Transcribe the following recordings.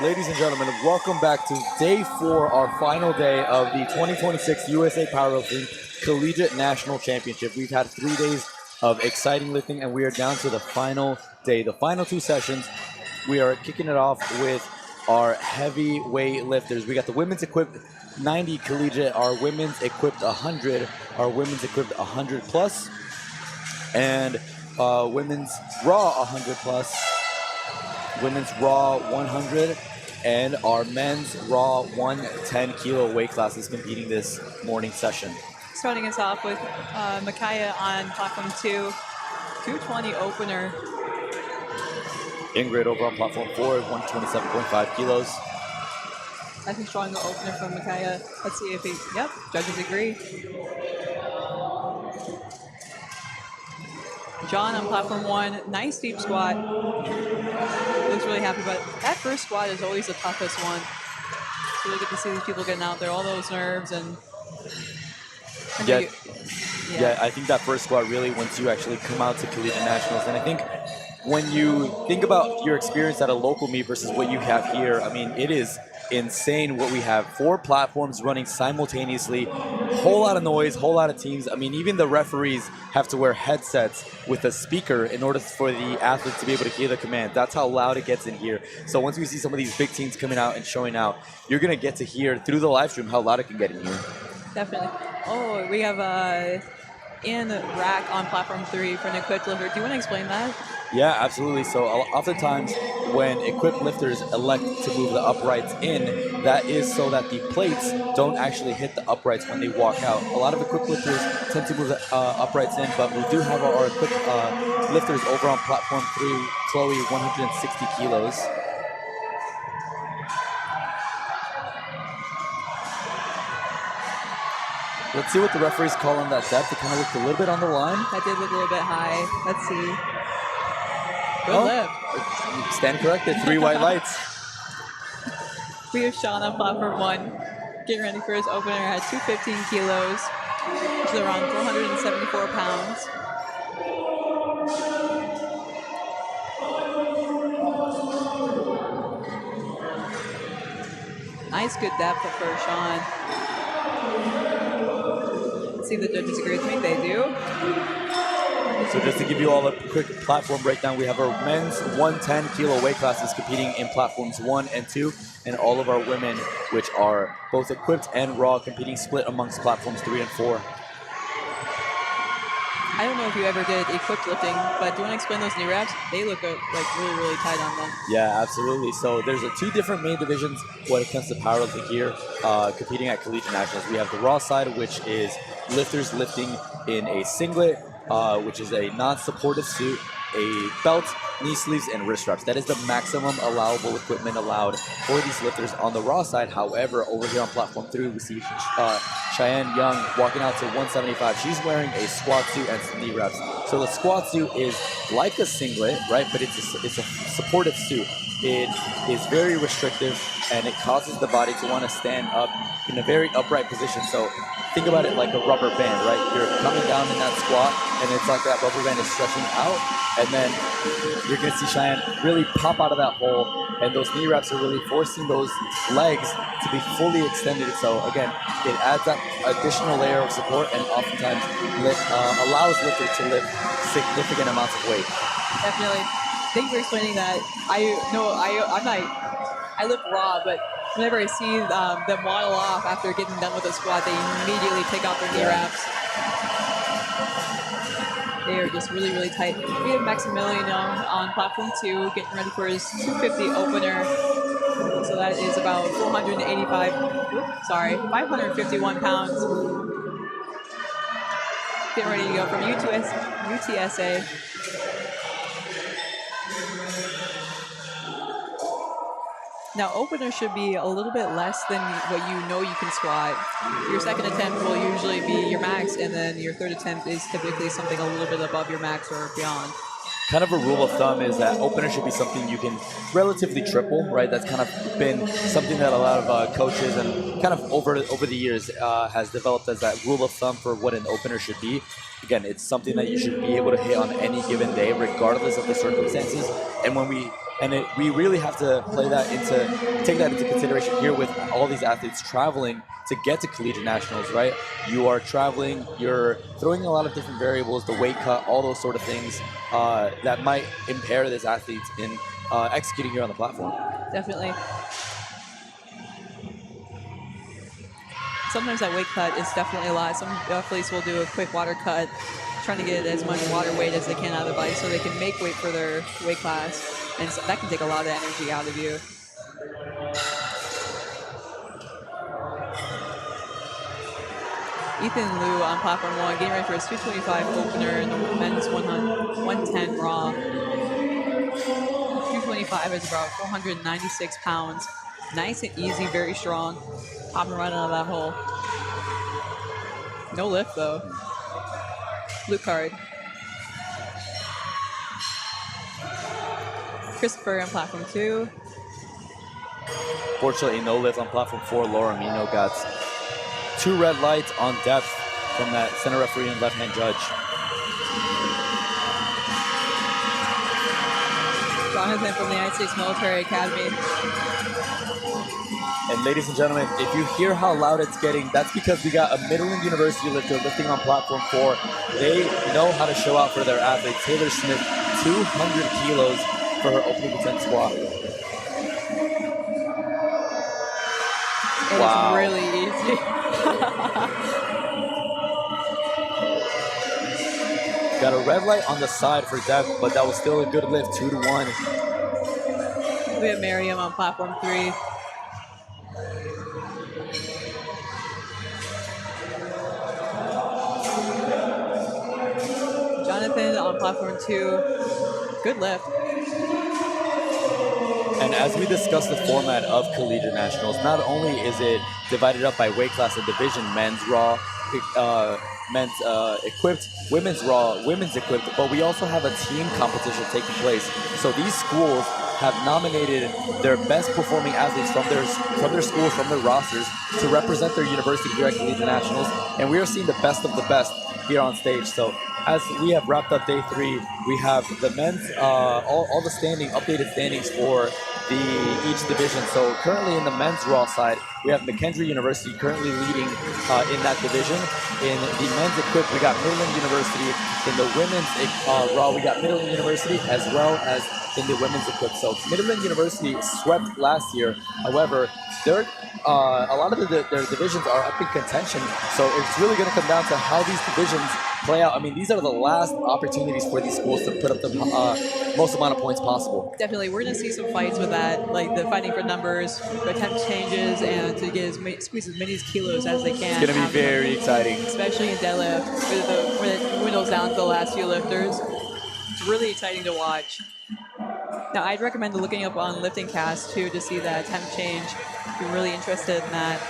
Ladies and gentlemen, welcome back to day 4, our final day of the 2026 USA Powerlifting Collegiate National Championship. We've had 3 days of exciting lifting, and we are down to the final day, the final 2 sessions. We are kicking it off with our heavyweight lifters. We got the women's equipped 90 collegiate, our women's equipped 100, our women's equipped 100 plus, and women's raw 100 plus, women's raw 100, and our men's raw 110 kilo weight classes competing this morning session. Starting us off with Micaiah on platform 2, 220 opener. Ingrid over on platform 4, 127.5 kilos. I think strong opener from Micaiah. Let's see if he, yep, judges agree. John on platform 1, nice deep squat. Looks really happy, but that first squat is always the toughest one. It's really good to see these people getting out there, all those nerves and yeah, I think that first squat really, once you actually come out to Collegiate Nationals, and I think when you think about your experience at a local meet versus what you have here, I mean, it is insane what we have. 4 platforms running simultaneously, whole lot of noise, whole lot of teams. I mean, even the referees have to wear headsets with a speaker in order for the athletes to be able to hear the command. That's how loud it gets in here. So once we see some of these big teams coming out and showing out, you're going to get to hear through the live stream how loud it can get in here. Definitely. Oh, we have in rack on platform 3 for an equipped lifter. Do you want to explain that? Yeah, absolutely. So oftentimes when equipped lifters elect to move the uprights in, that is so that the plates don't actually hit the uprights when they walk out. A lot of equipped lifters tend to move the uprights in, but we do have our equipped lifters over on platform 3, Chloe, 160 kilos. Let's see what the referees call on that depth. It kind of looked a little bit on the line. That did look a little bit high. Let's see. Good lift. Stand corrected. 3 white lights. We have Sean on platform 1, getting ready for his opener at 215 kilos, which is around 474 pounds. Nice, good depth for Sean. Let's see if the judges agree with me. They do. So just to give you all a quick platform breakdown, we have our men's 110 kilo weight classes competing in platforms 1 and 2, and all of our women, which are both equipped and raw, competing split amongst platforms 3 and 4. I don't know if you ever did equipped lifting, but do you want to explain those knee wraps? They look like really, really tight on them. Yeah, absolutely. So there's 2 different main divisions when it comes to powerlifting here, competing at Collegiate Nationals. We have the raw side, which is lifters lifting in a singlet, which is a non-supportive suit, a belt, knee sleeves, and wrist straps. That is the maximum allowable equipment allowed for these lifters on the raw side. However, over here on platform 3, we see Cheyenne Young walking out to 175. She's wearing a squat suit and some knee wraps. So the squat suit is like a singlet, right? But it's a supportive suit. It is very restrictive, and it causes the body to want to stand up in a very upright position. So think about it like a rubber band, right? You're coming down in that squat, and it's like that rubber band is stretching out, and then you're going to see Cheyenne really pop out of that hole, and those knee wraps are really forcing those legs to be fully extended. So again, it adds that additional layer of support, and oftentimes allows lifters to lift significant amounts of weight. Definitely. Thank you for explaining that. I lift raw, but whenever I see them waddle off after getting done with a squat, they immediately take out their knee wraps. They are just really, really tight. We have Maximilian on platform 2, getting ready for his 250 opener. So that is about 551 pounds. Getting ready to go from UTSA. Now, opener should be a little bit less than what you know you can squat. Your second attempt will usually be your max, and then your third attempt is typically something a little bit above your max or beyond. Kind of a rule of thumb is that opener should be something you can relatively triple, right? That's kind of been something that a lot of coaches and kind of over the years has developed as that rule of thumb for what an opener should be. Again, it's something that you should be able to hit on any given day, regardless of the circumstances. And when we And we really have to take that into consideration here with all these athletes traveling to get to collegiate nationals, right? You are traveling, you're throwing a lot of different variables, the weight cut, all those sort of things that might impair this athlete in executing here on the platform. Definitely. Sometimes that weight cut is definitely a lot. Some athletes will do a quick water cut, trying to get as much water weight as they can out of the body so they can make weight for their weight class. And so that can take a lot of energy out of you. Ethan Liu on platform 1, getting ready for his 225 opener in the men's 110 raw. 225 is about 496 pounds. Nice and easy, very strong. Popping right out of that hole. No lift though. Blue card. Christopher on platform 2. Fortunately, no lift on platform 4. Laura Mino got 2 red lights on depth from that center referee and left-hand judge. Jonathan from the United States Military Academy. And ladies and gentlemen, if you hear how loud it's getting, that's because we got a Midland University lifter lifting on platform 4. They know how to show out for their athletes. Taylor Smith, 200 kilos for her opening attempt squat. Wow. It's really easy. Got a red light on the side for depth, but that was still a good lift, 2-1. We have Miriam on platform 3. Jonathan on platform 2. Good lift. And as we discussed the format of collegiate nationals, not only is it divided up by weight class and division, men's raw, men's equipped, women's raw, women's equipped, but we also have a team competition taking place. So these schools have nominated their best performing athletes from their schools, from their rosters, to represent their university here at collegiate nationals. And we are seeing the best of the best here on stage. So as we have wrapped up day 3, we have the men's, all the updated standings for each division. So currently in the men's raw side, we have McKendree University currently leading in that division. In the men's equipped, we got Midland University. In the women's raw, we got Midland University, as well as in the women's equipped. So Midland University swept last year. However, a lot of their divisions are up in contention. So it's really going to come down to how these divisions play out. I mean, these are the last opportunities for these schools to put up the most amount of points possible. Definitely. We're going to see some fights with that, like the fighting for numbers, attempt changes, and to get squeeze as many kilos as they can. It's going to be very exciting. Especially in deadlift, where it dwindles down to the last few lifters. It's really exciting to watch. Now, I'd recommend looking up on LiftingCast, too, to see that attempt change. If you're really interested in that.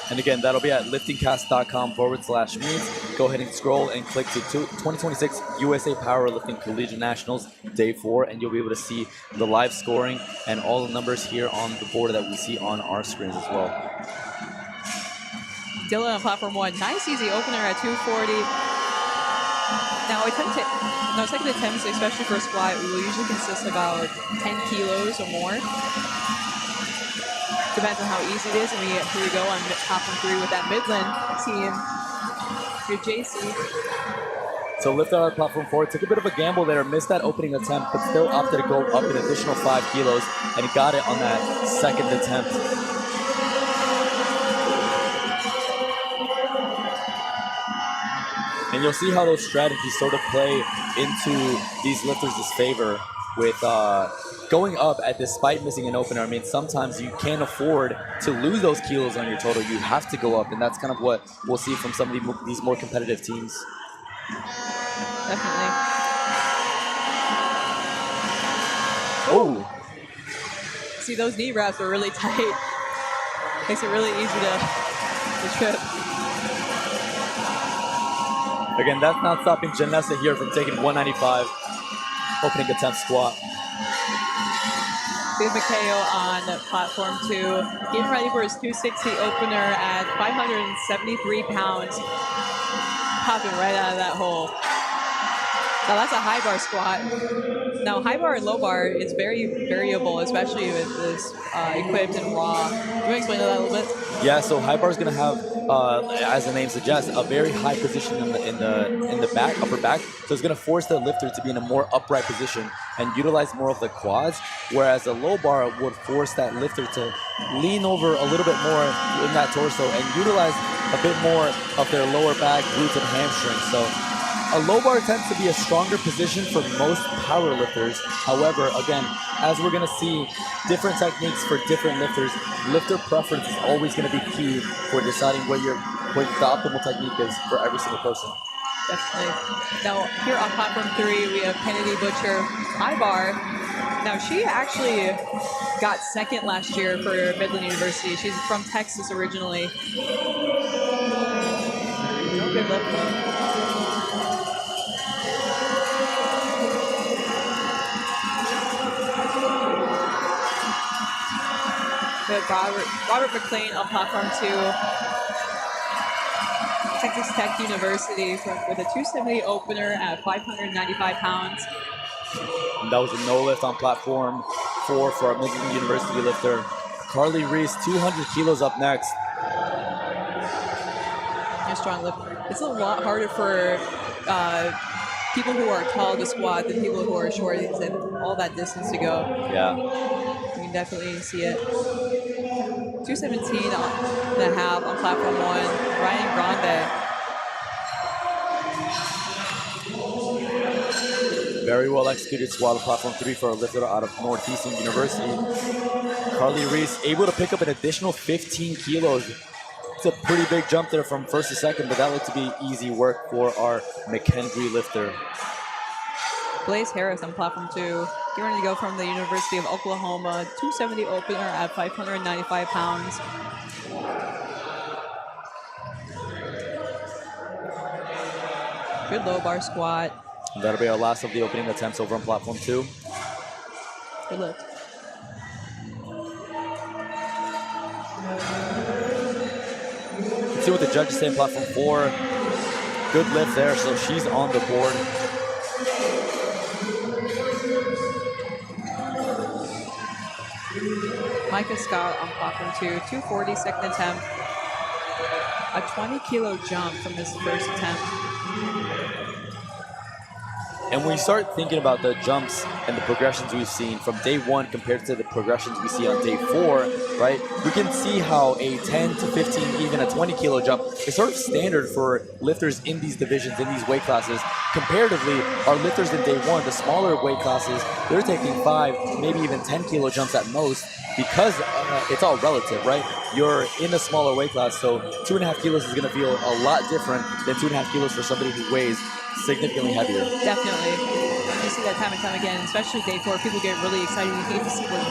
And again, that'll be at liftingcast.com/meets. Go ahead and scroll and click to 2026 USA Powerlifting Collegiate Nationals Day 4, and you'll be able to see the live scoring and all the numbers here on the board that we see on our screens as well. Dylan on platform 1. Nice, easy opener at 240. Now, second attempts, especially for a squat, will usually consist of about 10 kilos or more. Depends on how easy it is. And here we go on platform 3 with that Midland team. Your JC. So lift on platform 4. Took a bit of a gamble there. Missed that opening attempt, but still opted to go up an additional 5 kilos and got it on that second attempt. And you'll see how those strategies sort of play into these lifters' favor with going up despite missing an opener. I mean, sometimes you can't afford to lose those kilos on your total. You have to go up, and that's kind of what we'll see from some of these more competitive teams. Definitely. Oh! See, those knee wraps are really tight. Makes it really easy to trip. Again, that's not stopping Janessa here from taking 195 opening attempt squat. We have Mikhail on platform 2, getting ready for his 260 opener at 573 pounds. Popping right out of that hole. Now that's a high bar squat. Now high bar and low bar is very variable, especially with this equipped and raw. Can you explain that a little bit? Yeah, so high bar is going to have, as the name suggests, a very high position in the back, upper back. So it's going to force the lifter to be in a more upright position and utilize more of the quads, whereas a low bar would force that lifter to lean over a little bit more in that torso and utilize a bit more of their lower back, glutes, and hamstrings. So a low bar tends to be a stronger position for most power lifters. However, again, as we're going to see different techniques for different lifters, lifter preference is always going to be key for deciding what the optimal technique is for every single person. Definitely. Now, here on platform 3, we have Kennedy Butcher, high bar. Now, she actually got second last year for Midland University. She's from Texas originally. Good lift. We have Robert McLean on platform 2. Texas Tech University with a 270 opener at 595 pounds. And that was a no lift on platform 4 for our Midland University lifter. Carly Reese, 200 kilos up next. A strong lift. It's a lot harder for people who are tall to squat than people who are short and all that distance to go. Yeah. You can definitely see it. 217 and a half on platform 1. Ryan Grande. Very well executed squat on platform 3 for a lifter out of Northeastern University. Carly Reese able to pick up an additional 15 kilos. It's a pretty big jump there from first to second, but that looked to be easy work for our McHenry lifter. Blaze Harris on platform 2. You're going to go from the University of Oklahoma, 270 opener at 595 pounds. Good low bar squat. And that'll be our last of the opening attempts over on platform 2. Good lift. Let's see what the judges say in platform 4. Good lift there, so she's on the board. Micah Scott on platform 2, 240 second attempt. A 20 kilo jump from his first attempt. And when you start thinking about the jumps and the progressions we've seen from day 1 compared to the progressions we see on day 4, right? We can see how a 10 to 15, even a 20 kilo jump is sort of standard for lifters in these divisions, in these weight classes. Comparatively, our lifters in day 1, the smaller weight classes, they're taking 5, maybe even 10 kilo jumps at most because it's all relative, right? You're in a smaller weight class, so 2.5 kilos is gonna feel a lot different than 2.5 kilos for somebody who weighs significantly heavier. Definitely. You see that time and time again, especially day 4. People get really excited. You get to see those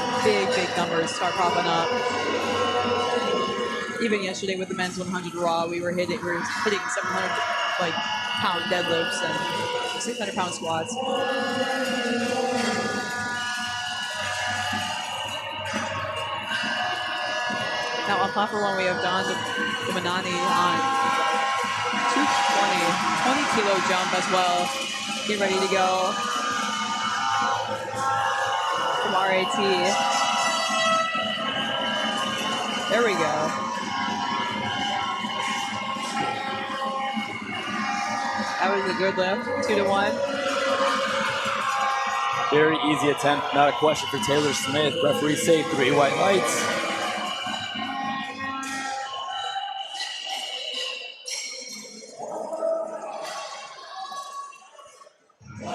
big numbers start popping up. Even yesterday with the men's 100 raw, we were hitting 700 pound deadlifts and 600 pound squats. Now on platform 1, we have Don Manani on 20 kilo jump as well. Get ready to go from RAT. There we go. That was a good lift, 2 to 1. Very easy attempt, not a question for Taylor Smith. Referee say 3 white lights.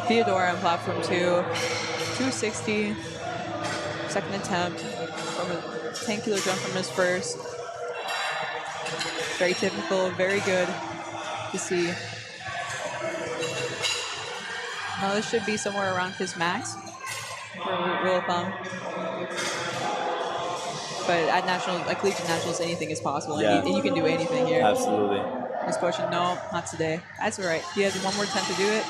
Theodore on platform 2, 260, second attempt from a 10 kilo jump from his first. Very typical, very good to see. Now this should be somewhere around his max for rule of thumb. But at collegiate nationals, anything is possible, Yeah. and you can do anything here. Absolutely. This portion, no, not today. That's all right. He has one more attempt to do it.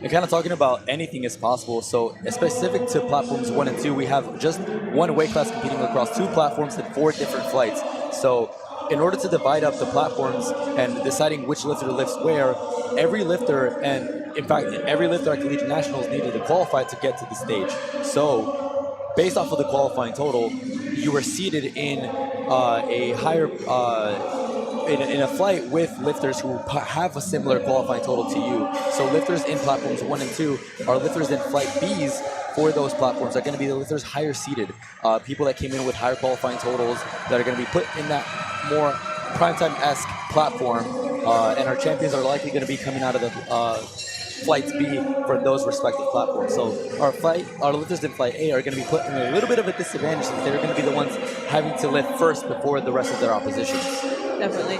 And kind of talking about anything is possible. So specific to platforms 1 and 2, we have just one weight class competing across 2 platforms and 4 different flights. So in order to divide up the platforms and deciding which lifter lifts where, every lifter, and in fact, every lifter at Collegiate Nationals needed to qualify to get to the stage. So, based off of the qualifying total, you were seated in a higher, in a flight with lifters who have a similar qualifying total to you. So lifters in platforms 1 and 2 are lifters in flight Bs for those platforms are going to be the lifters higher seated, people that came in with higher qualifying totals that are going to be put in that more primetime-esque platform, and our champions are likely going to be coming out of the flights B for those respective platforms. So our lifters in flight A are going to be put in a little bit of a disadvantage since they're going to be the ones having to lift first before the rest of their oppositions. Definitely.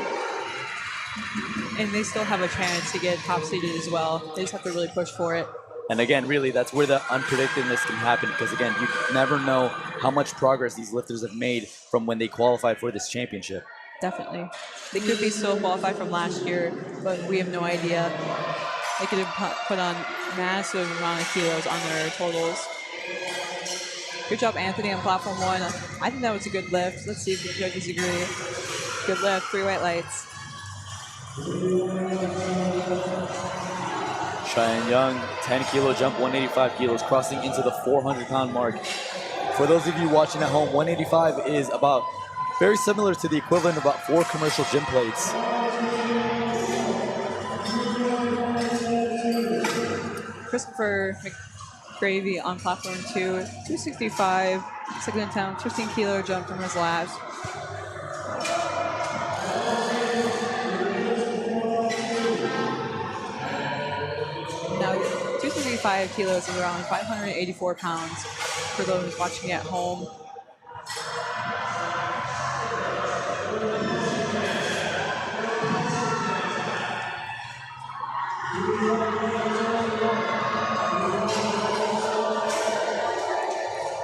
And they still have a chance to get top seeded as well. They just have to really push for it. And again, really, that's where the unpredictedness can happen because, again, you never know how much progress these lifters have made from when they qualified for this championship. Definitely. They could be still qualified from last year, but we have no idea. They could have put on massive amount of kilos on their totals. Good job, Anthony, on platform 1. I think that was a good lift. Let's see if the judges agree. Good lift, 3 white lights. Cheyenne Young, 10 kilo jump, 185 kilos, crossing into the 400-pound mark. For those of you watching at home, 185 is about very similar to the equivalent of about 4 commercial gym plates. Christopher McGravy on platform 2, 265, second attempt, 15 kilo jump from his last. Now, 265 kilos is around 584 pounds for those watching at home.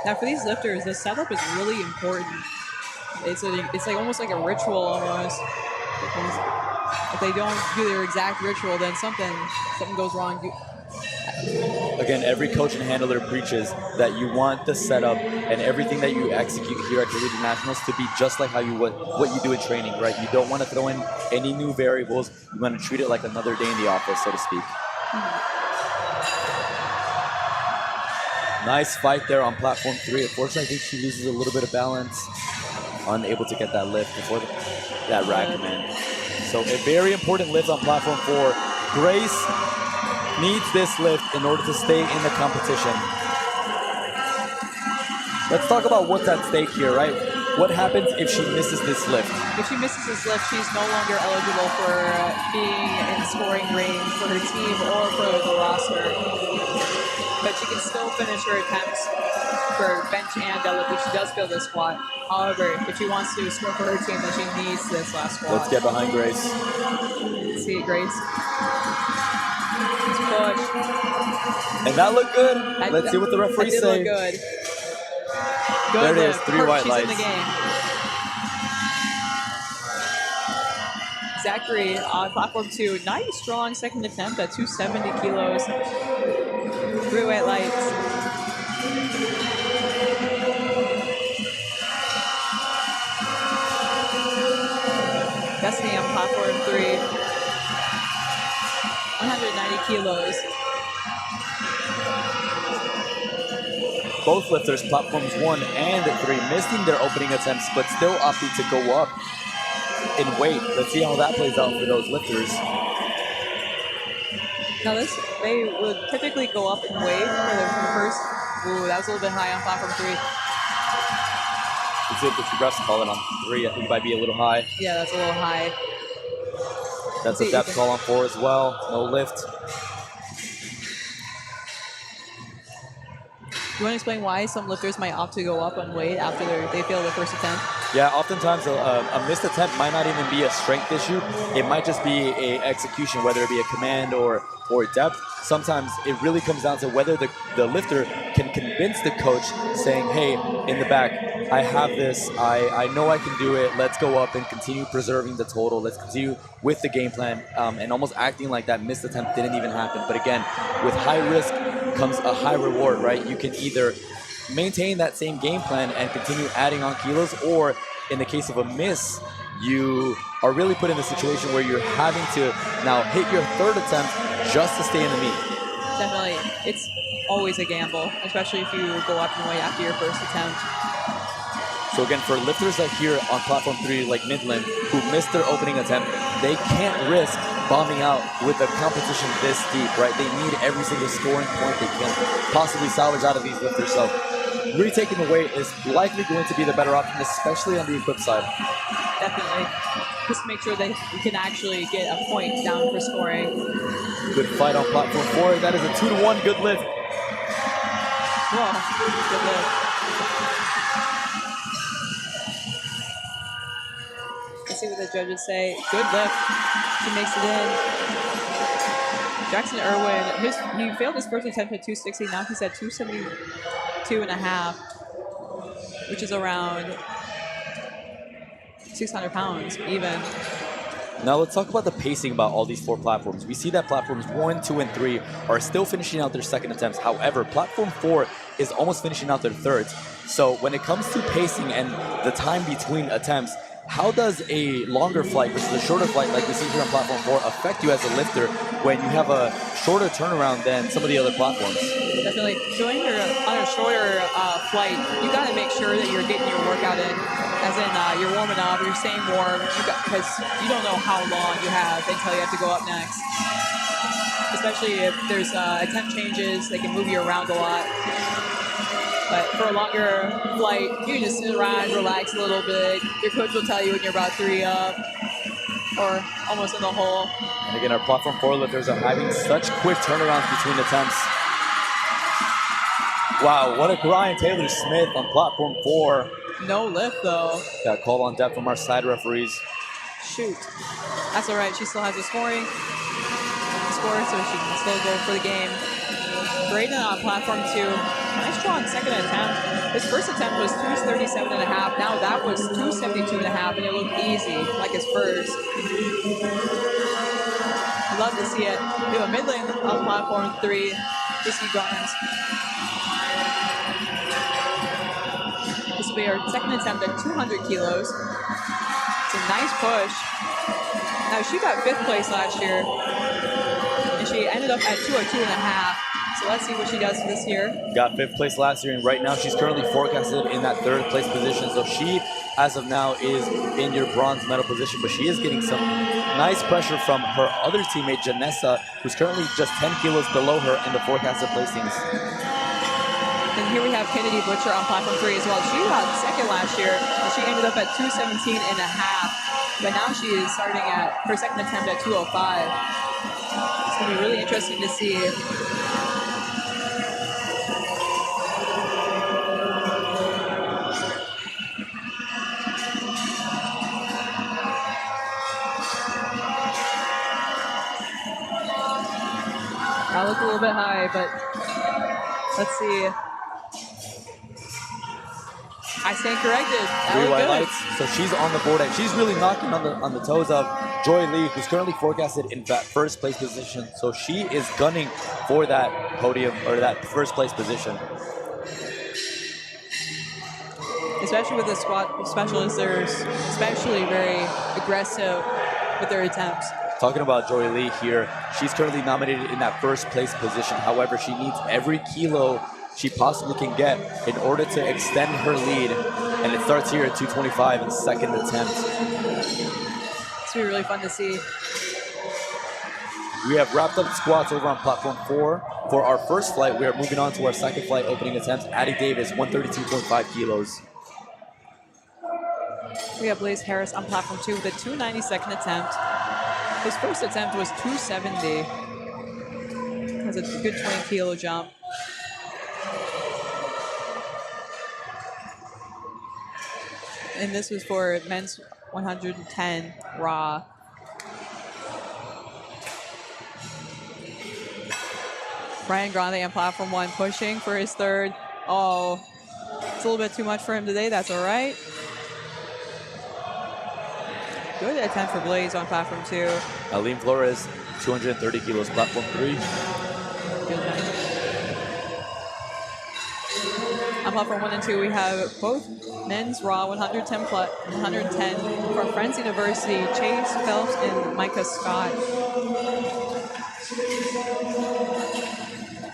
Now, for these lifters, the setup is really important. It's like almost like a ritual almost. If they don't do their exact ritual, then something goes wrong. Again, every coach and handler preaches that you want the setup and everything that you execute here at Collegiate Nationals to be just like how you would what you do in training, right? You don't want to throw in any new variables. You want to treat it like another day in the office, so to speak. Nice fight there on platform 3. Unfortunately, I think she loses a little bit of balance, unable to get that lift before that rack command. So a very important lift on platform 4. Grace needs this lift in order to stay in the competition. Let's talk about what's at stake here, right? What happens if she misses this lift? If she misses this lift, she's no longer eligible for being in scoring range for her team or for the roster. But she can still finish her attempts for bench and deadlift if she does fail this squat. However, if she wants to score for her team, then she needs this last squat. Let's get behind Grace. Let's see it, Grace. Push. And that looked good. Let's see what the referees say. Look good. There it is, 3 white She's lights. in the game. Zachary on platform 2. Nice, strong second attempt at 270 kilos. 3 white lights. Destiny on platform 3. 190 kilos. Both lifters, platforms 1 and 3, missing their opening attempts, but still opting to go up in weight. Let's see how that plays out for those lifters. Now they would typically go up in weight for the first. Ooh, that was a little bit high on platform 3. Let's see if the refs call it on 3. I think it might be a little high. Yeah, that's a little high. That's a depth call on 4 as well. No lift. You want to explain why some lifters might opt to go up on weight after they fail their first attempt? Yeah, oftentimes a missed attempt might not even be a strength issue. It might just be a execution, whether it be a command or depth. Sometimes it really comes down to whether the lifter can convince the coach saying, hey, in the back, I have this, I know I can do it, let's go up and continue preserving the total, let's continue with the game plan, and almost acting like that missed attempt didn't even happen. But again, with high risk comes a high reward, right? You can either maintain that same game plan and continue adding on kilos, or in the case of a miss, you are really put in a situation where you're having to now hit your third attempt just to stay in the meet. Definitely. It's always a gamble, especially if you go up and away after your first attempt. So again, for lifters that here on platform 3, like Midland, who missed their opening attempt, they can't risk bombing out with a competition this deep, right? They need every single scoring point they can possibly salvage out of these lifters. So retaking the weight is likely going to be the better option, especially on the equipped side. Definitely. Just make sure that you can actually get a point down for scoring. Good fight on platform 4. That is a 2-to-1 good lift. Whoa, good lift. Let's see what the judges say. Good lift. She makes it in. Jackson Irwin, he failed his first attempt at 260. Now he's at 272.5, which is around 600 pounds even. Now let's talk about the pacing about all these 4 platforms. We see that platforms 1, 2, and 3 are still finishing out their second attempts. However, platform 4 is almost finishing out their thirds. So when it comes to pacing and the time between attempts, how does a longer flight versus a shorter flight like we see here on platform 4 affect you as a lifter when you have a shorter turnaround than some of the other platforms? Definitely. So when you're on a shorter flight, you got to make sure that you're getting your workout in. As in, you're warming up, you're staying warm, because you don't know how long you have until you have to go up next. Especially if there's attempt changes, they can move you around a lot. But for a longer flight, you can just sit around, relax a little bit. Your coach will tell you when you're about 3 up or almost in the hole. And again, our platform 4 lifters are having such quick turnarounds between attempts. Wow, what a grind. Taylor Smith on platform 4. No lift, though. Got called on death from our side referees. Shoot. That's all right. She still has a scoring score, so she can still go for the game. Braden on platform 2. Nice draw on second attempt. His first attempt was 237.5. Now that was 272.5, and it looked easy, like his first. I'd love to see it. We have a mid-lane on platform 3. JC Garnes. This will be our second attempt at 200 kilos. It's a nice push. Now, she got 5th place last year, and she ended up at 202.5. So let's see what she does this year. Got 5th place last year, and right now she's currently forecasted in that 3rd place position. So she, as of now, is in your bronze medal position, but she is getting some nice pressure from her other teammate, Janessa, who's currently just 10 kilos below her in the forecasted placings. And here we have Kennedy Butcher on platform 3 as well. She got 2nd last year, and she ended up at 217.5. But now she is starting at her second attempt at 205. It's going to be really interesting to see. That looked a little bit high, but let's see. I stand corrected. That looked good. Lights. So she's on the board, and she's really knocking on the toes of Joy Lee, who's currently forecasted in that 1st place position. So she is gunning for that podium or that 1st place position. Especially with the squat specialists, they're especially very aggressive with their attempts. Talking about Joy Lee here, she's currently nominated in that 1st place position. However, she needs every kilo she possibly can get in order to extend her lead. And it starts here at 225 in 2nd attempt. It's going to be really fun to see. We have wrapped up squats over on platform 4. For our first flight, we are moving on to our second flight opening attempt. Addie Davis, 132.5 kilos. We have Blaze Harris on platform 2 with a 292nd attempt. His first attempt was 270. That's a good 20 kilo jump. And this was for men's 110 raw. Brian Grande on platform 1 pushing for his 3rd. Oh, it's a little bit too much for him today. That's all right. Good attempt for Blaze on platform 2. Aline Flores, 230 kilos, platform 3. Good On platform 1 and 2, we have both men's raw 110 from Friends University, Chase Phelps and Micah Scott.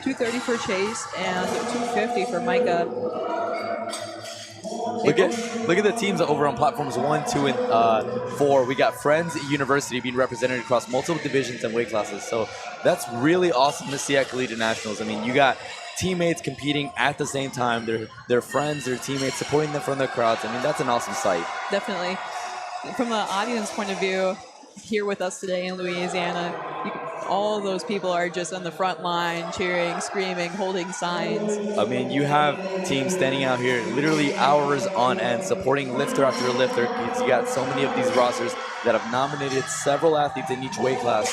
230 for Chase and 250 for Micah. Look at the teams over on platforms 1, 2, and 4. We got Friends University being represented across multiple divisions and weight classes. So that's really awesome to see at Collegiate Nationals. I mean, you got teammates competing at the same time. They're friends, their teammates supporting them from the crowds. I mean, that's an awesome sight. Definitely. From the audience point of view, here with us today in Louisiana, all those people are just on the front line, cheering, screaming, holding signs. I mean, you have teams standing out here literally hours on end, supporting lifter after lifter. You got so many of these rosters that have nominated several athletes in each weight class.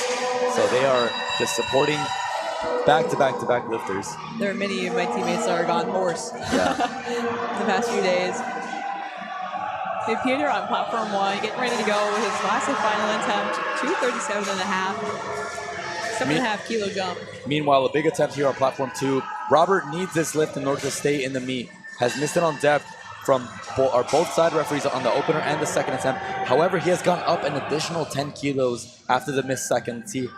So they are just supporting back-to-back-to-back lifters. There are many of my teammates that are gone hoarse the past few days. Hey, Peter on platform 1, getting ready to go with his last and final attempt, 237.5. 7.5 kilo jump. Meanwhile, a big attempt here on platform 2. Robert needs this lift in order to stay in the meet. Has missed it on depth from both side referees on the opener and the second attempt. However, he has gone up an additional 10 kilos after the missed second. See.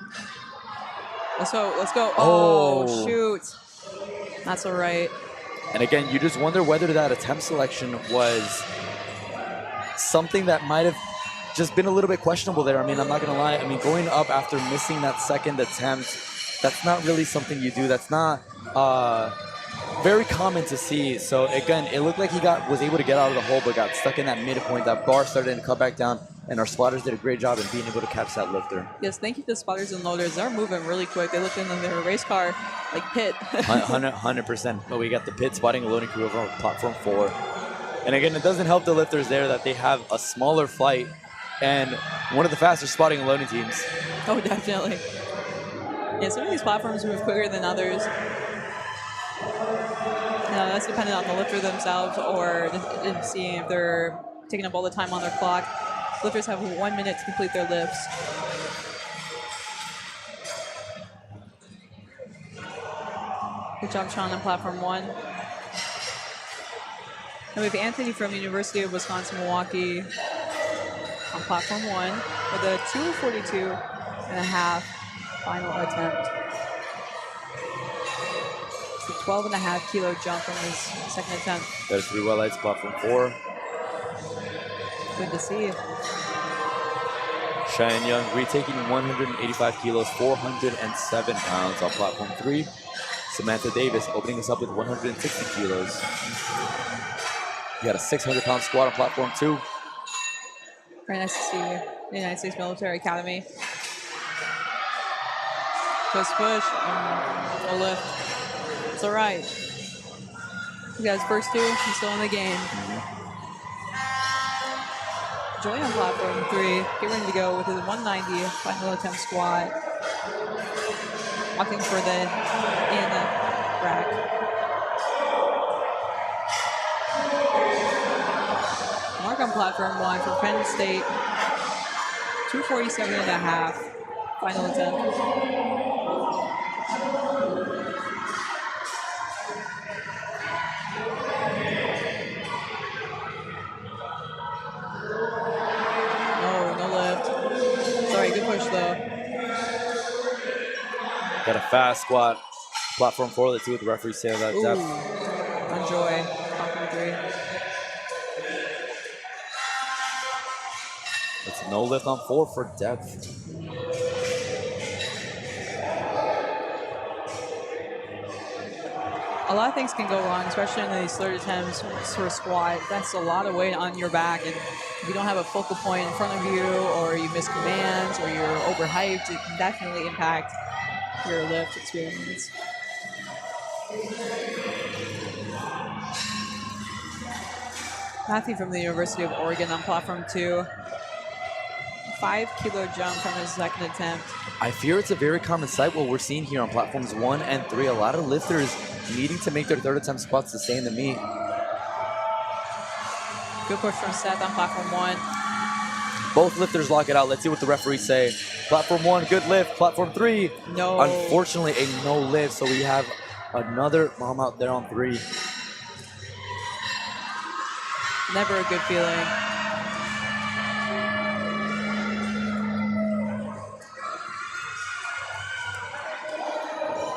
Let's go. Oh, shoot. That's all right. And again, you just wonder whether that attempt selection was something that might have just been a little bit questionable there. I mean, I'm not going to lie. I mean, going up after missing that second attempt, that's not really something you do. That's not very common to see. So again, it looked like he was able to get out of the hole, but got stuck in that midpoint. That bar started to cut back down, and our spotters did a great job in being able to catch that lifter. Yes, thank you to spotters and loaders. They're moving really quick. They looked in their race car like pit. 100%. But we got the pit spotting and loading crew over on platform 4. And again, it doesn't help the lifters there that they have a smaller flight and one of the faster spotting and loading teams. Oh, definitely. Yeah, some of these platforms move quicker than others. That's dependent on the lifter themselves or seeing if they're taking up all the time on their clock. Lifters have 1 minute to complete their lifts. Good job, Sean, on platform 1. And we have Anthony from University of Wisconsin-Milwaukee on platform 1 with a 2:42.5 final attempt. It's a 12.5 kilo jump from his second attempt. There's 3 well lights, platform 4. Good to see. Cheyenne Young retaking 185 kilos, 407 pounds on platform 3. Samantha Davis opening us up with 160 kilos. You got a 600-pound squat on platform 2. Very nice to see you. The United States Military Academy. Push. No lift. It's all right. You guys, first 2, he's still in the game. Joy on platform 3, get ready to go with his 190 final attempt squat. Walking for the in rack. Mark on platform 1 for Penn State, 247.5 final attempt. Good push though. Got a fast squat. Platform 4, let's see what the referees say about depth. Enjoy. Platform 3. It's a no lift on 4 for depth. A lot of things can go wrong, especially in these third attempts for a squat. That's a lot of weight on your back, and if you don't have a focal point in front of you, or you miss commands, or you're overhyped, it can definitely impact your lift experience. Matthew from the University of Oregon on platform 2. 5 kilo jump from his second attempt. I fear it's a very common sight what we're seeing here on platforms 1 and 3. A lot of lifters needing to make their third attempt squats to stay in the meet. Good push from Seth on platform 1. Both lifters lock it out. Let's see what the referees say. Platform 1, good lift. Platform 3, no. Unfortunately, a no lift. So we have another mom out there on 3. Never a good feeling.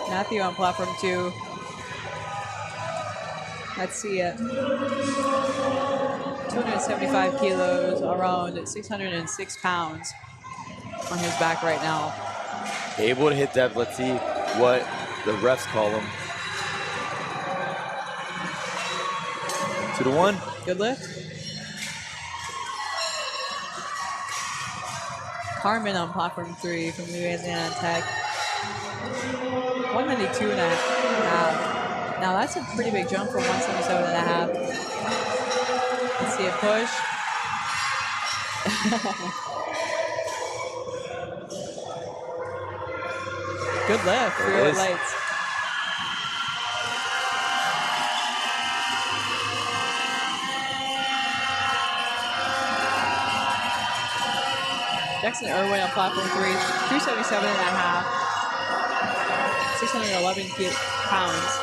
Matthew on platform 2. Let's see it. 275 kilos, around 606 pounds on his back right now. Able to hit depth. Let's see what the refs call him. 2-1. Good lift. Carmen on platform 3 from Louisiana Tech. 192 and a half. Now that's a pretty big jump from 177 and a half. Let's see a push. Good lift. 308 lights. Jackson Irwin on platform 3, 277 and a half, 611 pounds.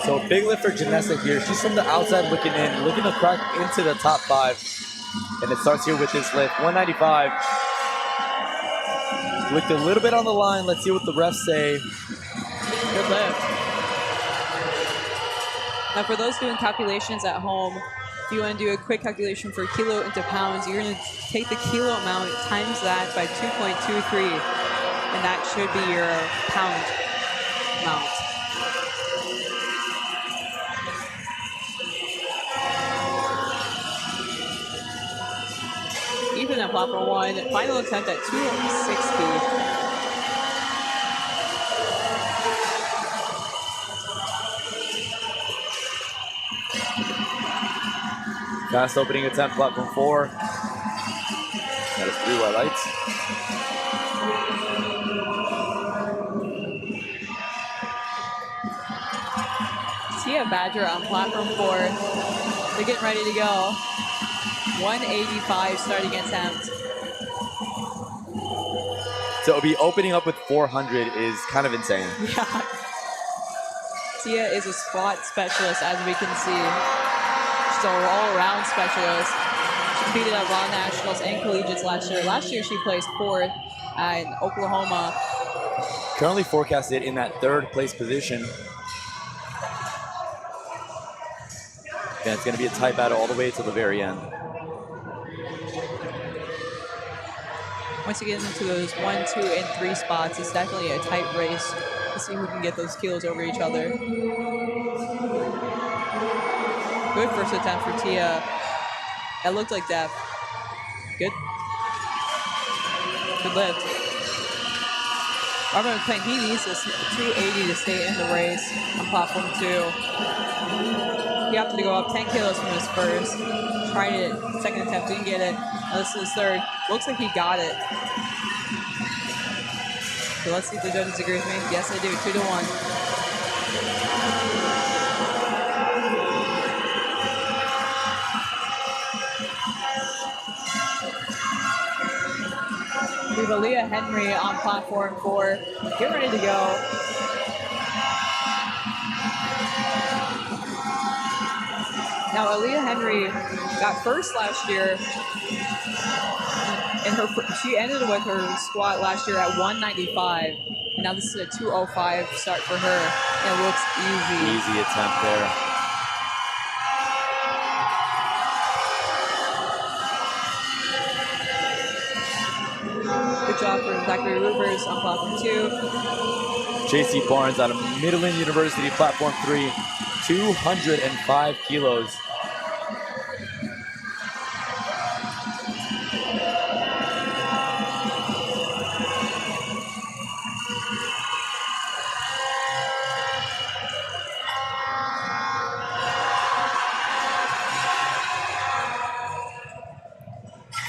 So big lift for Janessa here. She's from the outside looking in, looking to crack into the top 5. And it starts here with this lift, 195. Looked a little bit on the line. Let's see what the refs say. Good lift. Now for those doing calculations at home, if you want to do a quick calculation for kilo into pounds, you're going to take the kilo amount times that by 2.23, and that should be your pound amount. Even at platform 1, final attempt at 260. Fast opening attempt, platform 4. That is 3 white lights. Tia Badger on platform 4. They're getting ready to go. 185 starting attempt. So be opening up with 400 is kind of insane. Yeah. Tia is a squat specialist, as we can see. She's an all-around specialist. She competed at Raw Nationals and Collegiates last year. Last year, she placed 4th in Oklahoma. Currently forecasted in that 3rd place position. And it's going to be a tight battle all the way to the very end. Once you get into those 1, 2, and 3 spots, it's definitely a tight race to see who can get those kilos over each other. Good first attempt for Tia. That looked like depth. Good. Good lift. Armin McClain, he needs this 280 to stay in the race on platform 2. He opted to go up 10 kilos from his first. Tried it, second attempt, didn't get it. Now this is his 3rd. Looks like he got it. So let's see if the judges agree with me. Yes, they do. 2-1. We have Aaliyah Henry on platform 4. Get ready to go. Now, Aaliyah Henry got first last year, and she ended with her squat last year at 195, and now this is a 205 start for her, and it looks easy. Easy attempt there. Good job for Zachary Rubers on platform 2. JC Barnes out of Midland University, platform 3, 205 kilos.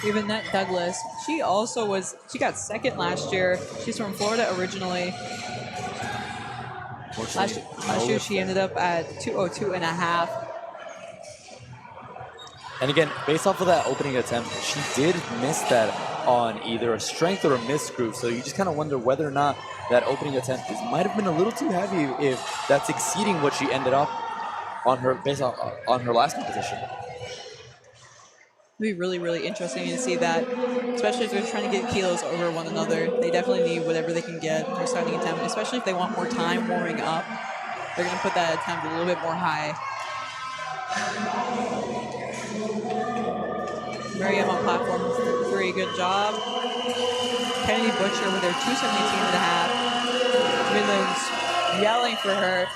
Even Annette Douglas, she got 2nd last year. She's from Florida originally. Last year she ended up at 202 and a half. And again, based off of that opening attempt, she did miss that on either a strength or a missed groove. So you just kind of wonder whether or not that opening attempt might have been a little too heavy if that's exceeding what she ended up on her based on her last competition. It'd be really, really interesting to see that, especially if they're trying to get kilos over one another. They definitely need whatever they can get in their starting attempt, especially if they want more time warming up. They're going to put that attempt a little bit more high. Miriam on platform 3, good job. Kennedy Butcher with her 217.5. Midland's yelling for her.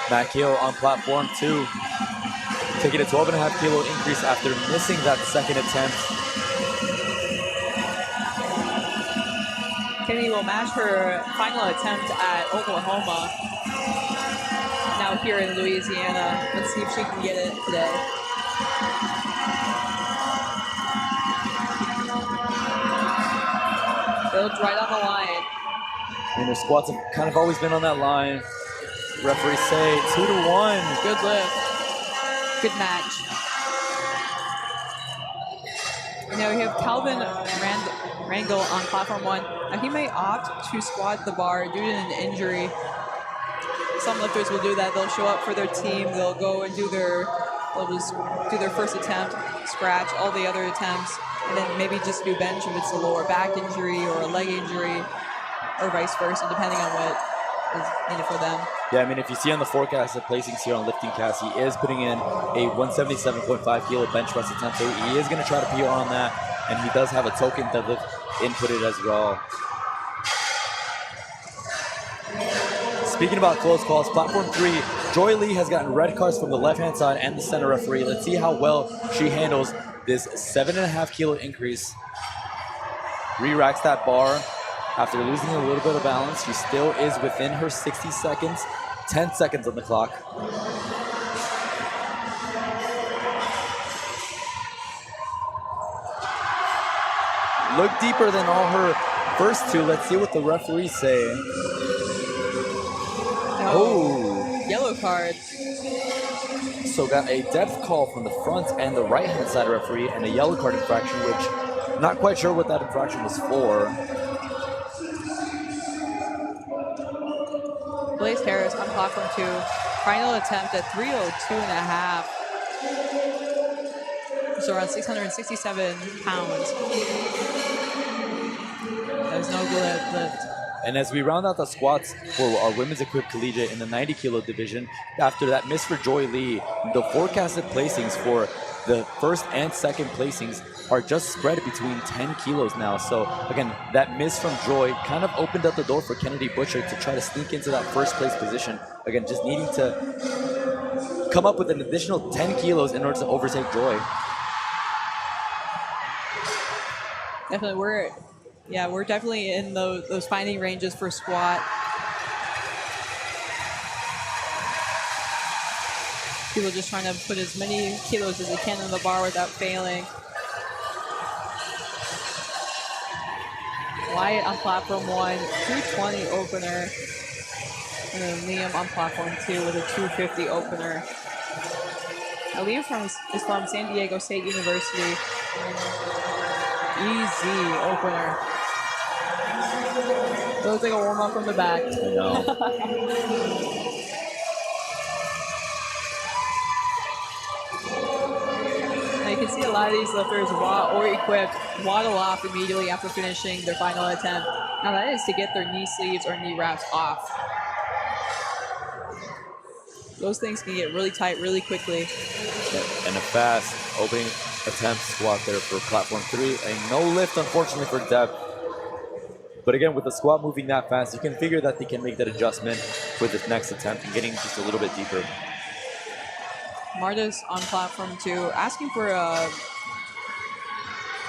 Macchio on platform 2, taking a 12.5 kilo increase after missing that second attempt. Kennedy will match her final attempt at Oklahoma. Now here in Louisiana. Let's see if she can get it today. Built right on the line. And her squats have kind of always been on that line. Referees say 2-1. Good lift. Good match. Now we have Calvin Rangel on platform 1. Now he may opt to squat the bar due to an injury. Some lifters will do that. They'll show up for their team. They'll go and they'll just do their first attempt, scratch all the other attempts, and then maybe just do bench if it's a lower back injury or a leg injury, or vice versa, depending on what is needed for them. Yeah, I mean, if you see on the forecast of placings here on LiftingCast, he is putting in a 177.5 kilo bench press attempt, so he is going to try to PR on that, and he does have a token deadlift inputted as well. Speaking about close calls, platform 3, Joy Lee has gotten red cards from the left-hand side and the center referee. Let's see how well she handles this 7.5 kilo increase. Re-racks that bar. After losing a little bit of balance, she still is within her 60 seconds, 10 seconds on the clock. Look deeper than all her first two. Let's see what the referees say. Oh, yellow card. So got a depth call from the front and the right-hand side referee and a yellow card infraction, which not quite sure what that infraction was for. Blaze Harris on platform 2. Final attempt at 302.5. So around 667 pounds. That was no good lift. And as we round out the squats for our women's equipped collegiate in the 90 kilo division, after that miss for Joy Lee, the forecasted placings for the first and second placings are just spread between 10 kilos now. So again, that miss from Joy kind of opened up the door for Kennedy Butcher to try to sneak into that first place position. Again, just needing to come up with an additional 10 kilos in order to overtake Joy. Definitely, we're definitely in those finding ranges for squat. People just trying to put as many kilos as they can on the bar without failing. Wyatt on platform 1, 220 opener. And then Liam on platform 2 with a 250 opener. Now Liam is from San Diego State University. Easy opener. It looks like a warm-up from the back. I know. Now you can see a lot of these lifters, raw or equipped, waddle off immediately after finishing their final attempt. Now that is to get their knee sleeves or knee wraps off. Those things can get really tight really quickly. And a fast opening attempt squat there for platform 3. A no lift, unfortunately, for depth. But again, with the squat moving that fast, you can figure that they can make that adjustment for this next attempt and getting just a little bit deeper. Marta's on platform 2, asking for a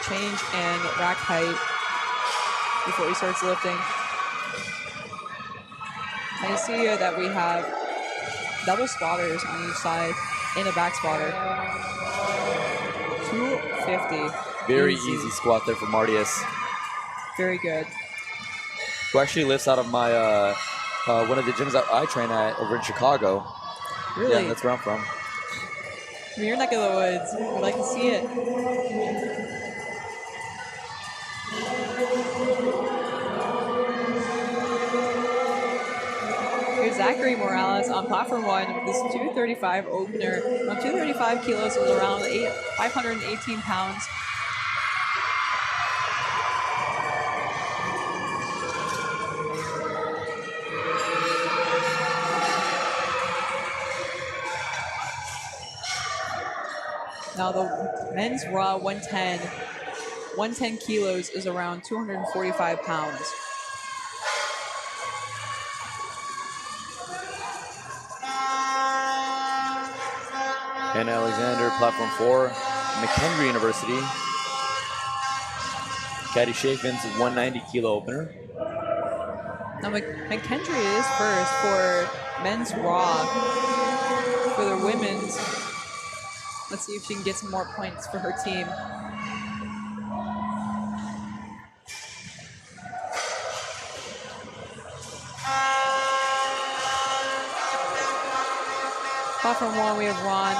change in rack height before he starts lifting. And you see that we have double spotters on each side and a back spotter. 250. Very easy squat there for Martius. Very good. who actually lives out of my one of the gyms that I train at over in Chicago. Really? Yeah, that's where I'm from. From your neck of the woods. We'd like to see it. Here's Zachary Morales on platform 1 with this 235 opener. On 235 kilos is around 518 pounds. Now the men's raw 110 kilos is around 245 pounds. And Alexander, platform 4, McHenry University. Caddy Chafin's 190 kilo opener. Now McKendry is first for men's raw. For the women's, let's see if she can get some more points for her team. Platform 1, we have Ron,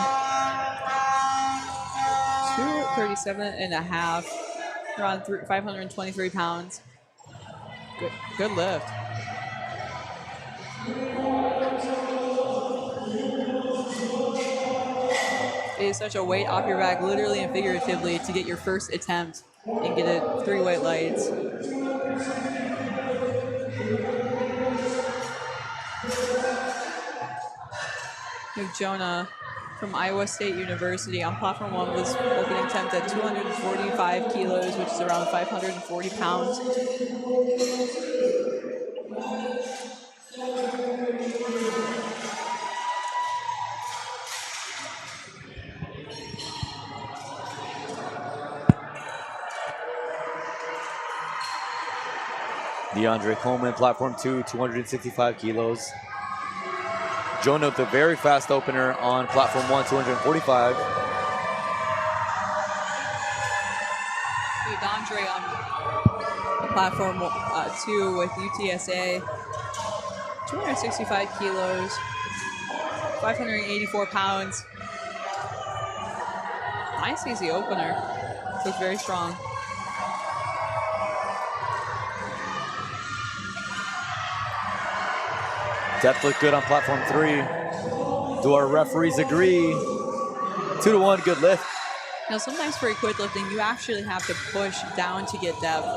237.5. Around 523 pounds. Good lift. It is such a weight off your back, literally and figuratively, to get your first attempt and get it 3 white lights. We have Jonah from Iowa State University on platform 1 with his opening attempt at 245 kilos, which is around 540 pounds. DeAndre Coleman, platform 2, 265 kilos. Jonah with a very fast opener on platform 1, 245. DeAndre on platform 2 with UTSA, 265 kilos, 584 pounds. Nice easy opener. Looks very strong. Depth looked good on platform 3. Do our referees agree? 2-1, good lift. Now sometimes for equip lifting, you actually have to push down to get depth.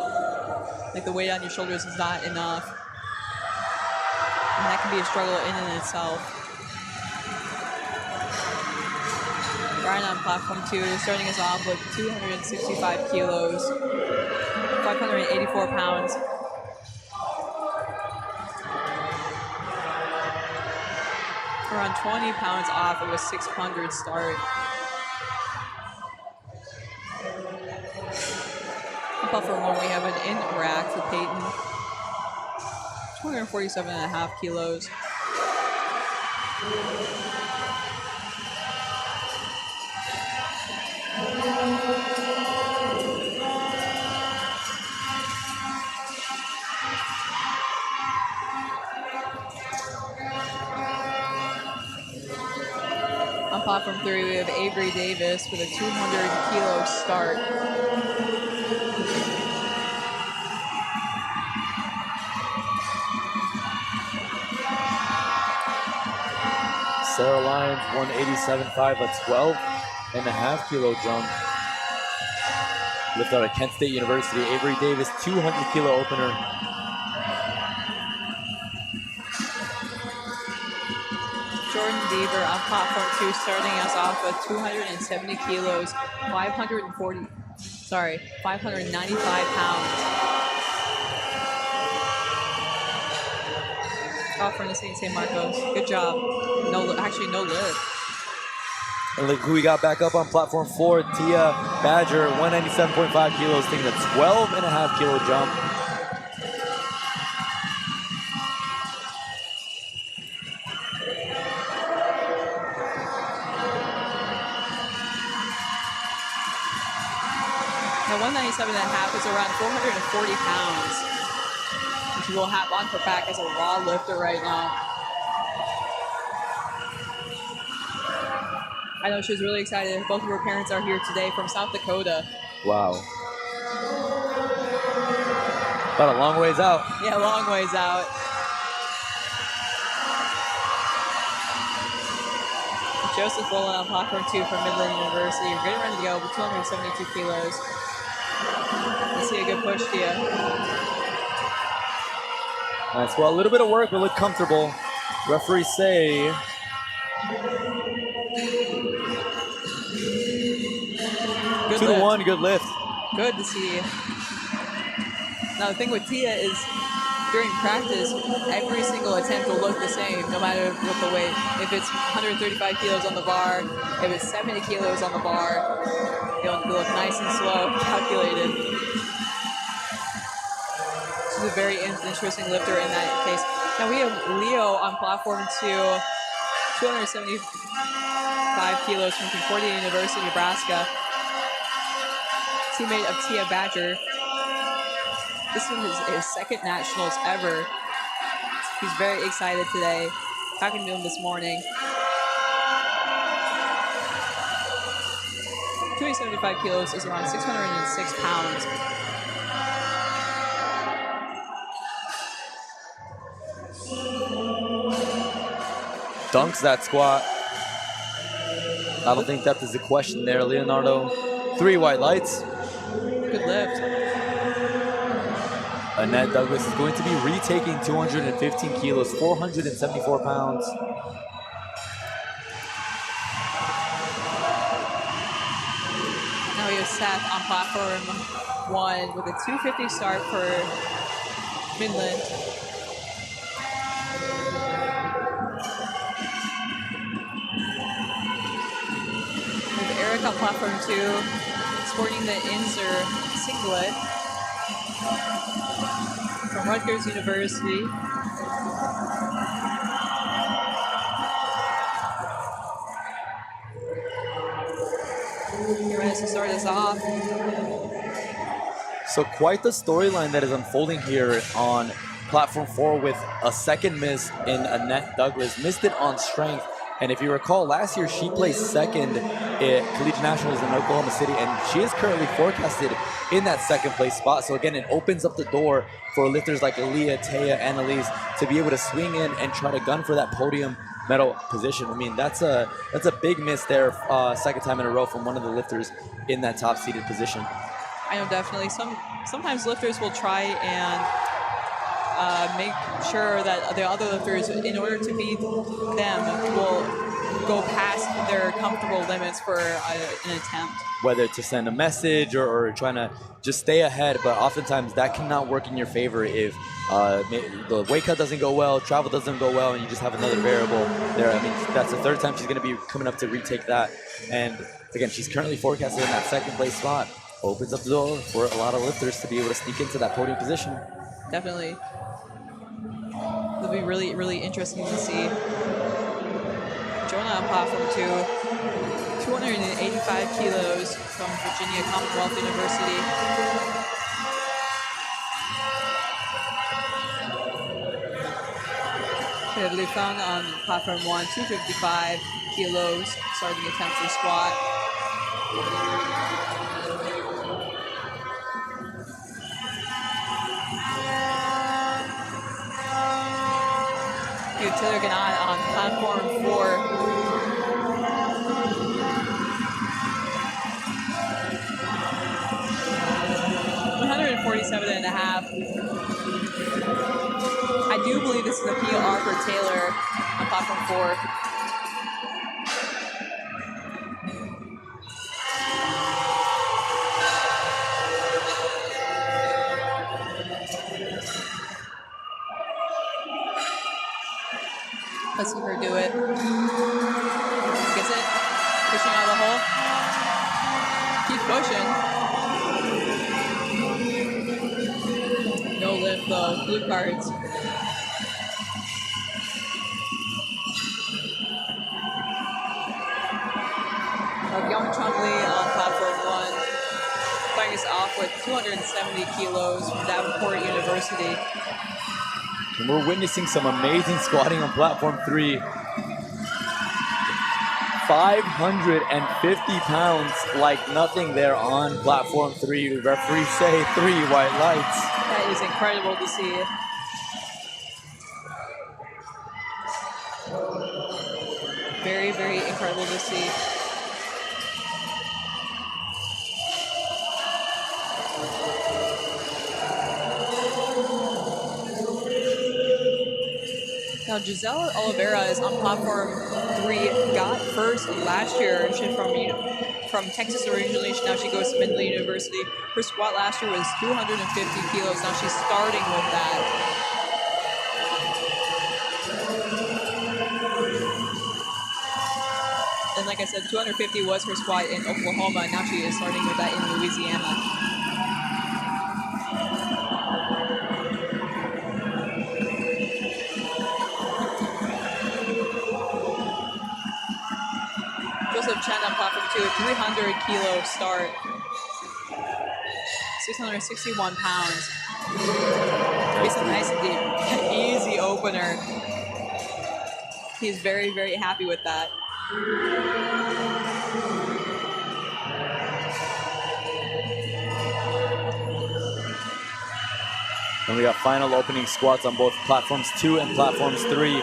Like the weight on your shoulders is not enough. And that can be a struggle in and itself. Brian on platform 2, starting us off with 265 kilos, 584 pounds. Around 20 pounds off of a 600 start. Platform 1, we have an in rack for Peyton. 247.5 kilos. On platform 3, we have Avery Davis with a 200 kilo start. Sarah Lyons, 187.5, a 12.5 kilo jump. Lift out of Kent State University. Avery Davis, 200 kilo opener. Jordan Deaver on platform 2, starting us off with 270 kilos, 595 pounds. Off from the St. Marcos. Good job. No lift. And look who we got back up on platform 4, Tia Badger, 197.5 kilos, taking a 12.5 kilo jump. Now 197.5 is around 440 pounds. which will have on her back as a raw lifter right now. I know she's really excited. Both of her parents are here today from South Dakota. Wow. But a long ways out. Yeah, long ways out. Joseph rolling on platform 2 from Midland University. You're getting ready to go with 272 kilos. Let's see a good push to you. Nice. Well, a little bit of work, but look comfortable. Referees say Good 2-1, good lift. Good to see. Now the thing with Tia is during practice, every single attempt will look the same, no matter what the weight. If it's 135 kilos on the bar, if it's 70 kilos on the bar, it'll look nice and slow, calculated. She's a very interesting lifter in that case. Now we have Leo on platform 2, 275 kilos from Concordia University, Nebraska. Teammate of Tia Badger. This is his second nationals ever. He's very excited today. Talking to him this morning. 275 kilos is around 606 pounds. Dunks that squat. I don't think that is a question there, Leonardo. 3 white lights. Good lift. Annette Douglas is going to be retaking 215 kilos, 474 pounds. Now we have Seth on platform 1 with a 250 start for Midland. We have Eric on platform 2, sporting the Inzer singlet from Rutgers University. You're ready to start us off. So quite the storyline that is unfolding here on platform 4 with a second miss in Annette Douglas. Missed it on strength. And if you recall, last year she placed second at Collegiate Nationals in Oklahoma City, and she is currently forecasted in that second place spot. So again, it opens up the door for lifters like Aaliyah, Taya, Annalise to be able to swing in and try to gun for that podium medal position. I mean, that's a big miss there, second time in a row from one of the lifters in that top seeded position. I know, definitely. Sometimes lifters will try and make sure that the other lifters, in order to beat them, will go past their comfortable limits for an attempt. Whether to send a message or trying to just stay ahead, but oftentimes that cannot work in your favor if the weight cut doesn't go well, travel doesn't go well, and you just have another variable there. I mean, that's the third time she's going to be coming up to retake that. And again, she's currently forecasted in that second place spot. Opens up the door for a lot of lifters to be able to sneak into that podium position. Definitely. It'll be really, really interesting to see. Jonah on platform 2, 285 kilos from Virginia Commonwealth University. We have Lufang on platform 1, 255 kilos, starting attempt for squat. We have Taylor Gannat on platform 4. $147.5. I do believe this is a PR for Taylor on platform 4. Let's see her do it. Gets it. Pushing out of the hole. Keep pushing. No lift though. Blue cards. Young Chun Lee on platform 1. Starting us off with 270 kilos from Davenport University. University. And we're witnessing some amazing squatting on platform 3. 550 pounds like nothing there on platform 3. The referees say 3 white lights. That is incredible to see. Very, very incredible to see. Now, Giselle Oliveira is on platform 3, got first last year. She's from Texas originally. Now she goes to Midland University. Her squat last year was 250 kilos. Now she's starting with that. And like I said, 250 was her squat in Oklahoma. Now she is starting with that in Louisiana. Chen on platform 2, 300 kilo start, 661 pounds. It's a nice deep, easy opener. He's very, very happy with that. And we got final opening squats on both platforms 2 and platforms 3.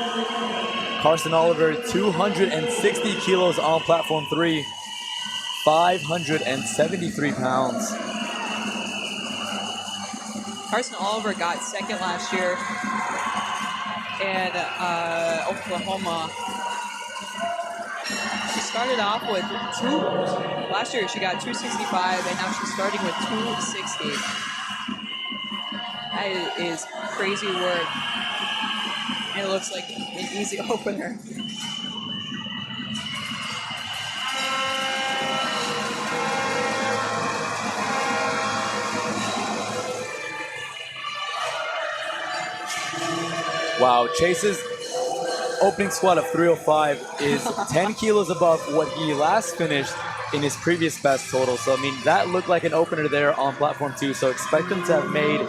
Carson Oliver, 260 kilos on platform 3, 573 pounds. Carson Oliver got second last year in Oklahoma. She started off with last year she got 265, and now she's starting with 260. That is crazy work. And it looks like an easy opener. Wow, Chase's opening squat of 305 is 10 kilos above what he last finished in his previous best total. So, I mean, that looked like an opener there on platform 2. So expect him to have made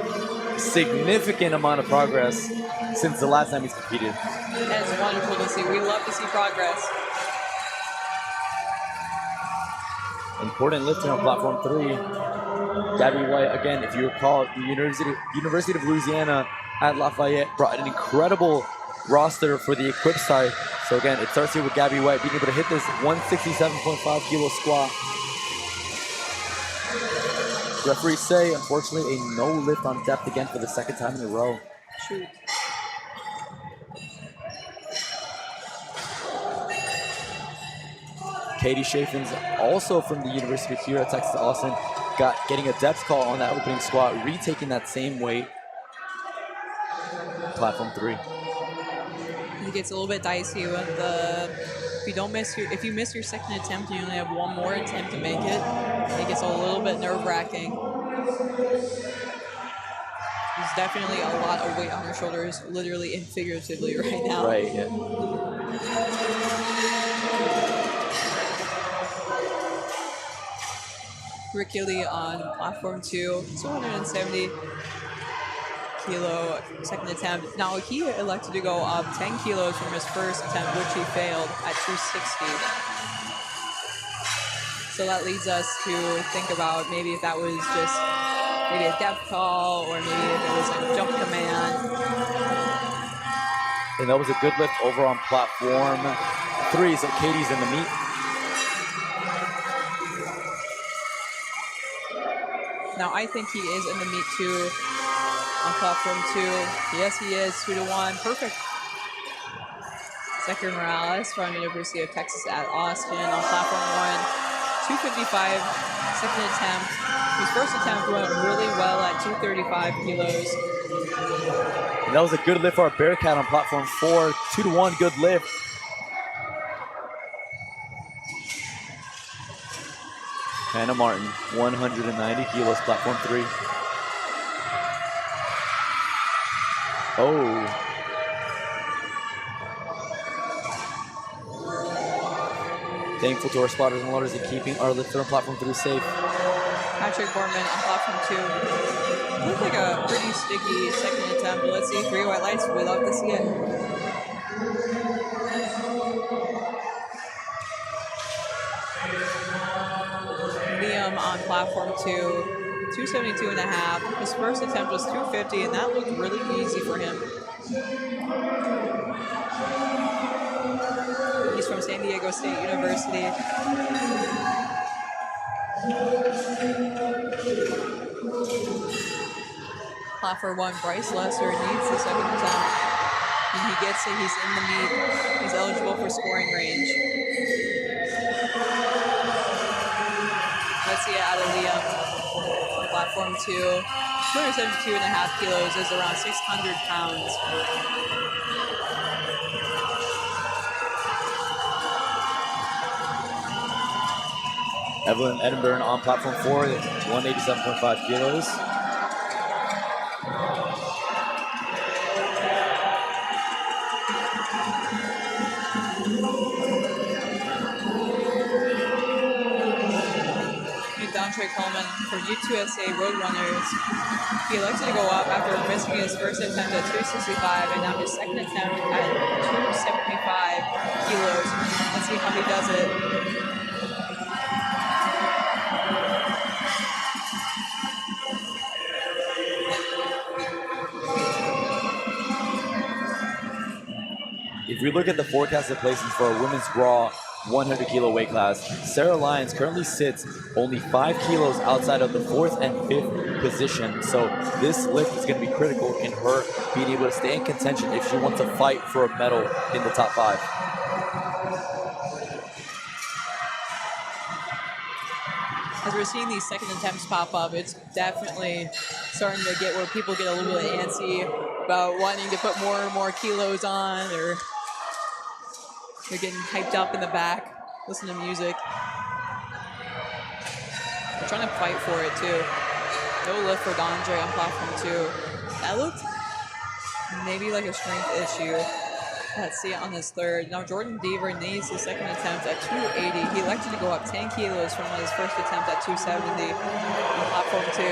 significant amount of progress since the last time he's competed. That is wonderful to see. We love to see progress. Important lifting on platform 3. Gabby White, again, if you recall, the University of Louisiana at Lafayette brought an incredible roster for the equip side. So again, it starts here with Gabby White being able to hit this 167.5 kilo squat. Referees say, unfortunately, a no lift on depth again for the second time in a row. Shoot. Katie Chafin's also from the University here at Texas Austin, getting a depth call on that opening squat, retaking that same weight. Platform 3. It gets a little bit dicey with if you miss your second attempt, you only have one more attempt to make it. It gets a little bit nerve-wracking. There's definitely a lot of weight on her shoulders, literally and figuratively right now. Right, yeah. Rick Gilly on platform 2, 270 kilo second attempt. Now he elected to go up 10 kilos from his first attempt, which he failed at 260. So that leads us to think about maybe if that was just maybe a depth call, or maybe if it was a jump command. And that was a good lift over on platform 3, so Katie's in the meet. Now I think he is in the meet too. On platform 2, yes he is, 2-1, perfect. Zachary Morales from the University of Texas at Austin on platform 1, 255, second attempt. His first attempt went really well at 235 kilos. And that was a good lift for our Bearcat on platform 4, 2-1, good lift. Hannah Martin, 190 kilos, platform 3. Oh. Thankful to our spotters and loaders in keeping our lifter on platform 3 safe. Patrick Borman on platform 2. Looked like a pretty sticky second attempt, but let's see. 3 white lights. We love to see it. Liam on platform 2. 272.5. His first attempt was 250, and that looked really easy for him. He's from San Diego State University. Platform 1, Bryce Lesser needs the second attempt. When he gets it, he's in the meet. He's eligible for scoring range. Let's see it out of Liam. Platform 2, 272.5 kilos is around 600 pounds. Evelyn Edinburgh on platform 4, 187.5 kilos. Andre Coleman for U2SA Roadrunners. He elected to go up after missing his first attempt at 265 and now his second attempt at 275 kilos. Let's see how he does it. If we look at the forecasted placements for a women's raw 100 kilo weight class, Sarah Lyons currently sits only 5 kilos outside of the 4th and 5th position. So this lift is going to be critical in her being able to stay in contention if she wants to fight for a medal in the top 5. As we're seeing these second attempts pop up, it's definitely starting to get where people get a little bit antsy about wanting to put more and more kilos on, or they're getting hyped up in the back, listen to music. They're trying to fight for it too. No lift for Dondre on platform 2. That looked maybe like a strength issue. Let's see it on his third. Now Jordan Deaver needs his second attempt at 280. He elected to go up 10 kilos from his first attempt at 270 on platform 2.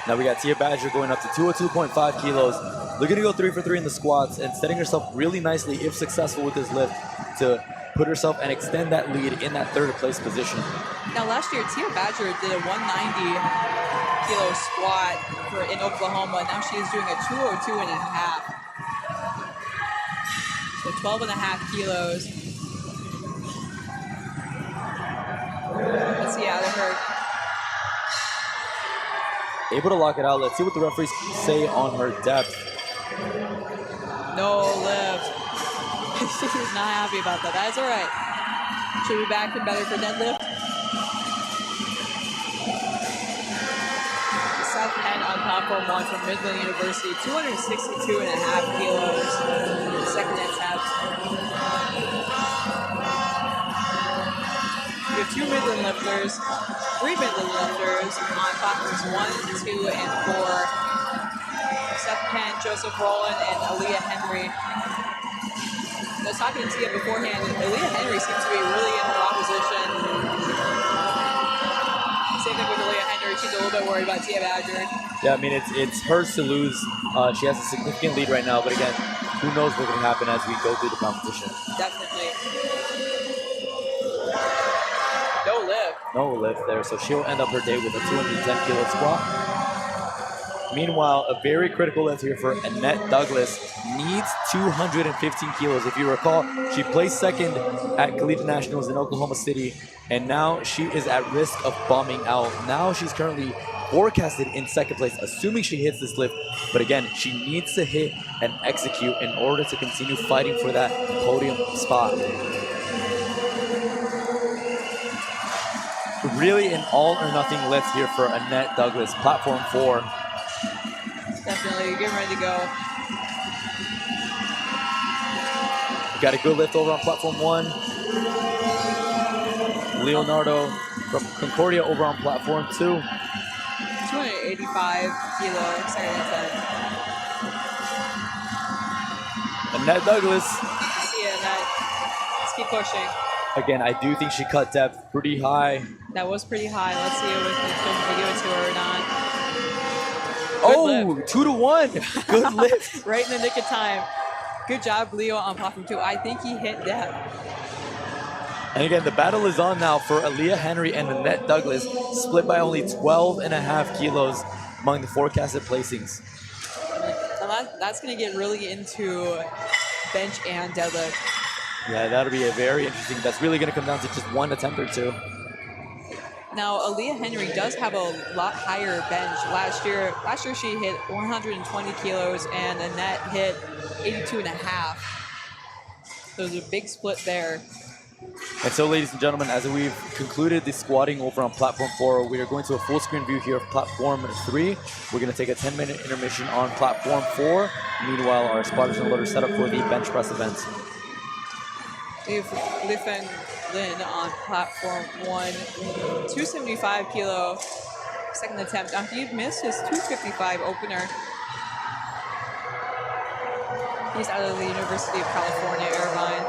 Now we got Tia Badger going up to 202.5 kilos. Looking to go 3 for 3 in the squats and setting herself really nicely, if successful with this lift, to put herself and extend that lead in that 3rd place position. Now last year, Tia Badger did a 190 kilo squat in Oklahoma. Now she is doing a 202.5. So 12.5 kilos. Let's see out of her. Able to lock it out. Let's see what the referees say on her depth. No lift. She's not happy about that. That's all right. She'll be back and better for deadlift. South Penn on platform 1 from Midland University, 262.5 kilos. Second attempt. We have 2 Midland lifters, 3 Midland lifters on platforms 1, 2, and 4. Seth Penn, Joseph Rowland, and Aaliyah Henry. I was talking to Tia beforehand, and Aaliyah Henry seems to be really in her opposition. Same thing with Aaliyah Henry. She's a little bit worried about Tia Badger. Yeah, I mean, it's hers to lose. She has a significant lead right now, but again, who knows what can happen as we go through the competition. Definitely. No lift. No lift there, so she'll end up her day with a 210 kilo squat. Meanwhile, a very critical lift here for Annette Douglas. Needs 215 kilos. If you recall, she placed second at Collegiate Nationals in Oklahoma City, and now she is at risk of bombing out. Now she's currently forecasted in second place, assuming she hits this lift. But again, she needs to hit and execute in order to continue fighting for that podium spot. Really an all or nothing lift here for Annette Douglas, platform 4. Definitely, getting ready to go. We got a good lift over on platform 1. Leonardo from Concordia over on platform 2. 285 kilo second attempt. Annette Douglas. See it, Annette. Let's keep pushing. Again, I do think she cut depth pretty high. That was pretty high. Let's see if we give it to her or not. Oh, 2-1. Good lift. Right in the nick of time. Good job, Leo, on platform 2. I think he hit depth. And again, the battle is on now for Aaliyah Henry and Annette Douglas, split by only 12.5 kilos among the forecasted placings. And that's going to get really into bench and deadlift. Yeah, that'll be a very interesting. That's really going to come down to just one attempt or two. Now, Aaliyah Henry does have a lot higher bench. Last year she hit 120 kilos, and Annette hit 82.5. So there's a big split there. And so, ladies and gentlemen, as we've concluded the squatting over on platform 4, we are going to a full screen view here of platform 3. We're going to take a 10-minute intermission on platform 4. Meanwhile, our spotters and loaders set up for the bench press event. We have Lifen Lin on platform 1, 275 kilo, second attempt. Now, he missed his 255 opener. He's out of the University of California, Irvine.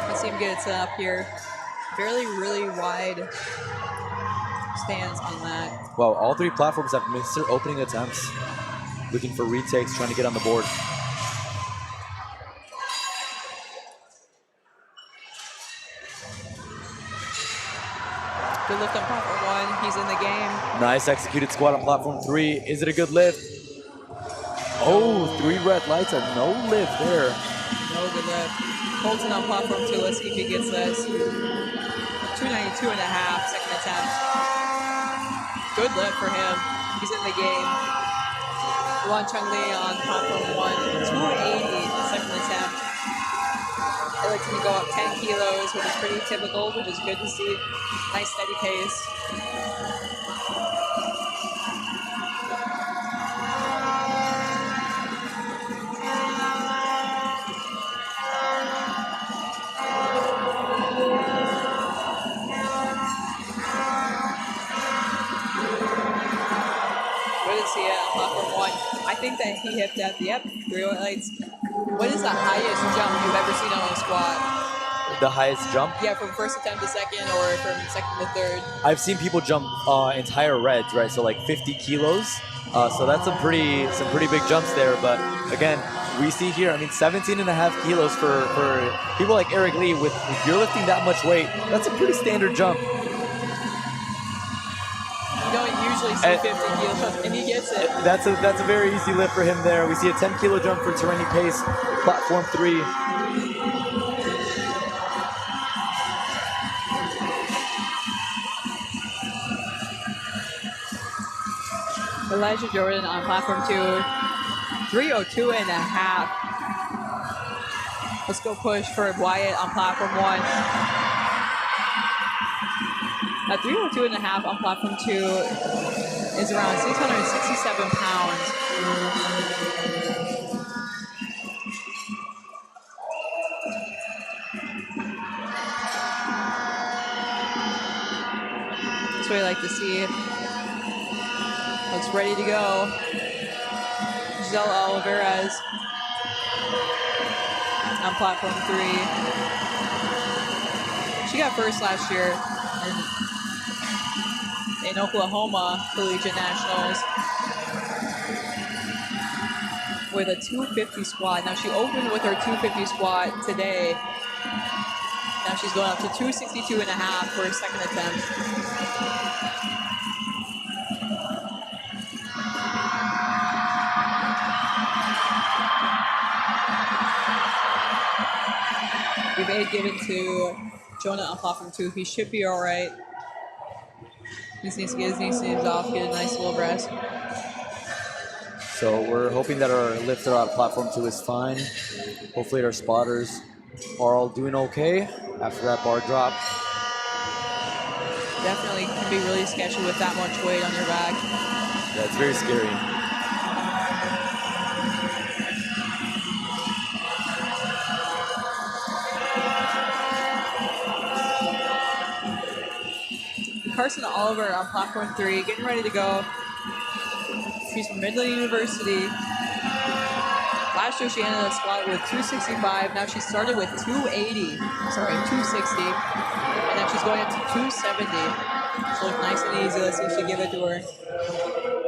Let's see him get it set up here. Really wide stands on that. Well, all 3 platforms have missed their opening attempts. Looking for retakes, trying to get on the board. Good lift on platform 1. He's in the game. Nice executed squat on platform 3. Is it a good lift? Oh, 3 red lights and no lift there. No good lift. Colton on platform 2. Let's see if he gets this. 292.5, second attempt. Good lift for him. He's in the game. Luan Chung Lee on platform 1. 280, second attempt. I like him to go up 10 kilos, which is pretty typical, which is good to see. Nice steady pace. I think that he hit that. Yep, 308 lights. What is the highest jump you've ever seen on a squat? The highest jump? Yeah, from first attempt to second, or from second to third. I've seen people jump entire reds, right? So like 50 kilos. So that's some pretty big jumps there. But again, we see here, I mean, 17.5 kilos for people like Eric Lee. If you're lifting that much weight, that's a pretty standard jump. You don't usually see 50 kilos, and he gets it. That's a very easy lift for him there. We see a 10 kilo jump for Tereni Pace, platform 3. Elijah Jordan on platform 2, 302.5. Let's go push for Wyatt on platform 1. At 302.5 on platform 2 is around 667 pounds. That's what I like to see. Looks ready to go. Giselle Oliveras on platform 3. She got first last year in Oklahoma Collegiate Nationals with a 250 squat. Now she opened with her 250 squat today. Now she's going up to 262.5 for her second attempt. We may give it to Jonah on platform 2. He should be all right. He just needs to get his knees off, get a nice little rest. So we're hoping that our lifter on platform 2 is fine. Hopefully our spotters are all doing okay after that bar drop. Definitely can be really sketchy with that much weight on your back. Yeah, it's very scary. Carson Oliver on platform 3, getting ready to go. She's from Midland University. Last year she ended up squat with 265. Now she started with 260. And now she's going up to 270. So look nice and easy. Let's see if she give it to her.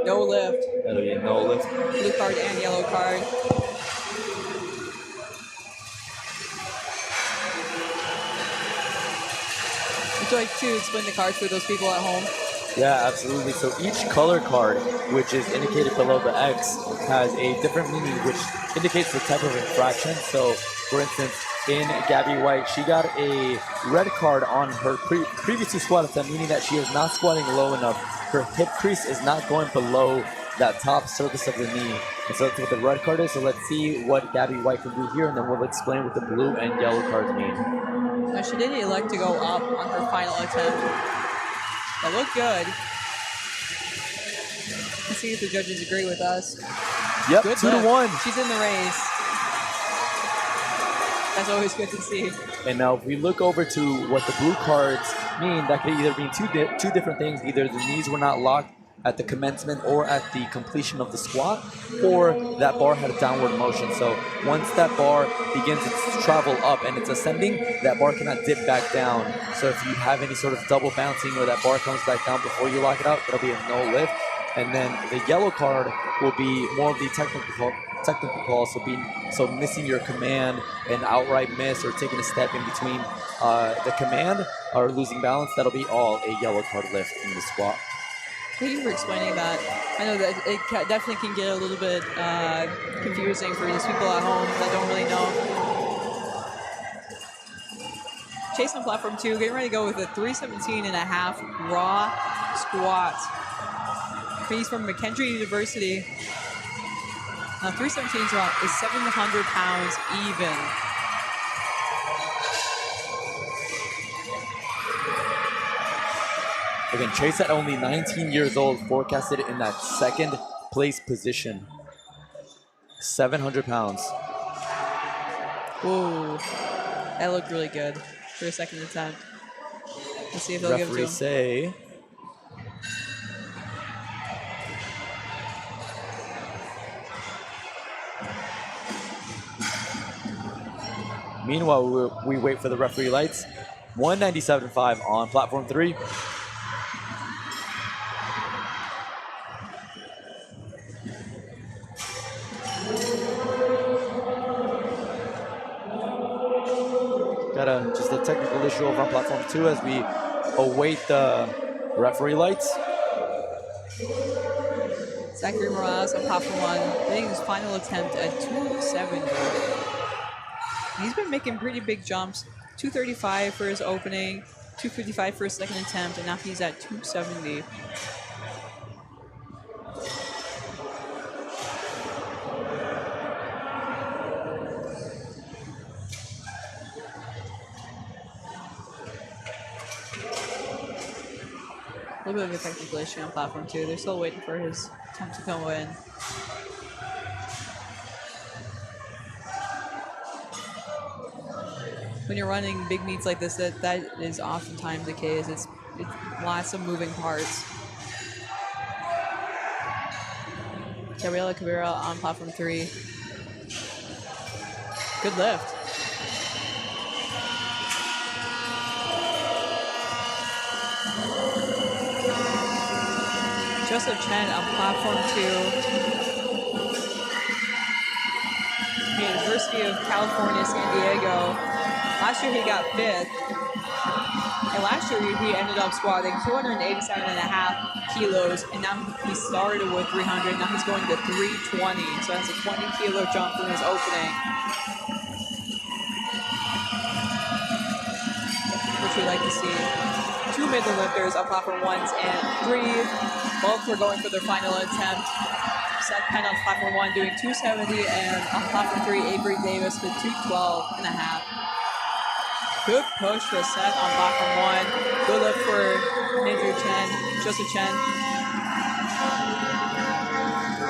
No lift. That'll be a no lift. Blue card and yellow card. Would you like to explain the cards for those people at home? Yeah, absolutely. So each color card, which is indicated below the X, has a different meaning, which indicates the type of infraction. So, for instance, in Gabby White, she got a red card on her previous two squat attempt, meaning that she is not squatting low enough. Her hip crease is not going below that top surface of the knee. And so that's what the red card is. So let's see what Gabby White can do here, and then we'll explain what the blue and yellow cards mean. Now she did elect to go up on her final attempt. That looked good. Let's see if the judges agree with us. Yep, good 2-1. She's in the race. That's always good to see. And now if we look over to what the blue cards mean, that could either mean two different things. Either the knees were not locked at the commencement or at the completion of the squat, or that bar had a downward motion. So once that bar begins its travel up and it's ascending, that bar cannot dip back down. So if you have any sort of double bouncing or that bar comes back down before you lock it out, it'll be a no lift. And then the yellow card will be more of the technical call, so missing your command, an outright miss, or taking a step in between the command or losing balance. That'll be all a yellow card lift in the squat. Thank you for explaining that. I know that it definitely can get a little bit confusing for these people at home that don't really know. Chase on platform 2, getting ready to go with a 317.5 raw squat. He's from McKendree University. Now 317 is 700 pounds even. Again, Chase at only 19 years old, forecasted in that second place position. 700 pounds. Ooh, that looked really good for a second attempt. Let's see if they'll give it to him. Referees say meanwhile, we wait for the referee lights. 197.5 on platform 3. Got just a technical issue over on platform 2 as we await the referee lights. Zachary Morales on platform 1, hitting his final attempt at 270. He's been making pretty big jumps. 235 for his opening, 255 for his second attempt, and now he's at 270. A little bit of a technical issue on platform 2. They're still waiting for his attempt to come in. When you're running big meets like this, that is oftentimes the case. It's lots of moving parts. Gabriela Cabrera on platform 3. Good lift. Joseph Chen on platform 2. University of California, San Diego. Last year he got 5th. And last year he ended up squatting 287.5 kilos. And now he started with 300. Now he's going to 320. So that's a 20 kilo jump from his opening. Which we like to see. 2 middle lifters on platform 1s and 3. Both were going for their final attempt. Seth Penn on platform 1 doing 270, and on platform 3, Avery Davis with 212.5. Good push for Seth on platform 1. Good lift for Andrew Chen, Joseph Chen.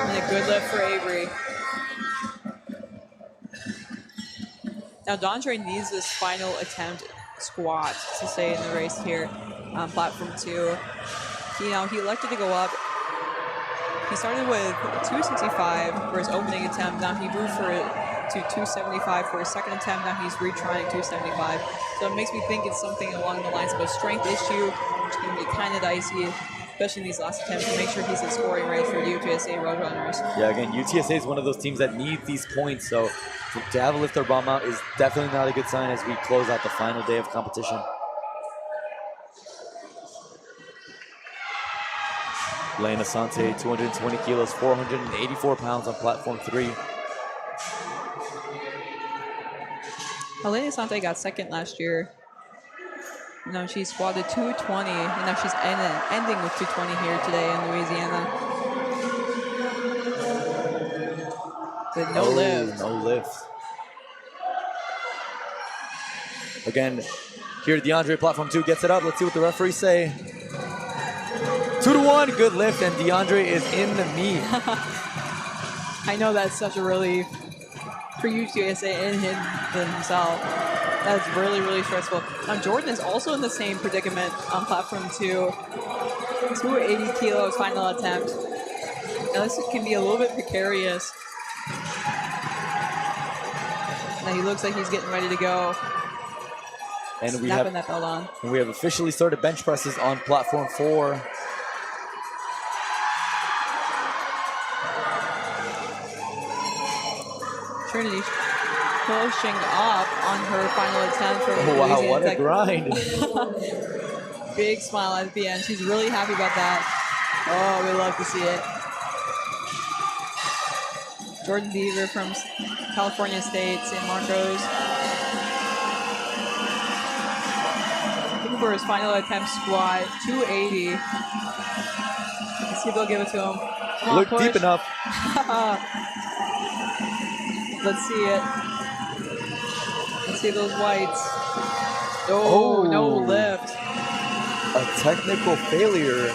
And a good lift for Avery. Now Dondre needs this final attempt squat to stay in the race here. on platform 2. He elected to go up. He started with 265 for his opening attempt. Now he moved to 275 for his second attempt. Now he's retrying 275. So it makes me think it's something along the lines of a strength issue, which can be kind of dicey, especially in these last attempts, to make sure he's in scoring range for UTSA Roadrunners. Yeah, again, UTSA is one of those teams that need these points, so to have a lifter bomb out is definitely not a good sign as we close out the final day of competition. Lane Asante, 220 kilos, 484 pounds on platform 3. Elena Asante got second last year. No, she squatted 220, and now she's ending with 220 here today in Louisiana. But no lift. No lift. Again, here DeAndre, platform 2 gets it up. Let's see what the referees say. 2-1, good lift, and DeAndre is in the meet. I know that's such a relief for UTSA and him himself. That's really, really stressful. Now Jordan is also in the same predicament on platform 2. 280 kilos final attempt. Now this can be a little bit precarious. Now he looks like he's getting ready to go. And snapping that belt on. And we have officially started bench presses on platform 4. Trinity pushing up on her final attempt for wow, what a grind. Big smile at the end. She's really happy about that. Oh, we love to see it. Jordan Beaver from California State, San Marcos. Looking for his final attempt squat, 280. Let's see if they'll give it to him. Come on, look push. deep enough. Let's see it. Let's see those whites. Oh, no lift. A technical failure,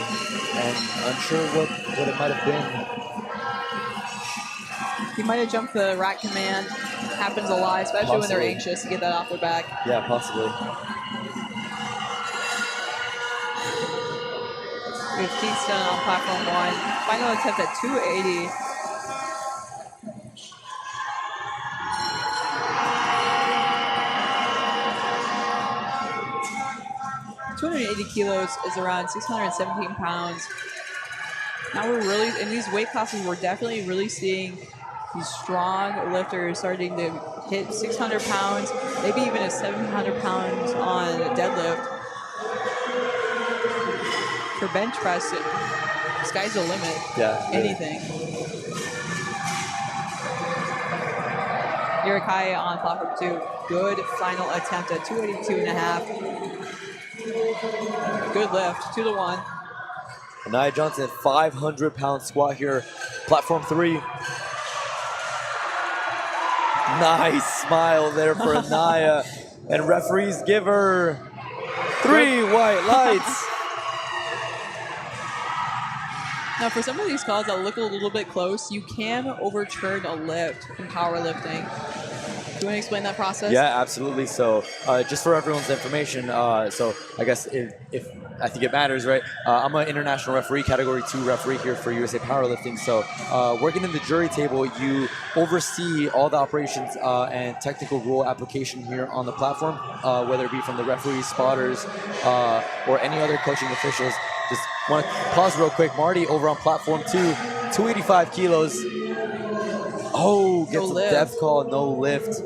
and unsure what it might have been. He might have jumped the rack command. Happens a lot, especially when they're anxious to get that off their back. Yeah, possibly. 15 stone on platform 1. Final attempt at 280. 280 kilos is around 617 pounds. Now we're really, in these weight classes, we're definitely really seeing these strong lifters starting to hit 600 pounds, maybe even a 700 pounds on deadlift. For bench press, sky's the limit. Yeah. Anything. Yurikai on platform 2. Good final attempt at 282.5. Good lift, 2-1. Anaya Johnson, 500-pound squat here. Platform 3. Nice smile there for Anaya. And referees give her 3 white lights. Now, for some of these calls that look a little bit close, you can overturn a lift in powerlifting. Do you want to explain that process? Yeah, absolutely. So just for everyone's information, so I guess if I think it matters, right? I'm an international referee, category 2 referee here for USA Powerlifting. So working in the jury table, you oversee all the operations and technical rule application here on the platform, whether it be from the referees, spotters, or any other coaching officials. Just want to pause real quick. Marty over on platform 2, 285 kilos. Oh, gets a death call, no lift.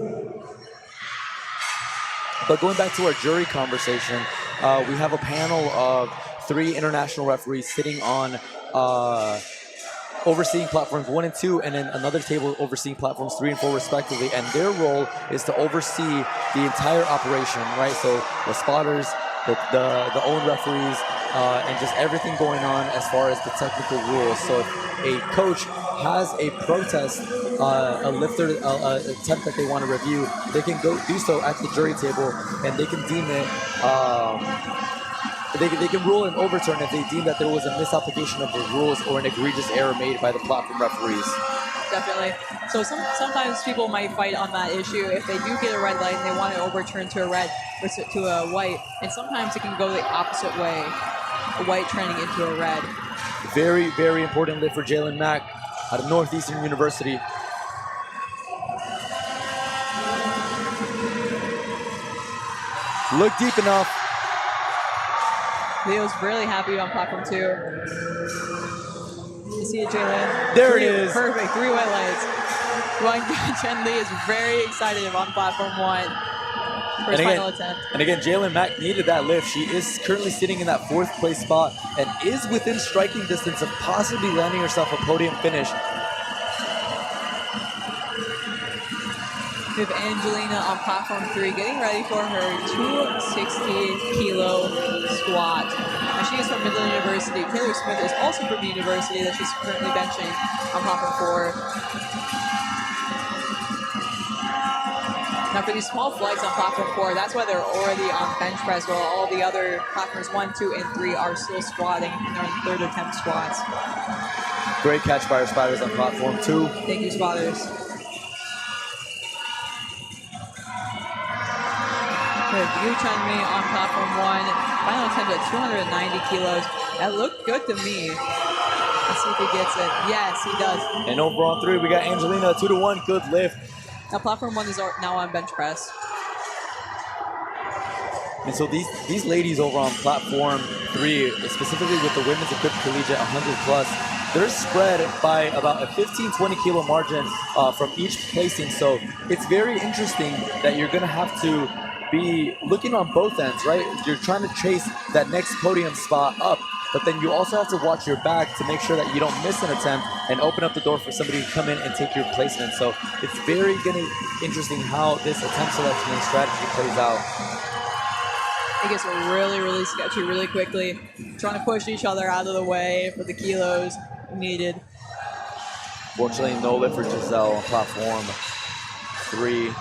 But going back to our jury conversation, we have a panel of 3 international referees sitting on overseeing platforms 1 and 2, and then another table overseeing platforms 3 and 4 respectively. And their role is to oversee the entire operation, right? So the spotters, the own referees, and just everything going on as far as the technical rules. So if a coach has a protest, a lifter attempt that they want to review, they can go do so at the jury table, and they can deem it, they can rule and overturn if they deem that there was a misapplication of the rules or an egregious error made by the platform referees. definitely. So sometimes people might fight on that issue if they do get a red light and they want to overturn to a red or to a white. And sometimes it can go the opposite way, a white turning into a red. Very, very important lift for Jalen Mack out of Northeastern University. Look deep enough. Leo's really happy on platform 2. You see it, Jalen? There it is. Perfect. 3 white lights. Chen Li is very excited on platform 1 for his final attempt. And again, Jalen Mack needed that lift. She is currently sitting in that 4th place spot and is within striking distance of possibly landing herself a podium finish. We have Angelina on platform 3 getting ready for her 260-kilo squat. Now she is from Midland University. Taylor Smith is also from the university that she's currently benching on platform 4. Now for these small flights on platform 4, that's why they're already on bench press, while all the other platforms 1, 2, and 3 are still squatting, and they're on 3rd attempt squats. Great catch by our spotters on platform 2. Thank you, spotters. Yu Chun-Mi on platform 1. Final attempt at 290 kilos. That looked good to me. Let's see if he gets it. Yes, he does. And over on 3, we got Angelina, 2-to-1, good lift. Now platform 1 is now on bench press. And so these ladies over on platform 3, specifically with the women's equipped collegiate 100 plus, they're spread by about a 15-20 kilo margin from each placing. So it's very interesting that you're going to have to be looking on both ends, right? You're trying to chase that next podium spot up, but then you also have to watch your back to make sure that you don't miss an attempt and open up the door for somebody to come in and take your placement. So it's very interesting how this attempt selection and strategy plays out. It gets really, really sketchy really quickly. Trying to push each other out of the way for the kilos needed. Fortunately, no lift for Giselle on platform 3.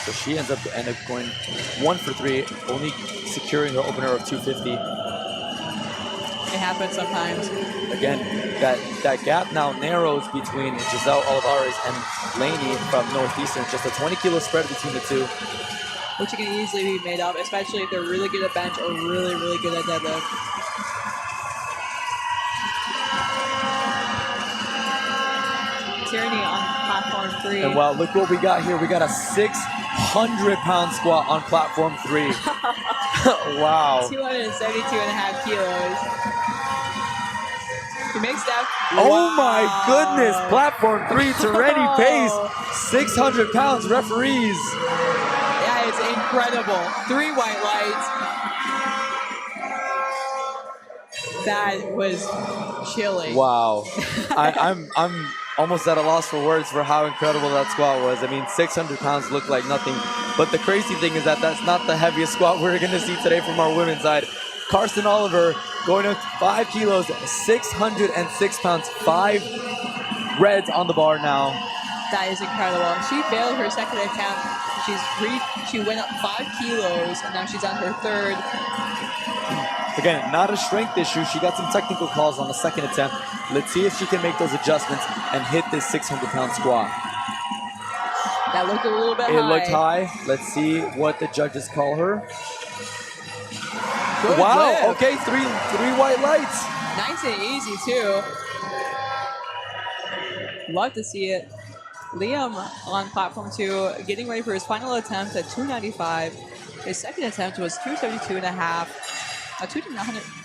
So she ends up going 1 for 3, only securing her opener of 250. It happens sometimes. Again, that gap now narrows between Giselle Olivares and Laney from Northeastern. Just a 20 kilo spread between the two. Which can easily be made up, especially if they're really good at bench or really, really good at deadlift. Tyranny on platform 3. And wow, look what we got here. We got a 600-pound squat on platform 3. Wow. 272.5 kilos. He makes that. Oh wow. my goodness. Platform 3, Tyranny Pace. 600 pounds, referees. Yeah, it's incredible. 3 white lights. That was chilling. Wow. I'm almost at a loss for words for how incredible that squat was. I mean, 600 pounds looked like nothing. But the crazy thing is that that's not the heaviest squat we're going to see today from our women's side. Karsten Oliver going up 5 kilos, 606 pounds, 5 reds on the bar now. That is incredible. She failed her second attempt. She went up 5 kilos, and now she's on her 3rd. Again, not a strength issue. She got some technical calls on the second attempt. Let's see if she can make those adjustments and hit this 600-pound squat. That looked a little bit high. It looked high. Let's see what the judges call her. Good wow, lift. okay, three white lights. Nice and easy, too. Love to see it. Liam on platform 2, getting ready for his final attempt at 295. His second attempt was 272.5.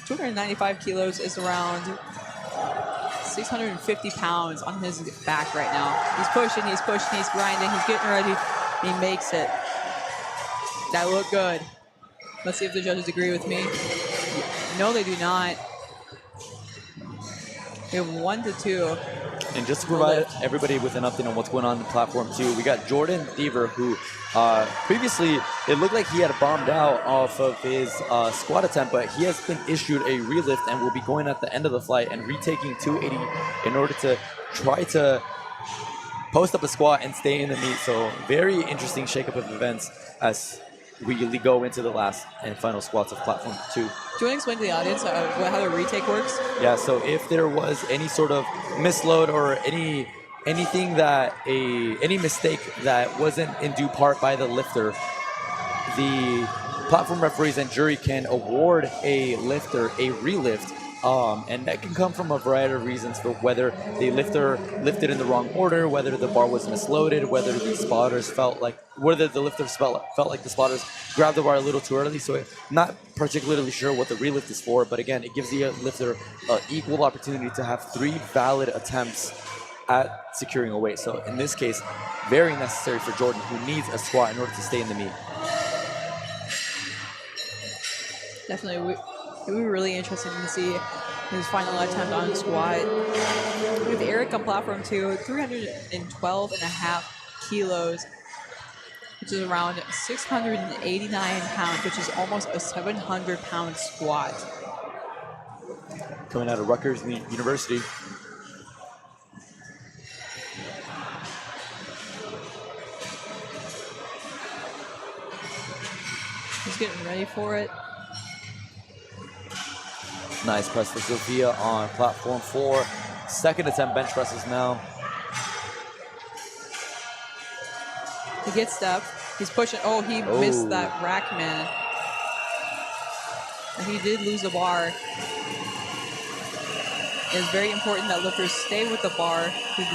295 kilos is around 650 pounds on his back right now. He's pushing, he's grinding, he's getting ready. He makes it. That looked good. Let's see if the judges agree with me. No, they do not. We have 1 to 2. And just to provide everybody with an update on what's going on in platform 2, we got Jordan Thiever, who previously it looked like he had bombed out off of his squat attempt, but he has been issued a relift and will be going at the end of the flight and retaking 280 in order to try to post up a squat and stay in the meet. So very interesting shakeup of events as we go into the last and final squats of platform 2. Do you want to explain to the audience how the retake works? Yeah, so if there was any sort of misload or any any mistake that wasn't in due part by the lifter, the platform referees and jury can award a lifter a relift. And that can come from a variety of reasons, for whether the lifter lifted in the wrong order, whether the bar was misloaded, whether the spotters whether the lifters felt like the spotters grabbed the bar a little too early. So not particularly sure what the relift is for, but again, it gives the lifter equal opportunity to have 3 valid attempts at securing a weight. So in this case, very necessary for Jordan, who needs a squat in order to stay in the meet. Definitely, it would be really interesting to see his final attempt on the squat. With Eric on platform 2, 312.5 kilos, which is around 689 pounds, which is almost a 700-pound squat. Coming out of Rutgers University. He's getting ready for it. Nice press for Sophia on platform 4. Second attempt bench presses now. He gets step. He's pushing. Oh, he missed that rack man. And he did lose the bar. It's very important that lifters stay with the bar through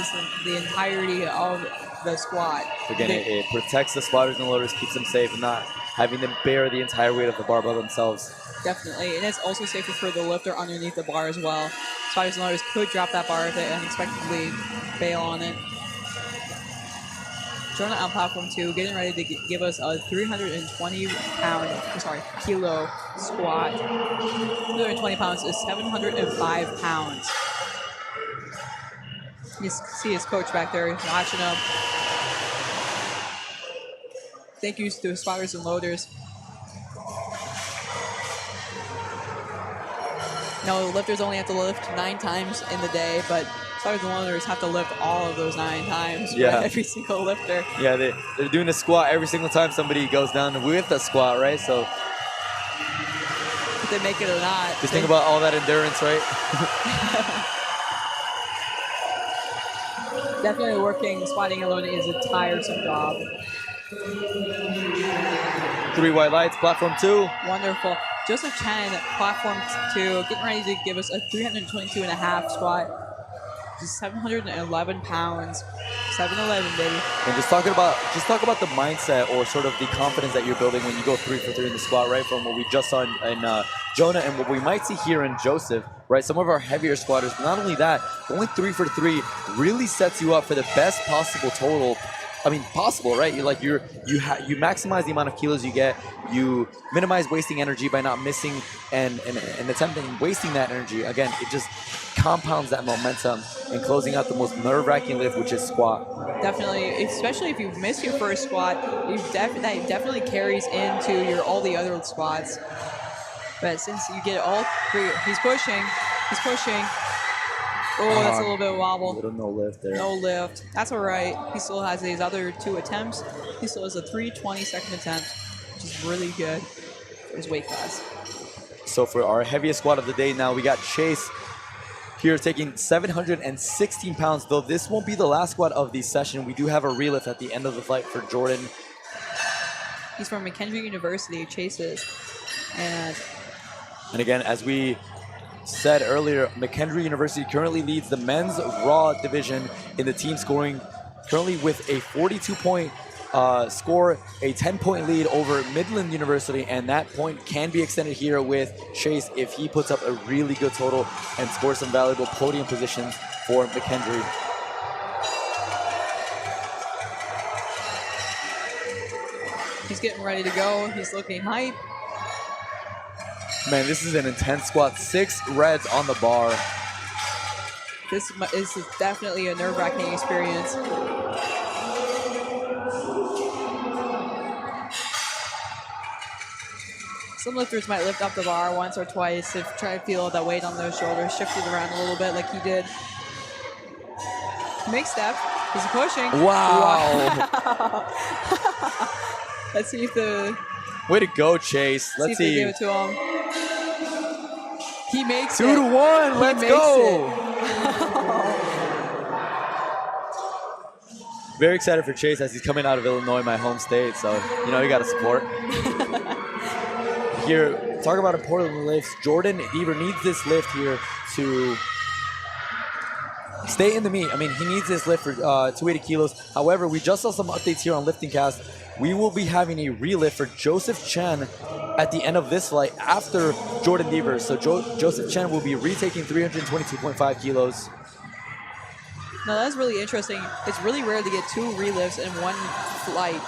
the entirety of the squat. Again, it protects the spotters and loaders, keeps them safe, and not having them bear the entire weight of the bar by themselves. Definitely, and it's also safer for the lifter underneath the bar as well. Spotters and loaders could drop that bar if they unexpectedly bail on it. Jordan on platform 2, getting ready to give us a 320-kilo squat. 320 pounds is 705 pounds. You see his coach back there watching him. Thank you to spotters and loaders. No, lifters only have to lift 9 times in the day, but spotters and loaders have to lift all of those 9 times for every single lifter. Yeah, they're doing a squat every single time somebody goes down with a squat, right? So if they make it or not. Just think about all that endurance, right? Definitely working, squatting and loading is a tiresome job. 3 white lights, platform 2. Wonderful. Joseph Chen, platform 2, getting ready to give us a 322.5 squat. Just 711 pounds. 711, baby. And just talk about the mindset, or sort of the confidence that you're building when you go 3 for 3 in the squat, right? From what we just saw in Jonah and what we might see here in Joseph, right? Some of our heavier squatters. But not only that, going 3 for 3 really sets you up for the best possible total. I mean, possible, right? You maximize the amount of kilos you get. You minimize wasting energy by not missing and attempting wasting that energy. Again, it just compounds that momentum and closing out the most nerve-wracking lift, which is squat. Definitely, especially if you miss your first squat, that definitely carries into all the other squats. But since you get all 3, he's pushing. Oh, that's a little bit of wobble. A little no lift there. No lift. That's all right. He still has these other 2 attempts. He still has a 320-second attempt, which is really good for his weight class. So for our heaviest squat of the day now, we got Chase here taking 716 pounds. Though this won't be the last squat of the session, we do have a relift at the end of the flight for Jordan. He's from McKendree University, Chase is. And again, as we said earlier, McKendree University currently leads the men's raw division in the team scoring, currently with a 42-point score, a 10-point lead over Midland University, and that point can be extended here with Chase if he puts up a really good total and scores some valuable podium positions for McKendree. he's getting ready to go. He's looking hype. Man, this is an intense squat. 6 reds on the bar. This is definitely a nerve-wracking experience. Some lifters might lift up the bar once or twice to try to feel that weight on their shoulders, shift it around a little bit like he did. Make step. He's pushing. Wow. Let's see if the... Way to go, Chase. Let's see. If they give it to him. He makes 2 to 1. Let's go. Very excited for Chase as he's coming out of Illinois, my home state. So, you got to support. Here, talk about important lifts. Jordan Deaver needs this lift here to stay in the meet. I mean, he needs this lift for 280 kilos. However, we just saw some updates here on LiftingCast. We will be having a relift for Joseph Chen at the end of this flight after Jordan Deaver. So Joseph Chen will be retaking 322.5 kilos. Now that's really interesting. It's really rare to get 2 relifts in one flight.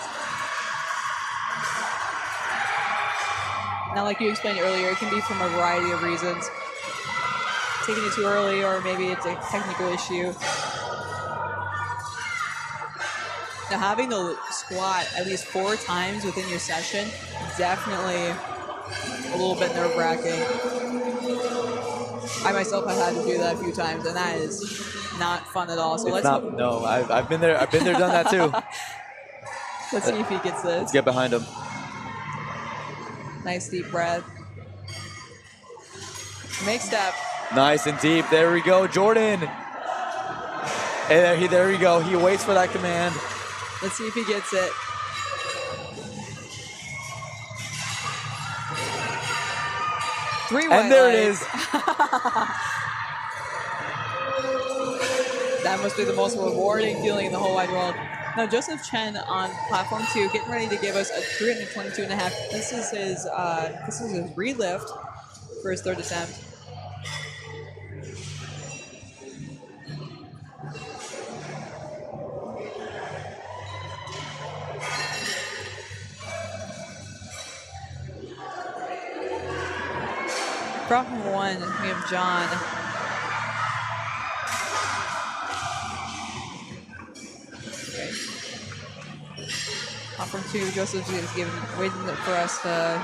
Now, like you explained earlier, it can be from a variety of reasons. Taking it too early, or maybe it's a technical issue. Now, having to squat at least 4 times within your session, definitely a little bit nerve-wracking. I myself have had to do that a few times, and that is not fun at all. So No, I've been there. I've been there, done that too. Let's see if he gets this. Let's get behind him. Nice deep breath. Make step. Nice and deep. There we go, Jordan. And there you go. He waits for that command. Let's see if he gets it. And there it is. That must be the most rewarding feeling in the whole wide world. Now, Joseph Chen on platform 2, getting ready to give us a 322.5. This is his relift for his 3rd attempt. Platform 1, we have John. From 2, Joseph is waiting for us to...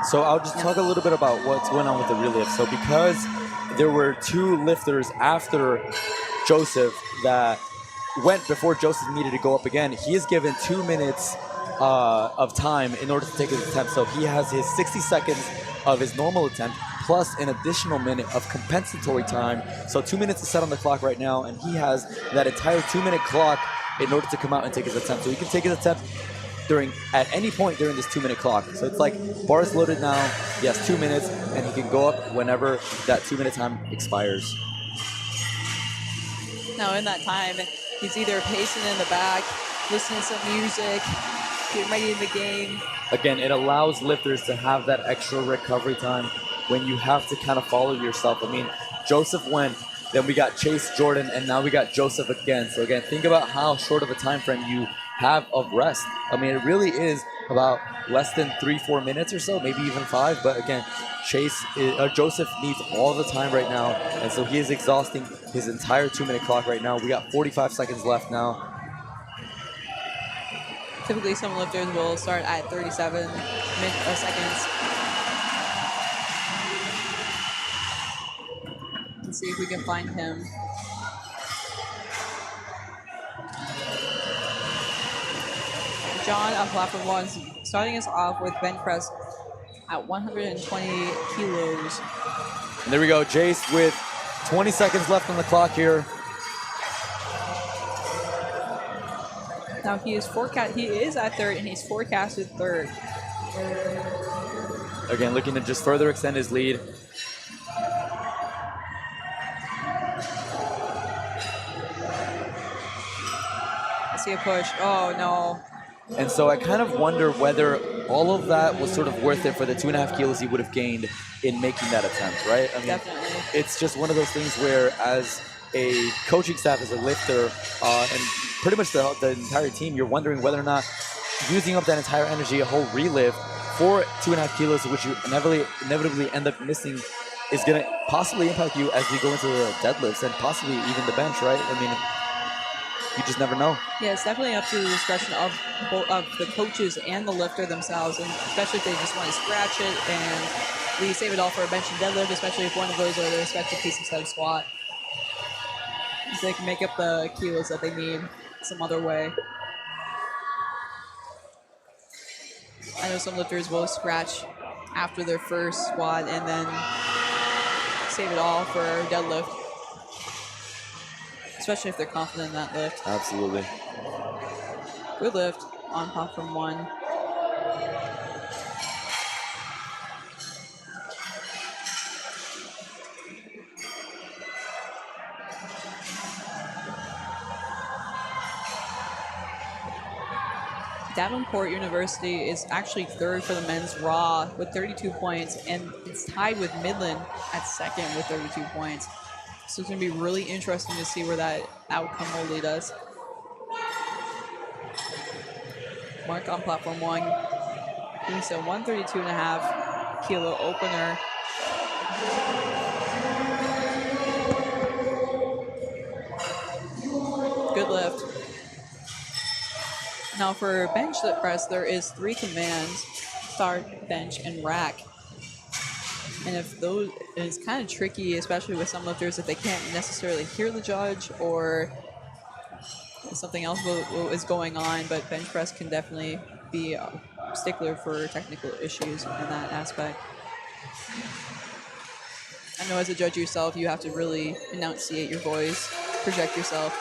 So I'll just talk a little bit about what's going on with the relift. So because there were 2 lifters after Joseph that went before Joseph needed to go up again, he is given 2 minutes of time in order to take his attempt. So he has his 60 seconds of his normal attempt plus an additional minute of compensatory time. So 2 minutes is set on the clock right now, and he has that entire 2-minute clock in order to come out and take his attempt. So he can take his attempt at any point during this 2-minute clock. So it's like bars loaded now, he has 2 minutes, and he can go up whenever that 2-minute time expires. Now in that time, he's either pacing in the back, listening to some music, getting ready in the game. Again, it allows lifters to have that extra recovery time when you have to kind of follow yourself. I mean, Joseph went, then we got Chase, Jordan, and now we got Joseph again. So again, think about how short of a time frame you have of rest. I mean, it really is about less than 3-4 minutes or so, maybe even 5. But again, Joseph needs all the time right now, and so he is exhausting his entire 2-minute clock right now. We got 45 seconds left now. Typically, some lifters will start at 37 seconds. Let's see if we can find him. John on platform 1, starting us off with bench press at 120 kilos. And there we go, Jace with 20 seconds left on the clock here. Now he is at 3rd, and he's forecasted 3rd. Again, looking to just further extend his lead. I see a push. Oh no. And so I kind of wonder whether all of that was sort of worth it for the 2.5 kilos he would have gained in making that attempt, right? I mean, definitely. It's just one of those things where, as a coaching staff, as a lifter, and pretty much the entire team, you're wondering whether or not using up that entire energy, a whole relift for 2.5 kilos, which you inevitably end up missing, is going to possibly impact you as we go into the deadlifts and possibly even the bench, right? I mean, you just never know. Yeah, it's definitely up to the discretion of the coaches and the lifter themselves, and especially if they just want to scratch it and we save it all for a bench and deadlift, especially if one of those are their respective piece instead of squat. So they can make up the kilos that they need some other way. I know some lifters will scratch after their first squat and then save it all for deadlift, especially if they're confident in that lift. Absolutely. Good lift on platform 1. Davenport University is actually third for the men's raw with 32 points, and it's tied with Midland at second with 32 points. So it's going to be really interesting to see where that outcome will lead us. Mark on platform 1. He's a 132.5 kilo opener. Good lift. Now for bench lift press, there is 3 commands: start, bench, and rack. And if those, it's kind of tricky, especially with some lifters, if they can't necessarily hear the judge or something else is going on. But bench press can definitely be a stickler for technical issues in that aspect. I know as a judge yourself, you have to really enunciate your voice, project yourself.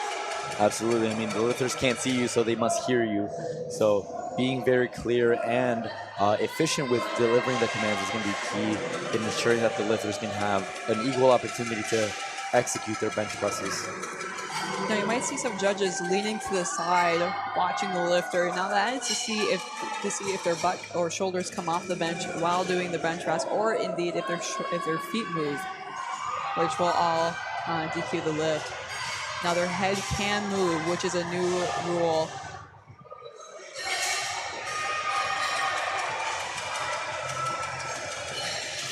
Absolutely. I mean, the lifters can't see you, so they must hear you. So being very clear and efficient with delivering the commands is going to be key in ensuring that the lifters can have an equal opportunity to execute their bench presses. Now you might see some judges leaning to the side, watching the lifter. Now that is to see if their butt or shoulders come off the bench while doing the bench press, or indeed if their feet move, which will all DQ the lift. Now their head can move, which is a new rule.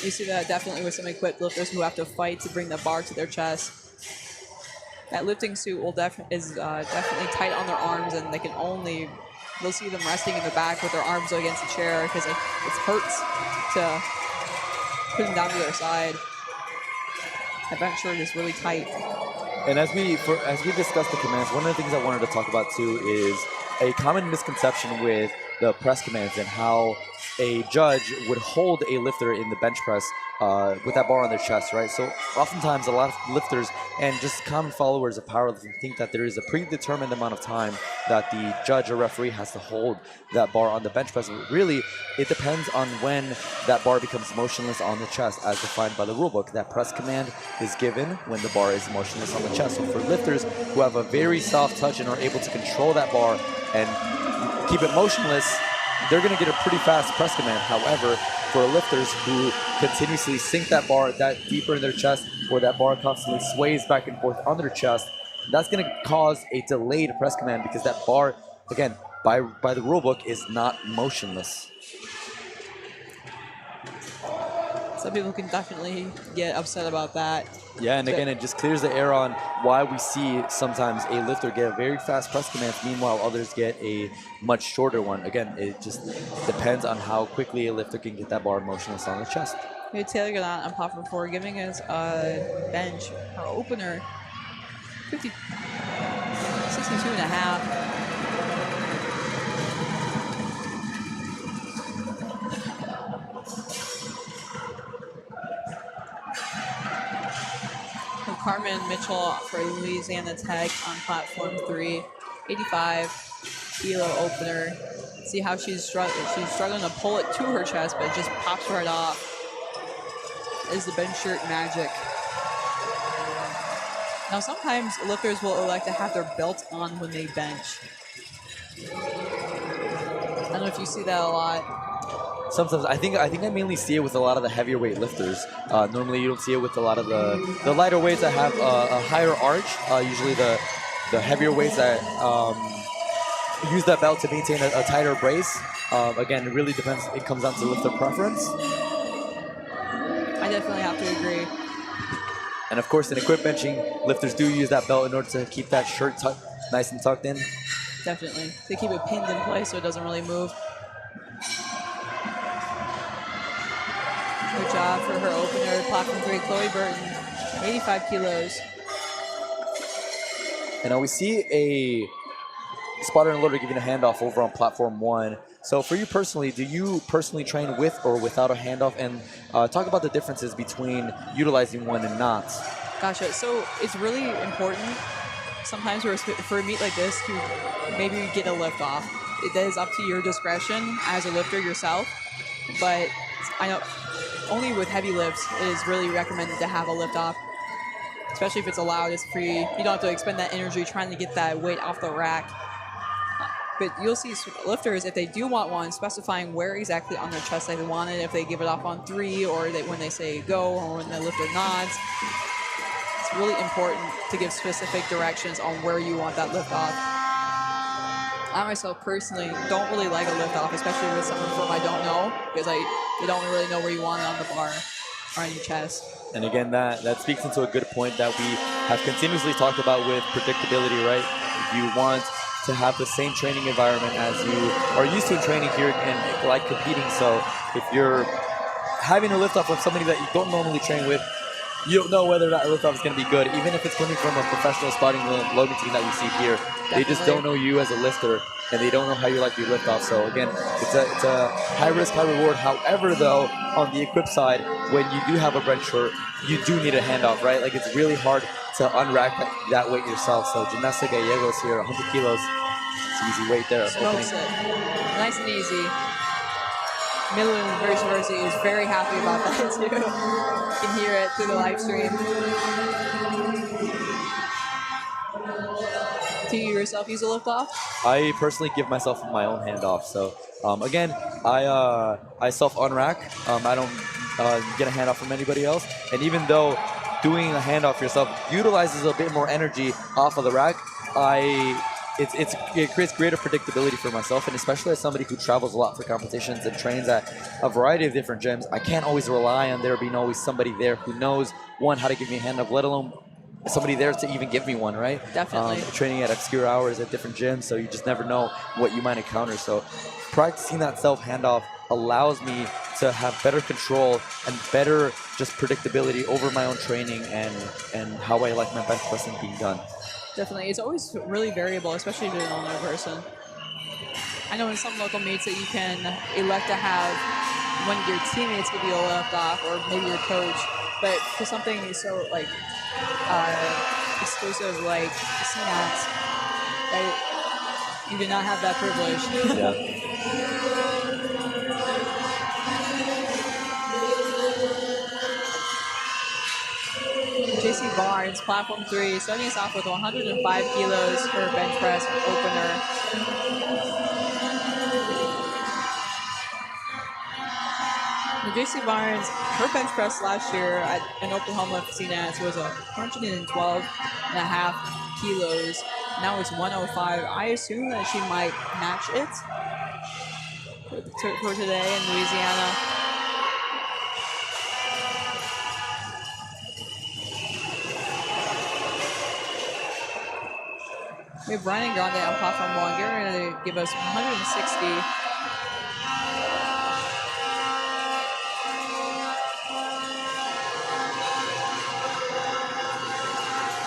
You see that definitely with some equipped lifters who have to fight to bring the bar to their chest. That lifting suit is definitely tight on their arms, and we'll see them resting in the back with their arms against the chair because it hurts to put them down to their side. That bench shirt is really tight. And as we discussed the commands, one of the things I wanted to talk about too is a common misconception with the press commands and how a judge would hold a lifter in the bench press with that bar on their chest, right? So oftentimes a lot of lifters and just common followers of powerlifting think that there is a predetermined amount of time that the judge or referee has to hold that bar on the bench press. But really, it depends on when that bar becomes motionless on the chest as defined by the rulebook. That press command is given when the bar is motionless on the chest. So for lifters who have a very soft touch and are able to control that bar and keep it motionless, they're going to get a pretty fast press command. However, for lifters who continuously sink that bar that deeper in their chest, or that bar constantly sways back and forth on their chest, that's going to cause a delayed press command because that bar, again, by the rule book, is not motionless. Some people can definitely get upset about that. Yeah, and again, it just clears the air on why we see sometimes a lifter get a very fast press command, meanwhile others get a much shorter one. Again, it just depends on how quickly a lifter can get that bar motionless on the chest. Okay, Taylor got on platform 4, giving us a bench, our opener, 62.5. Carmen Mitchell for Louisiana Tech on platform 3, 85 kilo opener. See how she's struggling to pull it to her chest, but it just pops right off. Is the bench shirt magic. Now sometimes lifters will elect to have their belt on when they bench. I don't know if you see that a lot. Sometimes I think I mainly see it with a lot of the heavier weight lifters. Normally you don't see it with a lot of the lighter weights that have a higher arch. Usually the heavier weights that use that belt to maintain a tighter brace. Again, it really depends. It comes down to lifter preference. I definitely have to agree. And of course, in equip benching, lifters do use that belt in order to keep that shirt nice and tucked in. Definitely. To keep it pinned in place so it doesn't really move. Good job for her opener, platform 3, Chloe Burton, 85 kilos. And now we see a spotter and loader giving a handoff over on platform 1. So for you personally, do you personally train with or without a handoff? And talk about the differences between utilizing one and not. Gotcha. So it's really important sometimes for a meet like this to maybe get a lift off. It is up to your discretion as a lifter yourself, but I know only with heavy lifts it is really recommended to have a lift off, especially if it's allowed, it's free. You don't have to expend that energy trying to get that weight off the rack. But you'll see lifters, if they do want one, specifying where exactly on their chest they want it, if they give it off on 3 or when they say go or when the lifter nods. It's really important to give specific directions on where you want that lift off. I myself personally don't really like a lift off, especially with someone from I don't know, because you don't really know where you want it on the bar or on your chest. And again, that speaks into a good point that we have continuously talked about with predictability, right? You want to have the same training environment as you are used to in training here and like competing. So if you're having a lift off from somebody that you don't normally train with, you don't know whether that lift off is going to be good, even if it's coming from a professional spotting loading team that we see here. Definitely. They just don't know you as a lifter, and they don't know how you like your lift off. So again, it's a high risk, high reward. However, though, on the equip side, when you do have a bench short, you do need a handoff, right? Like it's really hard to unrack that weight yourself. So Gimnasta Gallegos here, 100 kilos. It's easy weight there. Smokes it. Nice and easy. Midland University is very happy about that too. You can hear it through the live stream. Do you yourself use a lift off? I personally give myself my own handoff. So again, I self unrack. I don't get a handoff from anybody else. And even though doing a handoff yourself utilizes a bit more energy off of the rack, it creates greater predictability for myself, and especially as somebody who travels a lot for competitions and trains at a variety of different gyms, I can't always rely on there being always somebody there who knows, one, how to give me a handoff, let alone somebody there to even give me one, right? Definitely. Training at obscure hours at different gyms, so you just never know what you might encounter. So practicing that self-handoff allows me to have better control and better just predictability over my own training and how I like my bench pressing being done. Definitely. It's always really variable, especially if you're an older person. I know in some local meets that you can elect to have one of your teammates give you a lift off or maybe your coach, but for something so like exclusive like CNATs, you do not have that privilege. Yeah. JC Barnes, platform 3, starting us off with 105 kilos for bench press opener. Now, JC Barnes, her bench press last year in Oklahoma for CNATs was 112 and a half kilos. Now it's 105. I assume that she might match it for today in Louisiana. We have Brian Grande on platform 1. They're going to give us 160.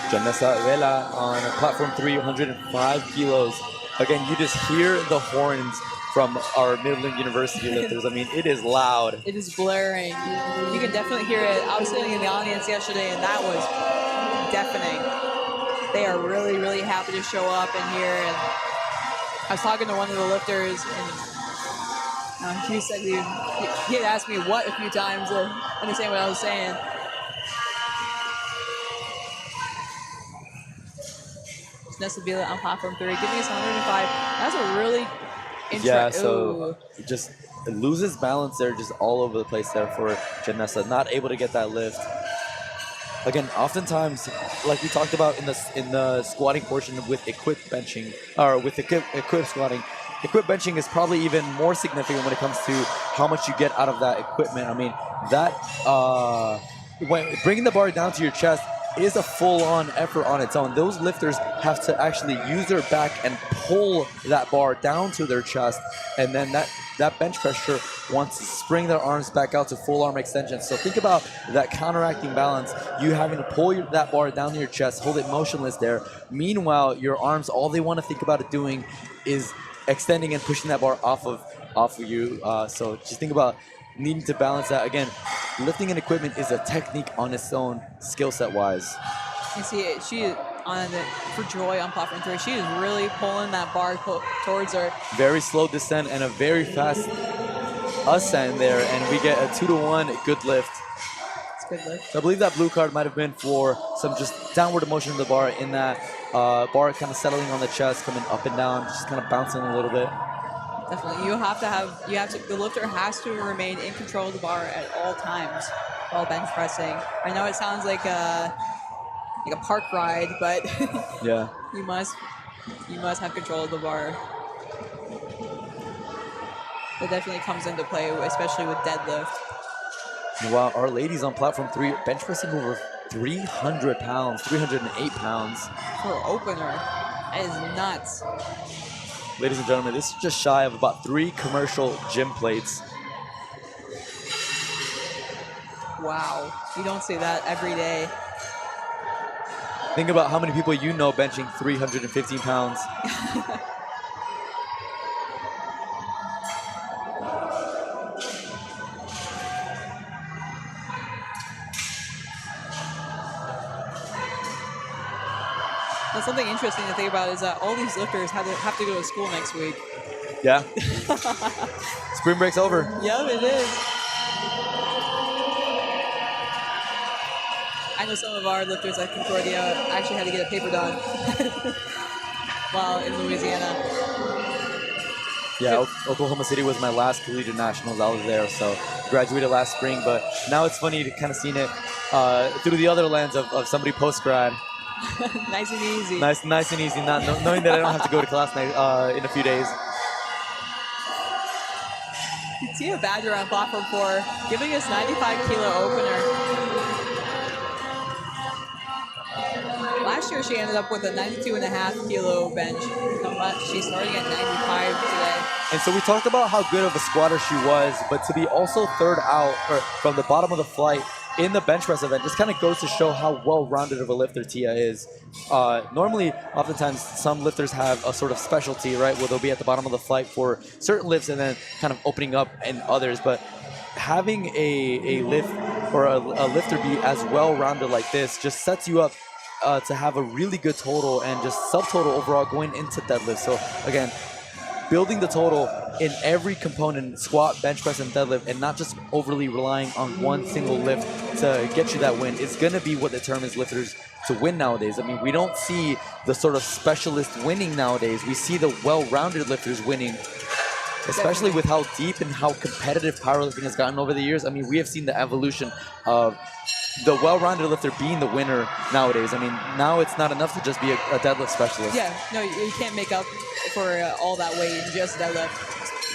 Janessa Vela on platform 3, 105 kilos. Again, you just hear the horns from our Midland University lifters. I mean, it is loud. It is blaring. You can definitely hear it. I was sitting in the audience yesterday, and that was deafening. They are really, really happy to show up in here. And I was talking to one of the lifters, and he said he had asked me what a few times to understand what I was saying. Nessa Vila on platform 3, giving us 105. That's a really interesting. Yeah, so just it loses balance there, just all over the place there for Janessa, not able to get that lift. Again, oftentimes, like we talked about in the squatting portion with equip benching, or with equip squatting, equip benching is probably even more significant when it comes to how much you get out of that equipment. I mean, that when bringing the bar down to your chest is a full-on effort on its own. Those lifters have to actually use their back and pull that bar down to their chest, and then that bench pressure wants to spring their arms back out to full arm extension. So think about that counteracting balance, you having to pull that bar down to your chest, hold it motionless there. Meanwhile, your arms, all they want to think about it doing is extending and pushing that bar off of you. So just think about needing to balance that. Again, lifting and equipment is a technique on its own, skill set wise. You see, she for Joy on platform 3. She is really pulling that bar towards her. Very slow descent and a very fast ascent there, and we get a 2-to-1 good lift. It's a good lift. So I believe that blue card might have been for some just downward motion of the bar, in that bar kind of settling on the chest, coming up and down, just kind of bouncing a little bit. Definitely. The lifter has to remain in control of the bar at all times while bench pressing. I know it sounds like a park ride, but yeah, you must have control of the bar. That definitely comes into play, especially with deadlift. Wow, our ladies on platform 3 bench pressing over 300 pounds, 308 pounds. For an opener, that is nuts. Ladies and gentlemen, this is just shy of about 3 commercial gym plates. Wow, you don't see that every day. Think about how many people you know benching 315 pounds. Now, something interesting to think about is that all these lifters have to go to school next week. Yeah. Spring break's over. Yep, it is. I know some of our lifters at Concordia actually had to get a paper done while in Louisiana. Yeah, Oklahoma City was my last collegiate nationals. I was there, so graduated last spring. But now it's funny to kind of seeing it through the other lens of somebody post-grad. Nice and easy. Nice and easy, not knowing that I don't have to go to class in a few days. Tia Badger on platform 4, giving us 95-kilo opener. Last year, she ended up with a 92.5-kilo bench. She's starting at 95 today. And so we talked about how good of a squatter she was, but to be also third out or from the bottom of the flight in the bench press event just kind of goes to show how well-rounded of a lifter Tia is. Normally, oftentimes, some lifters have a sort of specialty, right, where they'll be at the bottom of the flight for certain lifts and then kind of opening up in others. But having a lift or a lifter be as well-rounded like this just sets you up to have a really good total and just subtotal overall going into deadlift. So again, building the total in every component, squat, bench press, and deadlift, and not just overly relying on one single lift to get you that win, is going to be what determines lifters to win nowadays. I mean, we don't see the sort of specialist winning nowadays. We see the well-rounded lifters winning, especially with how deep and how competitive powerlifting has gotten over the years. I mean, we have seen the evolution of the well-rounded lifter being the winner nowadays. I mean, now it's not enough to just be a deadlift specialist. Yeah, no, you can't make up for all that weight in just deadlift,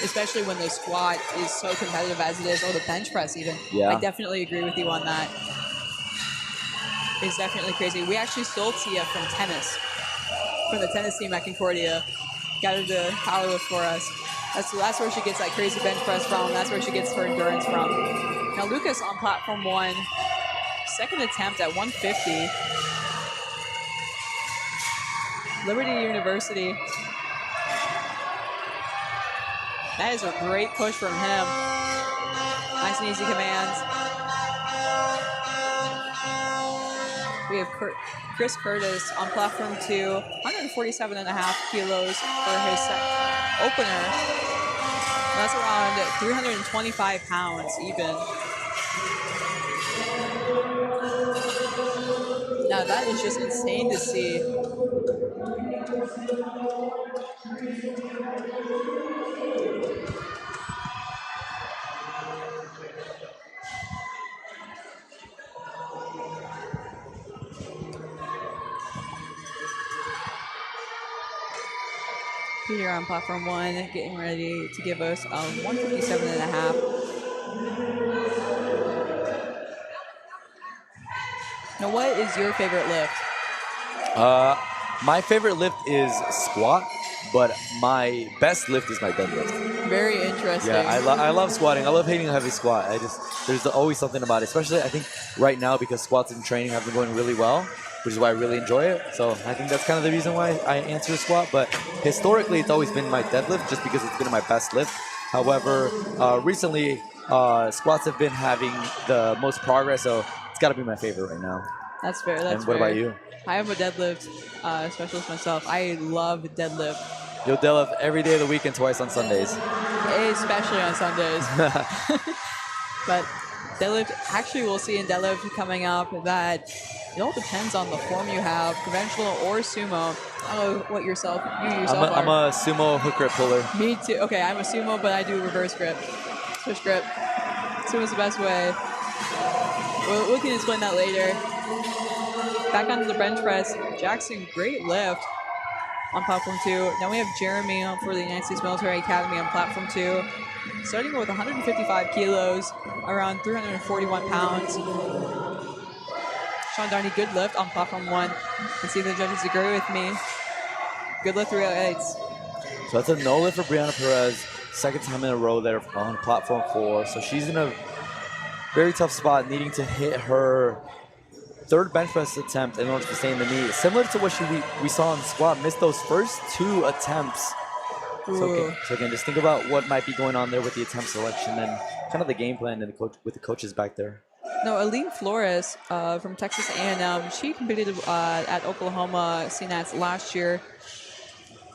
especially when the squat is so competitive as it is, or the bench press even. Yeah. I definitely agree with you on that. It's definitely crazy. We actually stole Tia from tennis, from the tennis team at Concordia. Got her to powerlift for us. That's where she gets that crazy bench press from. That's where she gets her endurance from. Now, Lucas on platform 1. Second attempt at 150. Liberty University. That is a great push from him. Nice and easy commands. We have Chris Curtis on platform 2, 147.5 kilos for his opener. That's around 325 pounds even. Now that is just insane to see. Peter on platform 1, getting ready to give us a 157.5. Now, what is your favorite lift? My favorite lift is squat, but my best lift is my deadlift. Very interesting. Yeah, I love squatting. I love hitting a heavy squat. There's always something about it, especially I think right now because squats and training have been going really well, which is why I really enjoy it. So I think that's kind of the reason why I answer squat. But historically, it's always been my deadlift just because it's been my best lift. However, recently, squats have been having the most progress, so it's got to be my favorite right now. That's fair. That's And what fair. about you? I am a deadlift specialist myself. I love deadlift, You'll deadlift every day of the week and twice on Sundays. especially on Sundays. But deadlift, actually, we'll see in deadlift coming up that it all depends on the form you have, conventional or sumo. I don't know what you yourself I'm are. a sumo hook grip puller. Me too. Okay, I'm a sumo, but I do reverse grip, switch grip. Sumo's the best way. We can explain that later. Back onto the bench press. Jackson, great lift on platform 2. Now we have Jeremy for the United States Military Academy on platform 2. Starting with 155 kilos, around 341 pounds. Sean Darney, good lift on platform 1. Let's see if the judges agree with me. Good lift, 308s. So that's a no lift for Brianna Perez. Second time in a row there on platform 4. So she's in a very tough spot, needing to hit her third bench press attempt in order to stay in the knee. Similar to what we saw in squat, missed those first 2 attempts. So again, just think about what might be going on there with the attempt selection and kind of the game plan and with the coaches back there. No, Aline Flores from Texas A&M, she competed at Oklahoma CNATs last year.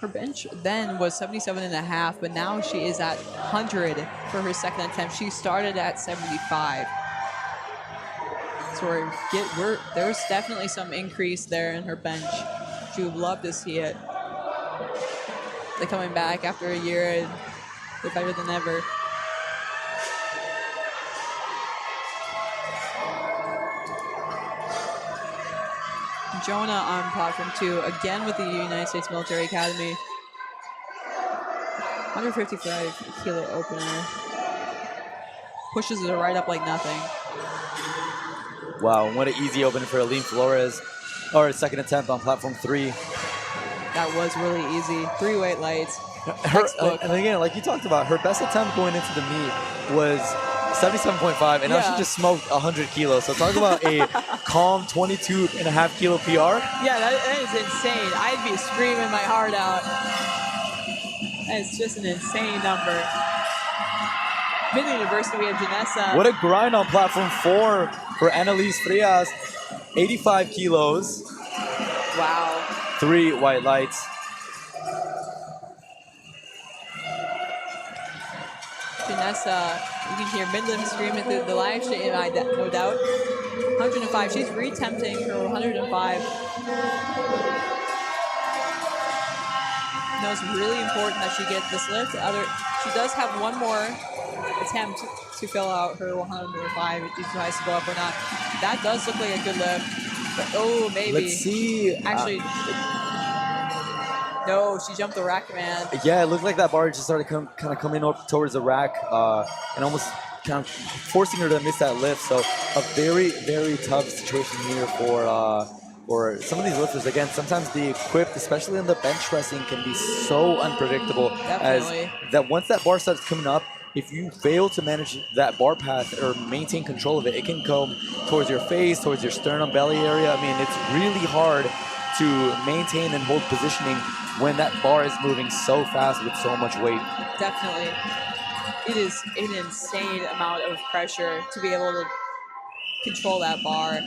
Her bench then was 77.5, but now she is at 100 for her second attempt. She started at 75. So there's definitely some increase there in her bench. She would love to see it. They're coming back after a year and they're better than ever. Jonah on platform 2, again with the United States Military Academy. 155 kilo opener. Pushes it right up like nothing. Wow, what an easy opener for Aline Flores. Or second attempt on platform 3. That was really easy. 3 weight lights. And again, like you talked about, her best attempt going into the meet was 77.5, and now she just smoked 100 kilos. So talk about a calm 22.5 kilo PR. Yeah, that is insane. I'd be screaming my heart out. That is just an insane number. Mid University, we have Janessa. What a grind on platform 4 for Annalise Frias. 85 kilos. Wow. 3 white lights. Janessa, you can hear Midland screaming through the live stream, no doubt. 105. She's re-tempting her 105. Now it's really important that she get this lift. She does have one more attempt to fill out her 105 if she tries to go up or not. That does look like a good lift. But, maybe. Let's see. Actually, no, she jumped the rack, man. Yeah, it looked like that bar just started kind of coming up towards the rack and almost kind of forcing her to miss that lift. So a very, very tough situation here for some of these lifters. Again, sometimes the equipped, especially in the bench pressing, can be so unpredictable. Definitely. As that once that bar starts coming up, if you fail to manage that bar path or maintain control of it, it can come towards your face, towards your sternum belly area. I mean, it's really hard to maintain and hold positioning when that bar is moving so fast with so much weight. Definitely. It is an insane amount of pressure to be able to control that bar.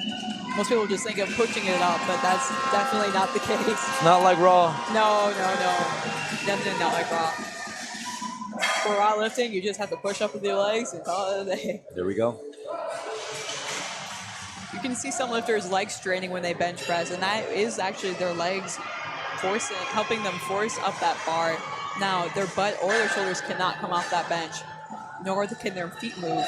Most people just think of pushing it up, but that's definitely not the case. It's not like raw. No. Definitely not like raw. For raw lifting, you just have to push up with your legs and call it a day. There we go. You can see some lifters' legs straining when they bench press, and that is actually their legs helping them force up that bar. Now, their butt or their shoulders cannot come off that bench, nor can their feet move,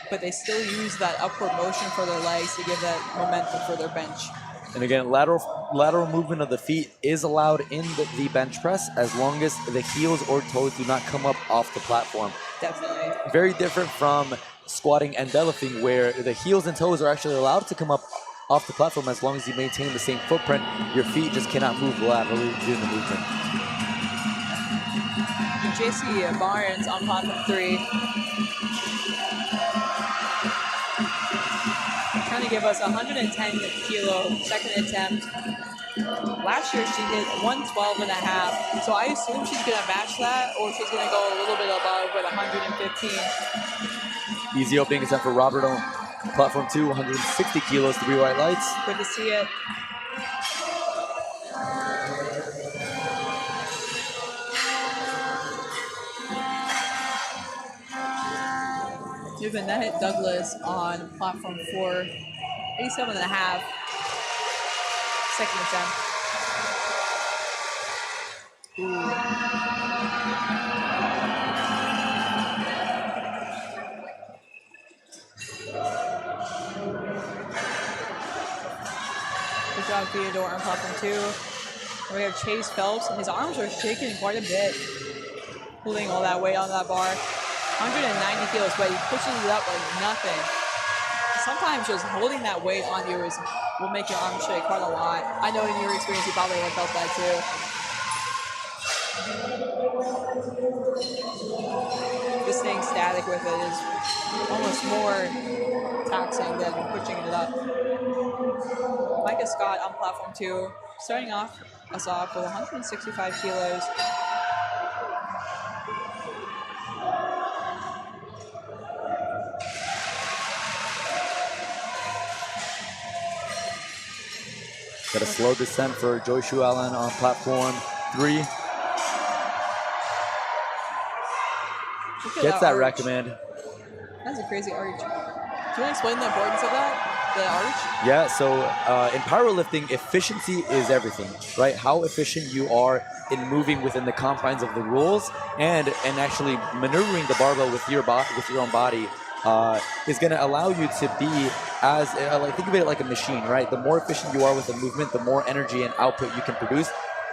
but they still use that upward motion for their legs to give that momentum for their bench. And again, lateral movement of the feet is allowed in the bench press as long as the heels or toes do not come up off the platform. Definitely. Very different from squatting and deadlifting, where the heels and toes are actually allowed to come up off the platform as long as you maintain the same footprint. Your feet just cannot move laterally during the movement. JC Barnes on platform 3. Trying to give us 110 kilo second attempt. Last year she hit 112.5, so I assume she's going to match that, or she's going to go a little bit above with 115. Easy opening attempt for Roberto. Platform 2, 160 kilos, 3 white lights. Good to see it. Moving that hit Douglas on platform 4, 87 and a half. Second attempt. Ooh. Good job, Theodore on platform 2. And we have Chase Phelps. His arms are shaking quite a bit, pulling all that weight on that bar. 190 kilos, but he pushes it up like nothing. Sometimes just holding that weight on you will make your arms shake quite a lot. I know in your experience you probably have felt that too. Just staying static with it is almost more taxing than pushing it up. Micah Scott on platform 2, starting us off with 165 kilos. Got a slow descent for Joy Shu Allen on platform 3. Gets that recommend. That's a crazy arch. Do you want to explain the importance of that? The arch? Yeah, so in powerlifting, efficiency is everything, right? How efficient you are in moving within the confines of the rules and actually maneuvering the barbell with your own body is going to allow you to be as like think of it like a machine, right? The more efficient you are with the movement, the more energy and output you can produce,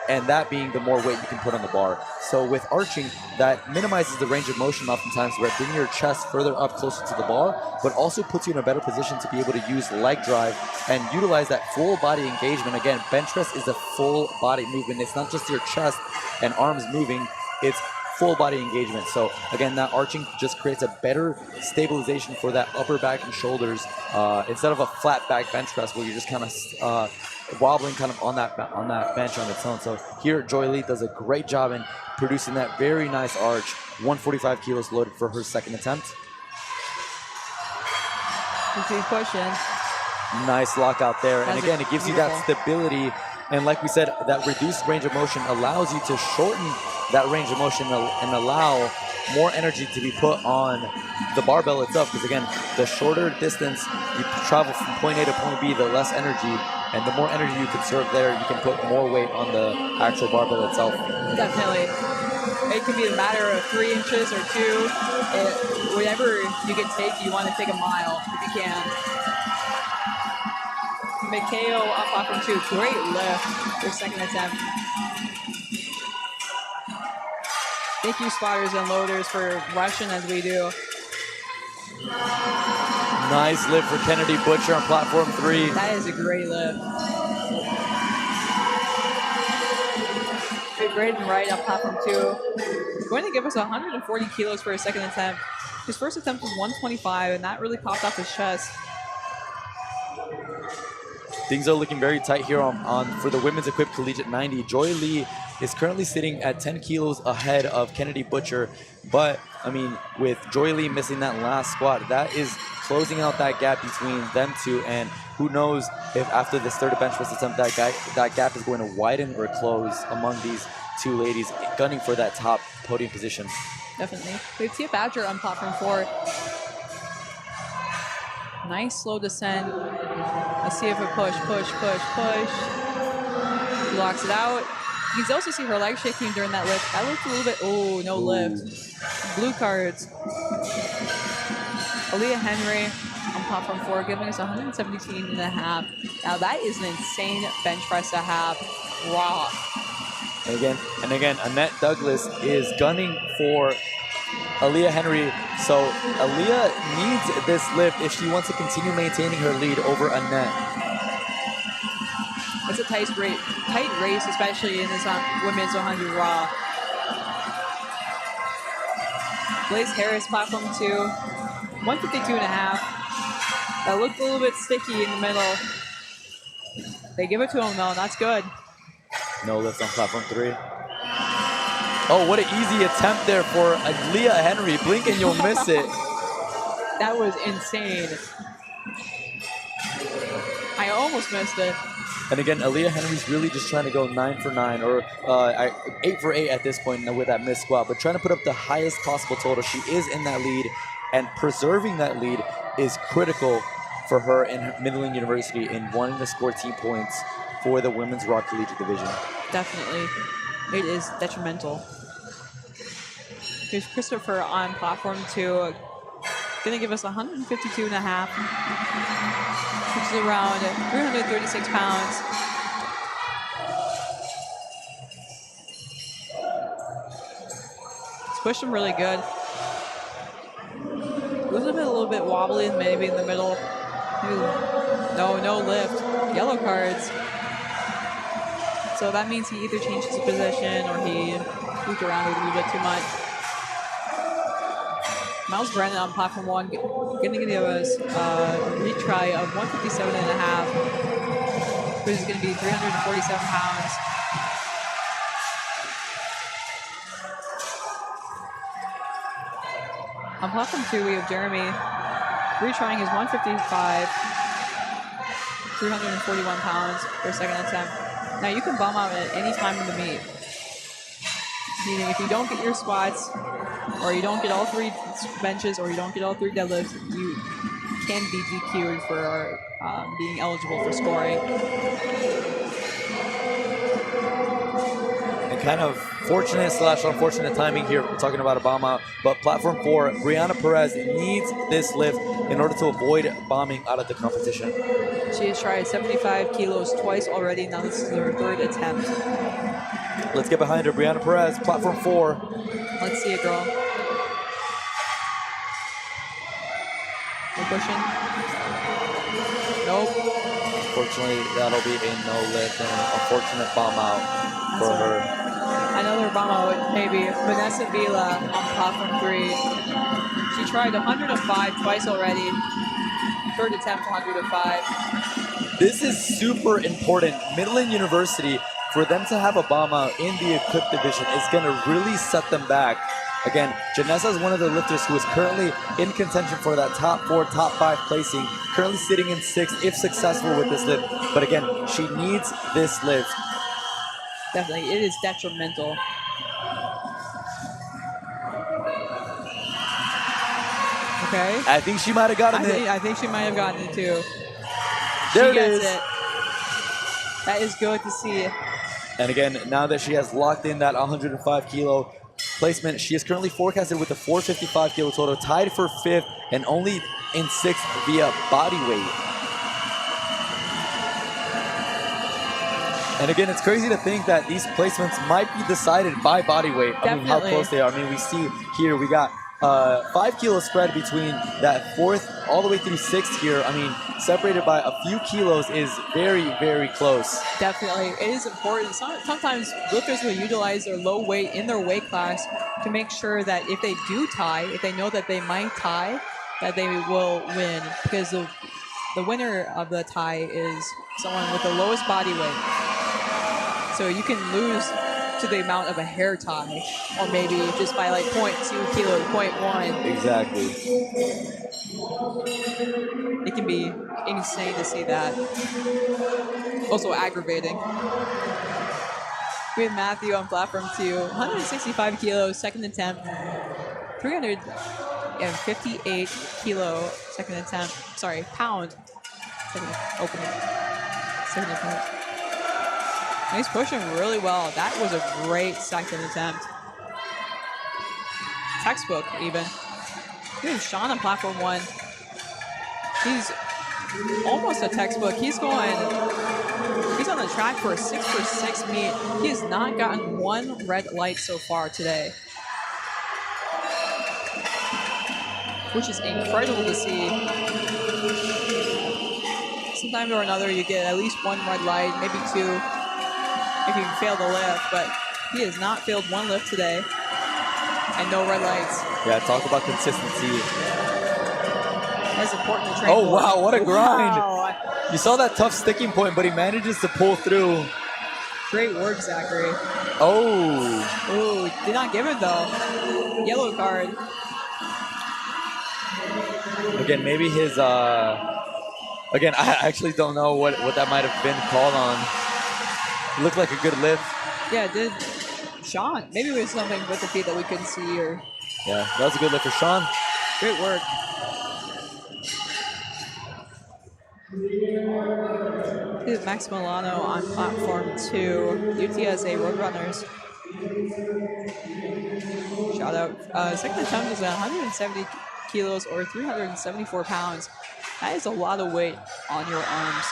and that being the more weight you can put on the bar. So with arching, that minimizes the range of motion oftentimes, where bringing your chest further up closer to the bar, but also puts you in a better position to be able to use leg drive and utilize that full body engagement. Again, bench press is a full body movement. It's not just your chest and arms moving, it's full body engagement. So again, that arching just creates a better stabilization for that upper back and shoulders instead of a flat back bench press where you're just kind of wobbling kind of on that bench on its own. So here Joy Lee does a great job in producing that very nice arch. 145 kilos loaded for her second attempt. Keep pushing. Nice lockout there. And again, it gives you that stability. And like we said, that reduced range of motion allows you to shorten that range of motion and allow more energy to be put on the barbell itself. Because again, the shorter distance you travel from point A to point B, the less energy. And the more energy you conserve there, you can put more weight on the actual barbell itself. Definitely. It could be a matter of 3 inches or 2. Whatever you can take, you want to take a mile if you can. Mikhail up platform 2, great lift for second attempt. Thank you, spotters and loaders, for rushing as we do. Nice lift for Kennedy Butcher on platform 3. That is a great lift. Braden Wright on platform 2. Going to give us 140 kilos for his second attempt. His first attempt was 125, and that really popped off his chest. Things are looking very tight here for the women's equipped collegiate 90. Joy Lee is currently sitting at 10 kilos ahead of Kennedy Butcher. But, I mean, with Joy Lee missing that last squat, that is closing out that gap between them two. And who knows if after this third bench press attempt, that gap is going to widen or close among these two ladies gunning for that top podium position. Definitely. We have Tia Badger on platform 4. Nice slow descent. Let's see if it push. She locks it out. You can also see her legs shaking during that lift. That looked a little bit, no lift. Blue cards. Aaliyah Henry on platform 4, giving us 117 and a half. Now that is an insane bench press to have raw. And again, Annette Douglas is gunning for Aaliyah Henry. So Aaliyah needs this lift if she wants to continue maintaining her lead over Annette. It's a tight race, especially in this women's 100 raw. Blaze Harris, platform 2, 152 and a half. That looked a little bit sticky in the middle. They give it to him though, and that's good. No lift on platform 3. Oh, what an easy attempt there for Aaliyah Henry. Blink and you'll miss it. That was insane. I almost missed it. And again, Aaliyah Henry's really just trying to go 9 for 9 or 8 for 8 at this point with that missed squat, but trying to put up the highest possible total. She is in that lead, and preserving that lead is critical for her in Midland University in wanting to score team points for the women's Raw Collegiate division. Definitely. It is detrimental. Here's Christopher on platform 2. Gonna give us 152.5, which is around 336 pounds. It's pushed him really good. A little bit wobbly, maybe in the middle. No lift. Yellow cards. So that means he either changed his position or he moved around a little bit too much. Miles Brennan on platform 1, going to give us a retry of 157.5, which is going to be 347 pounds. On platform 2, we have Jeremy retrying his 155, 341 pounds for second attempt. Now you can bum out at any time in the meet. Meaning if you don't get your squats, or you don't get all 3 benches, or you don't get all 3 deadlifts, you can be DQ'd for being eligible for scoring. And kind of fortunate / unfortunate timing here, we're talking about a bomb out, but platform 4, Brianna Perez needs this lift in order to avoid bombing out of the competition. She has tried 75 kilos twice already. Now this is her 3rd attempt. Let's get behind her, Brianna Perez, platform 4. Let's see it, girl. We're pushing. Nope. Unfortunately, that'll be a no lift and an unfortunate bomb out for her. Another bomb out, maybe. Vanessa Vila on platform 3. She tried 105 twice already. 3rd attempt, 105. This is super important. Midland University, for them to have a bomb out in the equipped division is going to really set them back. Again, Janessa is one of the lifters who is currently in contention for that top 4, top 5 placing, currently sitting in 6th if successful with this lift. But again, she needs this lift. Definitely, it is detrimental. Okay. I think she might have gotten it. I think she might have gotten it too. There she it gets is. It. That is good to see. And again, now that she has locked in that 105 kilo placement, she is currently forecasted with a 455 kilo total, tied for 5th and only in 6th via body weight. And again, it's crazy to think that these placements might be decided by body weight. Definitely. I mean, how close they are. I mean, we see here, we got 5 kilo spread between that 4th all the way through 6th here. I mean, separated by a few kilos is very, very close. Definitely. It is important. Sometimes lifters will utilize their low weight in their weight class to make sure that if they do tie, if they know that they might tie, that they will win. Because the winner of the tie is someone with the lowest body weight. So you can lose to the amount of a hair tie, or maybe just by like 0.2 kilos, 0.1. Exactly. It can be insane to see that. Also aggravating. We have Matthew on platform 2, 165 kilos, second attempt, 358 kilo, second attempt, sorry, pound, second opening, second attempt. He's pushing really well. That was a great second attempt. Textbook, even. Here's Sean on platform 1. He's almost a textbook. He's on the track for a 6 for 6 meet. He has not gotten 1 red light so far today, which is incredible to see. Sometime or another, you get at least 1 red light, maybe 2. If you fail the lift, but he has not failed 1 lift today, and no red lights. Yeah, talk about consistency. That's important to train. Oh, wow, what a grind. Wow. You saw that tough sticking point, but he manages to pull through. Great work, Zachary. Oh. Ooh, did not give it though. Yellow card. Again, maybe his Again, I actually don't know what that might have been called on. It looked like a good lift. Yeah, it did. Sean, maybe it was something with the feet that we couldn't see, or Yeah, that was a good lift for Sean. great work. Here's Max Milano on platform 2. UTSA Roadrunners. Shout out. Second attempt is 170 kilos or 374 pounds. That is a lot of weight on your arms.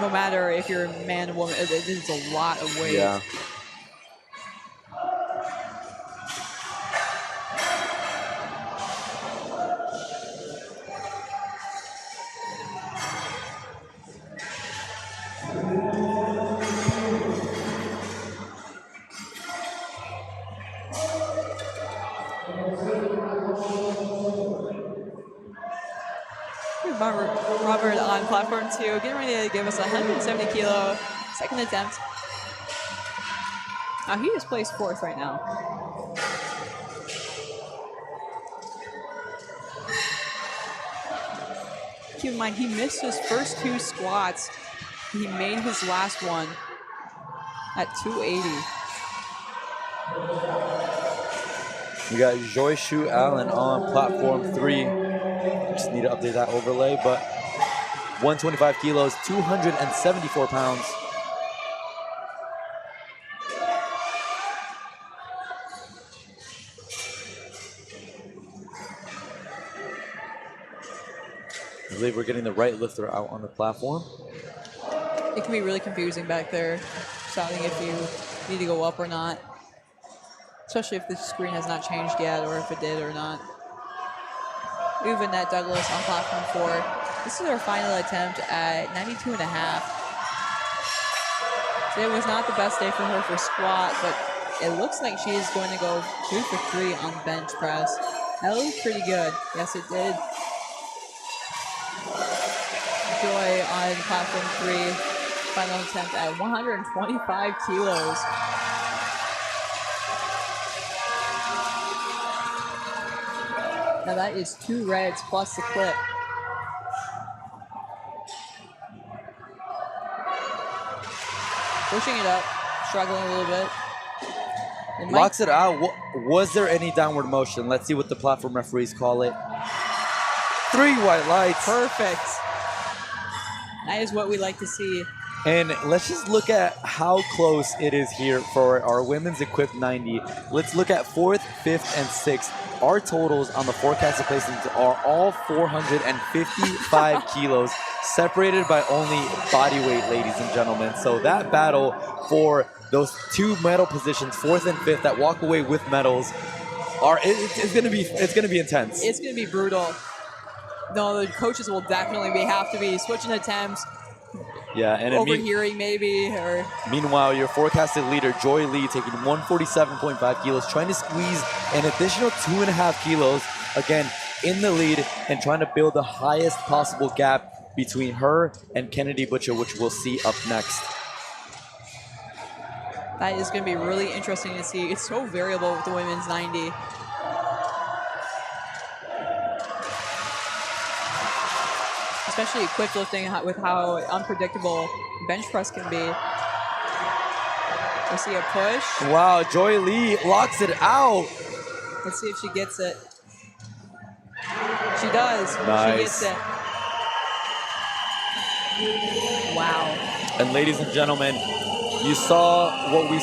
No matter if you're a man or woman, it is a lot of weight. Yeah. Robert on platform 2, getting ready to give us a 170 kilo second attempt. He is placed 4th right now. Keep in mind, he missed his first 2 squats. He made his last one at 280. We got Joy Shu Allen on platform 3. Just need to update that overlay, but 125 kilos, 274 pounds. I believe we're getting the right lifter out on the platform. It can be really confusing back there, deciding if you need to go up or not. Especially if the screen has not changed yet, or if it did or not. Uvanette Douglas on platform 4. This is our final attempt at 92 and a half. Today was not the best day for her for squat, but it looks like she is going to go 2 for 3 on bench press. That looked pretty good. Yes, it did. Joy on platform 3. Final attempt at 125 kilos. Now that is 2 reds plus the clip. Pushing it up, struggling a little bit. Locks it out. Was there any downward motion? Let's see what the platform referees call it. 3 white lights. Perfect. That is what we like to see. And let's just look at how close it is here for our women's equipped 90. Let's look at 4th, 5th, and 6th. Our totals on the forecasted placements are all 455 kilos, separated by only body weight, ladies and gentlemen. So that battle for those 2 medal positions, 4th and 5th, that walk away with medals, it's gonna be intense. It's gonna be brutal. No, the coaches will definitely have to be switching attempts. Yeah, and overhearing maybe, or meanwhile, your forecasted leader, Joy Lee, taking 147.5 kilos, trying to squeeze an additional 2.5 kilos, again, in the lead, and trying to build the highest possible gap between her and Kennedy Butcher, which we'll see up next. That is going to be really interesting to see. It's so variable with the women's 90. Especially equipped lifting with how unpredictable bench press can be. We see a push. Wow, Joy Lee locks it out. Let's see if she gets it. She does. Nice. She gets it. Wow. And ladies and gentlemen, you saw what we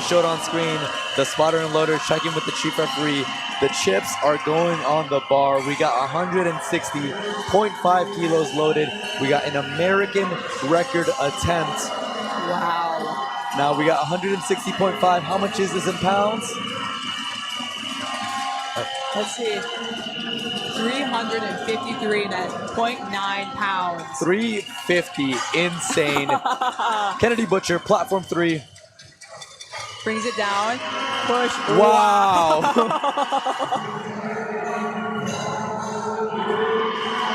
showed on screen. The spotter and loader checking with the chief referee. The chips are going on the bar. We got 160.5 kilos loaded. We got an American record attempt. Wow. Now we got 160.5. How much is this in pounds? Let's see. 353.9 pounds. 350. Insane. Kennedy Butcher, platform 3. Brings it down. Push. Wow.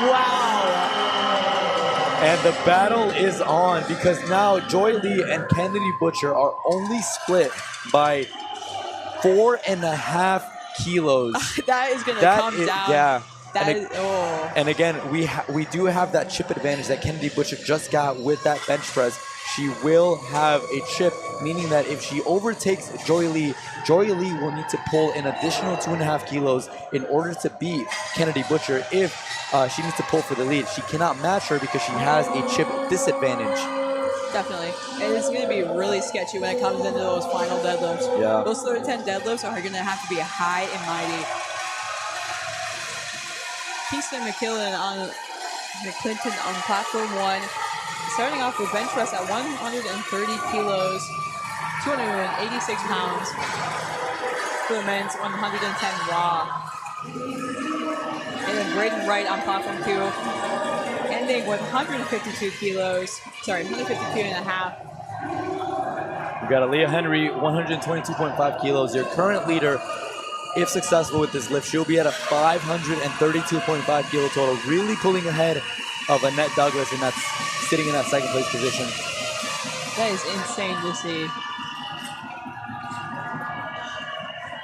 Wow. And the battle is on because now Joy Lee and Kennedy Butcher are only split by 4.5 kilos. That is going to come down. Yeah. And again, we do have that chip advantage that Kennedy Butcher just got with that bench press. She will have a chip, meaning that if she overtakes Joy Lee will need to pull an additional 2.5 kilos in order to beat Kennedy Butcher. If she needs to pull for the lead, she cannot match her because she has a chip disadvantage. Definitely. And it's going to be really sketchy when it comes into those final deadlifts. Yeah. Those 10 deadlifts are going to have to be high and mighty. Kingston McClinton on platform 1. Starting off with bench press at 130 kilos, 286 pounds. For the men's 110 raw. And then Braden Wright on platform 2. Ending with 152 kilos. Sorry, 152 and a half. We got Aaliyah Henry, 122.5 kilos. Your current leader, if successful with this lift, she'll be at a 532.5 kilo total, really pulling ahead of Annette Douglas, and that's sitting in that second place position. That is insane to see.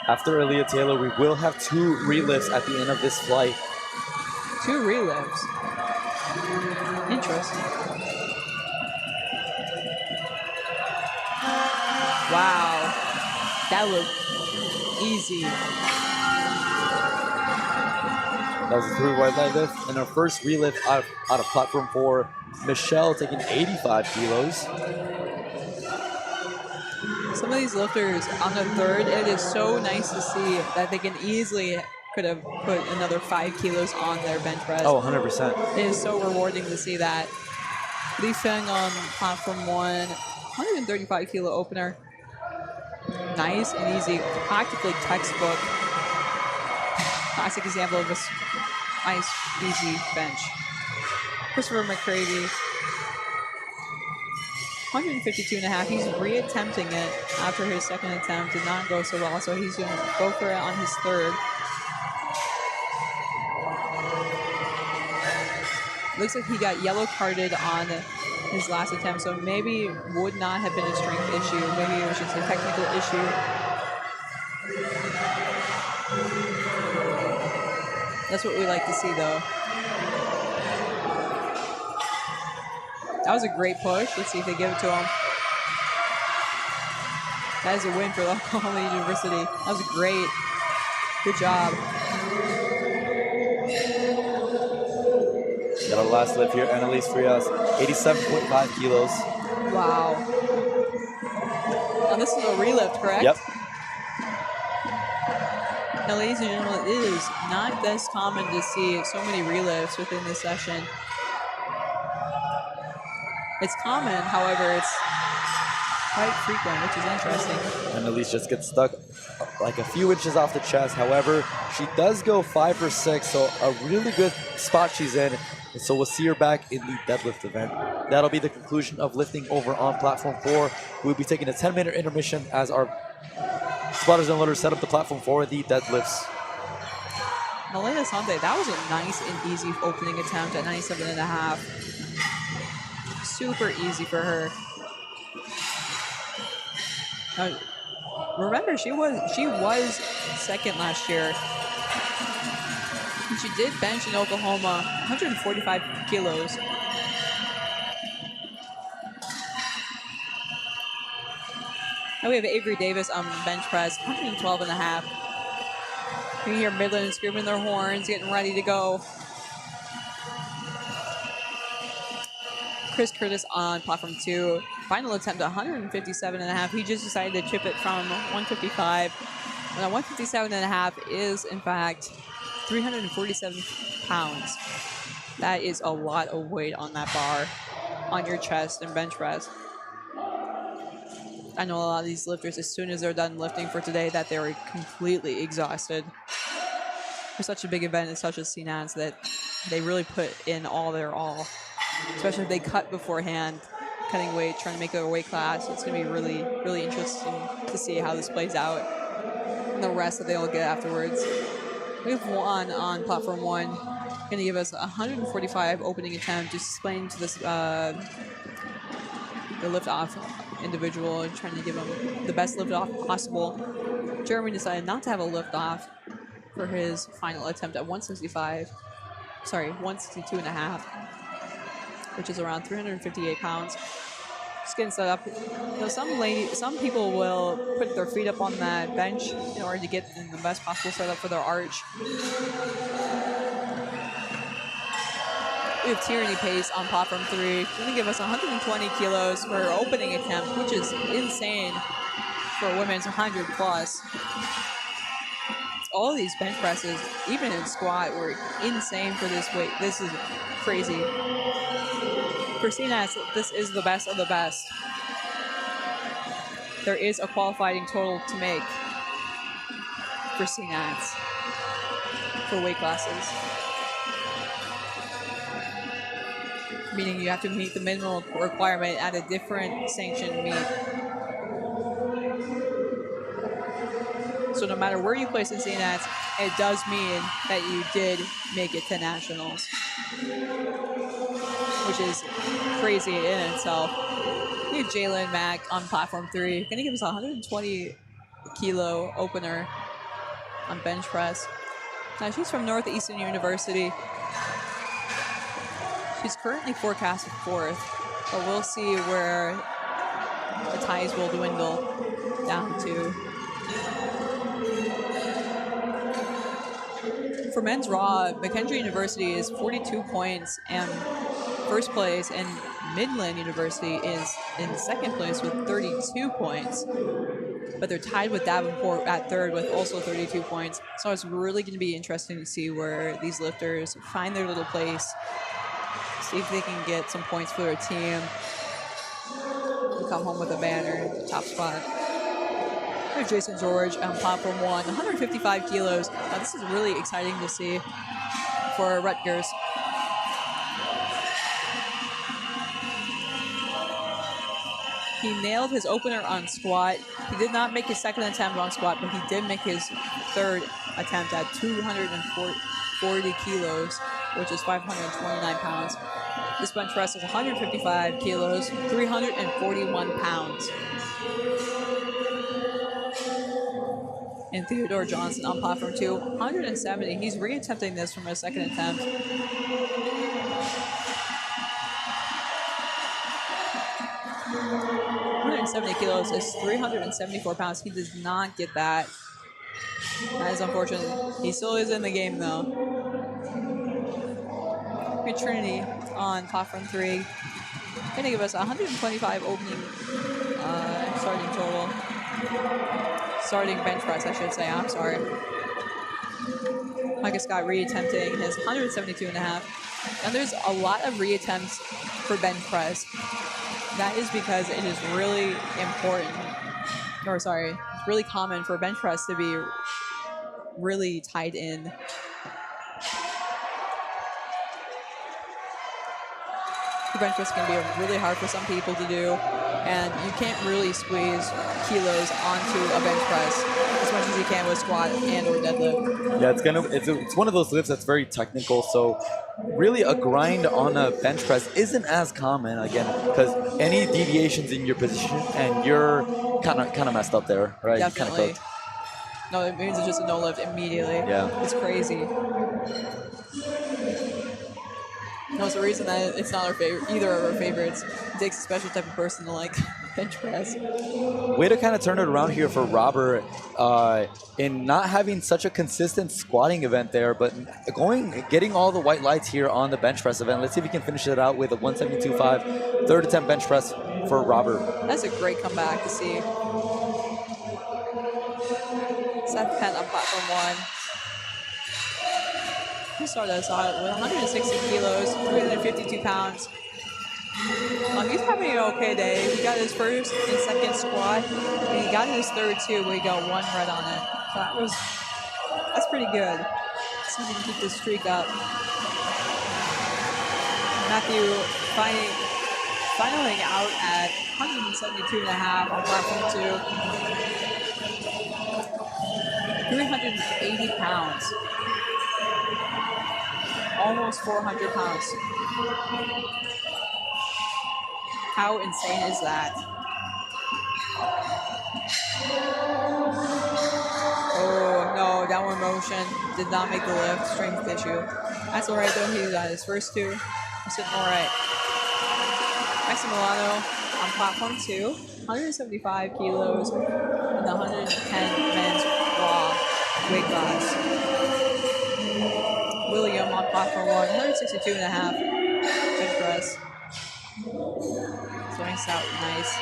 After Aaliyah Taylor, we will have 2 relifts at the end of this flight. 2 relifts. Interesting. Wow. That looked easy. That was a 3 wide leg lift. And our first relift out of platform 4, Michelle taking 85 kilos. Some of these lifters on the third, it is so nice to see that they can easily could have put another 5 kilos on their bench press. Oh, 100%. It is so rewarding to see that. Li Feng on platform 1, 135 kilo opener. Nice and easy, practically textbook. Classic example of a nice, easy bench. Christopher McCravey, 152 and a half. He's re-attempting it after his second attempt did not go so well, so he's going to go for it on his third. Looks like he got yellow carded on his last attempt, so maybe would not have been a strength issue. Maybe it was just a technical issue. That's what we like to see, though. That was a great push. Let's see if they give it to him. That is a win for Oklahoma University. That was great. Good job. Got our last lift here, Annalise Frias, 87.5 kilos. Wow. Now this is a relift, correct? Yep. Now, ladies and gentlemen, it is not this common to see so many relifts within this session. It's common, however, it's quite frequent, which is interesting. Annalise just gets stuck like a few inches off the chest. However, she does go 5 for 6, so a really good spot she's in. And so we'll see her back in the deadlift event. That'll be the conclusion of lifting over on platform 4. We'll be taking a 10-minute intermission as our spotters and loaders set up the platform for the deadlifts. Melena Sante, that was a nice and easy opening attempt at 97.5. Super easy for her. Now, remember, she was second last year. And she did bench in Oklahoma, 145 kilos. Now we have Avery Davis on bench press, 112.5. You can hear Midland screaming their horns, getting ready to go. Chris Curtis on platform 2. Final attempt at 157.5. He just decided to chip it from 155. And 157.5 is, in fact, 347 pounds. That is a lot of weight on that bar, on your chest and bench press. I know a lot of these lifters, as soon as they're done lifting for today, that they're completely exhausted. For such a big event and such as CNATS, that they really put in all their all. Especially if they cut beforehand, cutting weight, trying to make their weight class. It's going to be really, really interesting to see how this plays out and the rest that they'll get afterwards. We have one on platform 1, going to give us 145 opening attempt, just explaining to this the lift off individual and trying to give him the best lift off possible. Jeremy decided not to have a lift off. for his final attempt at 162 and a half, which is around 358 pounds. Just getting set up. Some people will put their feet up on that bench in order to get in the best possible setup for their arch. We have Tyranny pace on platform 3. Going to give us 120 kilos for our opening attempt, which is insane for women's 100 plus. All of these bench presses, even in squat, were insane for this weight. This is crazy. For CNAS, this is the best of the best. There is a qualifying total to make for CNAS for weight classes. Meaning you have to meet the minimum requirement at a different sanctioned meet. So no matter where you place in CNATs, it does mean that you did make it to nationals, which is crazy in itself. We have Jalen Mack on platform 3. Gonna give us a 120 kilo opener on bench press. Now she's from Northeastern University. She's currently forecasted 4th, but we'll see where the ties will dwindle down to. For men's raw, McKendree University is 42 points and first place, and Midland University is in second place with 32 points. But they're tied with Davenport at 3rd with also 32 points. So it's really going to be interesting to see where these lifters find their little place, see if they can get some points for their team, and come home with a banner, top spot. There's Jason George on platform 1, 155 kilos. Now, this is really exciting to see for Rutgers. He nailed his opener on squat. He did not make his second attempt on squat, but he did make his third attempt at 240 kilos, which is 529 pounds. This bench press is 155 kilos, 341 pounds. And Theodore Johnson on platform 2, 170. He's reattempting this from his second attempt. 170 kilos is 374 pounds. He does not get that. That is unfortunate. He still is in the game, though. We Trinity on platform 3. Gonna give us 125 opening starting total. Starting bench press, I should say. I'm sorry. Micah Scott reattempting his 172 and a half. And there's a lot of reattempts for bench press. That is because it is really important, or sorry, it's really common for bench press to be really tied in. The bench press can be really hard for some people to do, and you can't really squeeze kilos onto a bench press as much as you can with squat and or deadlift. Yeah, it's one of those lifts that's very technical, so really a grind on a bench press isn't as common, again, because any deviations in your position and you're kind of messed up there, right? Definitely. No, it means it's just a no lift immediately. Yeah. It's crazy. No, it's the reason that it's not our favorite, either of our favorites. It takes a special type of person to like bench press. Way to kind of turn it around here for Robert in not having such a consistent squatting event there, but getting all the white lights here on the bench press event. Let's see if we can finish it out with a 172.5 third attempt bench press for Robert. That's a great comeback to see. Seth Penn on platform 1. He started us out with 160 kilos, 352 pounds. He's having an okay day. He got his first and second squat, and he got his third too, but he got 1 red on it. So that's pretty good. See if we can keep this streak up. Matthew finaling out at 172.5 on platform 2. 380 pounds. Almost 400 pounds. How insane is that? Oh no, that one motion. Did not make the lift. Strength issue. That's all right, though. He got his first two. He's sitting all right. Max Milano on platform 2. 175 kilos in the 110 men's raw weight class. William on platform 1. 162 and a half bench press. Swings out nice.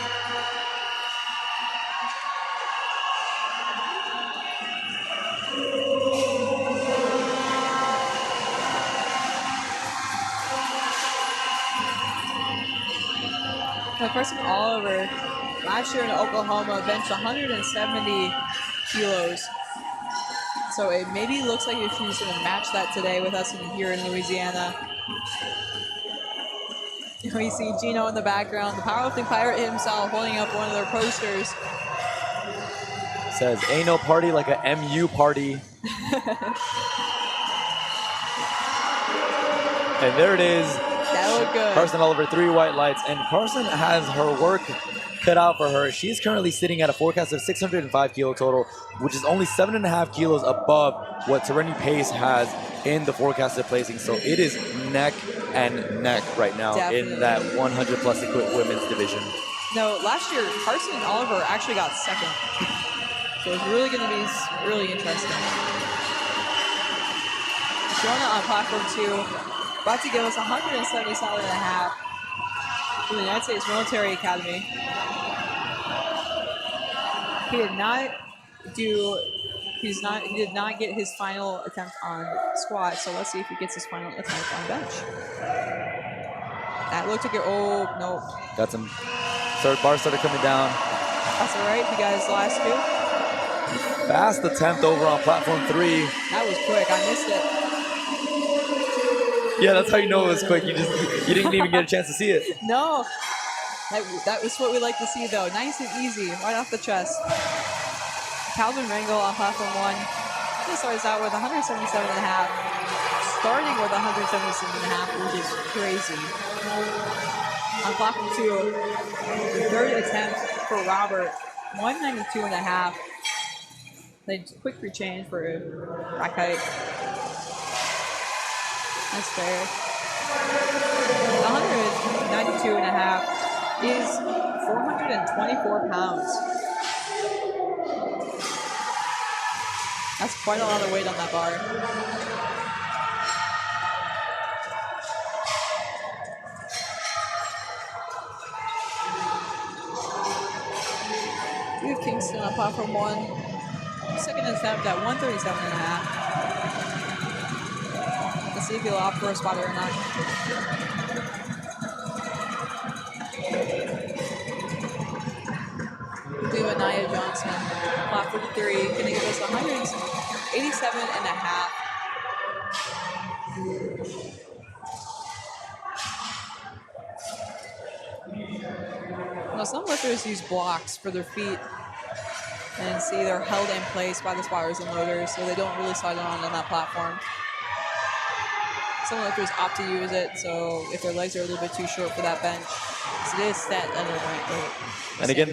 Carson Oliver, last year in Oklahoma, benched 170 kilos. So it maybe looks like if he's going to match that today with us here in Louisiana. We see Gino in the background, the powerlifting pirate himself, holding up one of their posters. Says, ain't no party like a MU party. And there it is. That looked good. Carson Oliver, 3 white lights. And Carson has her work cut out for her. She's currently sitting at a forecast of 605 kilo total, which is only 7.5 kilos above what Serenity Pace has in the forecasted placing. So it is neck and neck right now. Definitely. In that 100 plus equipped women's division. No, last year, Carson Oliver actually got second. So it's really going to be really interesting. Jonah on platform 2. About to give us 177 and a half from the United States Military Academy. He did not get his final attempt on squat, so let's see if he gets his final attempt on bench. That looked like it. Oh, no. Got some. Bar started coming down. That's all right. He got his last 2. Fast attempt over on platform 3. That was quick. I missed it. Yeah, that's how you know it was quick. You didn't even get a chance to see it. No. That was what we like to see, though. Nice and easy, right off the chest. Calvin Rangel on platform 1. He starts out with 177 and a half. Starting with 177 and a half, which is crazy. On platform 2, the third attempt for Robert, 192 and a half. Then quick rechange for rack height. That's fair. 192 and a half is 424 pounds. That's quite a lot of weight on that bar. We have Kingston on platform 1. Second attempt at 137 and a half. See if he'll opt for a spotter or not. We have Anaya Johnson, platform 3, going to give us 187 and a half. Now, some lifters use blocks for their feet, and see they're held in place by the spotters and loaders, so they don't really slide around on that platform. Some lifters opt to use it, so if their legs are a little bit too short for that bench, so it is set under right. And again,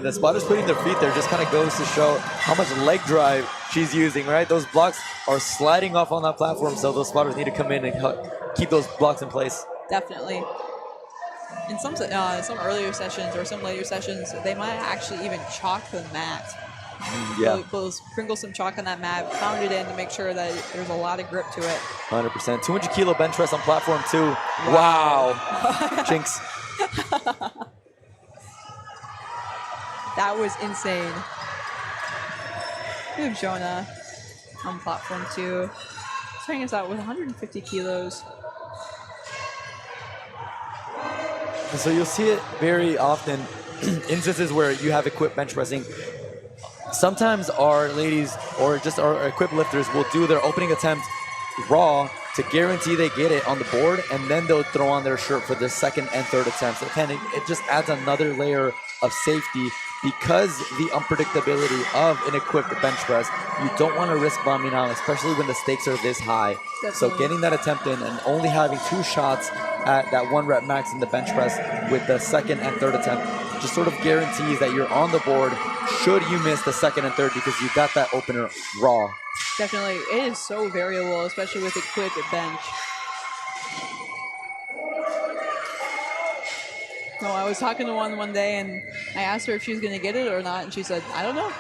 the spotter's putting their feet there just kind of goes to show how much leg drive she's using, right? Those blocks are sliding off on that platform, so those spotters need to come in and keep those blocks in place. Definitely. In some earlier sessions or some later sessions, they might actually even chalk the mat. Yeah. Sprinkle some chalk on that mat, pound it in to make sure that there's a lot of grip to it. 100%. 200 kilo bench press on platform 2. Wow. Jinx. That was insane. We have Jonah on platform 2. Starting us out with 150 kilos. And so you'll see it very often, instances where you have equipped bench pressing. Sometimes our ladies or just our equipped lifters will do their opening attempt raw to guarantee they get it on the board, and then they'll throw on their shirt for the second and third attempts. Again, it just adds another layer of safety because the unpredictability of an equipped bench press. You don't want to risk bombing out, especially when the stakes are this high. Definitely. So getting that attempt in and only having 2 shots at that 1 rep max in the bench press with the second and third attempt just sort of guarantees that you're on the board should you miss the second and third because you got that opener raw. Definitely, it is so variable, especially with a quick bench. No, I was talking to one day, and I asked her if she was going to get it or not, and she said, I don't know.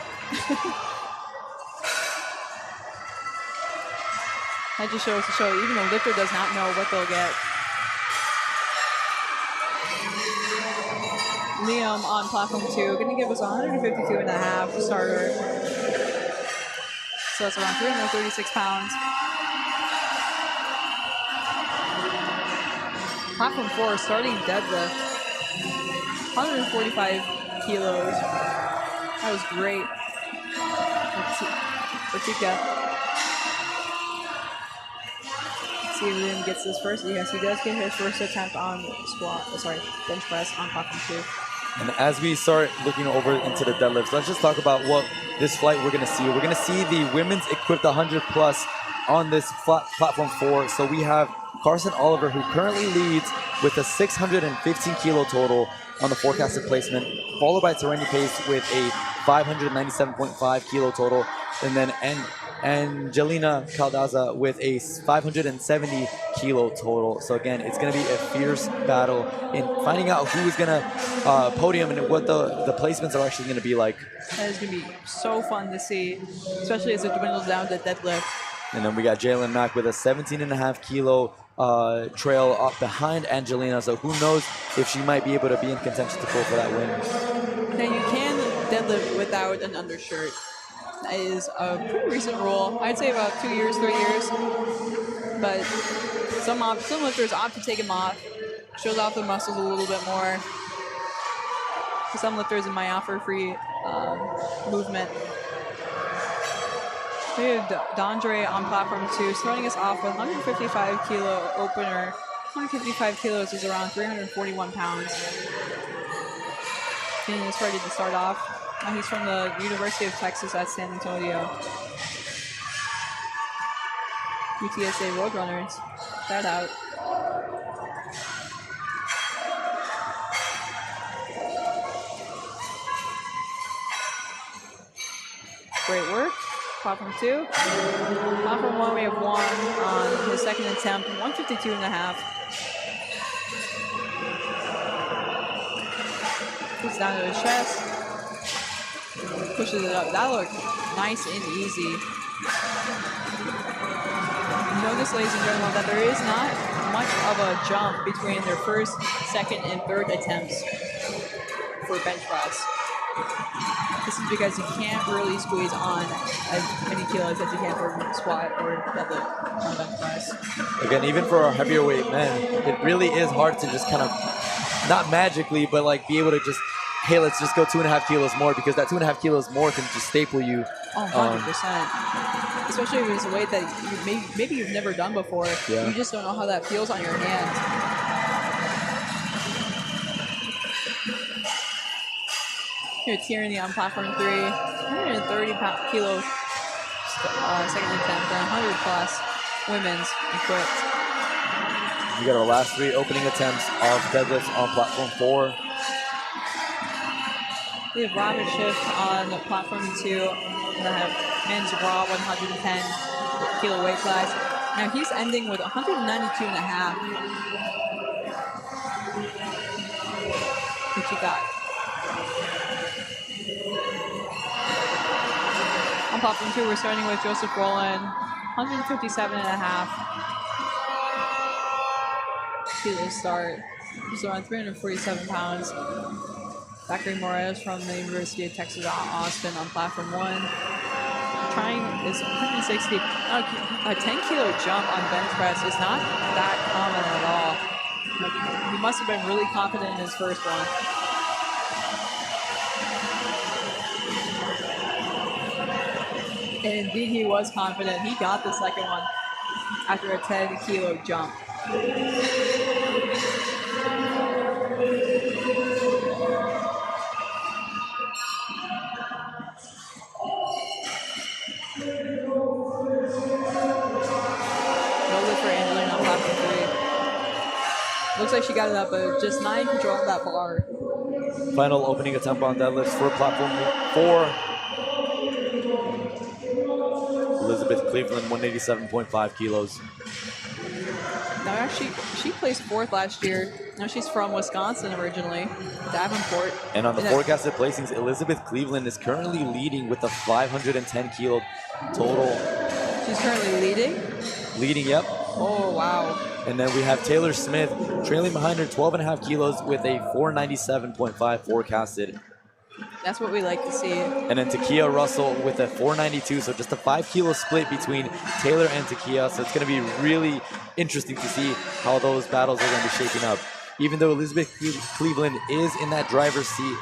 That just shows to show even the lifter does not know what they'll get. Liam on platform 2, going to give us 152.5 starter. So that's around 336 pounds. Platform 4, starting deadlift. 145 kilos. That was great. Vertica. Let's see if Liam gets this first. Yes, he does get his first attempt on bench press on platform 2. And as we start looking over into the deadlifts, let's just talk about what this flight we're going to see. We're going to see the women's equipped 100 plus on this platform 4. So we have Carson Oliver, who currently leads with a 615 kilo total on the forecasted placement, followed by Tereni Pace with a 597.5 kilo total, and then Angelina Caldaza with a 570 kilo total. So again, it's going to be a fierce battle in finding out who is going to podium and what the placements are actually going to be like. That is going to be so fun to see, especially as it dwindles down to deadlift. And then we got Jalen Mack with a 17.5 kilo trail up behind Angelina. So who knows if she might be able to be in contention to pull for that win. Now you can deadlift without an undershirt. That is a pretty recent rule. I'd say about 2 years, 3 years. But some lifters opt to take them off. Shows off the muscles a little bit more. For some lifters, it might offer free movement. We have Dondre on platform 2, starting us off with 155 kilo opener. 155 kilos is around 341 pounds. Getting us ready to start off. He's from the University of Texas at San Antonio. UTSA Roadrunners. Shout out. Great work. Platform 2. Platform 1, we have Juan on his second attempt, 152.5. Puts down to his chest. Pushes it up. That looked nice and easy. Notice, ladies and gentlemen, that there is not much of a jump between their first, second, and third attempts for bench press. This is because you can't really squeeze on as many kilos as you can for squat or deadlift on bench press. Again, even for our heavier weight men, it really is hard to just kind of, not magically, but like be able to just, hey, let's just go 2.5 kilos more, because that 2.5 kilos more can just staple you. Oh, 100%. Especially if it's a weight that you maybe you've never done before. Yeah. You just don't know how that feels on your hand. Here, Tierney on platform 3, 130 kilos second attempt, and 100 plus women's equipped. We got our last 3 opening attempts of deadlifts on platform 4. We have Robert Schiff on platform 2, and I have men's raw 110 kilo weight class. Now he's ending with 192.5. What you got? On platform 2, we're starting with Joseph Rowland, 157.5 kilo start. He's around 347 pounds. Zachary Morales from the University of Texas at Austin on platform 1. Trying is 160. A 10 kilo jump on bench press is not that common at all. He must have been really confident in his first one. And indeed, he was confident. He got the second one after a 10 kilo jump. Looks like she got it up, but just 9 control of that bar. Final opening attempt on deadlifts for platform 4. Elizabeth Elizabeth Cleveland, 187.5 kilos. Now, actually, she placed 4th last year. Now, she's from Wisconsin originally, Davenport. And on the forecasted placings, Elizabeth Cleveland is currently leading with a 510 kilo total. She's currently leading? Leading, yep. Oh, wow. And then we have Taylor Smith trailing behind her 12.5 kilos with a 497.5 forecasted. That's what we like to see. And then Takia Russell with a 492, so just a 5 kilo split between Taylor and Takia. So it's going to be really interesting to see how those battles are going to be shaping up. Even though Elizabeth Cleveland is in that driver's seat,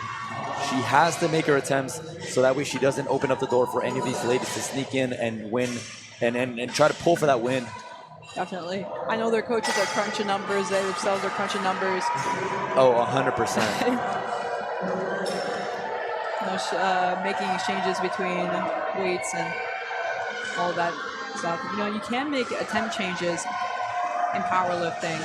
she has to make her attempts so that way she doesn't open up the door for any of these ladies to sneak in and win and try to pull for that win. Definitely. I know their coaches are crunching numbers. They themselves are crunching numbers. Oh, 100%. Making exchanges between weights and all that stuff. You know, you can make attempt changes in powerlifting.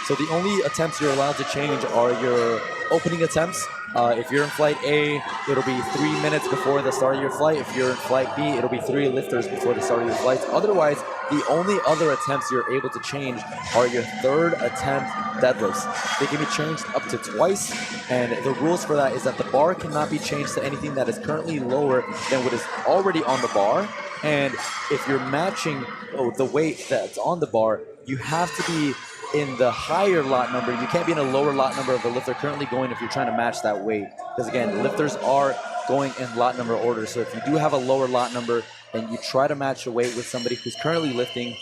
So the only attempts you're allowed to change are your opening attempts. If you're in flight A, it'll be 3 minutes before the start of your flight. If you're in flight B, it'll be 3 lifters before the start of your flight. Otherwise, the only other attempts you're able to change are your 3rd attempt deadlifts. They can be changed up to twice, and the rules for that is that the bar cannot be changed to anything that is currently lower than what is already on the bar. And if you're matching the weight that's on the bar, you have to be in the higher lot number. You can't be in a lower lot number of the lifter currently going if you're trying to match that weight. Because again, lifters are going in lot number order. So if you do have a lower lot number and you try to match a weight with somebody who's currently lifting,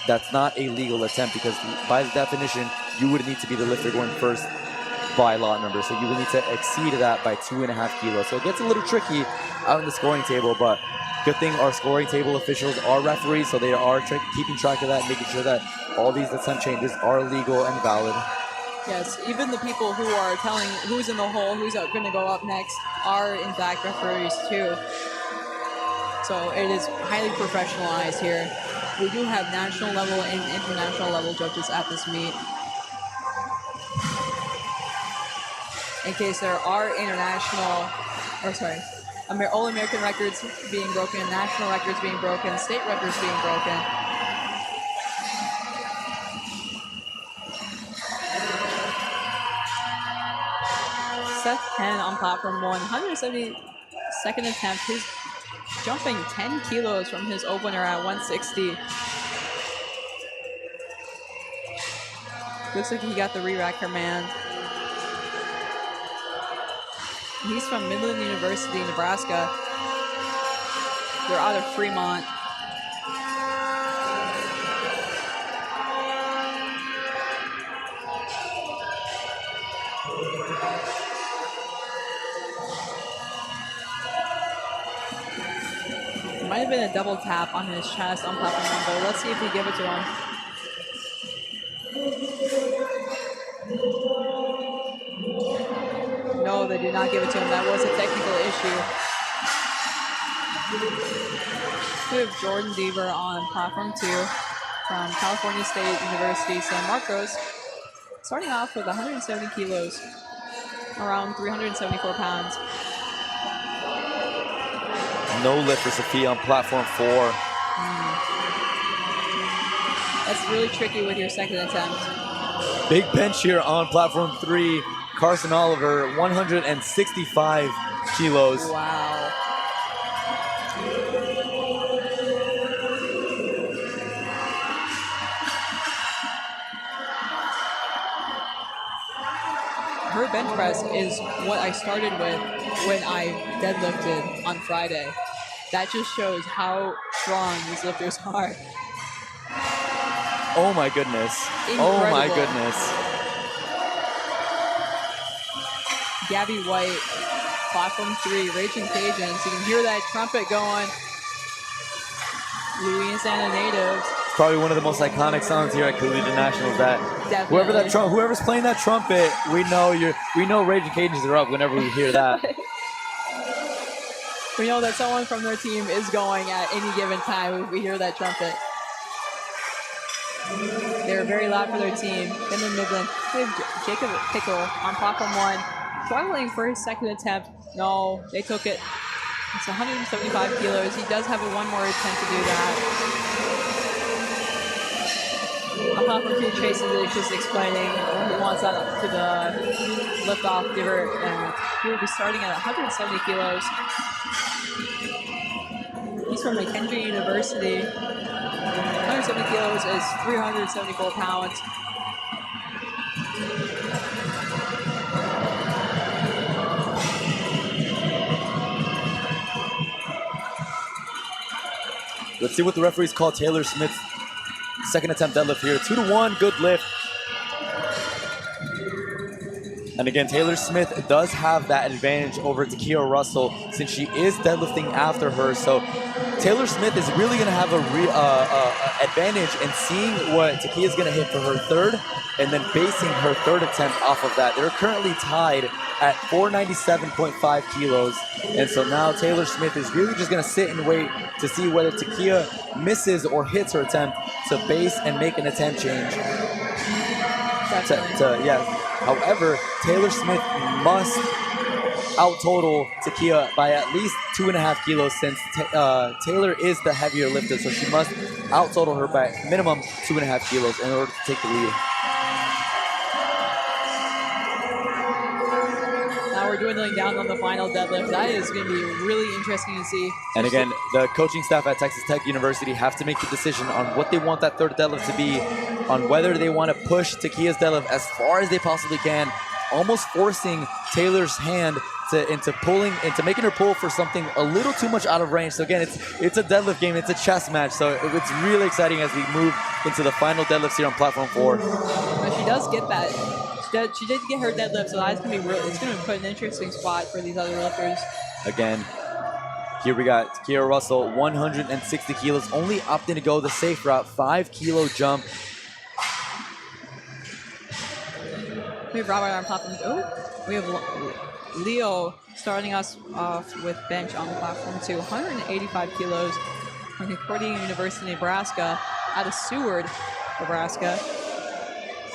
that's not a legal attempt, because by definition, you would need to be the lifter going first by lot number. So you would need to exceed that by 2.5 kilos. So it gets a little tricky out in the scoring table, but good thing our scoring table officials are referees, so they are keeping track of that, making sure that all these attempt changes are legal and valid. Yes, even the people who are telling who's in the hole, who's going to go up next, are in fact referees too. So it is highly professionalized here. We do have national level and international level judges at this meet. In case there are all American records being broken, national records being broken, state records being broken. Seth Penn on platform 1, 172nd attempt. He's jumping 10 kilos from his opener at 160. Looks like he got the re-rack command. He's from Midland University, Nebraska. They're out of Fremont. It might have been a double tap on his chest on platform 1, but let's see if we give it to him. No, they did not give it to him. That was a technical issue. We have Jordan Deaver on platform 2 from California State University, San Marcos, starting off with 170 kilos, around 374 pounds. No lift for Sophia on platform 4. That's really tricky with your second attempt. Big bench here on platform 3. Carson Oliver, 165 kilos. Wow. Her bench press is what I started with when I deadlifted on Friday. That just shows how strong these lifters are. Oh my goodness. Incredible. Oh my goodness. Gabby White, platform 3, Raging Cajuns. You can hear that trumpet going. Louisiana natives. It's probably one of the most iconic songs here at Collegiate Nationals. That Definitely. whoever's playing that trumpet, we know Raging Cajuns are up whenever we hear that. We know that someone from their team is going at any given time if we hear that trumpet. They're very loud for their team. Then in Midland, we have Jacob Pickle on platform 1. Struggling for his second attempt. No, they took it. It's 175 kilos. He does have one more attempt to do that. Platform 2, Chase is just explaining when he wants that to the lift-off giver, and he will be starting at 170 kilos. He's from McKendree University. 170 kilos is 374 pounds. Let's see what the referees call Taylor Smith's second attempt deadlift here. 2-1, good lift. And again, Taylor Smith does have that advantage over Takia Russell since she is deadlifting after her. So Taylor Smith is really going to have a advantage in seeing what Takia is going to hit for her third and then basing her third attempt off of that. They're currently tied at 497.5 kilos. And so now Taylor Smith is really just going to sit and wait to see whether Takia misses or hits her attempt to base and make an attempt change. However, Taylor Smith must out-total Takia by at least 2.5 kilos since Taylor is the heavier lifter, so she must out-total her by minimum 2.5 kilos in order to take the lead. Now we're dwindling down on the final deadlift. That is going to be really interesting to see. And again, the coaching staff at Texas Tech University have to make the decision on what they want that third deadlift to be, on whether they want to push Takia's deadlift as far as they possibly can, almost forcing Taylor's hand into making her pull for something a little too much out of range. So again, it's a deadlift game, it's a chess match. So it's really exciting as we move into the final deadlifts here on platform 4. But she does get that. She did get her deadlift, so that's going to be it's going to put an interesting spot for these other lifters. Again, here we got Takia Russell, 160 kilos, only opting to go the safe route, 5-kilo jump. We have Robert on platform. Oh, we have Leo starting us off with bench on platform 2, 185 kilos from Concordia University, Nebraska, out of Seward, Nebraska,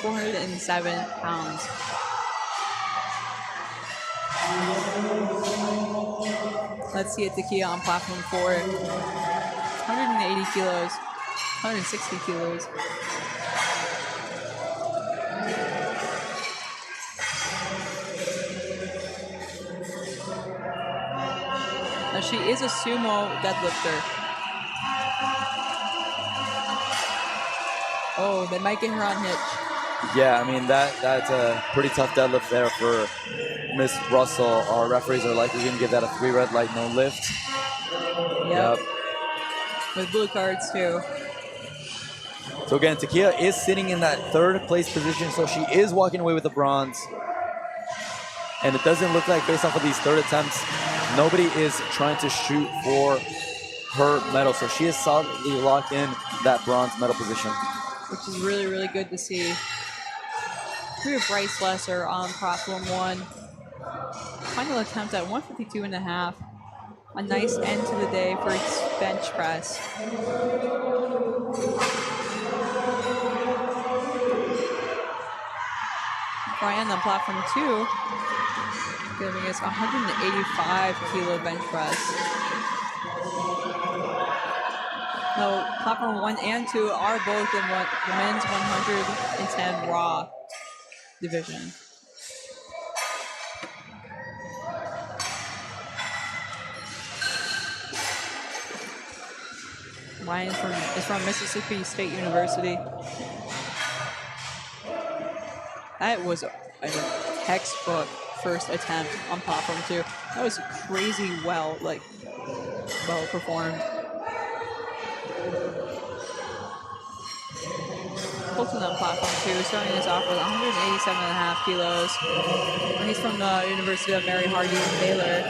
407 pounds. Let's see it, Takia on platform 4, 180 kilos, 160 kilos. Now she is a sumo deadlifter. Oh, they might get her on hitch. Yeah, I mean, that's a pretty tough deadlift there for Miss Russell. Our referees are likely going to give that a 3 red light, no lift. Yep. With blue cards, too. So again, Takia is sitting in that third place position, so she is walking away with the bronze. And it doesn't look like, based off of these third attempts, nobody is trying to shoot for her medal. So she is solidly locked in that bronze medal position, which is really, really good to see. We have Bryce Lesser on platform 1. Final attempt at 152.5. A nice end to the day for its bench press. Brian on platform 2, giving us 185 kilo bench press. No, platform 1 and 2 are both in the men's 110 raw division. Ryan is from Mississippi State University. That was a textbook first attempt on platform 2. That was crazy well performed. Colton on platform 2, starting us off with 187.5 kilos. And he's from the University of Mary Harding in Baylor.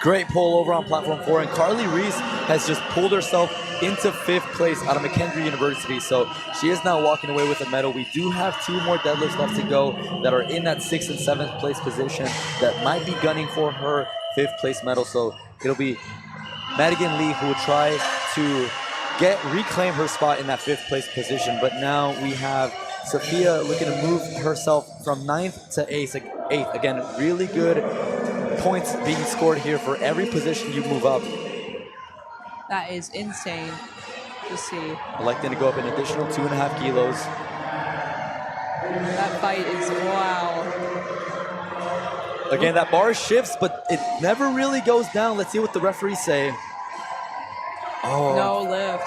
Great pull over on platform 4, and Carly Reese has just pulled herself into 5th place out of McKendree University. So she is now walking away with a medal. We do have 2 more deadlifts left to go that are in that 6th and 7th place position that might be gunning for her 5th place medal. So it'll be Madigan Lee who will try to reclaim her spot in that 5th place position. But now we have Sophia looking to move herself from 9th to 8th. Again, really good points being scored here for every position you move up. That is insane to see. Electing to go up an additional 2.5 kilos. That fight is wow. Again, that bar shifts, but it never really goes down. Let's see what the referees say. Oh. No lift.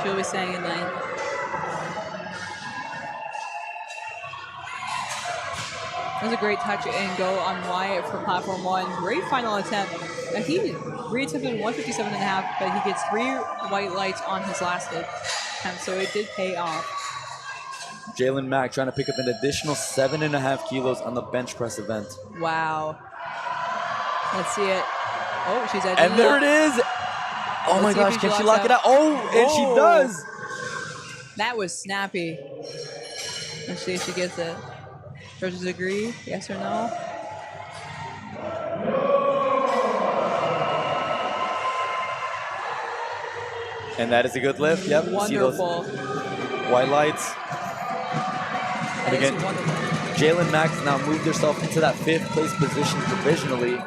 She'll be staying in lane. That was a great touch and go on Wyatt for platform 1. Great final attempt. Now he reattempted 157.5, but he gets 3 white lights on his last attempt, so it did pay off. Jalen Mack trying to pick up an additional 7.5 kilos on the bench press event. Wow. Let's see it. Oh, she's edging And there it is. Oh my gosh, can she lock it out? Oh, and she does. That was snappy. Let's see if she gets it. Judges agree, yes or no? And that is a good lift. Yep. Wonderful. See those white lights. And again, Jalen Mack's now moved herself into that 5th place position provisionally.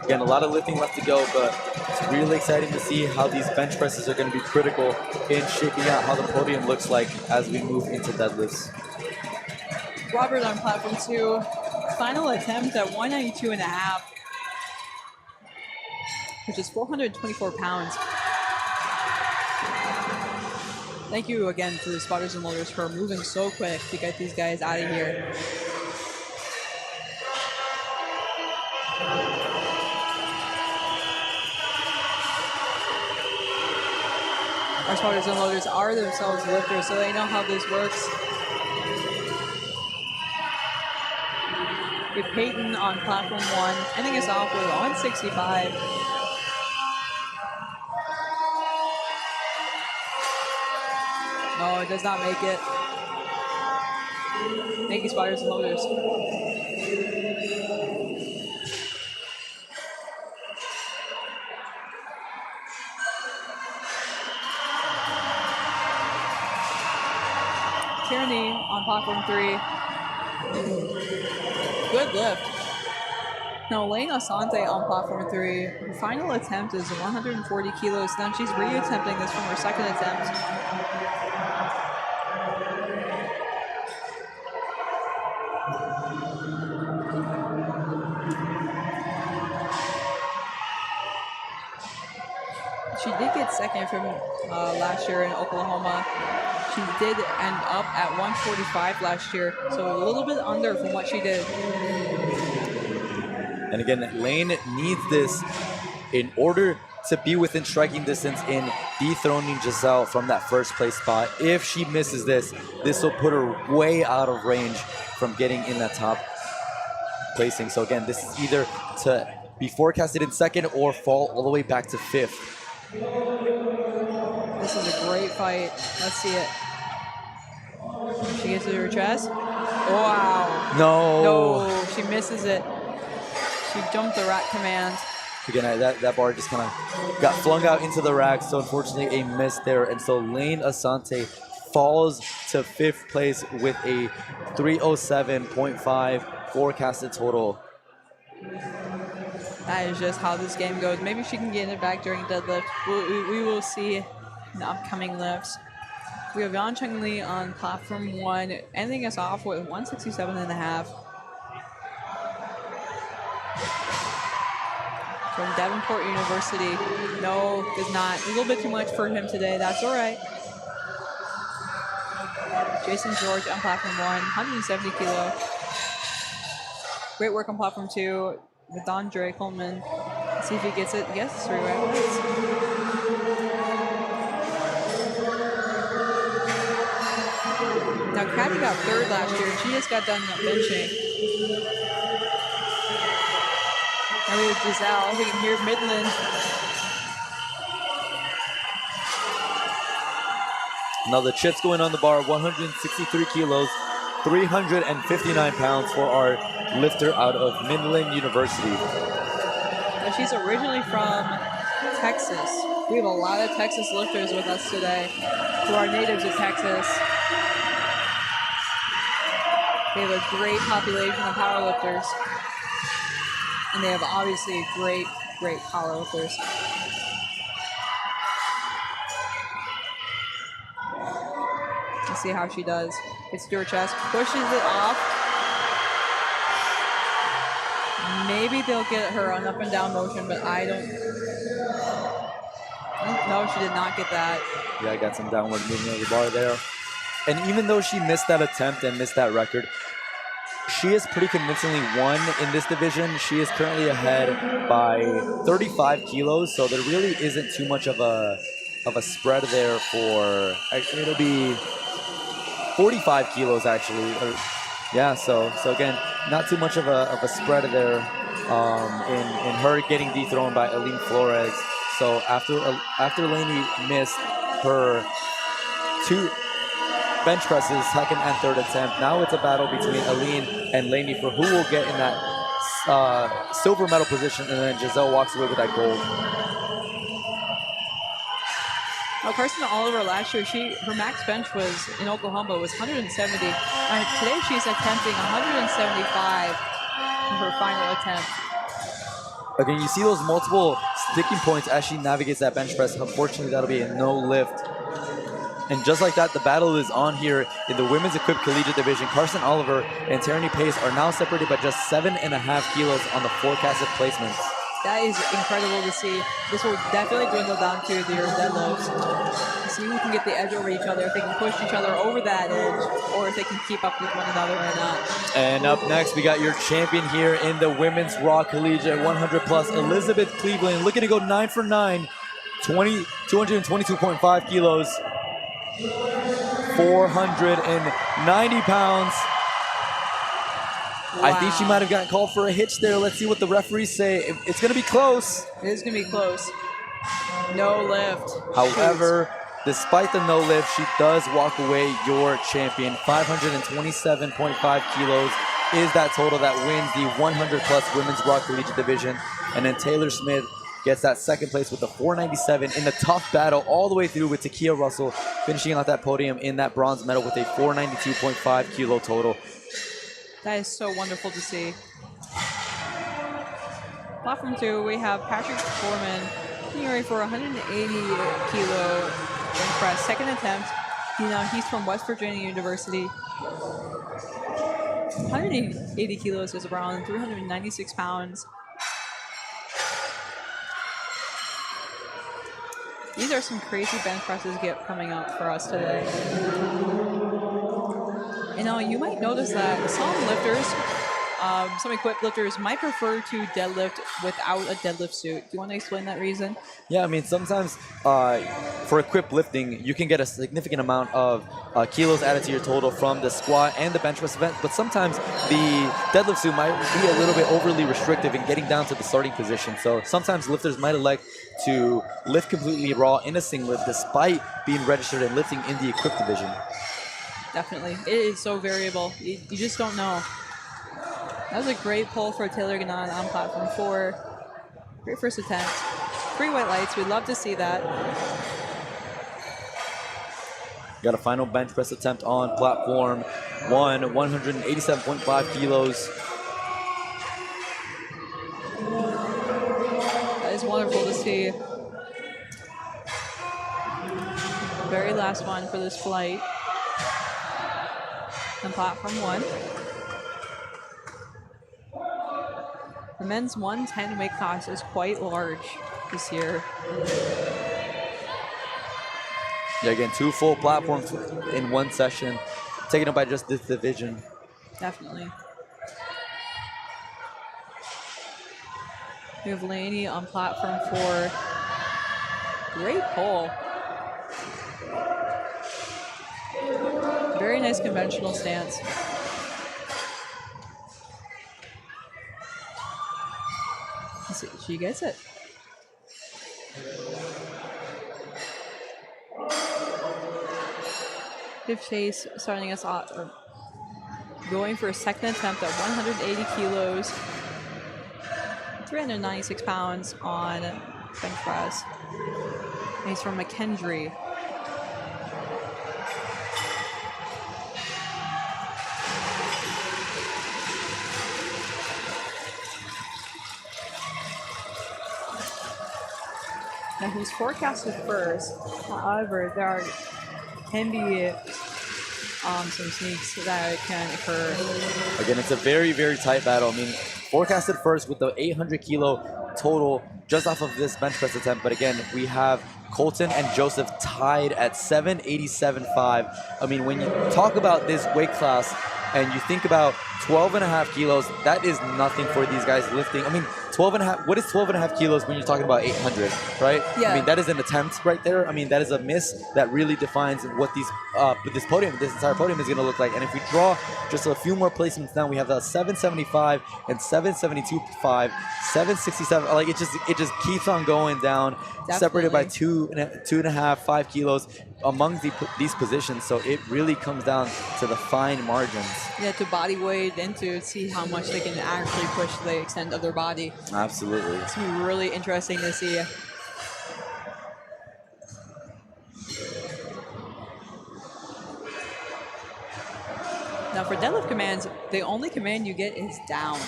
Again, a lot of lifting left to go, but it's really exciting to see how these bench presses are going to be critical in shaping out how the podium looks like as we move into deadlifts. Robert on platform 2, final attempt at 192.5, which is 424 pounds. Thank you again to the spotters and loaders for moving so quick to get these guys out of here. Our spotters and loaders are themselves lifters, so they know how this works. With Peyton on platform 1, ending us off with 165. No, it does not make it. Thank you, spotters and loaders. Tierney on platform 3. Good lift. Now, Lane Asante on platform 3. Her final attempt is 140 kilos. Now she's reattempting this from her 2nd attempt. She did get 2nd from last year in Oklahoma. She did end up at 145 last year, so a little bit under from what she did. And again, Lane needs this in order to be within striking distance in dethroning Giselle from that 1st place spot. If she misses this, this will put her way out of range from getting in that top placing. So again, this is either to be forecasted in 2nd or fall all the way back to 5th. This is a great fight. Let's see it. She gets it to her chest. Wow. No, she misses it. She jumped the rack command. Again, that bar just kind of got flung out into the rack, so unfortunately a miss there. And so Lane Asante falls to 5th place with a 307.5 forecasted total. That is just how this game goes. Maybe she can get it back during deadlift. We will see in the upcoming lifts. We have Yan Cheng Li on platform 1, ending us off with 167.5. From Davenport University. No, does not. A little bit too much for him today. That's all right. Jason George on platform 1, 170 kilo. Great work on platform 2 with Andre Coleman. Let's see if he gets it. Yes, 3 right lights. Now, Caddy got 3rd last year, and she just got done benching. Now we have Giselle. We can hear Midland. Now the chips going on the bar, 163 kilos, 359 pounds for our lifter out of Midland University. Now she's originally from Texas. We have a lot of Texas lifters with us today who are natives of Texas. We have a great population of powerlifters. And they have obviously great powerlifters. Let's see how she does. Gets to her chest, pushes it off. Maybe they'll get her an up and down motion, but I don't. No, she did not get that. Yeah, I got some downward movement of the bar there. And even though she missed that attempt and missed that record, she has pretty convincingly won in this division. She is currently ahead by 35 kilos, so there really isn't too much of a spread there for. It'll be 45 kilos actually. Yeah, so again, not too much of a spread there in her getting dethroned by Aline Flores. So after Laney missed her 2 bench presses, second and third attempt, now it's a battle between Aline and Laney for who will get in that silver medal position, and then Giselle walks away with that gold. Oh, Carson Oliver last year, her max bench was in Oklahoma was 170. Today she's attempting 175 in her final attempt. Again, you see those multiple sticking points as she navigates that bench press. Unfortunately, that'll be a no lift. And just like that, the battle is on here in the women's equipped collegiate division. Carson Oliver and Tierney Pace are now separated by just 7.5 kilos on the forecasted placements. That is incredible to see. This will definitely dwindle down to their deadlifts. See who can get the edge over each other, if they can push each other over that edge, or if they can keep up with one another or not. And up next, we got your champion here in the women's raw collegiate 100 plus, Elizabeth Cleveland, looking to go 9 for 9, 222.5 kilos, 490 pounds. Wow. I think she might have gotten called for a hitch there. Let's see what the referees say. It's going to be close. It is going to be close. No lift. However, despite the no lift, she does walk away your champion. 527.5 kilos is that total that wins the 100 plus women's raw collegiate division. And then Taylor Smith gets that second place with the 497 in the tough battle all the way through, with Takia Russell finishing out that podium in that bronze medal with a 492.5 kilo total. That is so wonderful to see. Platform 2, we have Patrick Foreman getting ready for 180 kilo bench press, second attempt. He's from West Virginia University. 180 kilos is around 396 pounds. These are some crazy bench presses coming up for us today. And now you might notice that some lifters, some equipped lifters might prefer to deadlift without a deadlift suit. Do you want to explain that reason? Yeah, I mean, sometimes for equipped lifting, you can get a significant amount of kilos added to your total from the squat and the bench press event, but sometimes the deadlift suit might be a little bit overly restrictive in getting down to the starting position. So sometimes lifters might elect to lift completely raw in a singlet despite being registered and lifting in the equipped division. Definitely. It is so variable. You just don't know. That was a great pull for Taylor Gannon on platform 4. Great first attempt. 3 white lights. We'd love to see that. Got a final bench press attempt on platform 1, 187.5 kilos. That is wonderful to see. Very last one for this flight. On platform 1. The men's 110 weight class is quite large this year. Yeah, again, 2 full platforms in one session, taken up by just this division. Definitely. We have Laney on platform 4. Great pull. Very nice conventional stance. She gets it. Viv Chase starting us off, going for a second attempt at 180 kilos, 396 pounds on bench press. And he's from McKendree. Now he's forecasted first. However, can be some sneaks that can occur. Again, it's a very, very tight battle. I mean, forecasted first with the 800 kilo total just off of this bench press attempt. But again, we have Colton and Joseph tied at 787.5. I mean, when you talk about this weight class and you think about 12 and a half kilos, that is nothing for these guys lifting. I mean, 12 and a half, what is 12 and a half kilos when you're talking about 800, right? Yeah. I mean, that is an attempt right there. I mean, that is a miss that really defines what this entire podium is going to look like. And if we draw just a few more placements down, we have the 775 and 772.5, 767. Like it just keeps on going down, Definitely. separated by two and a half, 5 kilos among these positions. So it really comes down to the fine margins. Yeah, to body weight and to see how much they can actually push the extent of their body. Absolutely. It's going to be really interesting to see. Now for deadlift commands, the only command you get is down.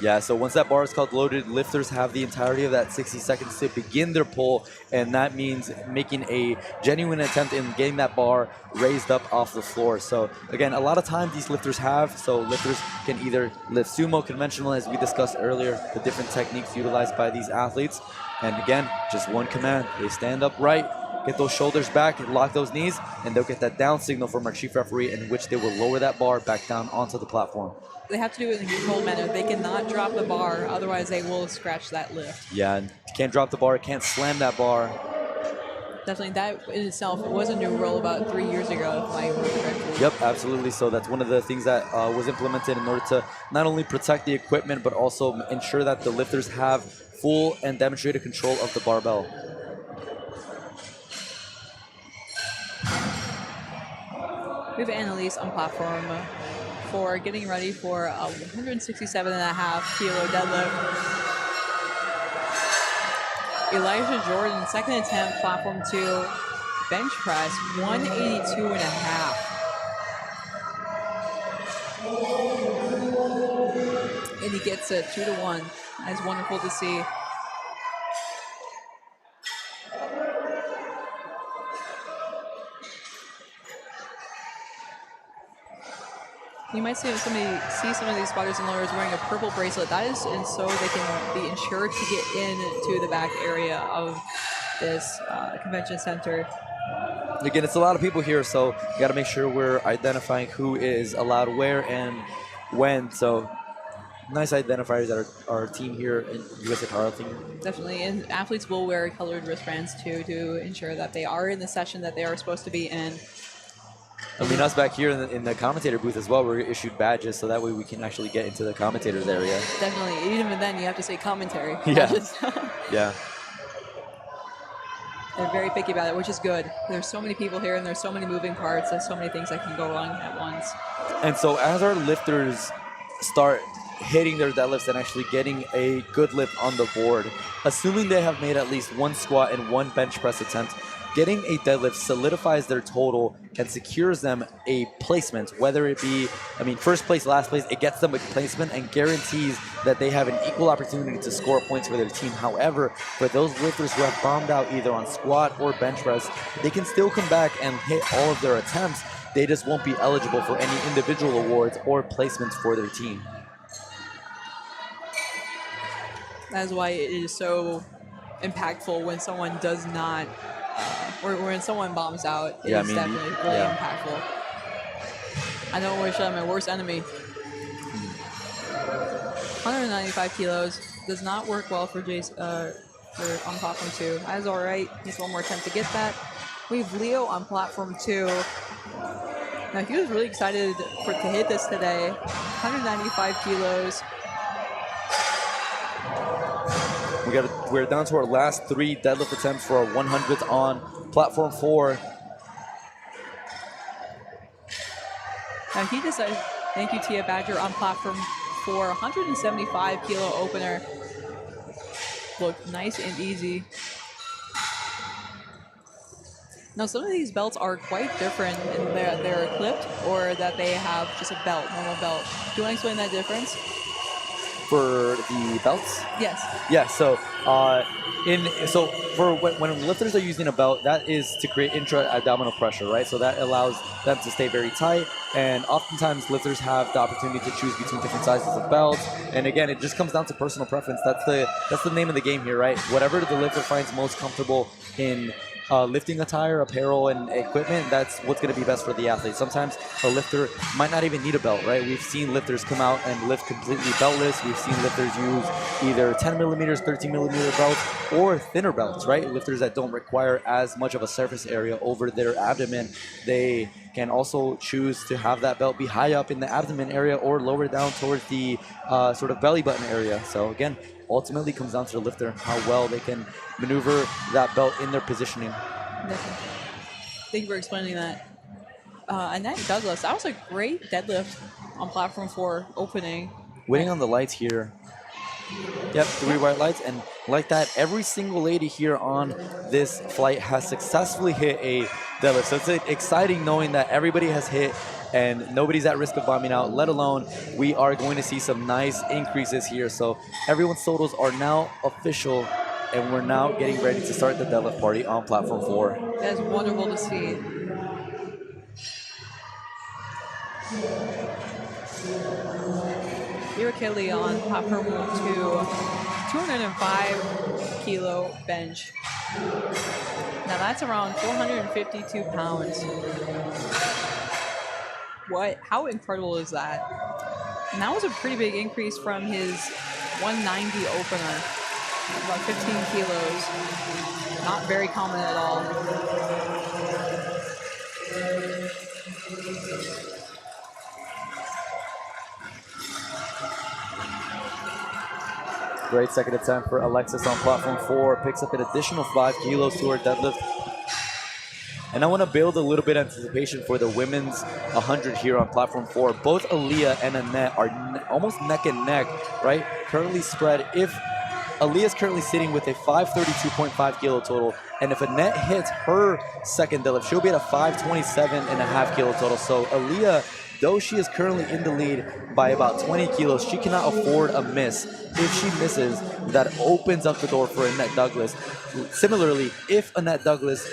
Yeah, so once that bar is called loaded, lifters have the entirety of that 60 seconds to begin their pull, and that means making a genuine attempt in getting that bar raised up off the floor. So again, a lot of time these lifters have, so lifters can either lift sumo, conventional, as we discussed earlier, the different techniques utilized by these athletes. And again, just one command, they stand upright, get those shoulders back, lock those knees, and they'll get that down signal from our chief referee in which they will lower that bar back down onto the platform. They have to do it in a controlled manner. They cannot drop the bar, otherwise they will scratch that lift. Yeah, and can't drop the bar, can't slam that bar. Definitely, that in itself was a new rule about 3 years ago, if I remember correctly. Yep, absolutely. So that's one of the things that was implemented in order to not only protect the equipment, but also ensure that the lifters have full and demonstrated control of the barbell. We have Annalise on platform for getting ready for a 167.5 kilo deadlift. Elijah Jordan, second attempt, platform 2, bench press, 182.5. And he gets a 2-to-1. That's wonderful to see. You might see some of these spotters and lowers wearing a purple bracelet. That is and so they can be insured to get into the back area of this convention center. Again, it's a lot of people here, so you got to make sure we're identifying who is allowed where and when. So nice identifiers that our team here in USA Powerlifting. Definitely, and athletes will wear colored wristbands too to ensure that they are in the session that they are supposed to be in. I mean, us back here in the commentator booth as well, we're issued badges so that way we can actually get into the commentators area. Definitely, even then you have to say commentary. Yeah. Yeah. They're very picky about it, which is good. There's so many people here and there's so many moving parts. There's so many things that can go wrong at once. And so as our lifters start hitting their deadlifts and actually getting a good lift on the board, assuming they have made at least one squat and one bench press attempt, getting a deadlift solidifies their total and secures them a placement, whether it be, first place, last place, it gets them a placement and guarantees that they have an equal opportunity to score points for their team. However, for those lifters who have bombed out either on squat or bench press, they can still come back and hit all of their attempts. They just won't be eligible for any individual awards or placements for their team. That is why it is so impactful when someone does not or when someone bombs out. It's definitely really impactful. I don't wish I'm my worst enemy. 195 kilos does not work well for Jace for on platform 2. That is all right. He's one more attempt to get that. We have Leo on platform 2. Now he was really excited to hit this today. 195 kilos. We're down to our last 3 deadlift attempts for our 100th on platform 4. Now he decided, thank you Tia Badger on platform 4, 175 kilo opener. Looked nice and easy. Now some of these belts are quite different in that they're clipped or that they have just a belt, normal belt. Do you want to explain that difference? For the belts? Yes. Yeah, so for when lifters are using a belt, that is to create intra-abdominal pressure, right? So that allows them to stay very tight, and oftentimes lifters have the opportunity to choose between different sizes of belts. And again, it just comes down to personal preference. That's the name of the game here, right? Whatever the lifter finds most comfortable in lifting attire, apparel, and equipment, that's what's going to be best for the athlete. Sometimes a lifter might not even need a belt, right? We've seen lifters come out and lift completely beltless. We've seen lifters use either 10 millimeters, 13 millimeter belts, or thinner belts, right? Lifters that don't require as much of a surface area over their abdomen. They can also choose to have that belt be high up in the abdomen area or lower down towards the sort of belly button area. So again, ultimately comes down to the lifter, how well they can maneuver that belt in their positioning. Definitely. Thank you for explaining that. Annette Douglas, that was a great deadlift on platform 4 opening. Waiting on the lights here. Yep, 3 white lights, and like that, every single lady here on this flight has successfully hit a deadlift. So it's exciting knowing that everybody has hit and nobody's at risk of bombing out, let alone we are going to see some nice increases here. So everyone's totals are now official, and we're now getting ready to start the deadlift party on platform 4. That is wonderful to see. Vera Kelly on platform 2, 205 kilo bench. Now that's around 452 pounds. How incredible is that? And that was a pretty big increase from his 190 opener, about 15 kilos. Not very common at all. Great second attempt for Alexis on platform 4. Picks up an additional 5 kilos to her deadlift. And I want to build a little bit of anticipation for the women's 100 here on platform 4. Both Aaliyah and Annette are almost neck and neck, right? Currently spread. If Aaliyah's currently sitting with a 532.5 kilo total, and if Annette hits her second deadlift, she'll be at a 527.5 kilo total. So Aaliyah, though she is currently in the lead by about 20 kilos, she cannot afford a miss. If she misses, that opens up the door for Annette Douglas. Similarly, if Annette Douglas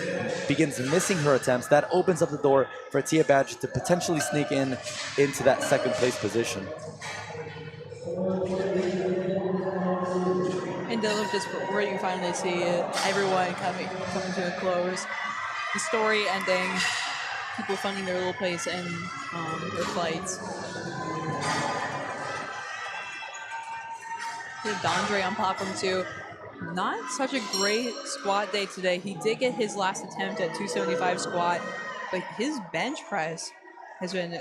begins missing her attempts, that opens up the door for Tia Badge to potentially sneak into that second place position. And deadlift is where you finally see everyone coming to a close. The story ending, people finding their little place in their flights. We have Dondre on platform 2. Not such a great squat day today. He did get his last attempt at 275 squat, but his bench press has been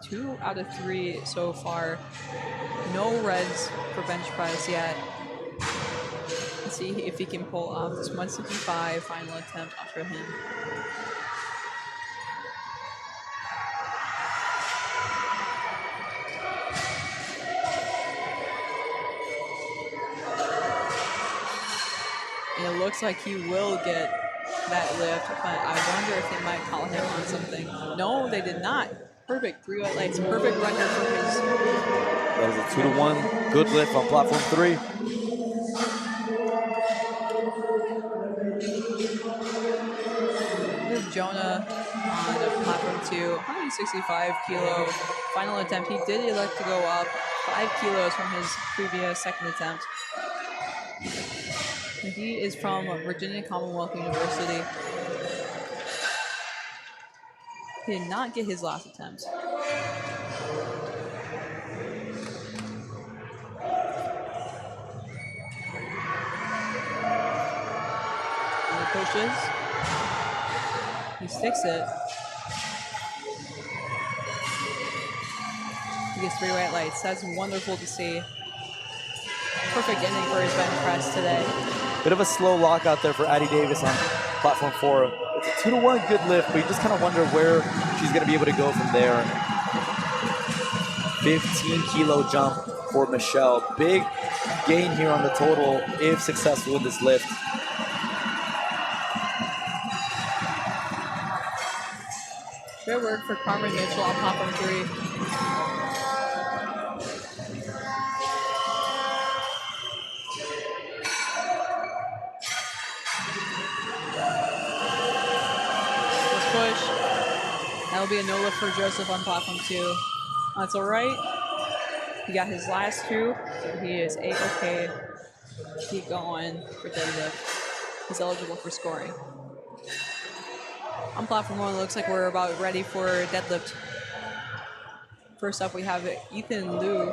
2 out of 3 so far. No reds for bench press yet. Let's see if he can pull off this 165 final attempt after him. And it looks like he will get that lift, but I wonder if they might call him on something. No, they did not. Perfect 3 white lights. Perfect record for his. That is a 2-to-1 good lift on platform 3. We have Jonah on platform 2, 165 kilo final attempt. He did elect to go up 5 kilos from his previous second attempt. And he is from Virginia Commonwealth University. He did not get his last attempt. And he pushes. He sticks it. He gets 3 white lights. That's wonderful to see. Perfect ending for his bench press today. Bit of a slow lock out there for Addie Davis on platform 4. It's a 2-to-1 good lift, but you just kind of wonder where she's going to be able to go from there. 15 kilo jump for Michelle. Big gain here on the total if successful in this lift. Great work for Carmen Mitchell on platform 3. That'll be a no lift for Joseph on platform 2. That's all right. He got his last 2, so he is A-okay. Keep going for deadlift. He's eligible for scoring. On platform 1, it looks like we're about ready for deadlift. First up, we have Ethan Liu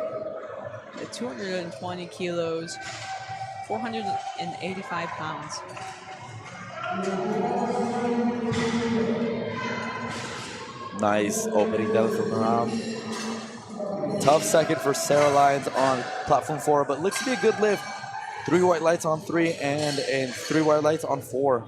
at 220 kilos, 485 pounds. Nice opening down from around. Tough second for Sarah Lyons on platform 4, but looks to be a good lift. 3 white lights on 3 and 3 white lights on 4.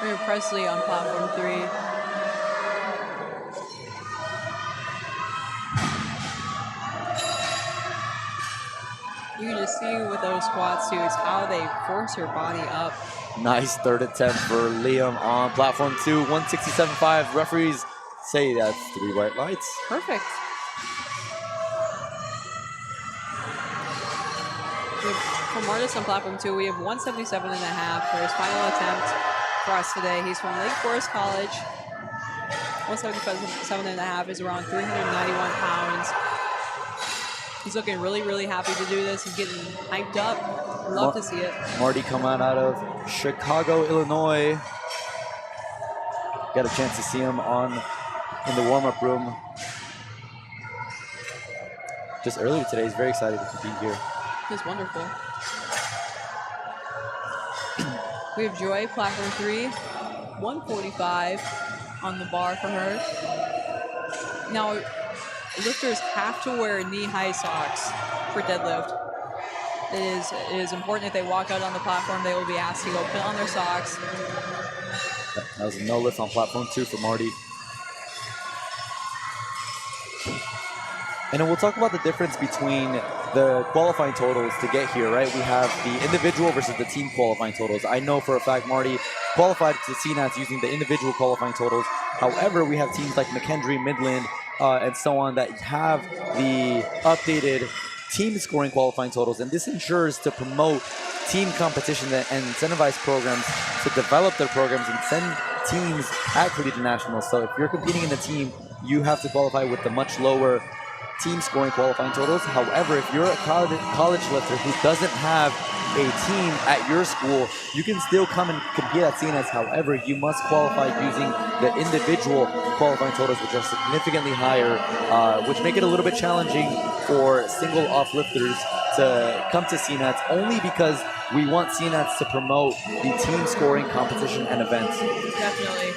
We have Presley on platform 3. You can just see with those squat suits how they force your body up. Nice third attempt for Liam on platform 2, 167.5. Referees say that's 3 white lights. Perfect. For Martis on platform 2, we have 177.5 for his final attempt for us today. He's from Lake Forest College. 177.5 is around 391 pounds. He's looking really, really happy to do this. He's getting hyped up. Love to see it. Marty coming out of Chicago, Illinois. Got a chance to see him in the warm-up room just earlier today. He's very excited to compete here. It's wonderful. We have Joy, platform 3, 145 on the bar for her. Now, lifters have to wear knee-high socks for deadlift. It is important if they walk out on the platform, they will be asked to go put on their socks. That was a no lift on platform 2 for Marty. And then we'll talk about the difference between the qualifying totals to get here, right? We have the individual versus the team qualifying totals. I know for a fact Marty qualified to CNATs using the individual qualifying totals. However, we have teams like McKendree, Midland, and so on that have the updated team scoring qualifying totals. And this ensures to promote team competition and incentivize programs to develop their programs and send teams at Collegiate Nationals. So if you're competing in a team, you have to qualify with the much lower team scoring qualifying totals. However, if you're a college lifter who doesn't have a team at your school, you can still come and compete at CNS. However, you must qualify using the individual qualifying totals, which are significantly higher, which make it a little bit challenging for single off lifters to come to CNATs, only because we want CNATs to promote the team scoring competition and events. Definitely.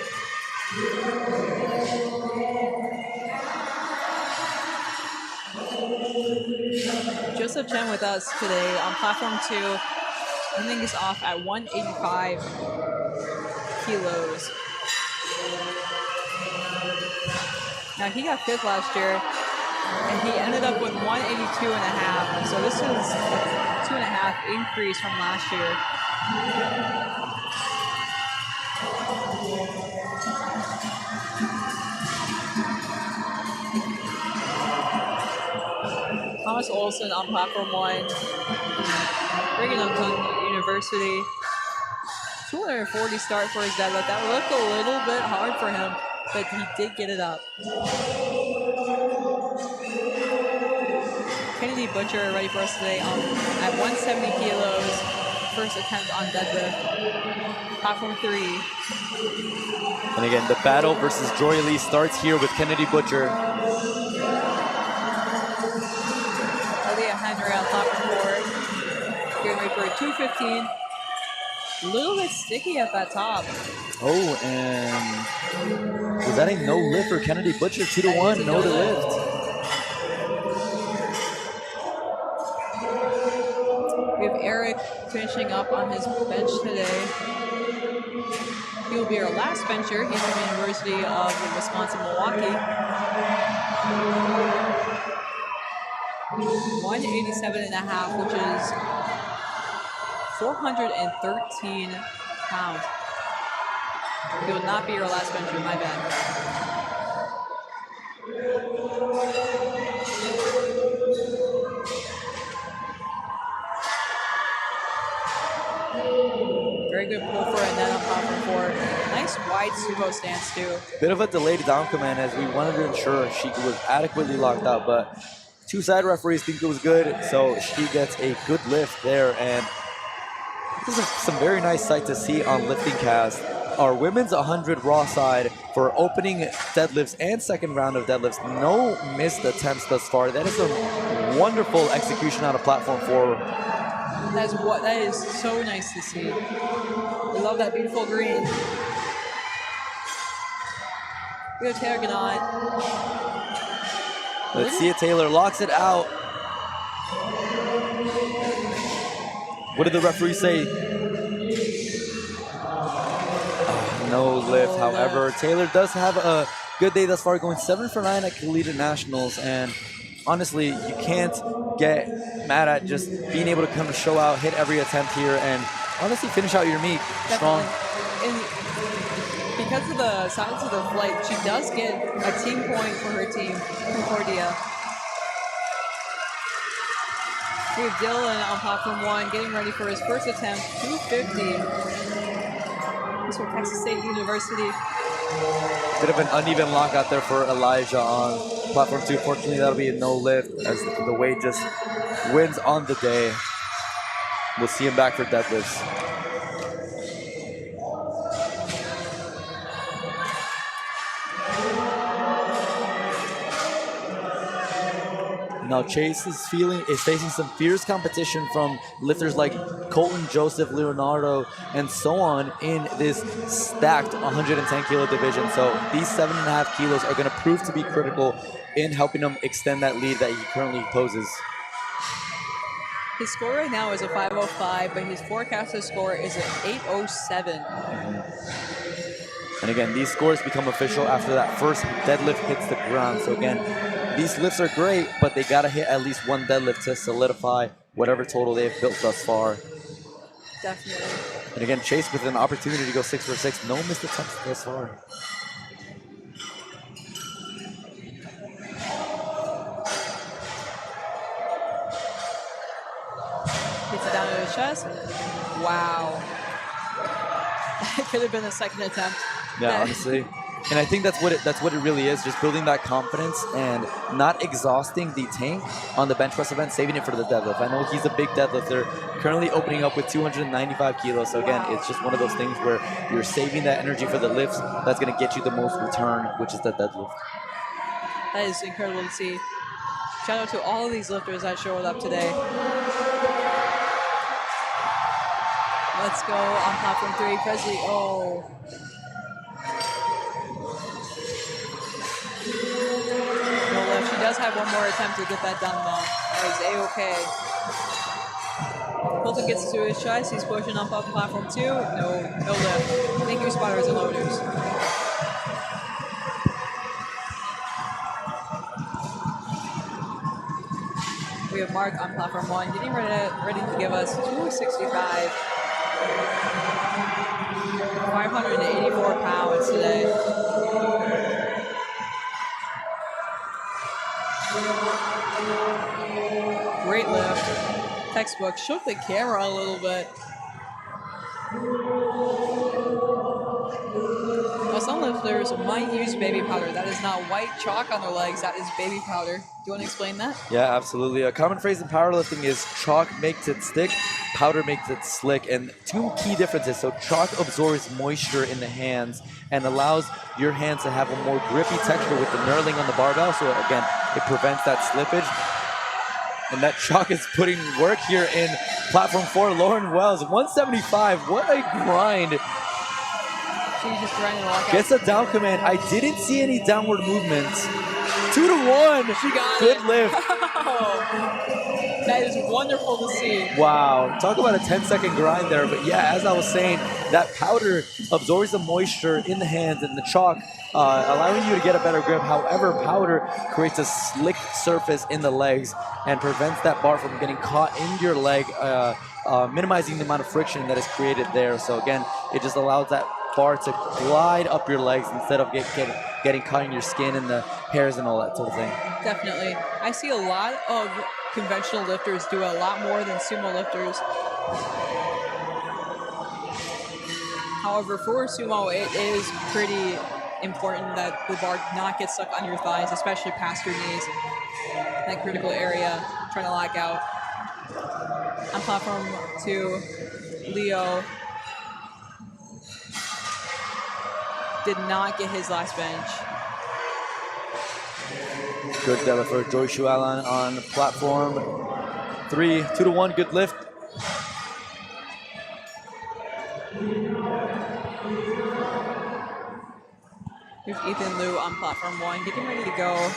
Joseph Chen with us today on platform 2. I think he's off at 185 kilos. Now he got 5th last year, and he ended up with 182.5. So this is a 2.5 increase from last year. Thomas Olson on platform 1, Brigham Young University. 240 start for his deadlift. That looked a little bit hard for him, but he did get it up. Kennedy Butcher ready for us today at 170 kilos. First attempt on deadlift. Platform 3. And again, the battle versus Joy Lee starts here with Kennedy Butcher. Henry on platform 4. Getting ready for a 215. A little bit sticky at that top. Oh, and was that a no lift for Kennedy Butcher? 2-1, no to lift. We have Eric finishing up on his bench today. He will be our last bencher. He's from the University of Wisconsin-Milwaukee. 187.5, which is 413 pounds. He will not be your last bencher, my bad. good pull for it, and then on platform 4. Nice wide sumo stance too. Bit of a delayed down command as we wanted to ensure she was adequately locked out, but two side referees think it was good, so she gets a good lift there. And this is some very nice sight to see on LiftingCast. Our women's 100 raw side for opening deadlifts and second round of deadlifts. No missed attempts thus far. That is some wonderful execution out of platform 4. That is so nice to see. We love that beautiful green. We have Taylor Gannott. Let's see it. Taylor locks it out. What did the referee say? No lift. However, Taylor does have a good day thus far, going 7 for 9 at Collegiate Nationals. And honestly, you can't get mad at just being able to come to show out, hit every attempt here, and honestly finish out your meet strong. And because of the size of the flight, she does get a team point for her team, Concordia. We have Dylan on platform 1, getting ready for his first attempt, 250. This for Texas State University. Bit of an uneven lockout there for Elijah on platform 2. Fortunately, that'll be a no lift as the weight just wins on the day. We'll see him back for deadlifts. Now Chase is facing some fierce competition from lifters like Colton, Joseph, Leonardo, and so on in this stacked 110 kilo division. So these 7.5 kilos are going to prove to be critical in helping him extend that lead that he currently poses. His score right now is a 505, but his forecasted score is an 807. And again, these scores become official after that first deadlift hits the ground. So again, these lifts are great, but they got to hit at least one deadlift to solidify whatever total they've built thus far. Definitely. And again, Chase with an opportunity to go 6 for 6. No missed attempts thus far. Gets it down to his chest. Wow. That could have been a second attempt. Yeah, honestly. And I think that's what it really is, just building that confidence and not exhausting the tank on the bench press event, saving it for the deadlift. I know he's a big deadlifter, currently opening up with 295 kilos. So again, it's just one of those things where you're saving that energy for the lifts that's going to get you the most return, which is the deadlift. That is incredible to see. Shout out to all of these lifters that showed up today. Let's go on platform 3. Presley, oh. No lift. She does have one more attempt to get that done though. That is A-okay. Colton gets to his chest. He's pushing up platform 2. No lift. Thank you, spotters and loaders. We have Mark on platform 1, getting ready to give us 265. 584 pounds today. Great lift. Textbook. Shook the camera a little bit. Now some lifters might use baby powder. That is not white chalk on their legs. That is baby powder. Do you want to explain that? Yeah, absolutely. A common phrase in powerlifting is chalk makes it stick, powder makes it slick. And two key differences. So chalk absorbs moisture in the hands and allows your hands to have a more grippy texture with the knurling on the barbell. So again, it prevents that slippage. And that chalk is putting work here in platform 4. Lauren Wells, 175. What a grind. She's just grinding a lockout. Gets a down command. I didn't see any downward movements. 2 to 1. She got Good it. lift. That is wonderful to see. Wow. Talk about a 10-second grind there. But yeah, as I was saying, that powder absorbs the moisture in the hands and the chalk, allowing you to get a better grip. However, powder creates a slick surface in the legs and prevents that bar from getting caught in your leg, minimizing the amount of friction that is created there. So again, it just allows that bar to glide up your legs instead of getting caught in your skin and the hairs and all that sort of thing. Definitely. I see a lot of conventional lifters do a lot more than sumo lifters. However, for sumo, it is pretty important that the bar not get stuck on your thighs, especially past your knees. That critical area, trying to lock out. On platform 2, Leo did not get his last bench. Good deadlift for Joy Shu Alan on platform 3, 2-1, good lift. Here's Ethan Liu on platform 1, getting ready to go.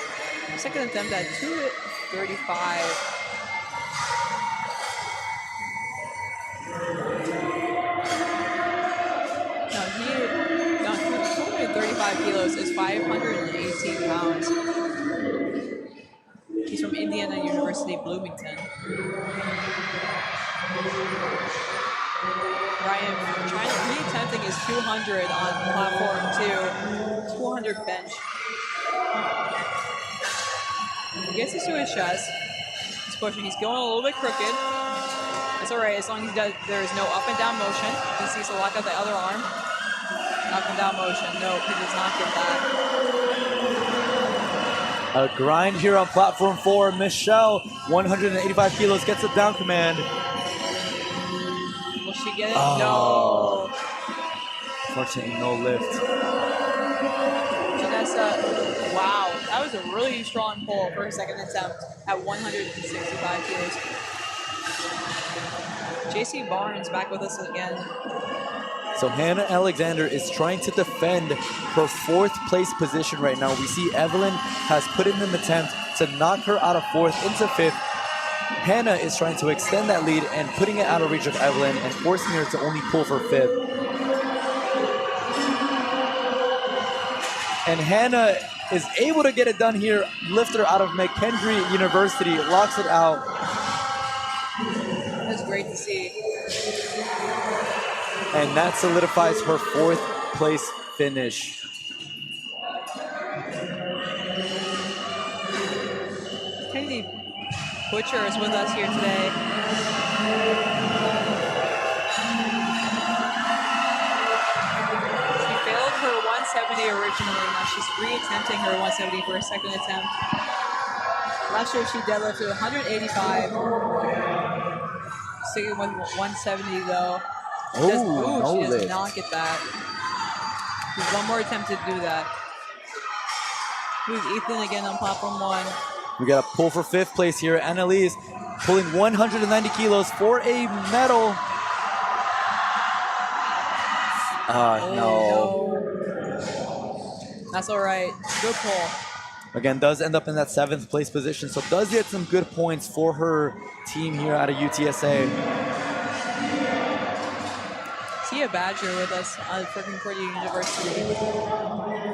Second attempt at 235. No, 235 kilos is 518 pounds. He's from Indiana University, Bloomington. Ryan re-attempting his 200 on platform 2, 200 bench. He gets this to his chest. He's pushing. He's going a little bit crooked. It's all right as long as there is no up and down motion. He sees to lock out the other arm. Up and down motion. No, he does not get that. A grind here on platform 4. Michelle, 185 kilos, gets a down command. Will she get it? Oh. No. Fortunately, no lift. Janessa, wow. That was a really strong pull for her second attempt at 165 kilos. JC Barnes back with us again. So Hannah Alexander is trying to defend her 4th place position right now. We see Evelyn has put in an attempt to knock her out of 4th into 5th. Hannah is trying to extend that lead and putting it out of reach of Evelyn and forcing her to only pull for 5th. And Hannah is able to get it done here. Lifter out of McHenry University, locks it out. That's great to see. And that solidifies her 4th place finish. Kennedy Butcher is with us here today. She failed her 170 originally. Now she's re-attempting her 170 for a second attempt. Last year she deadlifted 185. Sticking with 170 though. Oh, no she does lift. not get that. There's one more attempt to do that. Here's Ethan again on platform 1. We got a pull for 5th place here. Annalise pulling 190 kilos for a medal. No. That's all right. Good pull. Again, does end up in that 7th place position, so does get some good points for her team here out of UTSA. Tia Badger with us for Concordia University.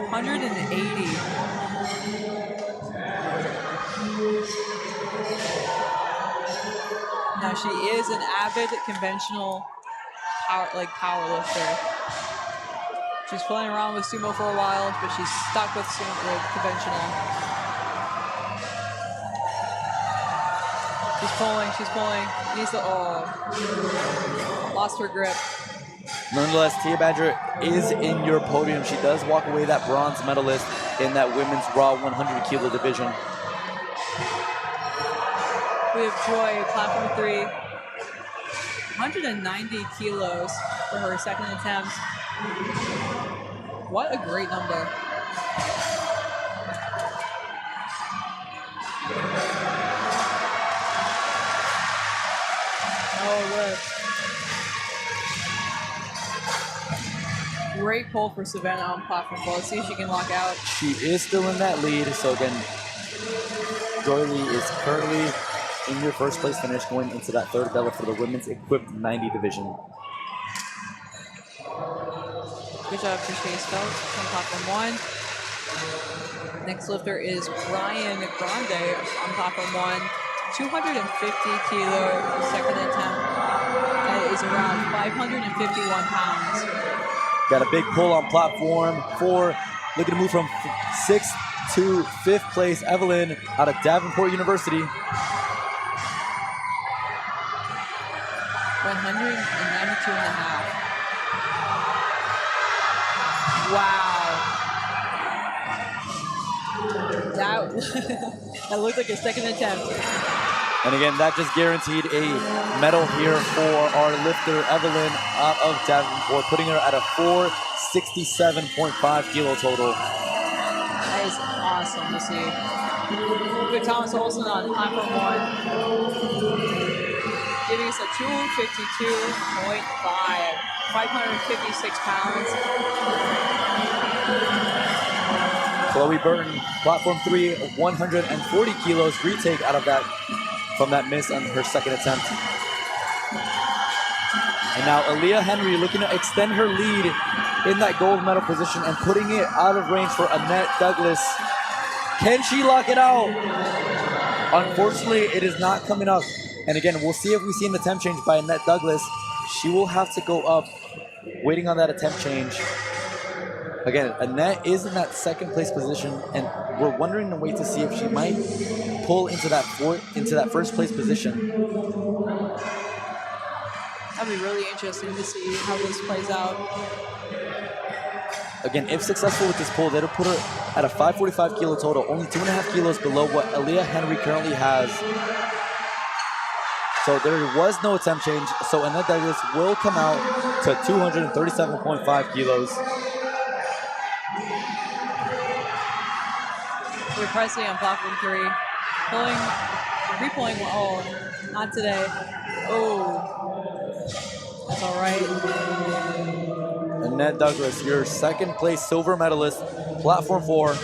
180. Now she is an avid conventional power lifter. She's playing around with sumo for a while, but she's stuck with conventional. She's pulling. Needs to, lost her grip. Nonetheless, Tia Badger is in your podium. She does walk away that bronze medalist in that women's raw 100 kilo division. We have Joy, platform 3, 190 kilos for her second attempt. What a great number. Oh, look. Great pull for Savannah on platform 4. Let's see if she can lock out. She is still in that lead, so again, Joy Lee is currently in your 1st place finish going into that 3rd deadlift for the women's equipped 90 division. Good job for Chase Phelps on platform 1. Next lifter is Brian Grande on platform 1. 250 kilo second attempt. That is around 551 pounds. Got a big pull on platform 4. Looking to move from 6th to 5th place. Evelyn out of Davenport University. 192 and a half. Wow. That looked like a second attempt. And again, that just guaranteed a medal here for our lifter, Evelyn, out of Davenport, putting her at a 467.5 kilo total. That is awesome to see. Good Thomas Olsen on platform 1, giving us a 252.5, 556 pounds. Chloe Burton, platform 3, 140 kilos, retake out of that from that miss on her second attempt. And now Aaliyah Henry looking to extend her lead in that gold medal position and putting it out of range for Annette Douglas. Can she lock it out? Unfortunately, it is not coming up. And again, we'll see if we see an attempt change by Annette Douglas. She will have to go up, waiting on that attempt change. Again, Annette is in that second place position, and we're wondering to wait to see if she might pull into that first place position. That'd be really interesting to see how this plays out. Again, if successful with this pull, that'll put her at a 545 kilo total, only 2.5 kilos below what Aaliyah Henry currently has. So there was no attempt change, so Annette Douglas will come out to 237.5 kilos. We're Presley on platform 3, re-pulling. Oh, not today. Oh, that's all right. Annette Douglas, your second place silver medalist, platform 4.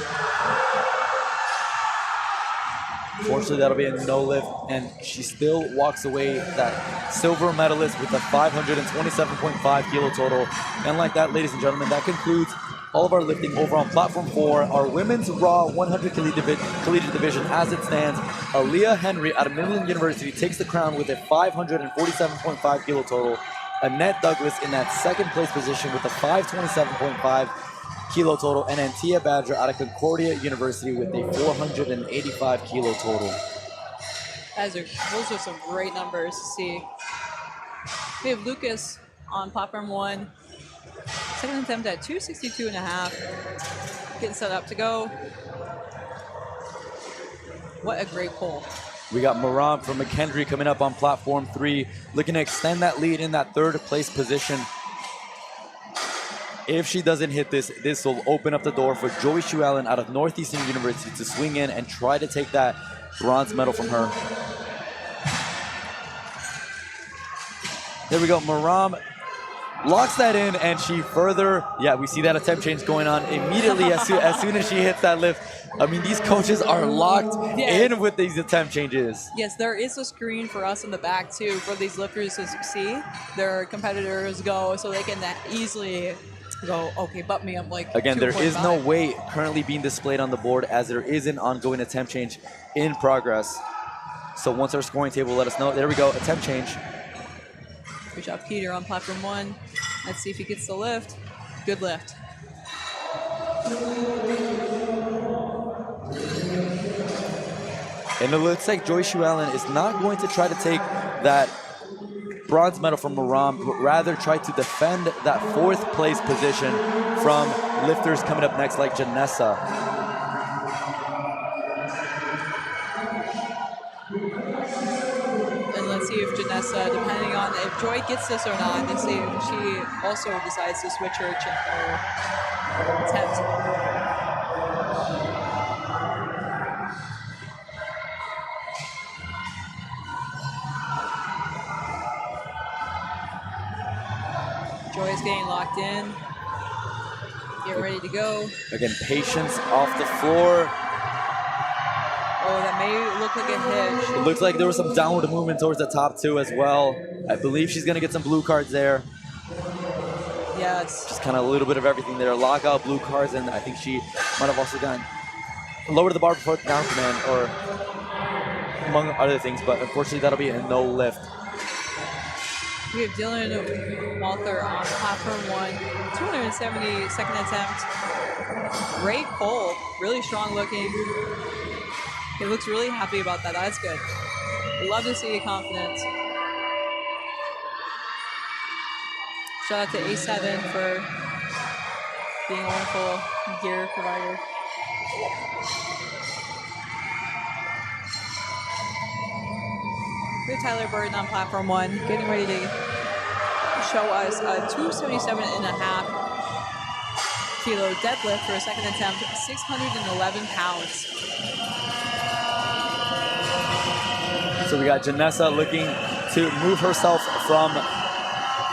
Fortunately, that'll be a no lift, and she still walks away that silver medalist with a 527.5 kilo total. And like that, ladies and gentlemen, that concludes all of our lifting over on platform 4, our women's raw 100 collegiate division. As it stands, Aaliyah Henry out of Midland University takes the crown with a 547.5 kilo total. Annette Douglas in that second place position with a 527.5 kilo total, and Antia Badger out of Concordia University with a 485 kilo total. Those are some great numbers to see. We have Lucas on platform 1. Second attempt at 262.5. Getting set up to go. What a great pull. We got Maram from McKendree coming up on platform 3, looking to extend that lead in that third place position. If she doesn't hit this, this will open up the door for Joey Shu Allen out of Northeastern University to swing in and try to take that bronze medal from her. There we go. Maram locks that in, and she further, we see that attempt change going on immediately as soon as she hits that lift. I mean, these coaches are locked in with these attempt changes. Yes, there is a screen for us in the back, too, for these lifters to see their competitors go, so they can easily go, okay, butt me up like Again, there is 2.5. no weight currently being displayed on the board, as there is an ongoing attempt change in progress. So once our scoring table will let us know. There we go, attempt change. Good job, Peter, on platform 1. Let's see if he gets the lift. Good lift. And it looks like Joy Shu Allen is not going to try to take that bronze medal from Maram, but rather try to defend that fourth place position from lifters coming up next like Janessa. And let's see if Janessa, depending on if Joy gets this or not, let's see if she also decides to switch her attempt. Joy is getting locked in. Get ready to go. Again, patience off the floor. Oh, that may look like a hitch. It looks like there was some downward movement towards the top too as well. I believe she's going to get some blue cards there. Yes. Just kind of a little bit of everything there. Lockout, blue cards, and I think she might have also gotten lower the bar before down command, or among other things, but unfortunately that'll be a no lift. We have Dylan Walther on platform 1, 270 second attempt. Great pull, really strong looking. He looks really happy about that. That's good. We love to see confidence. Shout out to A7 for being a wonderful gear provider. We have Tyler Burton on platform 1, getting ready to show us a 277.5 kilo deadlift for a second attempt, 611 pounds. So we got Janessa looking to move herself from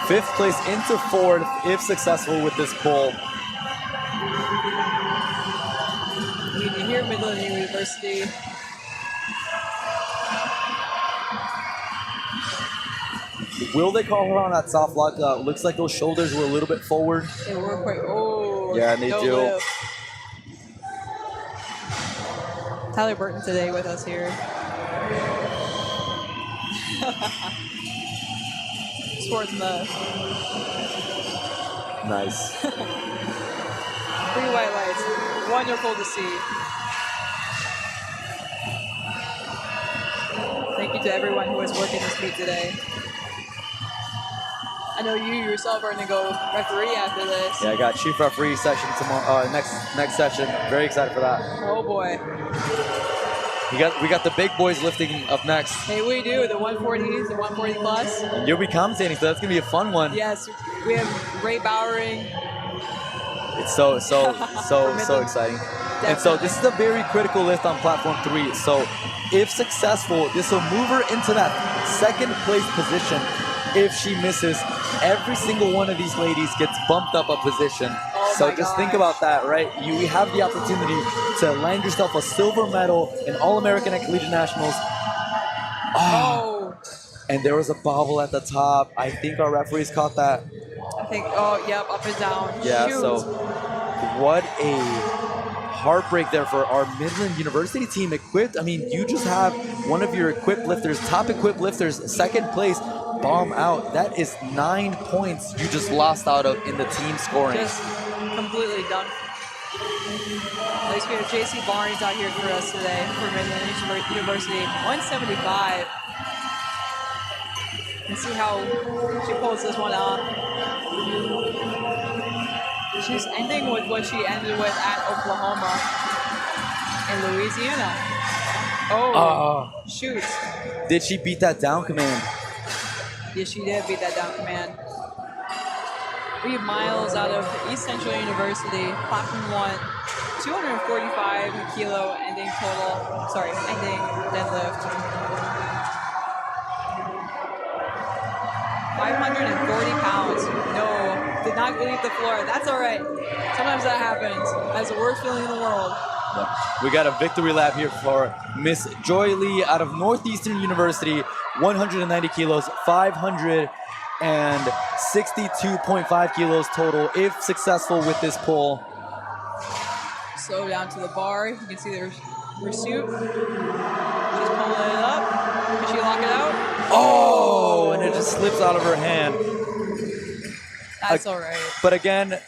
5th place into 4th if successful with this pull. We hear Midland University. Will they call her on that soft lock? Looks like those shoulders were a little bit forward. They were quite, oh. Yeah, and they do. Lift. Tyler Burton today with us here. Sports Mode. Nice. 3 white lights. Wonderful to see. Thank you to everyone who was working this meet today. I know you yourself are going to go referee after this. Yeah, I got chief referee session tomorrow. Next session. Very excited for that. Oh boy. We got the big boys lifting up next. Hey, we do the 140s, the 140 plus. And you'll be commentating, so that's gonna be a fun one. Yes, we have Ray Bowering. It's so exciting. Definitely. And so this is a very critical lift on platform 3. So if successful, this will move her into that 2nd place position. If she misses, every single one of these ladies gets bumped up a position. Oh so just think about that, right? You have the opportunity to land yourself a silver medal in All-American at Collegiate Nationals. Oh. And there was a bobble at the top. I think our referees caught that. I think, oh, yep, up and down. Yeah, Shoot. so what a heartbreak there for our Midland University team. Equipped, I mean, you just have one of your equipped lifters, top equipped lifters, 2nd place, bomb out. That is 9 points you just lost out of in the team scoring. Just completely done. At least we have JC Barnes out here for us today for Midland University. 175. Let's see how she pulls this one off. She's ending with what she ended with at Oklahoma and Louisiana. Oh, shoot. Did she beat that down command? Yes, she did beat that down command. We have Miles out of East Central University, platform 1, 245 kilo ending deadlift. 540 pounds. No, did not leave the floor. That's all right. Sometimes that happens. That's the worst feeling in the world. We got a victory lap here for Miss Joy Lee out of Northeastern University, 190 kilos, 562.5 kilos total, if successful with this pull. Slow down to the bar. You can see there's pursuit. She's pulling it up. Can she lock it out? Oh, and it just slips out of her hand. That's all right. But again,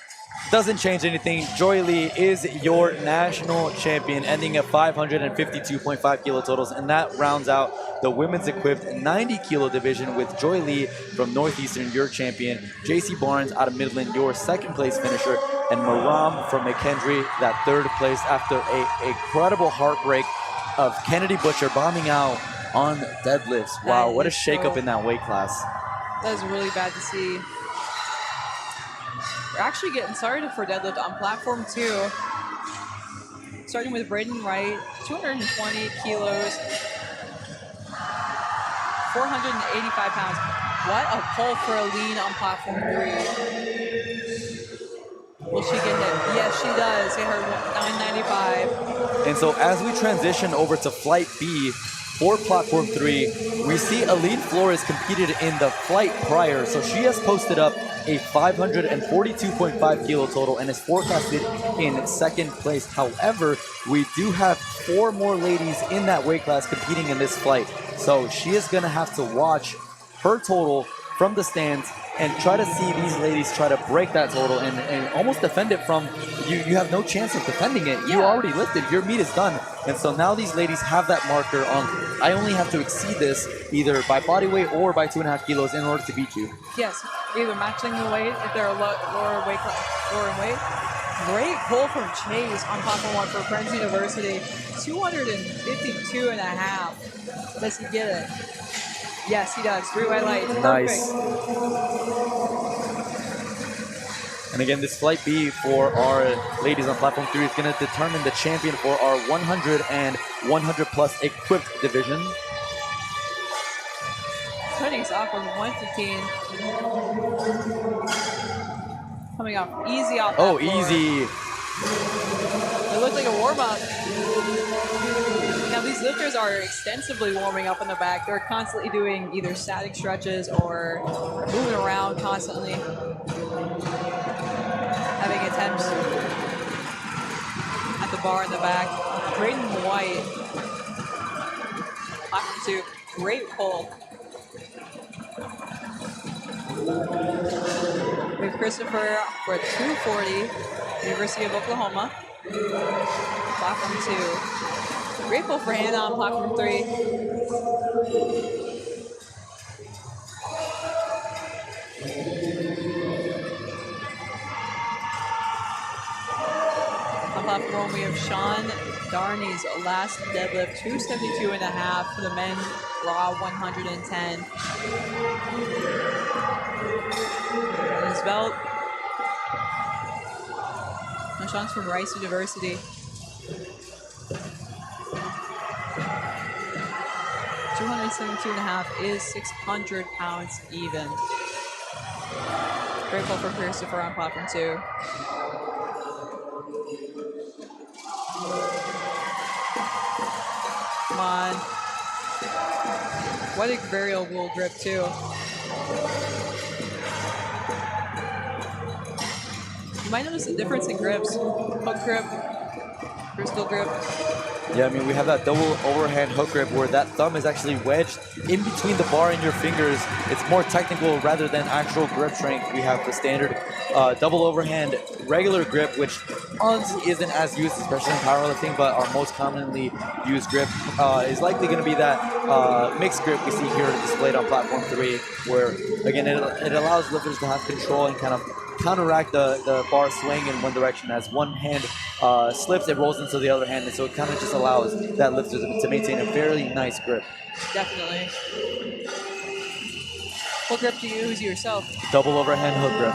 doesn't change anything. Joy Lee is your national champion, ending at 552.5 kilo totals, and that rounds out the women's equipped 90 kilo division with Joy Lee from Northeastern, your champion, JC Barnes out of Midland, your 2nd place finisher, and Maram from McKendree, that 3rd place after a incredible heartbreak of Kennedy Butcher bombing out on deadlifts. Wow, what a shakeup in that weight class. That is really bad to see. We're actually getting started for deadlift on platform 2. Starting with Braden Wright, 220 kilos, 485 pounds. What a pull for a lean on platform 3. Will she get hit? Yes, she does. Hit her 995. And so as we transition over to flight B, for platform 3, we see Aline Flores competed in the flight prior, so she has posted up a 542.5 kilo total and is forecasted in 2nd place. However, we do have 4 more ladies in that weight class competing in this flight, so she is going to have to watch her total from the stands and try to see these ladies try to break that total and almost defend it from, you have no chance of defending it. You already lifted, your meet is done. And so now these ladies have that marker on, I only have to exceed this either by body weight or by 2.5 kilos in order to beat you. Yes, either matching the weight if they're lower in weight, Great pull from Chase on platform 1 for Friends University. 252 and a half. Does he get it? Yes, he does. 3 white lights. Nice. Perfect. And again, this flight B for our ladies on platform 3 is going to determine the champion for our 100 and 100 plus equipped division. Cutting off with 115. Coming off easy off that Oh, floor. easy. It looked like a warm-up. Now these lifters are extensively warming up in the back. They're constantly doing either static stretches or moving around constantly. Having attempts at the bar in the back. Braden White. Platform 2. Great pull. We have Christopher for 240. University of Oklahoma. Platform 2. Great pull for Hannah on platform 3. On platform 1, we have Sean Darney's last deadlift, 272 and a half for the men, raw 110. On his belt. And Sean's from Rice University. 272 and a half is 600 pounds even. Great pull for Christopher on platform 2. Come on. What a variable grip too. You might notice the difference in grips. Hook grip, crystal grip. Yeah, I mean, we have that double overhand hook grip where that thumb is actually wedged in between the bar and your fingers. It's more technical rather than actual grip strength. We have the standard double overhand regular grip, which honestly isn't as used, especially in powerlifting, but our most commonly used grip is likely going to be that mixed grip we see here displayed on platform 3, where, again, it allows lifters to have control and kind of counteract the bar swing in one direction. As one hand slips, it rolls into the other hand, and so it kind of just allows that lifter to maintain a fairly nice grip. Definitely. What grip do you use yourself? Double overhand hook grip.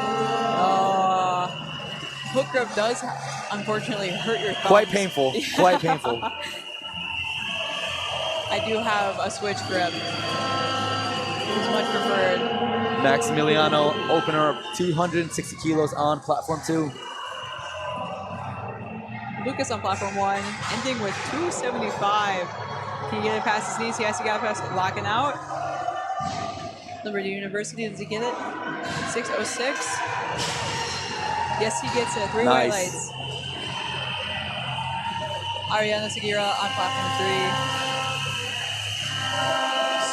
Hook grip does unfortunately hurt your thumbs. Quite painful. Quite painful. I do have a switch grip. It's much preferred. Maximiliano, opener, 260 kilos on platform 2. Lucas on platform 1, ending with 275. Can you get it past his knees? Yes, you got it past it. Locking out. Liberty University, does he get it? 606. Yes, he gets it. 3 white lights. Ariana Segura on platform 3.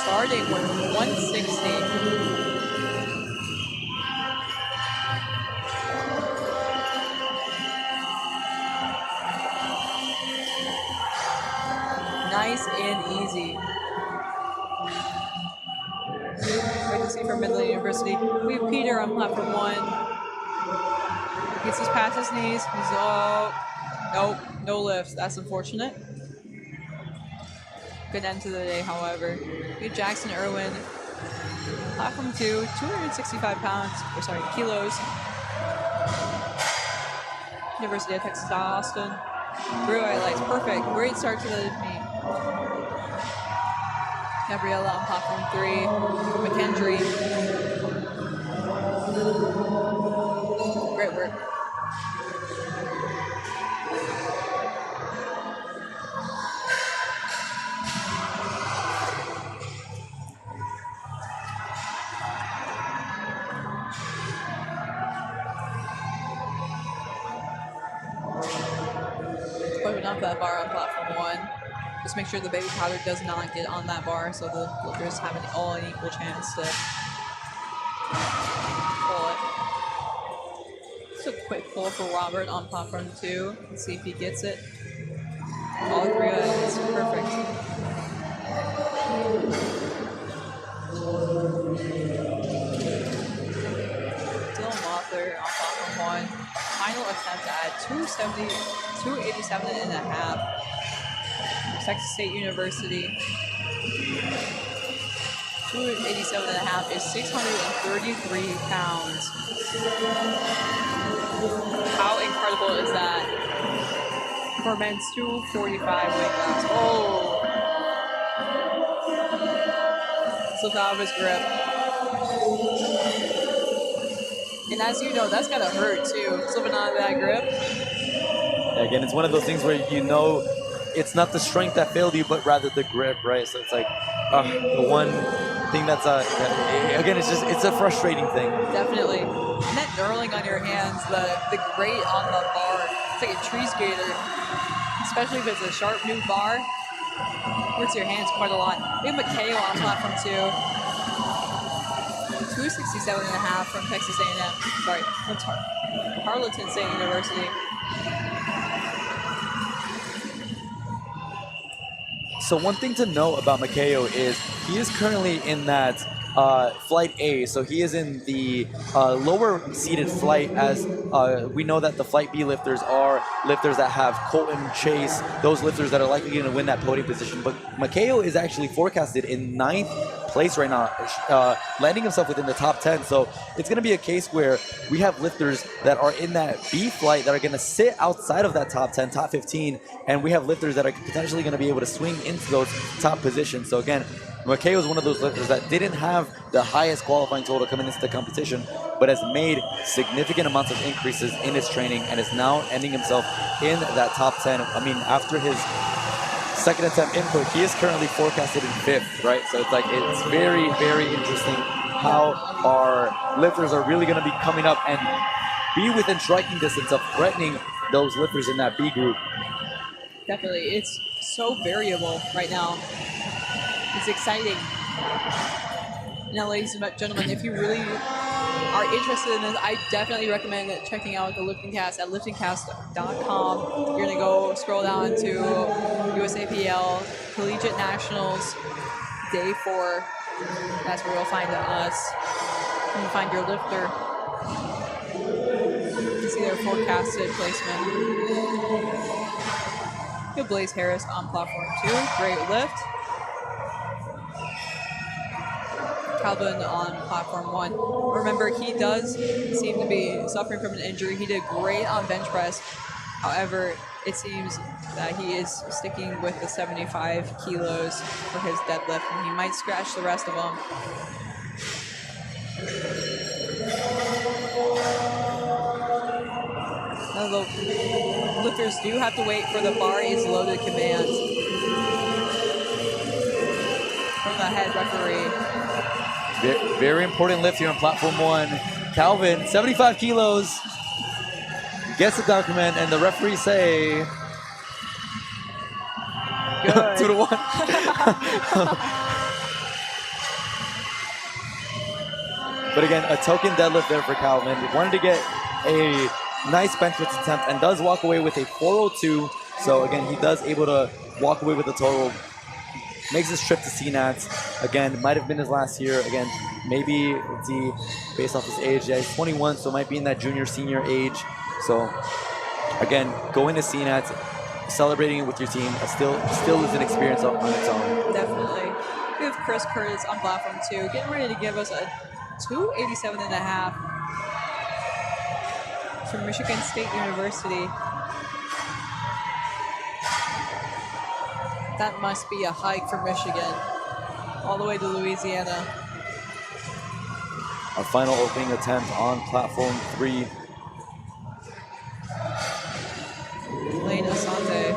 Starting with 160. Nice and easy. Great to see from Midland University. We have Peter on platform 1. Gets his past his knees. He's nope, no lifts. That's unfortunate. Good end to the day, however. We have Jackson Irwin. Platform 2, 265 kilos. University of Texas Austin. Brew highlights, perfect. Great start to the meet. Gabriella on platform 3. McKendry. Great work. Putting up that bar on platform 1. Just make sure the baby powder does not get on that bar so the lifters have an equal chance to pull it. Just a quick pull for Robert on platform 2. Let's see if he gets it. All 3 items, perfect. Dylan Mothler on platform 1. Final attempt at 287 and a half. Texas State University. 287 and a half is 633 pounds. How incredible is that? For men's 245 weight class. Oh! Slipped out of his grip. And as you know, that's gotta hurt too, slipping out of that grip. Again, it's one of those things where you know it's not the strength that failed you, but rather the grip, right? So it's like the one thing that's again, it's a frustrating thing. Definitely. And that knurling on your hands, the grate on the bar, it's like a tree skater. Especially if it's a sharp new bar, hurts your hands quite a lot. We have Matteo on platform 2. 267 and a half from Texas A&M. Sorry, from Tarleton State University. So one thing to know about Matteo is he is currently in that flight A, so he is in the lower seated flight, as we know that the flight B lifters are lifters that have Colton, Chase, those lifters that are likely going to win that podium position. But Matteo is actually forecasted in 9th place right now, landing himself within the top 10. So it's going to be a case where we have lifters that are in that B flight that are going to sit outside of that top 10, top 15, and we have lifters that are potentially going to be able to swing into those top positions. So again, Matteo is one of those lifters that didn't have the highest qualifying total coming into the competition, but has made significant amounts of increases in his training and is now ending himself in that top 10. I mean, after his second attempt input, he is currently forecasted in 5th, right? So it's like, it's very, very interesting how our lifters are really going to be coming up and be within striking distance of threatening those lifters in that B group. Definitely. It's so variable right now. It's exciting. Now, ladies and gentlemen, if you really are interested in this, I definitely recommend checking out the LiftingCast at liftingcast.com. You're going to go scroll down to USAPL, Collegiate Nationals, Day 4. That's where you'll find us. You can find your lifter. You can see their forecasted placement. You have Blaze Harris on platform 2. Great lift. Calvin on platform 1. Remember, he does seem to be suffering from an injury. He did great on bench press. However, it seems that he is sticking with the 75 kilos for his deadlift, and he might scratch the rest of them. Now, the lifters do have to wait for the bar is loaded command from the head referee. Very important lift here on platform 1. Calvin, 75 kilos, gets the down command, and the referee say, Good. 2-1. But again, a token deadlift there for Calvin. He wanted to get a nice bench press attempt and does walk away with a 402. So again, he does able to walk away with the total. Makes his trip to CNATS. Again, might have been his last year. Again, maybe let's see, based off his age. Yeah, he's 21, so might be in that junior, senior age. So again, going to CNATS, celebrating it with your team, still is an experience on its own. Definitely. We have Chris Curtis on platform 2, getting ready to give us a 287 and a half from Michigan State University. That must be a hike from Michigan all the way to Louisiana. Our final opening attempt on platform 3. Lane Asante.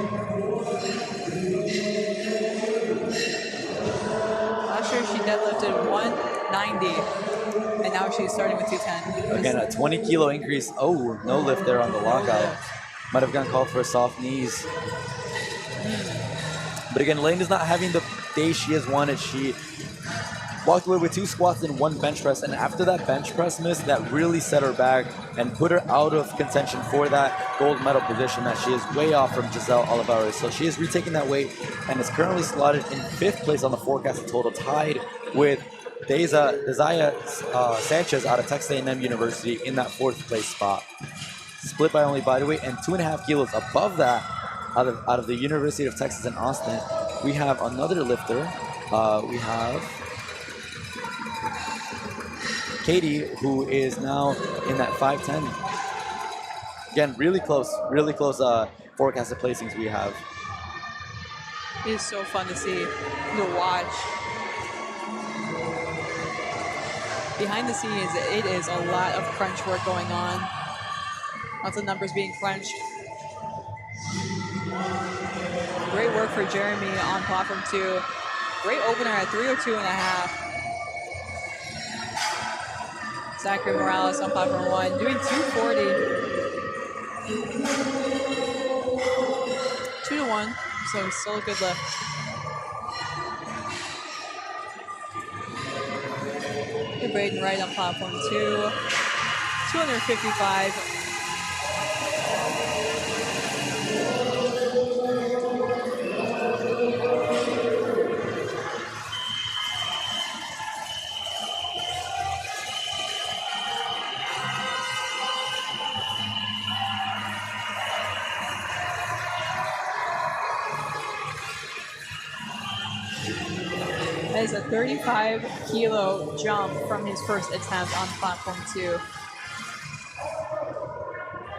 Last year she deadlifted 190, and now she's starting with 210. Again, a 20 kilo increase. Oh, no lift there on the lockout. Might have gotten called for soft knees. But again, Lane is not having the day she has wanted. She walked away with 2 squats and 1 bench press, and after that bench press miss, that really set her back and put her out of contention for that gold medal position that she is way off from Giselle Olivares. So she is retaking that weight and is currently slotted in 5th place on the forecasted total, tied with Desaya Sanchez out of Texas A&M University in that 4th place spot. split by only body weight, and 2.5 kilos above that out of the University of Texas in Austin. We have another lifter. We have Katie, who is now in that 5'10". Again, really close forecasted placings we have. It is so fun to see, to watch. Behind the scenes, it is a lot of crunch work going on. Lots of numbers being crunched. Great work for Jeremy on platform 2. Great opener at 302.5. Zachary Morales on platform 1 doing 240. 2-1, so still a good lift. And Braden Wright on platform 2, 255. That is a 35-kilo jump from his first attempt on platform 2.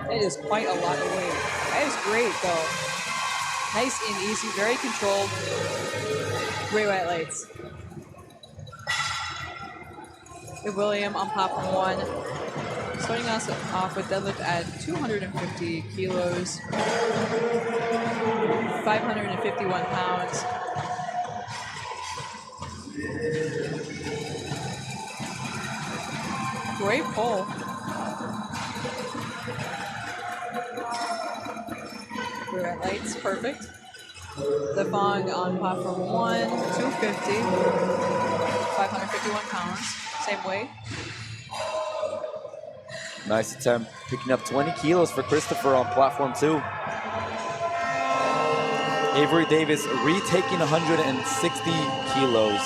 That is quite a lot of weight. That is great, though. Nice and easy, very controlled. Great white lights. And William on platform 1. Starting us off with deadlift at 250 kilos, 551 pounds. Great pull. Red lights, perfect. The Fong on platform 1, 250, 551 pounds, same weight. Nice attempt, picking up 20 kilos for Christopher on platform 2. Avery Davis retaking 160 kilos.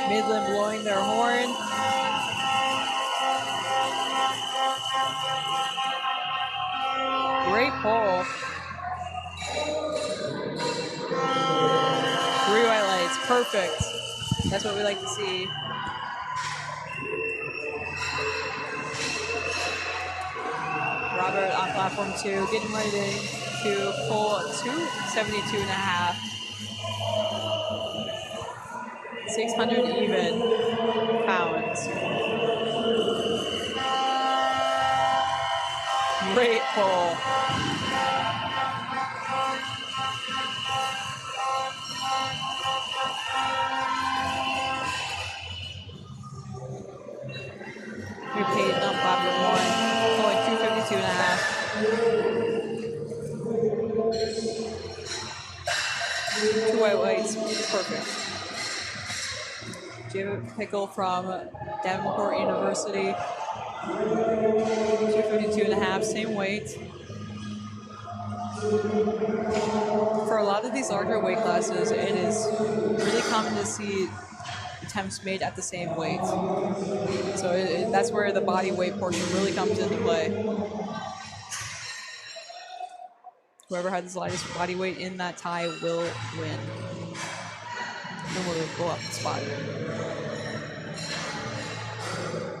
Midland blowing their horn. Great pull. 3 white lights, perfect. That's what we like to see. Robert on platform 2, getting ready to pull 272.5. 600 even pounds. Great pull. New Peyton on platform 1, pulling 252.5. 2 white lights, perfect. Jim Pickle from Davenport University, 252.5, same weight. For a lot of these larger weight classes, it is really common to see attempts made at the same weight. So that's where the body weight portion really comes into play. Whoever has the lightest body weight in that tie will win. And we'll go up the spot.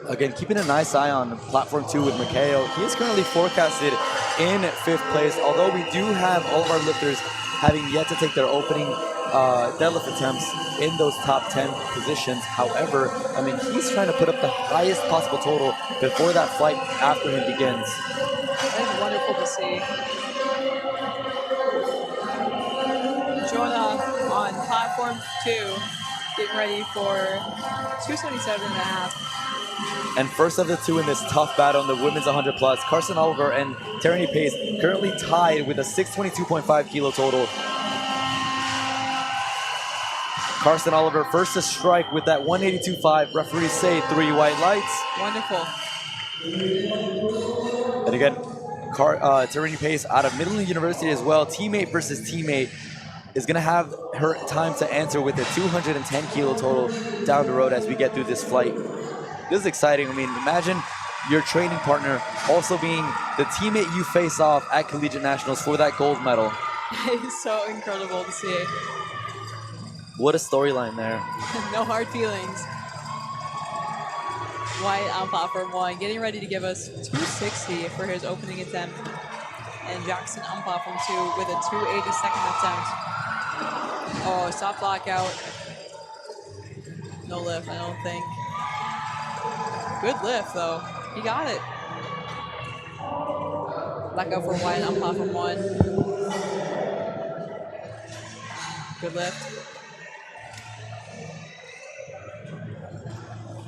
Again, keeping a nice eye on platform 2 with Mikhail. He is currently forecasted in 5th place, although we do have all of our lifters having yet to take their opening deadlift attempts in those top 10 positions. However, I mean, he's trying to put up the highest possible total before that flight after him begins. That is wonderful to see. Jonah on platform 2, getting ready for 277.5. And first of the two in this tough battle in the women's 100 plus, Carson Oliver and Tierney Pace currently tied with a 622.5 kilo total. Carson Oliver first to strike with that 182.5. Referees say 3 white lights. Wonderful. And again, Tierney Pace out of Midland University as well. Teammate versus teammate is going to have her time to answer with a 210 kilo total down the road as we get through this flight. this is exciting. I mean, imagine your training partner also being the teammate you face off at Collegiate Nationals for that gold medal. It's so incredible to see. What a storyline there. No hard feelings. White on platform 1, getting ready to give us 260 for his opening attempt. And Jackson on platform 2 with a 280 second attempt. Oh, stop blackout. No lift, I don't think. Good lift, though. He got it. Blackout for White on platform 1. Good lift.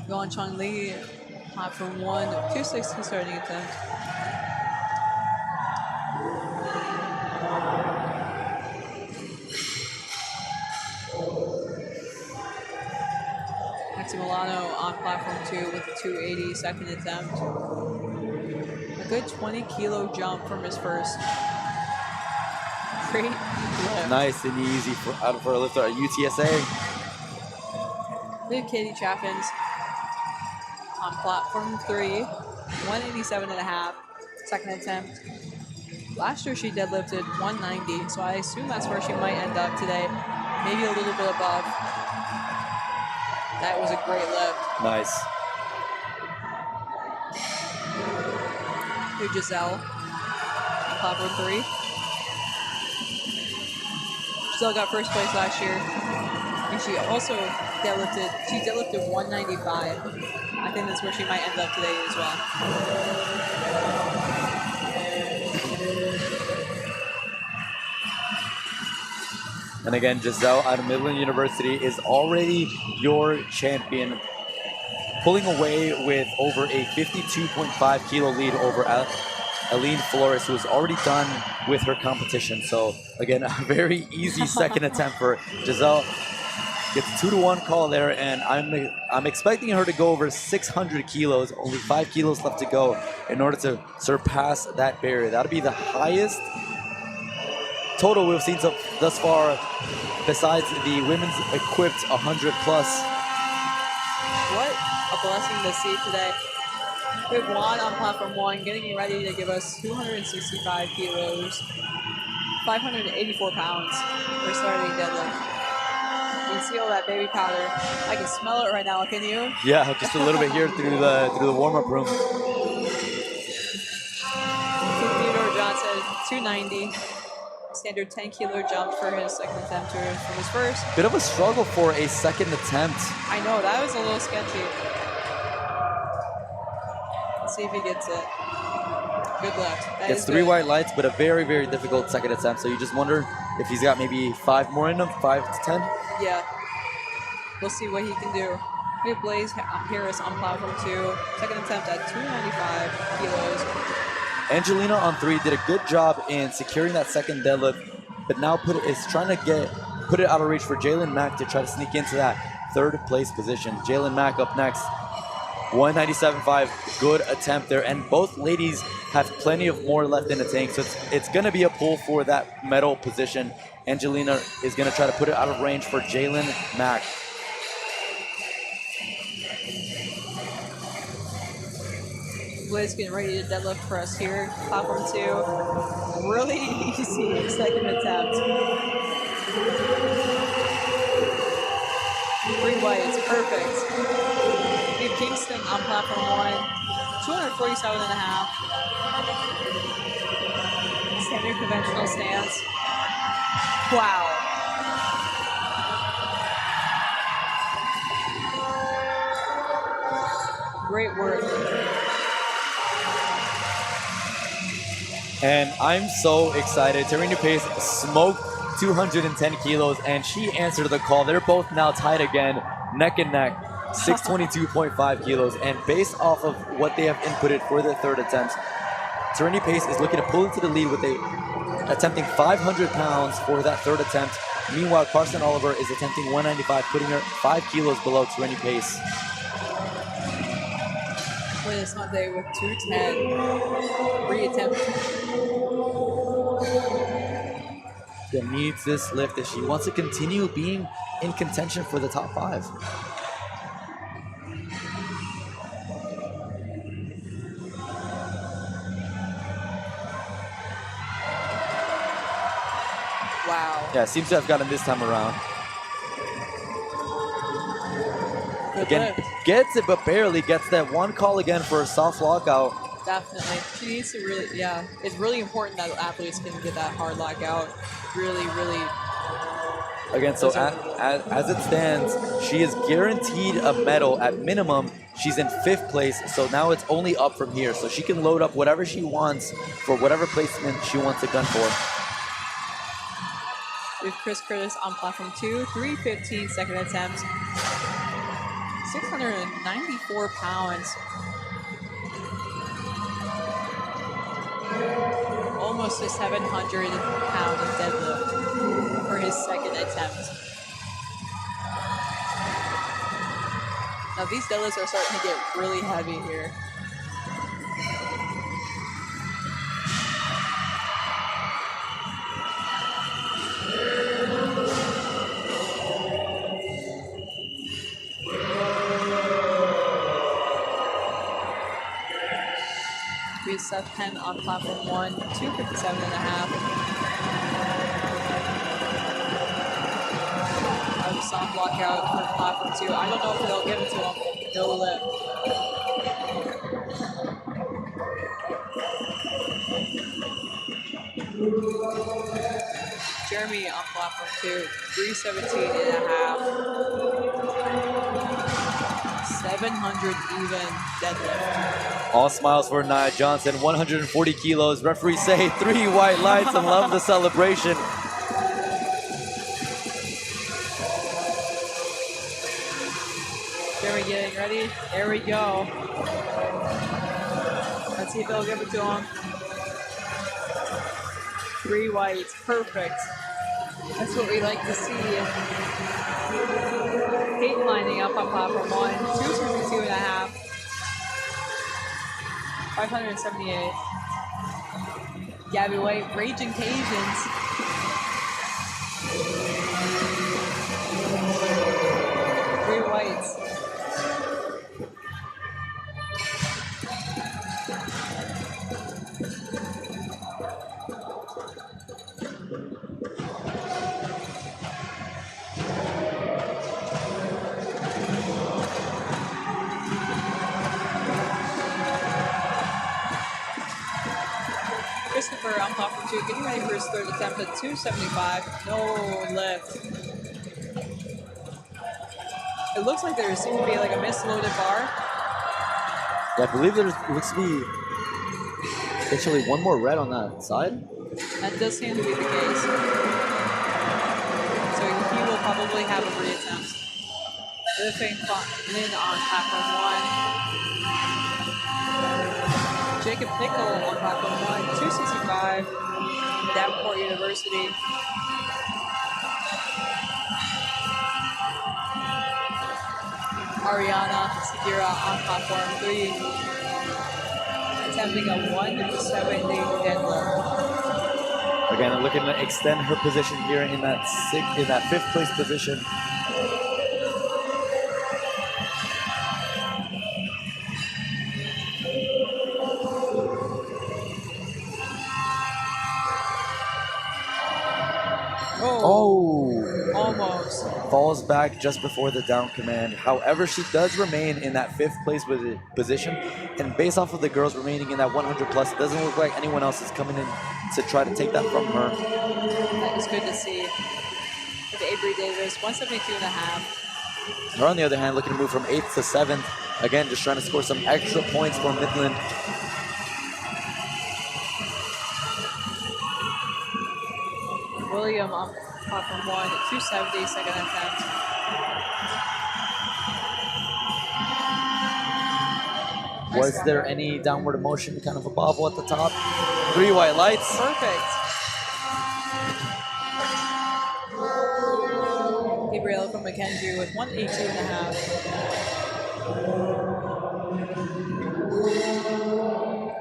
Going Chong Li, platform 1, 260 starting attempt. Milano on platform 2 with a 280 second attempt. A good 20 kilo jump from his first. Great lift. Nice and easy for a lifter at UTSA. We have Katie Chaffins on platform 3, 187.5 second attempt. Last year she deadlifted 190, so I assume that's where she might end up today. Maybe a little bit above. That was a great lift. Nice. Here's Giselle on platform 3. Giselle got first place last year. And she also deadlifted 195. I think that's where she might end up today as well. And again, Giselle out of Midland University is already your champion, pulling away with over a 52.5 kilo lead over Aline Flores, who is already done with her competition. So again, a very easy second attempt for Giselle. Gets a 2-to-1 call there, and I'm expecting her to go over 600 kilos. Only 5 kilos left to go in order to surpass that barrier. That'll be the highest total we've seen thus far, besides the women's equipped 100 plus. What a blessing to see today. We have Juan on platform 1, getting ready to give us 265 kilos, 584 pounds for starting deadlift. You can see all that baby powder. I can smell it right now, can you? Yeah, just a little bit here through the warm-up room. Theodore Johnson, 290. Standard 10 kilo jump for his second attempt from his first. Bit of a struggle for a second attempt. I know, that was a little sketchy. Let's see if he gets it. Good lift. Gets 3 white lights, but a very, very difficult second attempt. So you just wonder if he's got maybe 5 more in him, 5 to 10. Yeah. We'll see what he can do. We have Blaze Harris on platform 2. Second attempt at 295 kilos. Angelina on 3 did a good job in securing that second deadlift, but now is trying to put it out of reach for Jalen Mack to try to sneak into that third place position. Jalen Mack up next, 197.5, good attempt there, and both ladies have plenty of more left in the tank, so it's going to be a pull for that medal position. Angelina is going to try to put it out of range for Jalen Mack. Blaze getting ready to deadlift for us here. Platform 2, really easy second attempt. 3 whites, perfect. We have Kingston on platform 1, 247.5. Standard conventional stance. Wow. Great work. And I'm so excited. Tarina Pace smoked 210 kilos, and she answered the call. They're both now tied again, neck and neck, 622.5 kilos. And based off of what they have inputted for their third attempt, Tarina Pace is looking to pull into the lead with attempting 500 pounds for that third attempt. Meanwhile, Carson Oliver is attempting 195, putting her 5 kilos below Tarina Pace. For this Sunday with 210. Reattempt. She needs this lift if she wants to continue being in contention for the top 5. Wow. Yeah, seems to have gotten this time around. Good Again, lift. gets it, but barely. Gets that one call again for a soft lockout. Definitely. She needs to really, yeah. It's really important that athletes can get that hard lockout. Really, really. Again, so as it stands, she is guaranteed a medal at minimum. She's in 5th place, so now it's only up from here. So she can load up whatever she wants for whatever placement she wants to gun for. With Chris Curtis on platform 2, 3:15 second attempts. 694 pounds. Almost a 700-pound deadlift for his second attempt. Now these deadlifts are starting to get really heavy here. We have Seth Penn on platform 1, 257.5. A soft lockout for platform 2. I don't know if they'll give it to him. No lift. Jeremy on platform 2, 317.5. 700 even deadlift. All smiles for Nia Johnson, 140 kilos. Referees say 3 white lights and love the celebration. Jeremy getting ready. There we go. Let's see if they'll give it to him. 3 whites. Perfect. That's what we like to see. Peyton lining up on platform 1, 262.5. 578. Gabby White, Raging Cajuns. 3 whites. Christopher on platform 2, getting ready for his 3rd attempt at 275. No lift. It looks like there seems to be like a misloaded bar. Yeah, I believe there looks to be actually one more red on that side. That does seem to be the case. So he will probably have a reattempt. Lifting in on platform 1. Jacob Nickel on platform 1, 265. Davenport University. Ariana Segura on platform 3, attempting a 170 deadlift. Again, looking to extend her position here in that 5th place position. Oh, almost. Falls back just before the down command. However, she does remain in that 5th place position. And based off of the girls remaining in that 100 plus, it doesn't look like anyone else is coming in to try to take that from her. That is good to see. With Avery Davis, 172.5. Her, on the other hand, looking to move from 8th to 7th. Again, just trying to score some extra points for Midland. William on platform 1, 270, second attempt. Was there any downward motion, kind of a bobble at the top? 3 white lights. Perfect. Gabriella from McKendree with 182.5.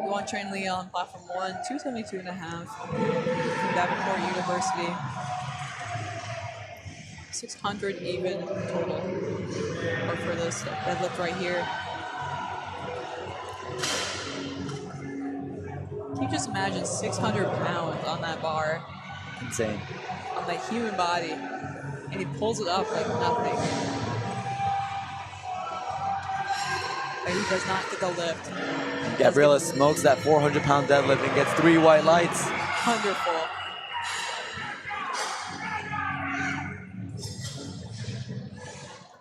Yuan Train Lee on platform 1, 272.5. Davenport University. 600 even total. Or for this deadlift right here. Can you just imagine 600 pounds on that bar? Insane. On the human body. And he pulls it up like nothing. But he does not get the lift. Gabriela smokes that 400-pound deadlift and gets 3 white lights. Wonderful.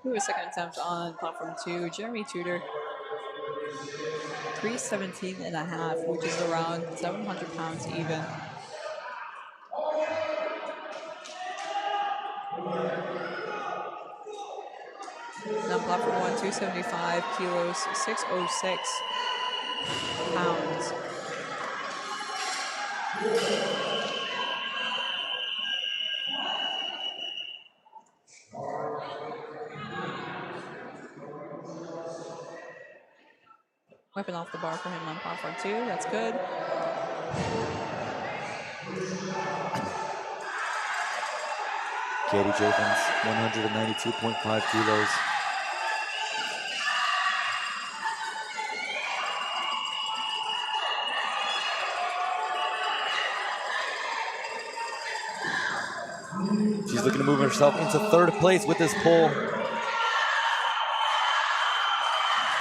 Who was second attempt on platform 2? Jeremy Tudor. 317.5, which is around 700 pounds even. Now platform 1, 275 kilos, 606 pounds. Weapon off the bar for him on platform 2. That's good. Katie Chaffins, 192.5 kilos. She's looking to move herself into 3rd place with this pull.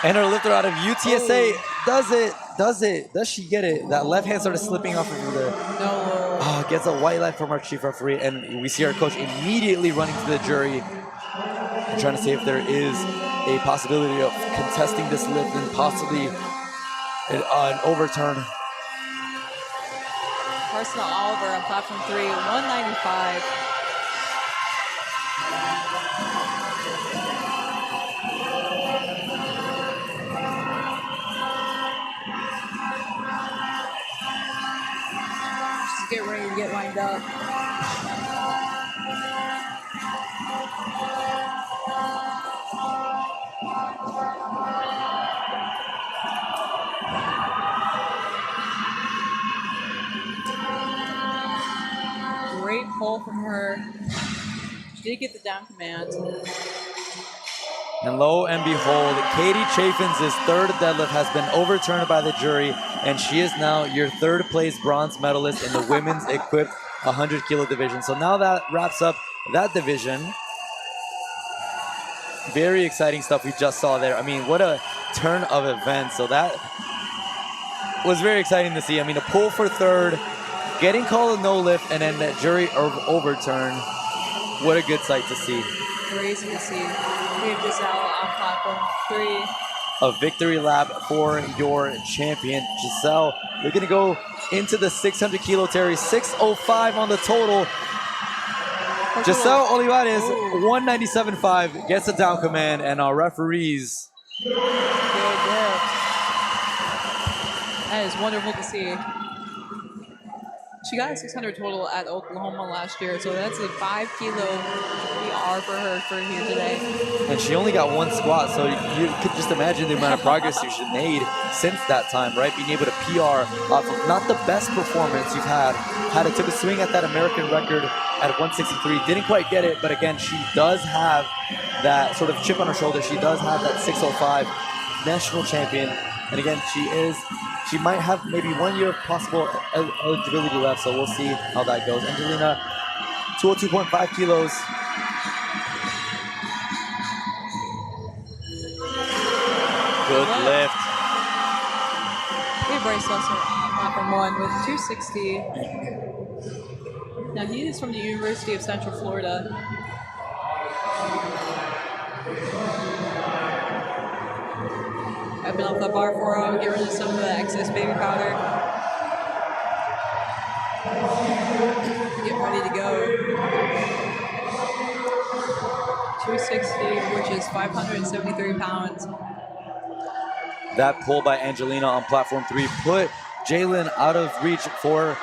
And her lifter out of UTSA does it. Does she get it? That left hand started slipping off of her. No. Oh, gets a white light from our chief referee, and we see our coach immediately running to the jury and trying to see if there is a possibility of contesting this lift and possibly an overturn. Carson Oliver on platform 3, 195. Get ready to get lined up. Great pull from her. She did get the down command. And lo and behold, Katie Chaffins' 3rd deadlift has been overturned by the jury, and she is now your 3rd place bronze medalist in the women's equipped 100 kilo division. So now that wraps up that division. Very exciting stuff we just saw there. I mean, what a turn of events. So that was very exciting to see. I mean, a pull for 3rd, getting called a no lift, and then that jury overturn. What a good sight to see. Crazy to see. We have Giselle on platform 3. A victory lap for your champion, Giselle. We're going to go into the 600 kilo Terry, 605 on the total. Giselle Olivares, 197.5, gets a down command, and our referees. Good work. That is wonderful to see. She got a 600 total at Oklahoma last year, so that's a 5 kilo PR for her for here today. And she only got 1 squat, so you could just imagine the amount of progress she's made since that time, right? Being able to PR off of not the best performance you've had. Took a swing at that American record at 163, didn't quite get it, but again, she does have that sort of chip on her shoulder. She does have that 605 national champion, and again, she might have maybe 1 year of possible eligibility left, so we'll see how that goes. Angelina, 202.5 kilos. Good lift. We have Bryce Lesser on platform 1 with 260. Now he is from the University of Central Florida. I've been off the bar for him, get rid of some of the excess baby powder. Get ready to go. 260, which is 573 pounds. That pull by Angelina on platform 3 put Jalen out of reach for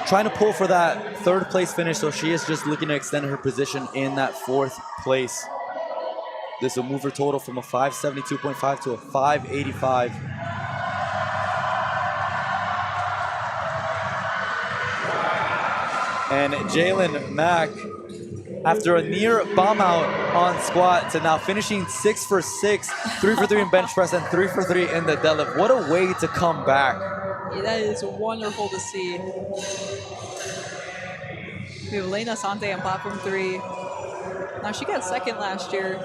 trying to pull for that 3rd place finish, so she is just looking to extend her position in that 4th place. This will move her total from a 572.5 to a 585. And Jalen Mack, after a near bomb out on squat to now finishing 6 for 6, 3 for 3 in bench press and 3 for 3 in the deadlift. What a way to come back. Yeah, that is wonderful to see. We have Elena Sante on platform 3. Now, she got second last year.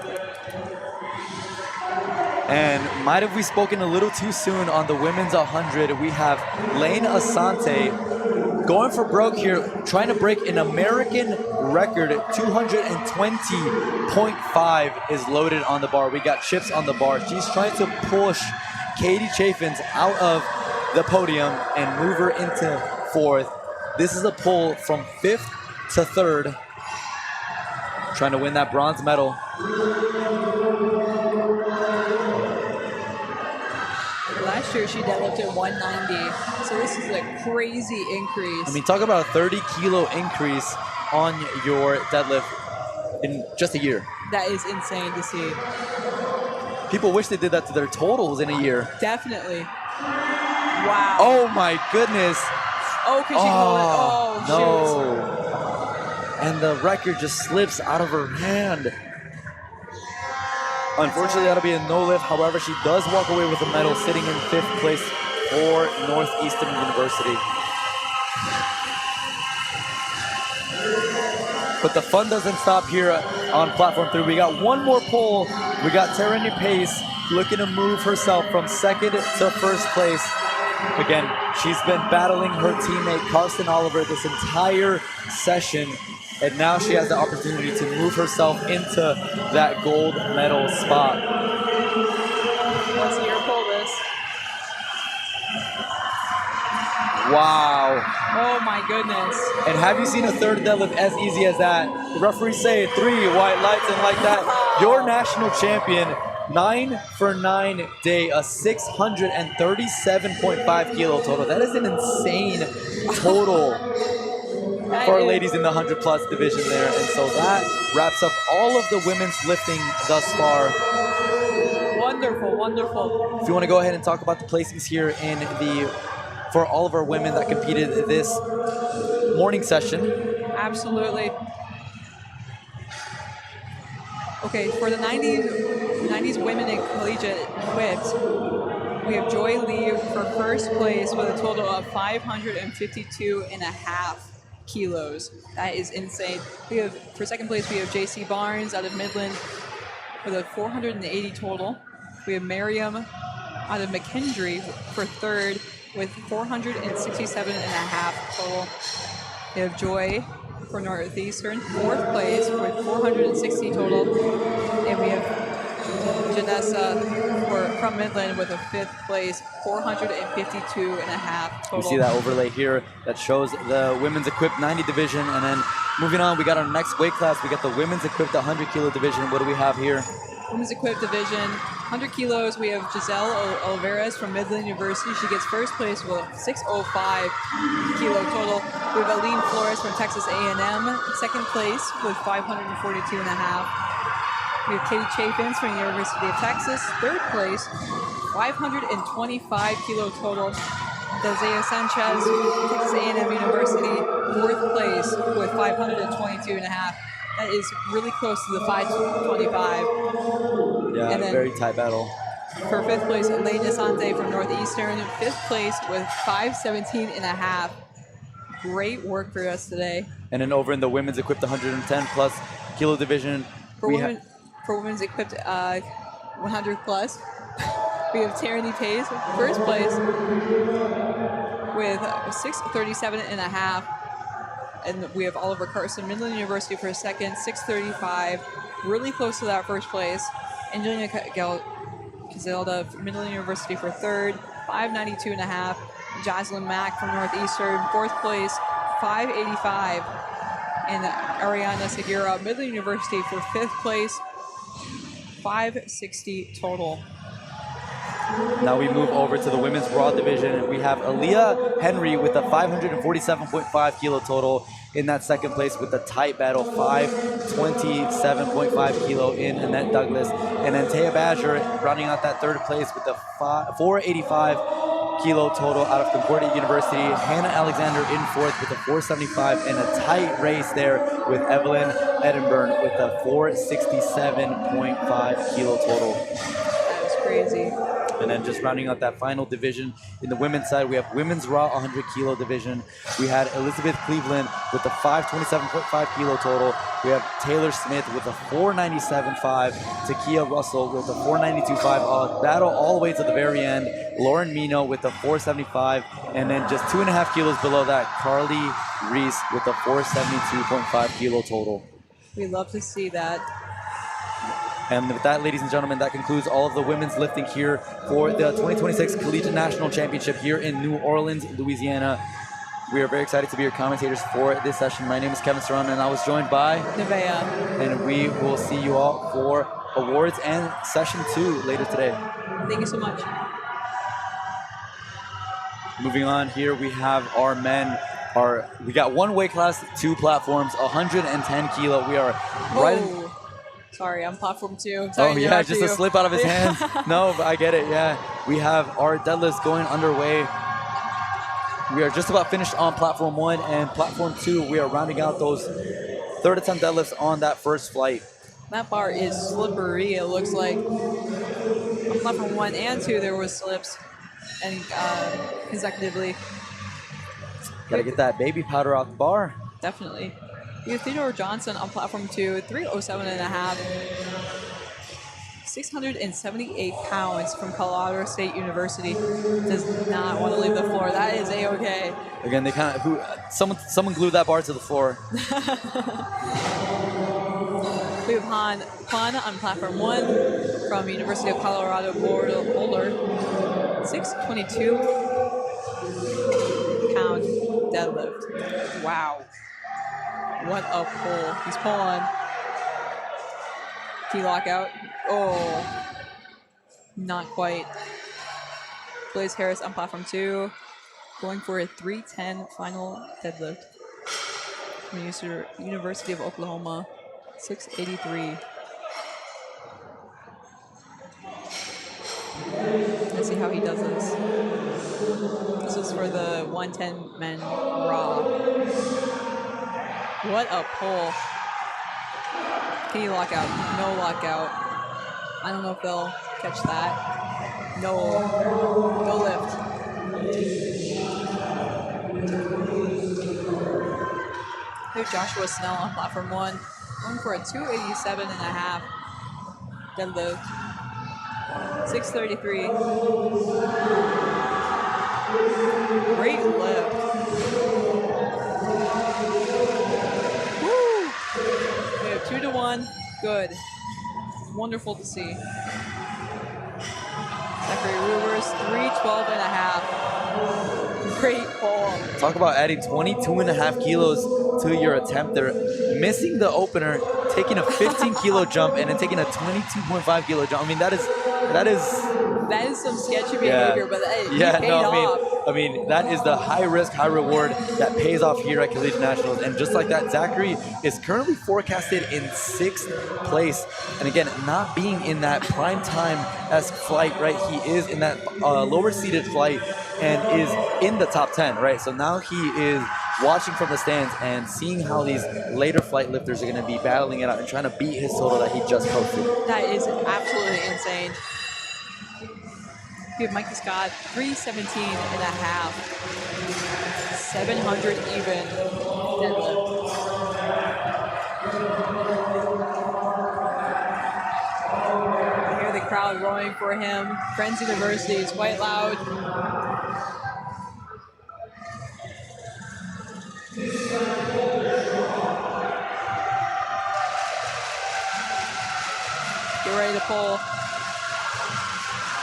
And might have we spoken a little too soon on the women's 100. We have Lane Asante going for broke here, trying to break an American record. 220.5 is loaded on the bar. We got chips on the bar. She's trying to push Katie Chaffins out of the podium and move her into 4th. This is a pull from 5th to 3rd. Trying to win that bronze medal. Last year she deadlifted 190, so this is a crazy increase. I mean, talk about a 30-kilo increase on your deadlift in just a year. That is insane to see. People wish they did that to their totals in a year. Definitely. Wow. Oh my goodness. Oh, can she hold it? Oh, no. shoot. And the record just slips out of her hand. Unfortunately, that'll be a no lift. However, she does walk away with a medal, sitting in 5th place for Northeastern University. But the fun doesn't stop here on platform 3. We got one more pole. We got Terrenia Pace looking to move herself from 2nd to 1st place. Again, she's been battling her teammate Carson Oliver this entire session, and now she has the opportunity to move herself into that gold medal spot. Let's see her pull this. Wow. Oh my goodness. And have you seen a 3rd deadlift as easy as that? The referees say 3 white lights, and like that, your national champion, 9 for 9 day, a 637.5 kilo total. That is an insane total for our ladies in the 100 plus division there. And so that wraps up all of the women's lifting thus far. Wonderful, wonderful. If you want to go ahead and talk about the placings here in for all of our women that competed this morning session. Absolutely. Okay, for the 90s women in collegiate equipped, we have Joy Lee for 1st place with a total of 552.5 kilos. That is insane. We have, for 2nd place, we have JC Barnes out of Midland with a 480 total. We have Miriam out of McKendree for 3rd with 467.5 total. We have Joy for Northeastern, 4th place with 460 total. And we have Janessa from Midland with a 5th place, 452.5 total. You see that overlay here that shows the women's equipped 90 division. And then moving on, we got our next weight class. We got the women's equipped 100 kilo division. What do we have here? Women's equipped division, 100 kilos. We have Giselle Oliveras from Midland University. She gets 1st place with 605 kilo total. We have Aline Flores from Texas A&M, 2nd place with 542.5. We have Katie Chaffins from the University of Texas, 3rd place, 525 kilo total. Dazea Sanchez, Texas A&M University, 4th place with 522.5. That is really close to the 525. Yeah, and then very tight battle. For 5th place, Elaine Asante from Northeastern, 5th place with 517.5. Great work for us today. And then over in the women's equipped 110 plus kilo division, for women's equipped 100 plus, we have Tyranny Pace, 1st place with 637.5. And we have Oliver Carson, Midland University for 2nd, 635, really close to that 1st place. Angelina Cazelda from Midland University for 3rd, 592.5. Jocelyn Mack from Northeastern, 4th place, 585. And Ariana Segura, Midland University for 5th place, 560 total. Now we move over to the women's raw division. We have Aaliyah Henry with a 547.5 kilo total in that 2nd place with a tight battle, 527.5 kilo in Annette Douglas. And then Taya Badger rounding out that 3rd place with a 485 kilo total out of Concordia University. Hannah Alexander in 4th with a 475, and a tight race there with Evelyn Edinburgh with a 467.5 kilo total. That was crazy. And then just rounding out that final division in the women's side, we have women's raw 100 kilo division. We had Elizabeth Cleveland with a 527.5 kilo total. We have Taylor Smith with a 497.5. Takia Russell with a 492.5. Battle all the way to the very end. Lauren Mino with a 475. And then just 2.5 kilos below that, Carly Reese with a 472.5 kilo total. We love to see that. And with that, ladies and gentlemen, that concludes all of the women's lifting here for the 2026 Collegiate National Championship here in New Orleans, Louisiana. We are very excited to be your commentators for this session. My name is Kevin Serrano, and I was joined by Nevaeh. And we will see you all for awards and session 2 later today. Thank you so much. Moving on here, we have our men. We got one weight class, 2 platforms, 110 kilo. We are right. Sorry, I'm platform 2. Sorry, oh yeah, just a slip out of his hands. No, but I get it. Yeah, we have our deadlifts going underway. We are just about finished on platform 1 and platform 2. We are rounding out those third attempt deadlifts on that first flight. That bar is slippery. It looks like on platform 1 and 2 there was slips, and consecutively. Gotta get that baby powder off the bar. Definitely. We have Theodore Johnson on platform 2, 307.5. 678 pounds from Colorado State University. Does not want to leave the floor. That is A-okay. Again, they kind of someone glued that bar to the floor. We have Han on platform 1 from University of Colorado Boulder. 622 pound deadlift. Wow. What a pull. He's pulling. Key lockout. Oh. Not quite. Blaze Harris on platform 2. Going for a 310 final deadlift. From University of Oklahoma. 683. Let's see how he does this. This is for the 110 men raw. What a pull. Can you lock out? No lockout. I don't know if they'll catch that. No. No lift. Here's Joshua Snell on platform 1. Going for a 287.5 deadlift. 633. Great lift. Woo! We have 2-1. Good. Wonderful to see. Zachary Rubers, 312.5. Great pull. Talk about adding 22.5 kilos to your attempt there. Missing the opener, taking a 15 kilo jump, and then taking a 22.5 kilo jump. I mean, that is some sketchy behavior, but it paid off. I mean, that is the high risk, high reward that pays off here at Collegiate Nationals. And just like that, Zachary is currently forecasted in 6th place. And again, not being in that prime time-esque flight, right? He is in that lower seated flight and is in the top 10, right? So now he is watching from the stands and seeing how these later flight lifters are going to be battling it out and trying to beat his total that he just posted. That is absolutely insane. We have Mikey Scott, 317.5. 700 even deadlift. I hear the crowd roaring for him. Friends University is quite loud. Get ready to pull.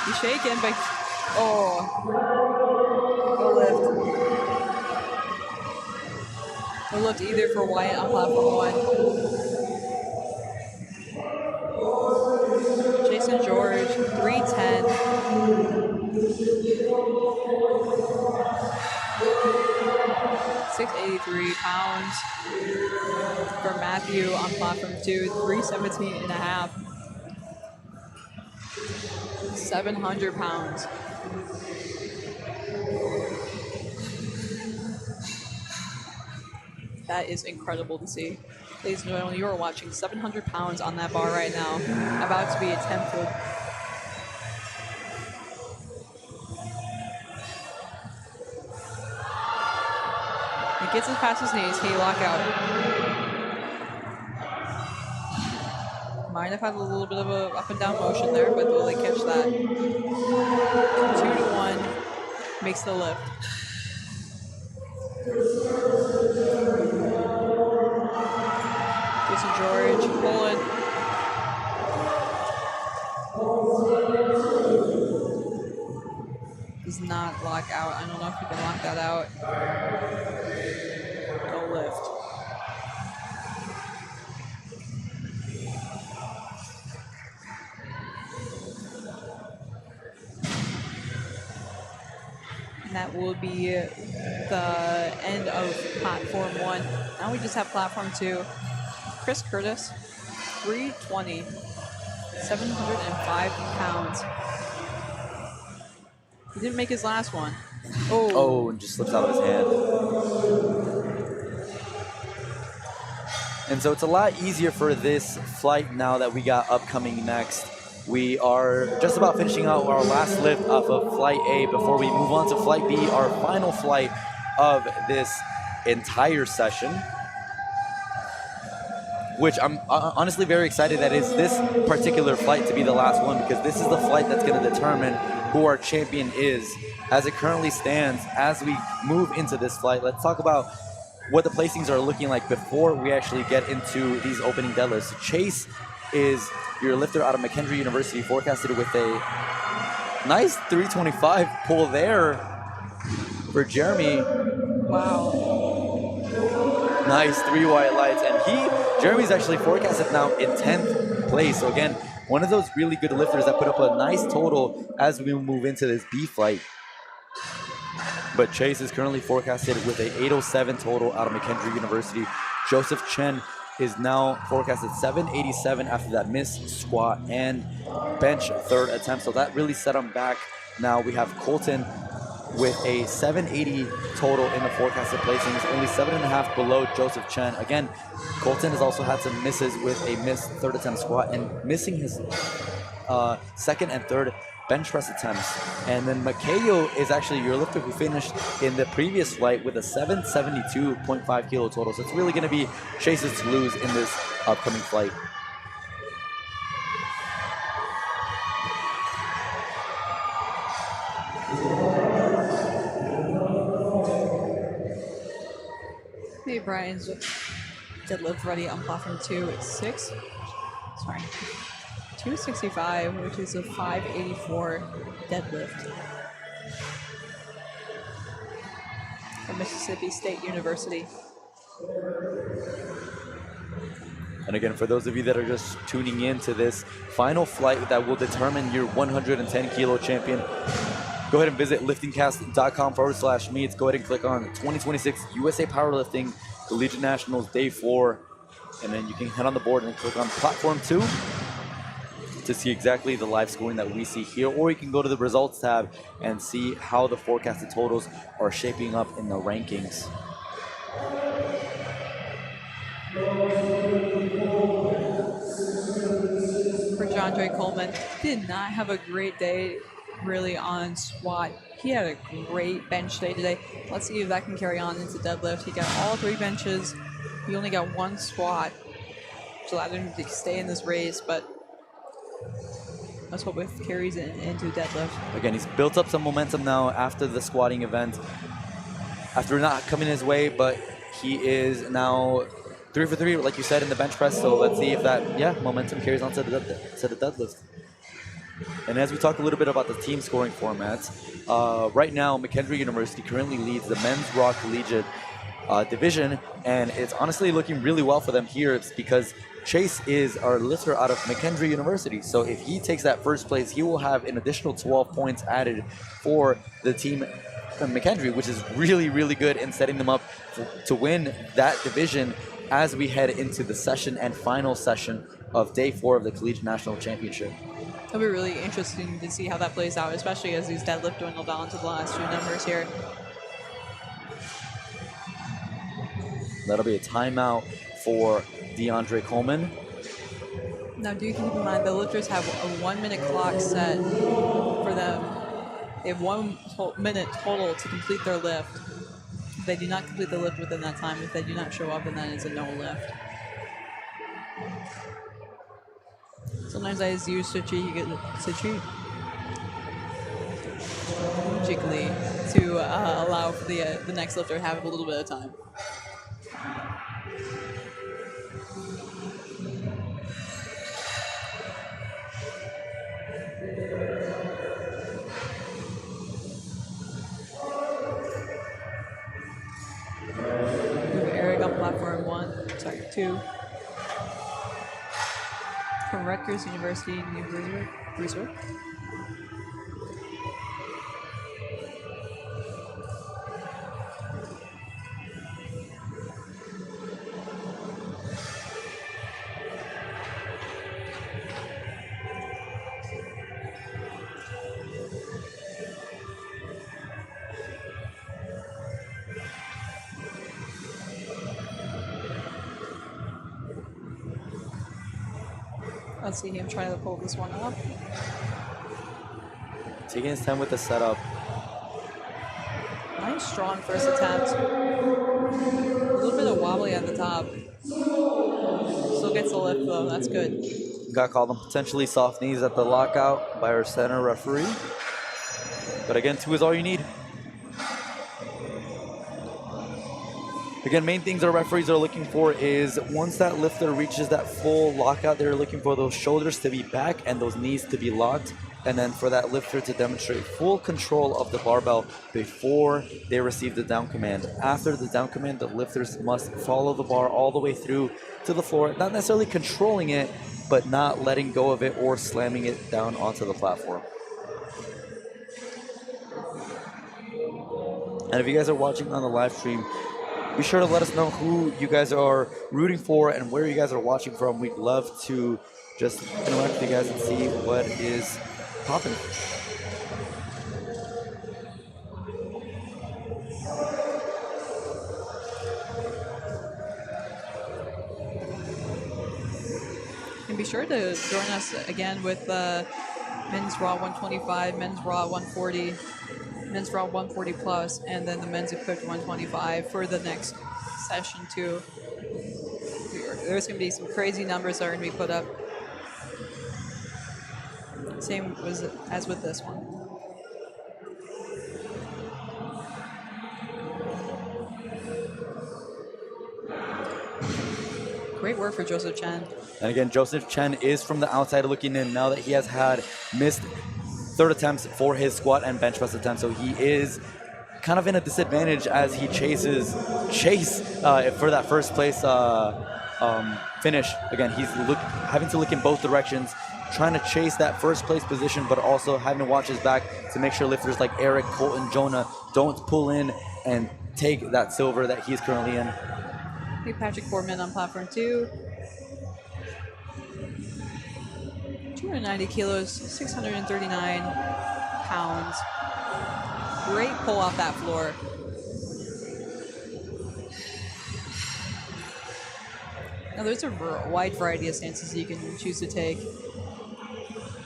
He's shaking, but no lift. No lift either for Wyatt on platform 1. Jason George, 310. 683 pounds. For Matthew on platform 2, 317.5. 700 pounds. That is incredible to see. Ladies and gentlemen, you are watching 700 pounds on that bar right now, about to be attempted. Gets us past his knees. He lock out. Might have had a little bit of a up and down motion there, but will they catch that? 2-1 makes the lift. Jason George pulling. Does not lock out. I don't know if you can lock that out. No lift. And that will be the end of platform 1. Now we just have platform 2. Chris Curtis, 320, 705 pounds. He didn't make his last one. Oh, and just slips out of his hand. And so it's a lot easier for this flight now that we got upcoming next. We are just about finishing out our last lift off of Flight A before we move on to Flight B, our final flight of this entire session. Which I'm honestly very excited that is this particular flight to be the last one, because this is the flight that's going to determine who our champion is as it currently stands. As we move into this flight, let's talk about what the placings are looking like before we actually get into these opening deadlifts. Chase is your lifter out of McKendree University, forecasted with a nice 325 pull there for Jeremy. Wow. Nice 3 white lights, and Jeremy's actually forecasted now in 10th place. So again, one of those really good lifters that put up a nice total as we move into this B flight. But Chase is currently forecasted with a 807 total out of McKendree University. Joseph Chen is now forecasted 787 after that missed squat and bench third attempt. So that really set him back. Now we have Colton with a 780 total in the forecasted placings, only 7.5 below Joseph Chen. Again, Colton has also had some misses with a missed third attempt squat and missing his second and third bench press attempts. And then Makayo is actually your lifter who finished in the previous flight with a 772.5 kilo total. So it's really going to be Chase's to lose in this upcoming flight. Hey, Brian's deadlift ready on platform 2 at 265, which is a 584 deadlift from Mississippi State University. And again, for those of you that are just tuning in to this final flight that will determine your 110 kilo champion, go ahead and visit liftingcast.com/meets. Go ahead and click on 2026 USA Powerlifting Collegiate Nationals Day 4. And then you can head on the board and click on Platform 2 to see exactly the live scoring that we see here. Or you can go to the Results tab and see how the forecasted totals are shaping up in the rankings. For Jandre Coleman, did not have a great day really on squat. He had a great bench day today. Let's see if that can carry on into deadlift. He got all 3 benches. He only got 1 squat, so allowed him to stay in this race, but let's hope it carries it into deadlift. Again, he's built up some momentum now after the squatting event, after not coming his way, but he is now 3 for 3, like you said, in the bench press. So let's see if that, momentum carries on to the deadlift. And as we talk a little bit about the team scoring formats, right now McKendree University currently leads the men's raw collegiate division, and it's honestly looking really well for them here. It's because Chase is our lifter out of McKendree University. So if he takes that first place, he will have an additional 12 points added for the team McKendree, which is really, really good in setting them up to win that division as we head into the session and final session of Day 4 of the Collegiate National Championship. It'll be really interesting to see how that plays out, especially as these deadlift dwindle down to the last 2 numbers here. That'll be a timeout for DeAndre Coleman. Now, do keep in mind the lifters have a 1-minute clock set for them. They have 1 minute total to complete their lift. If they do not complete the lift within that time, if they do not show up, and then it's a no lift. Sometimes I just use strategically to allow for the next lifter to have a little bit of time. Eric on platform 2. From Rutgers University, New Brunswick. Let's see him try to pull this one up. Taking his time with the setup. Nice, strong first attempt. A little bit of wobbly at the top. Still gets the lift though, that's good. Got called on potentially soft knees at the lockout by our center referee. But again, 2 is all you need. Again, main things our referees are looking for is once that lifter reaches that full lockout, they're looking for those shoulders to be back and those knees to be locked. And then for that lifter to demonstrate full control of the barbell before they receive the down command. After the down command, the lifters must follow the bar all the way through to the floor, not necessarily controlling it, but not letting go of it or slamming it down onto the platform. And if you guys are watching on the live stream, be sure to let us know who you guys are rooting for and where you guys are watching from. We'd love to just interact with you guys and see what is popping. And be sure to join us again with men's raw 125, men's raw 140, men's raw 140 plus, and then the men's equipped 125 for the next session too. There's going to be some crazy numbers that are going to be put up. Same as with this one. Great work for Joseph Chen. And again, Joseph Chen is from the outside looking in now that he has had missed third attempts for his squat and bench press attempts. So he is kind of in a disadvantage as he chase for that first place finish. Again, he's having to look in both directions, trying to chase that first place position, but also having to watch his back to make sure lifters like Eric, Colton, Jonah don't pull in and take that silver that he's currently in. Hey, Patrick Foreman on platform 2. 290 kilos, 639 pounds. Great pull off that floor. Now there's a wide variety of stances you can choose to take.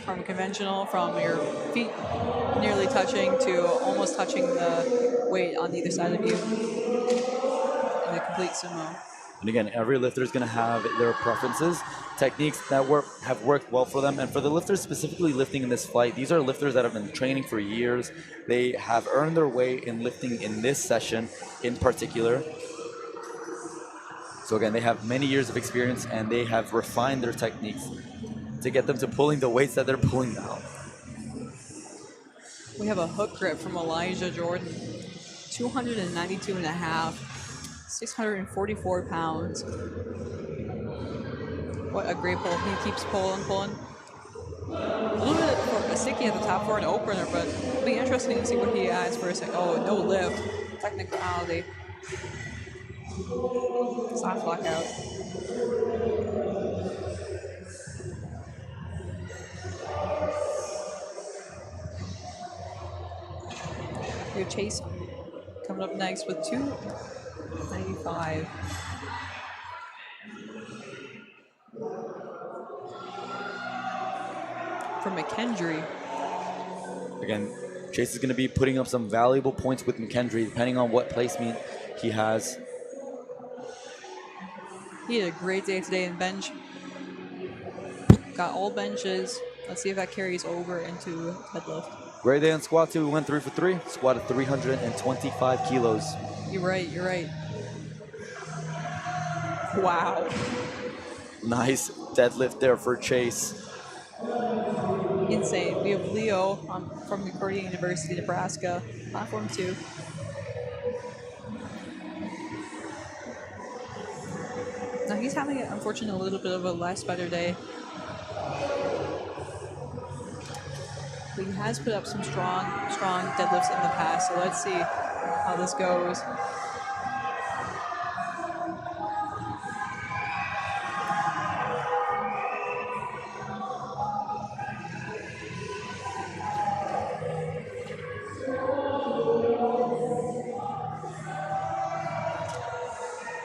From conventional, from your feet nearly touching to almost touching the weight on either side of you. In the complete sumo. And again, every lifter is going to have their preferences, techniques that have worked well for them. And for the lifters specifically lifting in this flight, these are lifters that have been training for years. They have earned their way in lifting in this session in particular. So again, they have many years of experience and they have refined their techniques to get them to pulling the weights that they're pulling now. We have a hook grip from Elijah Jordan, 292 and a half. 644 pounds. What a great pull. He keeps pulling. A little bit sticky at the top for an opener, but it'll be interesting to see what he adds for a second. Oh, no lift. Technicality. Soft lockout. Your Chase coming up next with 295. For McKendry. Again, Chase is going to be putting up some valuable points with McKendry, depending on what placement he has. He had a great day today in bench. Got all benches. Let's see if that carries over into deadlift. Great day on squat too. We went 3 for 3. Squatted 325 kilos. You're right. You're right. Wow. Nice deadlift there for Chase. Insane. We have Leo from Collegiate University, Nebraska, platform 2. Now he's having, unfortunately, a little bit of a less better day. But he has put up some strong deadlifts in the past, so let's see how this goes.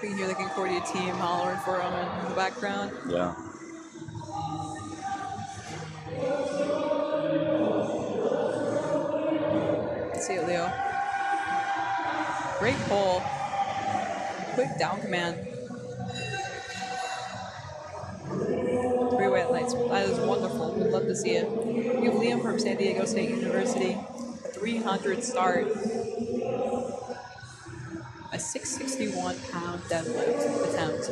You can hear the Concordia team hollering for him in the background. Yeah. Let's see it, Leo. Great pull. Quick down command. 3 wet lights. That is wonderful. We'd love to see it. We have Liam from San Diego State University. A 300 start. A 661-pound deadlift attempt.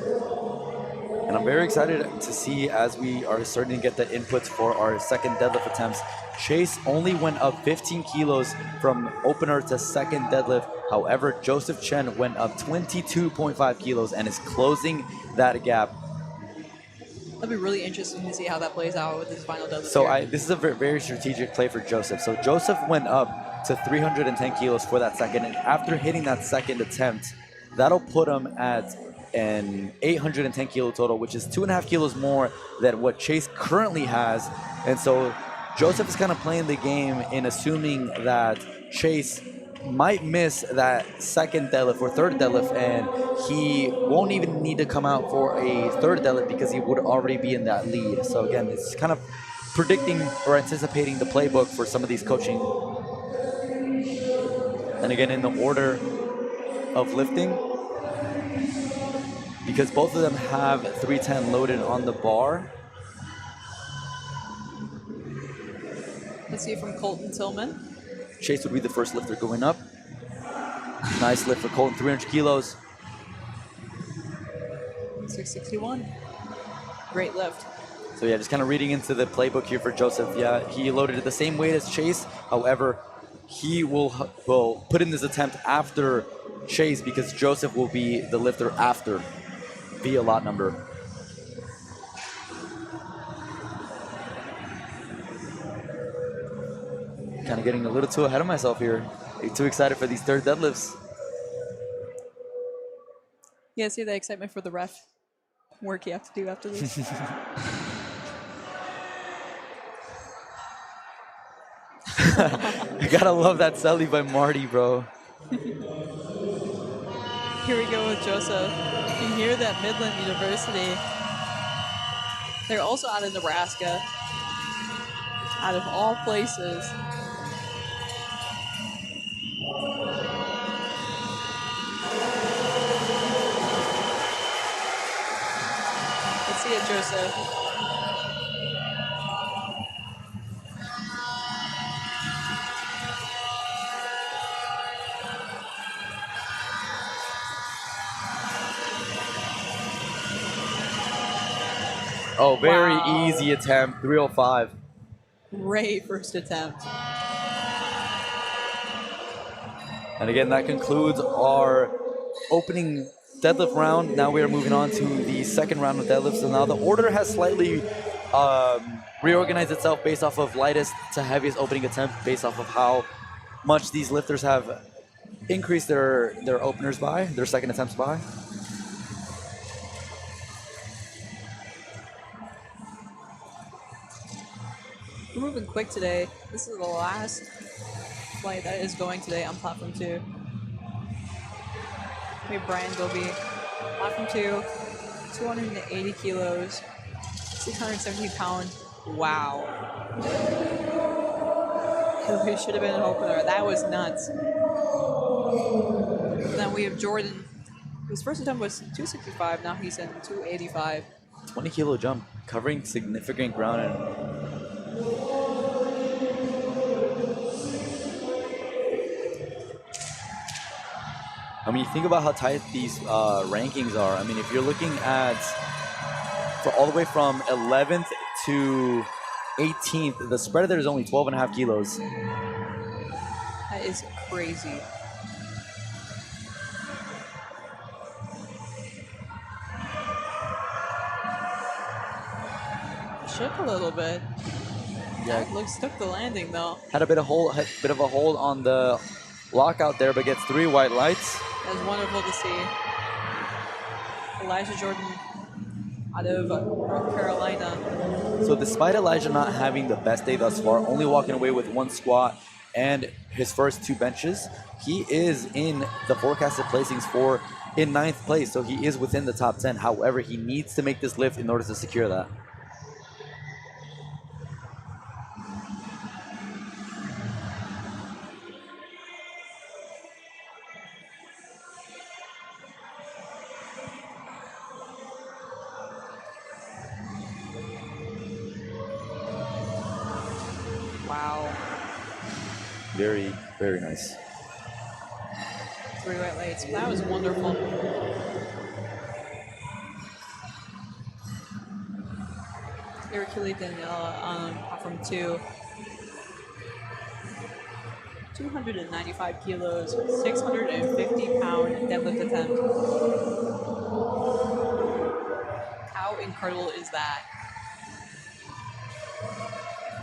And I'm very excited to see, as we are starting to get the inputs for our second deadlift attempts, Chase only went up 15 kilos from opener to second deadlift. However, Joseph Chen went up 22.5 kilos and is closing that gap. That'll be really interesting to see how that plays out with his final deadlift. So this is a very strategic play for Joseph. So Joseph went up to 310 kilos for that second, and after hitting that second attempt, that'll put him at an 810 kilo total, which is 2.5 kilos more than what Chase currently has. And so Joseph is kind of playing the game in assuming that Chase might miss that second deadlift or third deadlift, and he won't even need to come out for a third deadlift because he would already be in that lead. So again, it's kind of predicting or anticipating the playbook for some of these coaching. And again, in the order of lifting, because both of them have 310 loaded on the bar. Let's see from Colton Tillman. Chase would be the first lifter going up. Nice lift for Colton, 300 kilos. 661. Great lift. So yeah, just kind of reading into the playbook here for Joseph. Yeah, he loaded at the same weight as Chase. However, he will put in this attempt after Chase because Joseph will be the lifter after via lot number. Kind of getting a little too ahead of myself here. Too excited for these third deadlifts. Yeah, see the excitement for the ref work you have to do after this. You gotta love that celly by Marty, bro. Here we go with Joseph. You hear that Midland University. They're also out of Nebraska. Out of all places. Let's see it, Joseph. Oh, very Wow. easy attempt, 305. Great first attempt. And again, that concludes our opening deadlift round. Now we are moving on to the second round of deadlifts. So now the order has slightly reorganized itself based off of lightest to heaviest opening attempt, based off of how much these lifters have increased their openers by, their second attempts by. We're moving quick today. This is the last flight that is going today on platform 2. We have Brian Gobi, platform 2, 280 kilos, 617 pounds. Wow. It should have been an opener. That was nuts. Then we have Jordan. His first attempt was 265. Now he's in 285. 20 kilo jump, covering significant ground. And I mean, you think about how tight these rankings are. I mean, if you're looking at all the way from 11th to 18th, the spread there is only 12.5 kilos. That is crazy. Shook a little bit. Yeah, Took the landing though. had a bit of a hold on the lockout there, but gets 3 white lights. That was wonderful to see. Elijah Jordan out of North Carolina. So despite Elijah not having the best day thus far, only walking away with 1 squat and his first 2 benches, he is in the forecasted placings in 9th place. So he is within the top 10. However, he needs to make this lift in order to secure that. Wow. Very, very nice. 3 white lights. That was wonderful. Eric Healy from 295 kilos, 650-pound deadlift attempt. How incredible is that?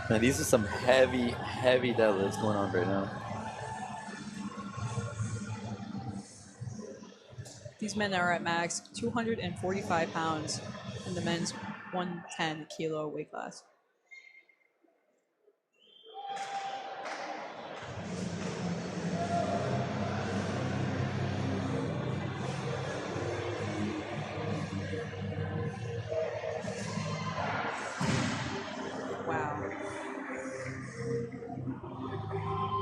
Man, these are some heavy, heavy deadlifts going on right now. These men are at max 245 pounds in the men's 110 kilo weight class. Wow.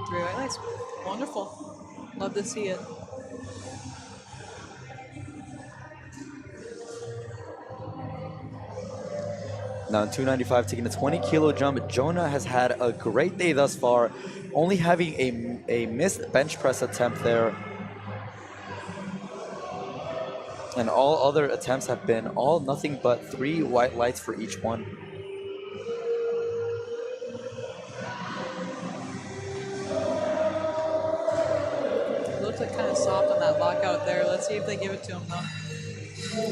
3 white lights. Wonderful. Love to see it. Now in 295, taking a 20 kilo jump, Jonah has had a great day thus far, only having a missed bench press attempt there. And all other attempts have been all nothing but 3 white lights for each one. It looked like kind of soft on that lockout there. Let's see if they give it to him though.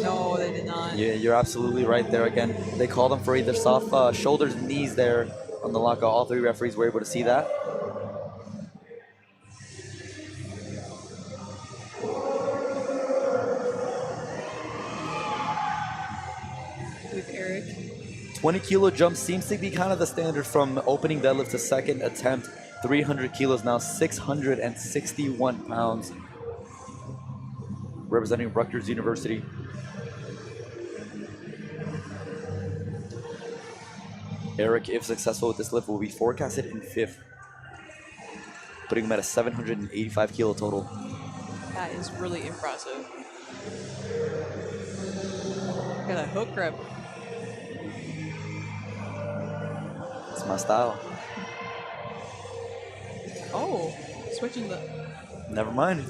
No, they did not. Yeah, you're absolutely right there again. They called him for either soft shoulders and knees there on the lockout. All 3 referees were able to see that. With Eric. 20 kilo jump seems to be kind of the standard from opening deadlift to second attempt. 300 kilos now, 661 pounds. Representing Rutgers University. Eric, if successful with this lift, will be forecasted in 5th, putting him at a 785 kilo total. That is really impressive. Got a hook grip. It's my style. Oh, switching the. Never mind.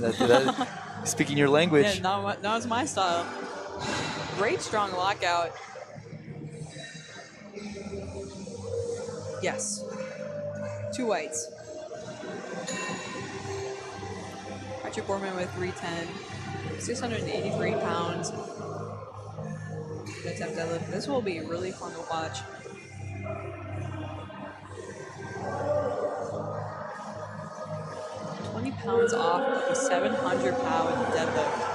Speaking your language. Yeah, not it's my style. Great strong lockout. Yes. 2 whites. Patrick Borman with 310. 683 pounds. Attempt deadlift. This will be really fun to watch. £20 off of a 700-pound deadlift.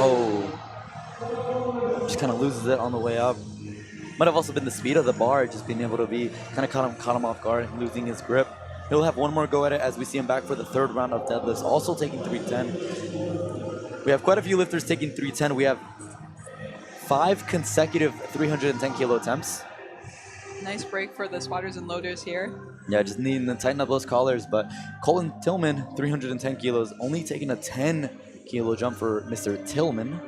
Oh. Just kind of loses it on the way up. Might have also been the speed of the bar, just being able to be kind of caught him off guard, losing his grip. He'll have one more go at it as we see him back for the third round of deadlifts, also taking 310. We have quite a few lifters taking 310. We have 5 consecutive 310 kilo attempts. Nice break for the spotters and loaders here. Yeah, just needing to tighten up those collars. But Colin Tillman, 310 kilos, only taking a 10 kilo jump for Mr. Tillman.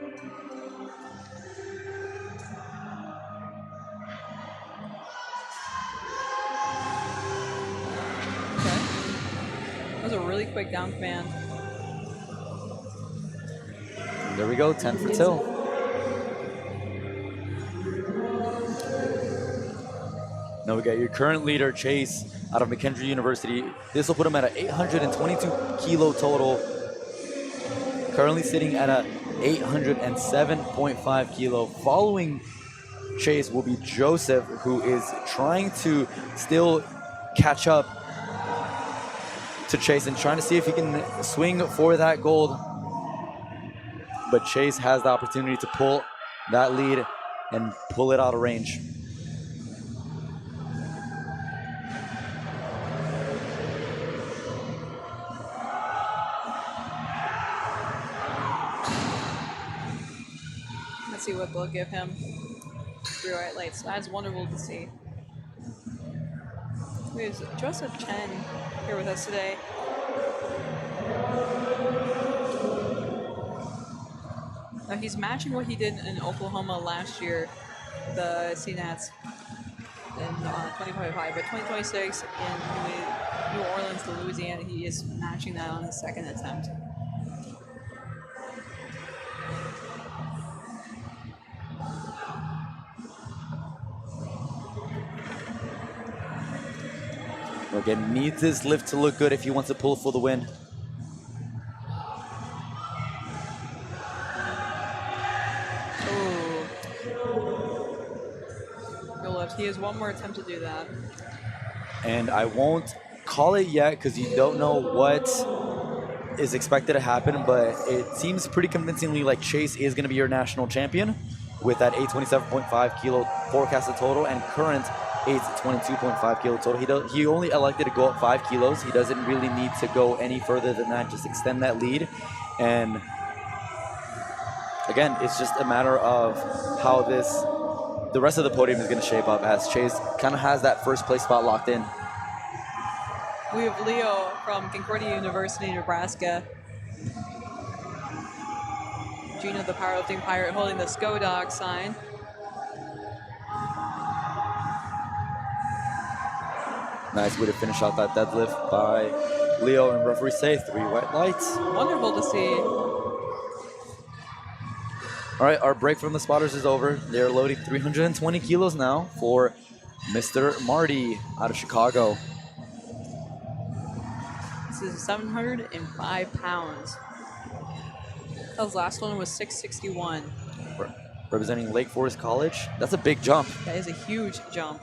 Okay. That was a really quick down command. There we go, 10 for Till. Now we got your current leader, Chase, out of McKendree University. This will put him at an 822 kilo total. Currently sitting at a 807.5 kilo. Following Chase will be Joseph, who is trying to still catch up to Chase and trying to see if he can swing for that gold. But Chase has the opportunity to pull that lead and pull it out of range. Let's see what they'll give him. 3 white lights. That's wonderful to see. We have Joseph Chen here with us today. Now he's matching what he did in Oklahoma last year, the CNATs in 2025, but 2026 in New Orleans, Louisiana, he is matching that on his second attempt. Again, needs this lift to look good if he wants to pull for the win. Ooh. No lift. He has one more attempt to do that. And I won't call it yet because you don't know what is expected to happen, but it seems pretty convincingly like Chase is going to be your national champion with that 827.5 kilo forecasted total and current 822.5 kilo total. He only elected to go up 5 kilos. He doesn't really need to go any further than that, just extend that lead. And again, it's just a matter of how the rest of the podium is going to shape up as Chase kind of has that first place spot locked in. We have Leo from Concordia University, Nebraska. Gino, the powerlifting pirate, holding the Skodog sign. Nice way to finish out that deadlift by Leo, and referee say 3 white lights. Wonderful to see. All right, our break from the spotters is over. They're loading 320 kilos now for Mr. Marty out of Chicago. This is 705 pounds. His last one was 661. Representing Lake Forest College. That's a big jump. That is a huge jump.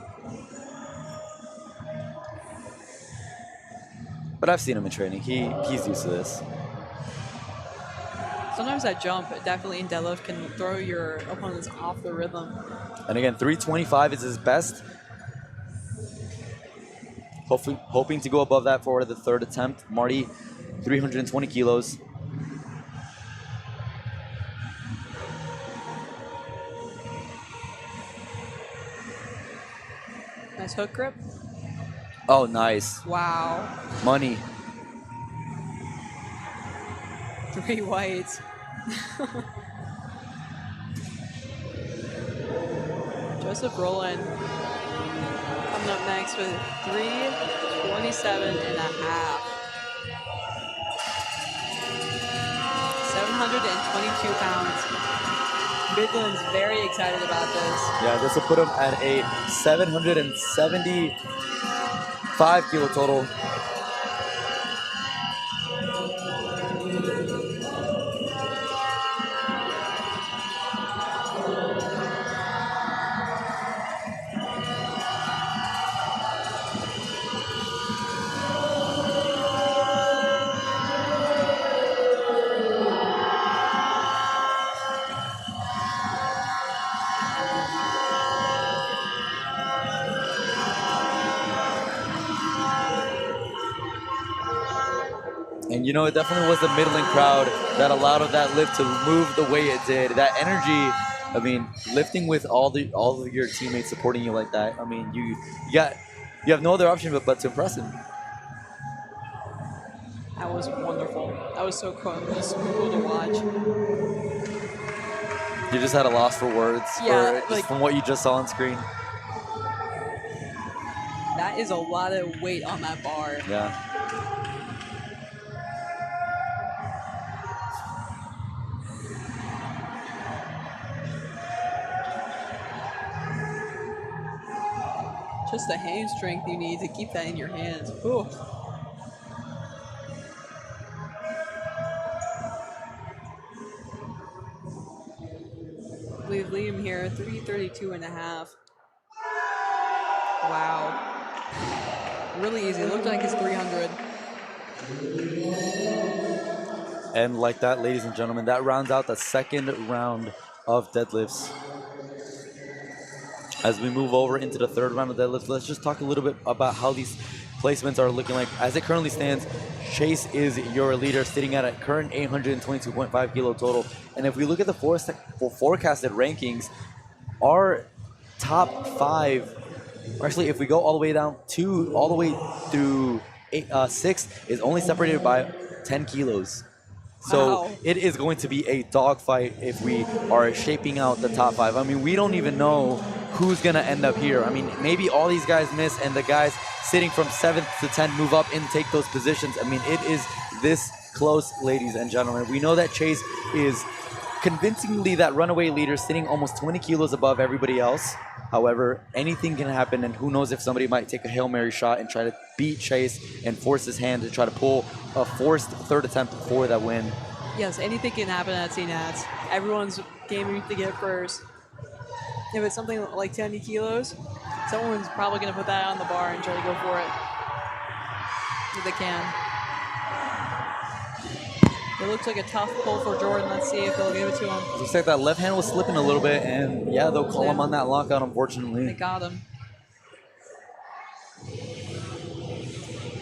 But I've seen him in training. He's used to this. Sometimes that jump, definitely in deadlift, can throw your opponents off the rhythm. And again, 325 is his best. Hoping to go above that for the third attempt. Marty, 320 kilos. Nice hook grip. Oh, nice. Wow. Money. 3 whites. Joseph Rowland coming up next with 327 and a half. 722 pounds. Midland's very excited about this. Yeah, this will put him at a 775 kilo total. And you know, it definitely was the middling crowd that allowed that lift to move the way it did. That energy, I mean, lifting with all of your teammates supporting you like that. I mean, you have no other option but to impress him. That was wonderful. That was so cool. Just cool to watch. You just had a loss for words, Yeah, just like, from what you just saw on screen. that is a lot of weight on that bar. Yeah. Just the hand strength you need to keep that in your hands. Ooh. We leave him here 332.5. Wow. Really easy. It looked like it's 300. And like that, ladies and gentlemen, that rounds out the second round of deadlifts. As we move over into the third round of deadlifts, let's just talk a little bit about how these placements are looking like. As it currently stands, Chase is your leader, sitting at a current 822.5 kilo total. And if we look at the forecasted rankings, our top 5, actually, if we go all the way down to all the way through 6, is only separated by 10 kilos. So Wow. it is going to be a dogfight if we are shaping out the top 5. I mean, we don't even know who's going to end up here. I mean, maybe all these guys miss and the guys sitting from 7th to 10th move up and take those positions. I mean, it is this close, ladies and gentlemen. We know that Chase is convincingly that runaway leader, sitting almost 20 kilos above everybody else. However, anything can happen, and who knows if somebody might take a Hail Mary shot and try to beat Chase and force his hand to try to pull a forced third attempt for that win. Yes, anything can happen at CNATS. Everyone's gaming to get first. If it's something like 10 kilos, someone's probably going to put that on the bar and try to go for it. If they can. It looks like a tough pull for Jordan. Let's see if they'll give it to him. Looks like that left hand was slipping a little bit, and yeah, they'll call him on that lockout, unfortunately. They got him.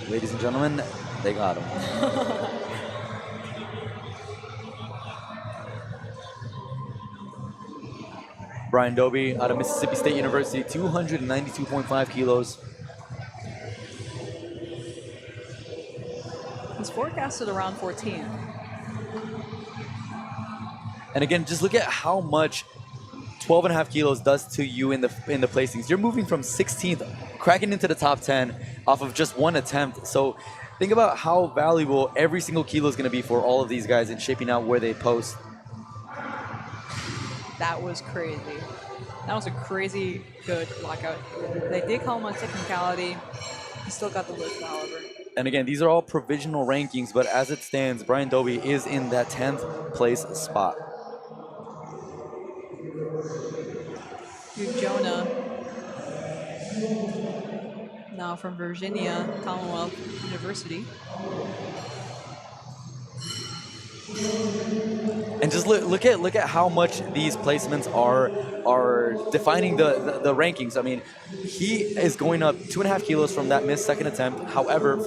Ladies and gentlemen, they got him. Brian Dobie out of Mississippi State University, 292.5 kilos. He's forecasted around 14. And again, just look at how much 12.5 kilos does to you in the placings. You're moving from 16th, cracking into the top 10 off of just one attempt. So think about how valuable every single kilo is going to be for all of these guys in shaping out where they post. That was crazy. That was a crazy good lockout. They did call him on technicality. He still got the lift, however. And again, these are all provisional rankings, but as it stands, Brian Dobie is in that 10th place spot. Jonah, now from Virginia Commonwealth University. And just look at how much these placements are defining the rankings. I mean, he is going up 2.5 kilos from that missed second attempt. However,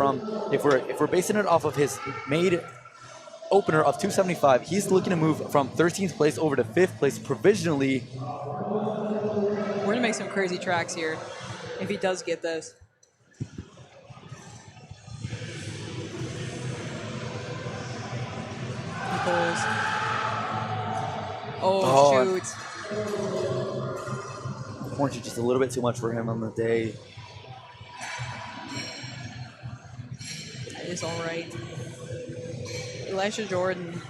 if we're basing it off of his made opener of 275, he's looking to move from 13th place over to 5th place provisionally. We're gonna make some crazy tracks here if he does get this. Oh, shoot. Unfortunately, just a little bit too much for him on the day. That is all right. Elisha Jordan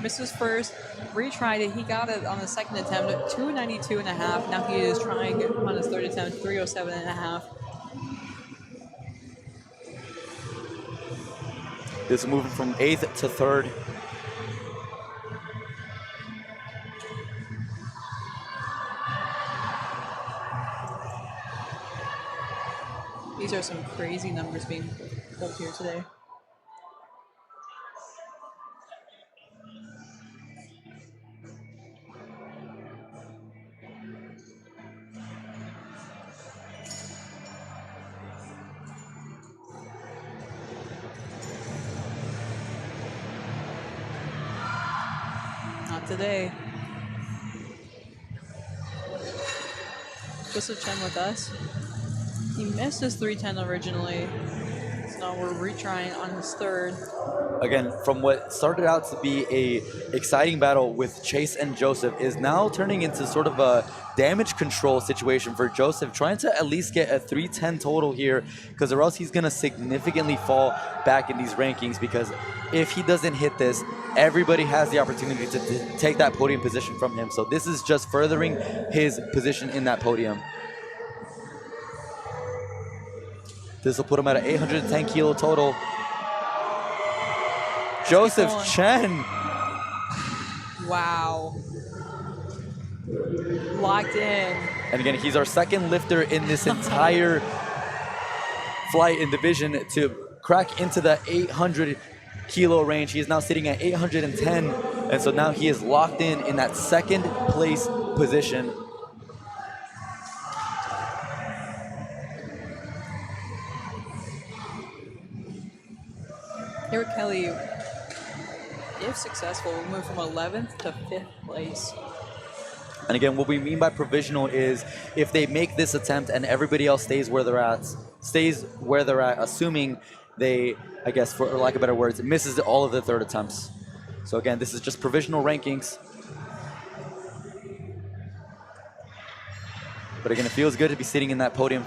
missed his first, retried it. He got it on the second attempt at 292.5. Now he is trying on his third attempt, 307.5. This is moving from 8th to 3rd. These are some crazy numbers being pulled here today. today. Joseph Chen with us. He missed his 310 originally, so now we're retrying on his third. Again, from what started out to be a exciting battle with Chase and Joseph is now turning into sort of a damage control situation for Joseph, trying to at least get a 310 total here, because or else he's going to significantly fall back in these rankings, because if he doesn't hit this, everybody has the opportunity to take that podium position from him. So this is just furthering his position in that podium. This will put him at an 810 kilo total. Joseph Chen. Wow. Locked in. And again, he's our second lifter in this entire flight in division to crack into the 800 kilo range. He is now sitting at 810. And so now he is locked in that second place position. Eric Kelly, if successful, will move from 11th to 5th place. And again, what we mean by provisional is if they make this attempt and everybody else stays where they're at, assuming they, I guess, for lack of better words, misses all of the third attempts. So again, this is just provisional rankings. But again, it feels good to be sitting in that podium.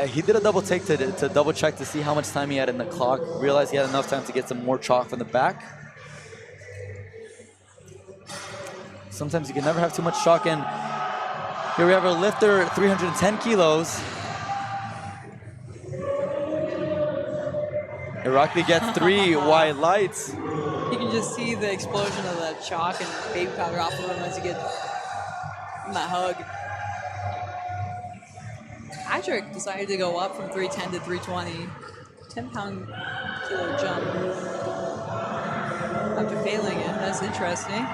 He did a double take to double check to see how much time he had in the clock. Realized he had enough time to get some more chalk from the back. Sometimes you can never have too much chalk in. Here we have a lifter, 310 kilos. Irakli gets 3 white lights. You can just see the explosion of the chalk and baby powder off of him as you get that hug. Patrick decided to go up from 310 to 320. 10-pound kilo jump. After failing it, that's interesting.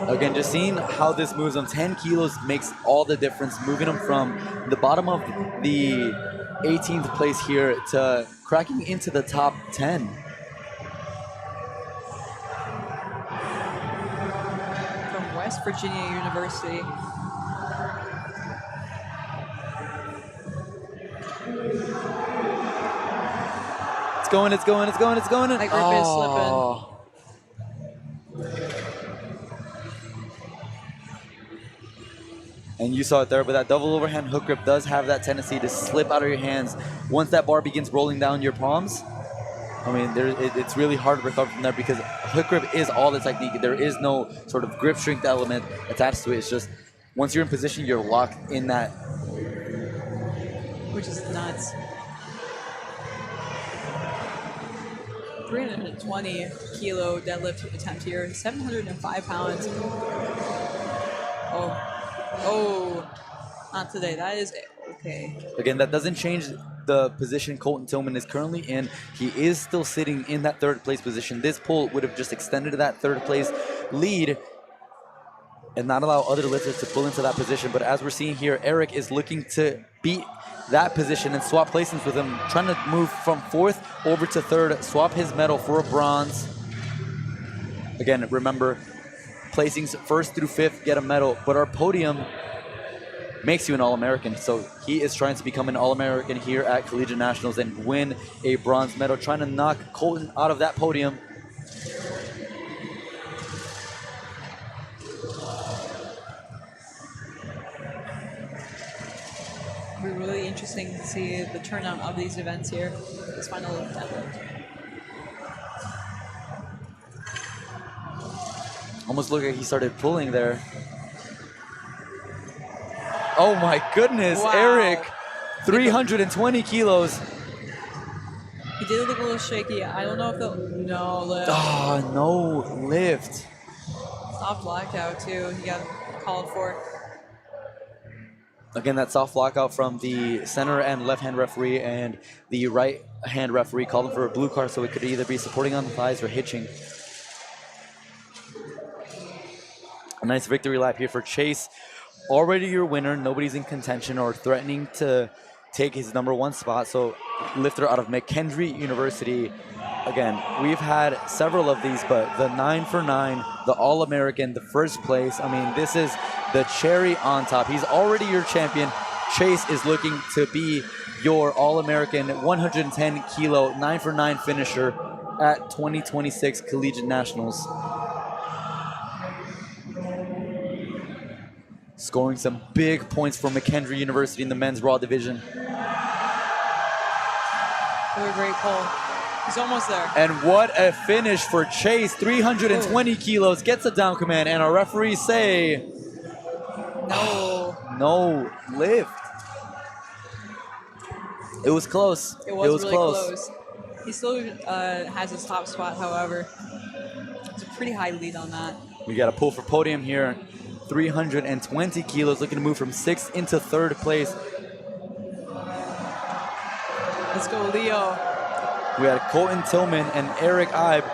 Again, just seeing how this moves him, 10 kilos makes all the difference, moving him from the bottom of the 18th place here to cracking into the top 10. From West Virginia University. It's going. That grip is slipping. And you saw it there, but that double overhand hook grip does have that tendency to slip out of your hands once that bar begins rolling down your palms. I mean, it's really hard to recover from there because hook grip is all the technique. There is no sort of grip strength element attached to it. It's just once you're in position, you're locked in that. Which is nuts. 320 kilo deadlift attempt here, 705 pounds. Oh, not today. That is okay. Again, that doesn't change the position Colton Tillman is currently in. He is still sitting in that third place position. This pull would have just extended that third place lead and not allow other lifters to pull into that position. But as we're seeing here, Eric is looking to beat that position and swap placements with him, trying to move from fourth over to third, swap his medal for a bronze. Again, remember, placings first through fifth get a medal, but our podium makes you an All-American. So he is trying to become an All-American here at Collegiate Nationals and win a bronze medal, trying to knock Colton out of that podium. It'll be really interesting to see the turnout of these events here, this final deadlift. Almost looked like he started pulling there. Oh my goodness, Wow. Eric, 320 kilos. He did look a little shaky. I don't know if no lift. Oh, no lift. Soft blackout too. He got called for. Again, that soft lockout from the center and left-hand referee, and the right-hand referee called him for a blue card, so it could either be supporting on the thighs or hitching. A nice victory lap here for Chase. Already your winner. Nobody's in contention or threatening to take his #1 spot. So lifter out of McKendree University. Again, we've had several of these, but the 9 for 9, the All-American, the first place. I mean, this is the cherry on top. He's already your champion. Chase is looking to be your All-American 110 kilo 9 for 9 finisher at 2026 Collegiate Nationals. Scoring some big points for McKendree University in the men's raw division. What a great pull. He's almost there. And what a finish for Chase. 320 kilos, gets a down command, and our referees say... No lift. It was close. It was really close. He still has his top spot, however. It's a pretty high lead on that. We got a pull for Podium here. 320 kilos, looking to move from 6th into 3rd place. Let's go, Leo. We had Colton Tillman and Eric Ibe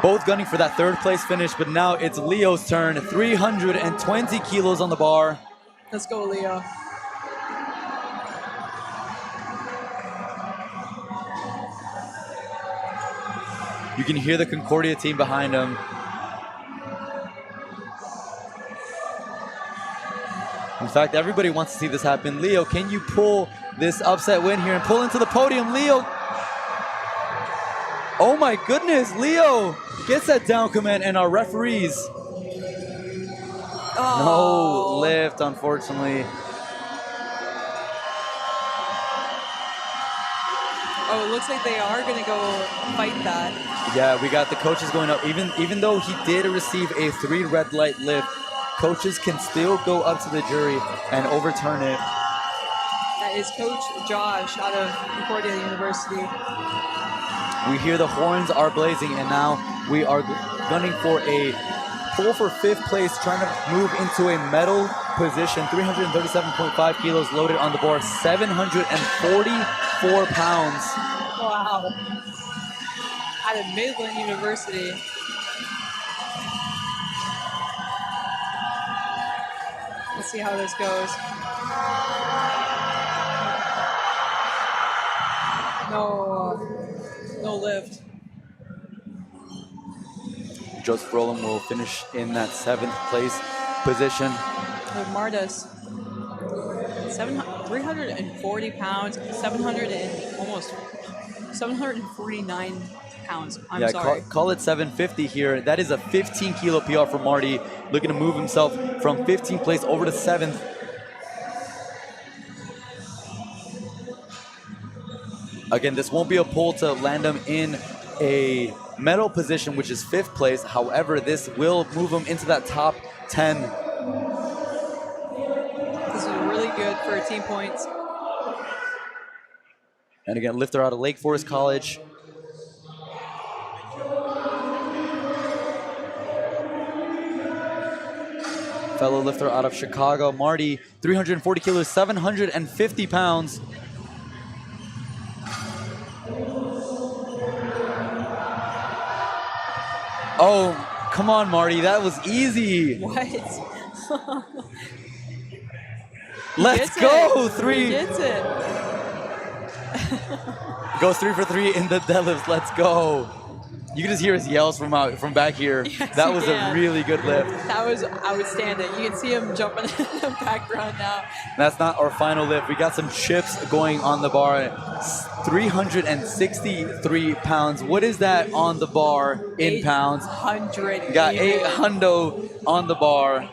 both gunning for that 3rd place finish, but now it's Leo's turn. 320 kilos on the bar. Let's go, Leo. You can hear the Concordia team behind him. In fact, everybody wants to see this happen. Leo, can you pull this upset win here and pull into the podium? Leo. Oh my goodness, Leo gets that down command, and our referees. No lift, unfortunately. Oh, it looks like they are going to go fight that. Yeah, we got the coaches going up. Even though he did receive a 3 red light lift, coaches can still go up to the jury and overturn it. That is Coach Josh out of Concordia University. We hear the horns are blazing, and now we are gunning for a pull for 5th place, trying to move into a medal position. 337.5 kilos loaded on the bar, 744 pounds. Wow. Out of Midland University. Let's see how this goes. No lift. Joseph Rowland will finish in that 7th place position. Mardas, 340 pounds, 749 pounds. I'm sorry. Call it 750 here. That is a 15 kilo PR for Marty, looking to move himself from 15th place over to 7th. Again, this won't be a pull to land him in a medal position, which is 5th place. However, this will move him into that top 10. This is really good for team points. And again, lifter out of Lake Forest College. Fellow lifter out of Chicago, Marty, 340 kilos, 750 pounds. Oh, come on, Marty. That was easy. What? Let's go. 3. He gets it. Goes 3 for 3 in the deadlifts. Let's go. You can just hear his yells from back here. Yes, that was a really good lift. That was outstanding. You can see him jumping in the background now. That's not our final lift. We got some chips going on the bar. 363 pounds. What is that on the bar in pounds? 800. Got 800 on the bar.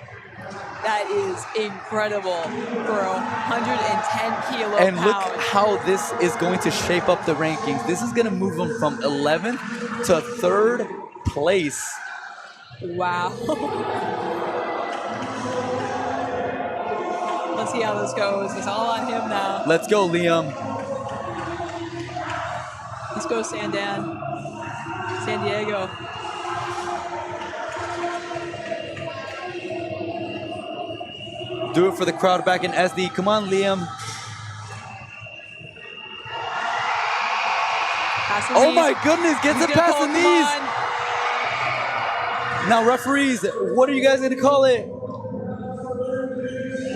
That is incredible for a 110 kilo And pound. look how this is going to shape up the rankings. This is going to move them from 11th to 3rd place. Wow. Let's see how this goes. It's all on him now. Let's go, Liam. Let's go, San Diego. Do it for the crowd back in SD. Come on, Liam. Oh my goodness, gets it past the knees. Now, referees, what are you guys going to call it? 3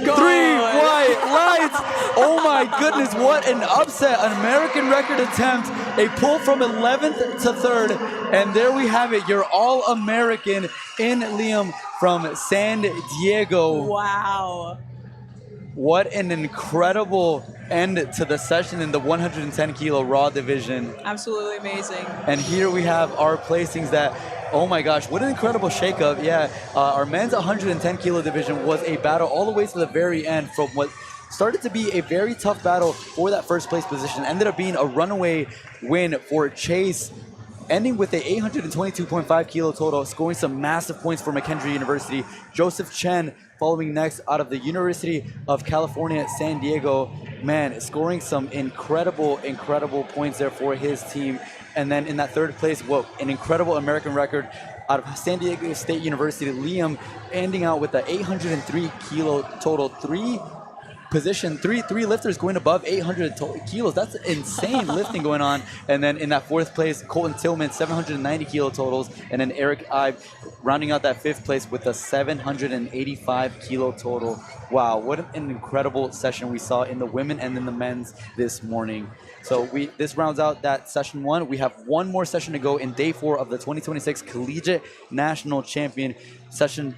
white lights. Oh my goodness, what an upset. An American record attempt, a pull from 11th to 3rd. And there we have it, your All-American in Liam from San Diego. Wow. What an incredible end to the session in the 110 kilo raw division. Absolutely amazing. And here we have our placings that, oh my gosh, what an incredible shakeup. Yeah, our men's 110 kilo division was a battle all the way to the very end from what started to be a very tough battle for that first place position. Ended up being a runaway win for Chase, ending with a 822.5 kilo total, scoring some massive points for McKendree University. Joseph Chen following next out of the University of California, San Diego. Man, scoring some incredible points there for his team. And then in that third place, well, an incredible American record out of San Diego State University, Liam ending out with the 803 kilo total. Three lifters going above 800 kilos. That's insane lifting going on. And then in that fourth place, Colton Tillman, 790 kilo totals. And then Eric Ibe rounding out that fifth place with a 785 kilo total. Wow, what an incredible session we saw in the women and in the men's this morning. So this rounds out that session 1. We have one more session to go in day 4 of the 2026 Collegiate National Champion. Session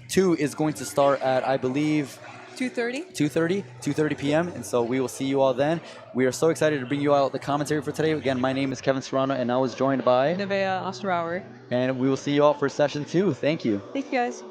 2 is going to start at, I believe, 2:30 p.m. And so we will see you all then. We are so excited to bring you out the commentary for today. Again, my name is Kevin Serrano, and I was joined by Nevaeh Osterauer. And we will see you all for session 2. Thank you. Thank you, guys.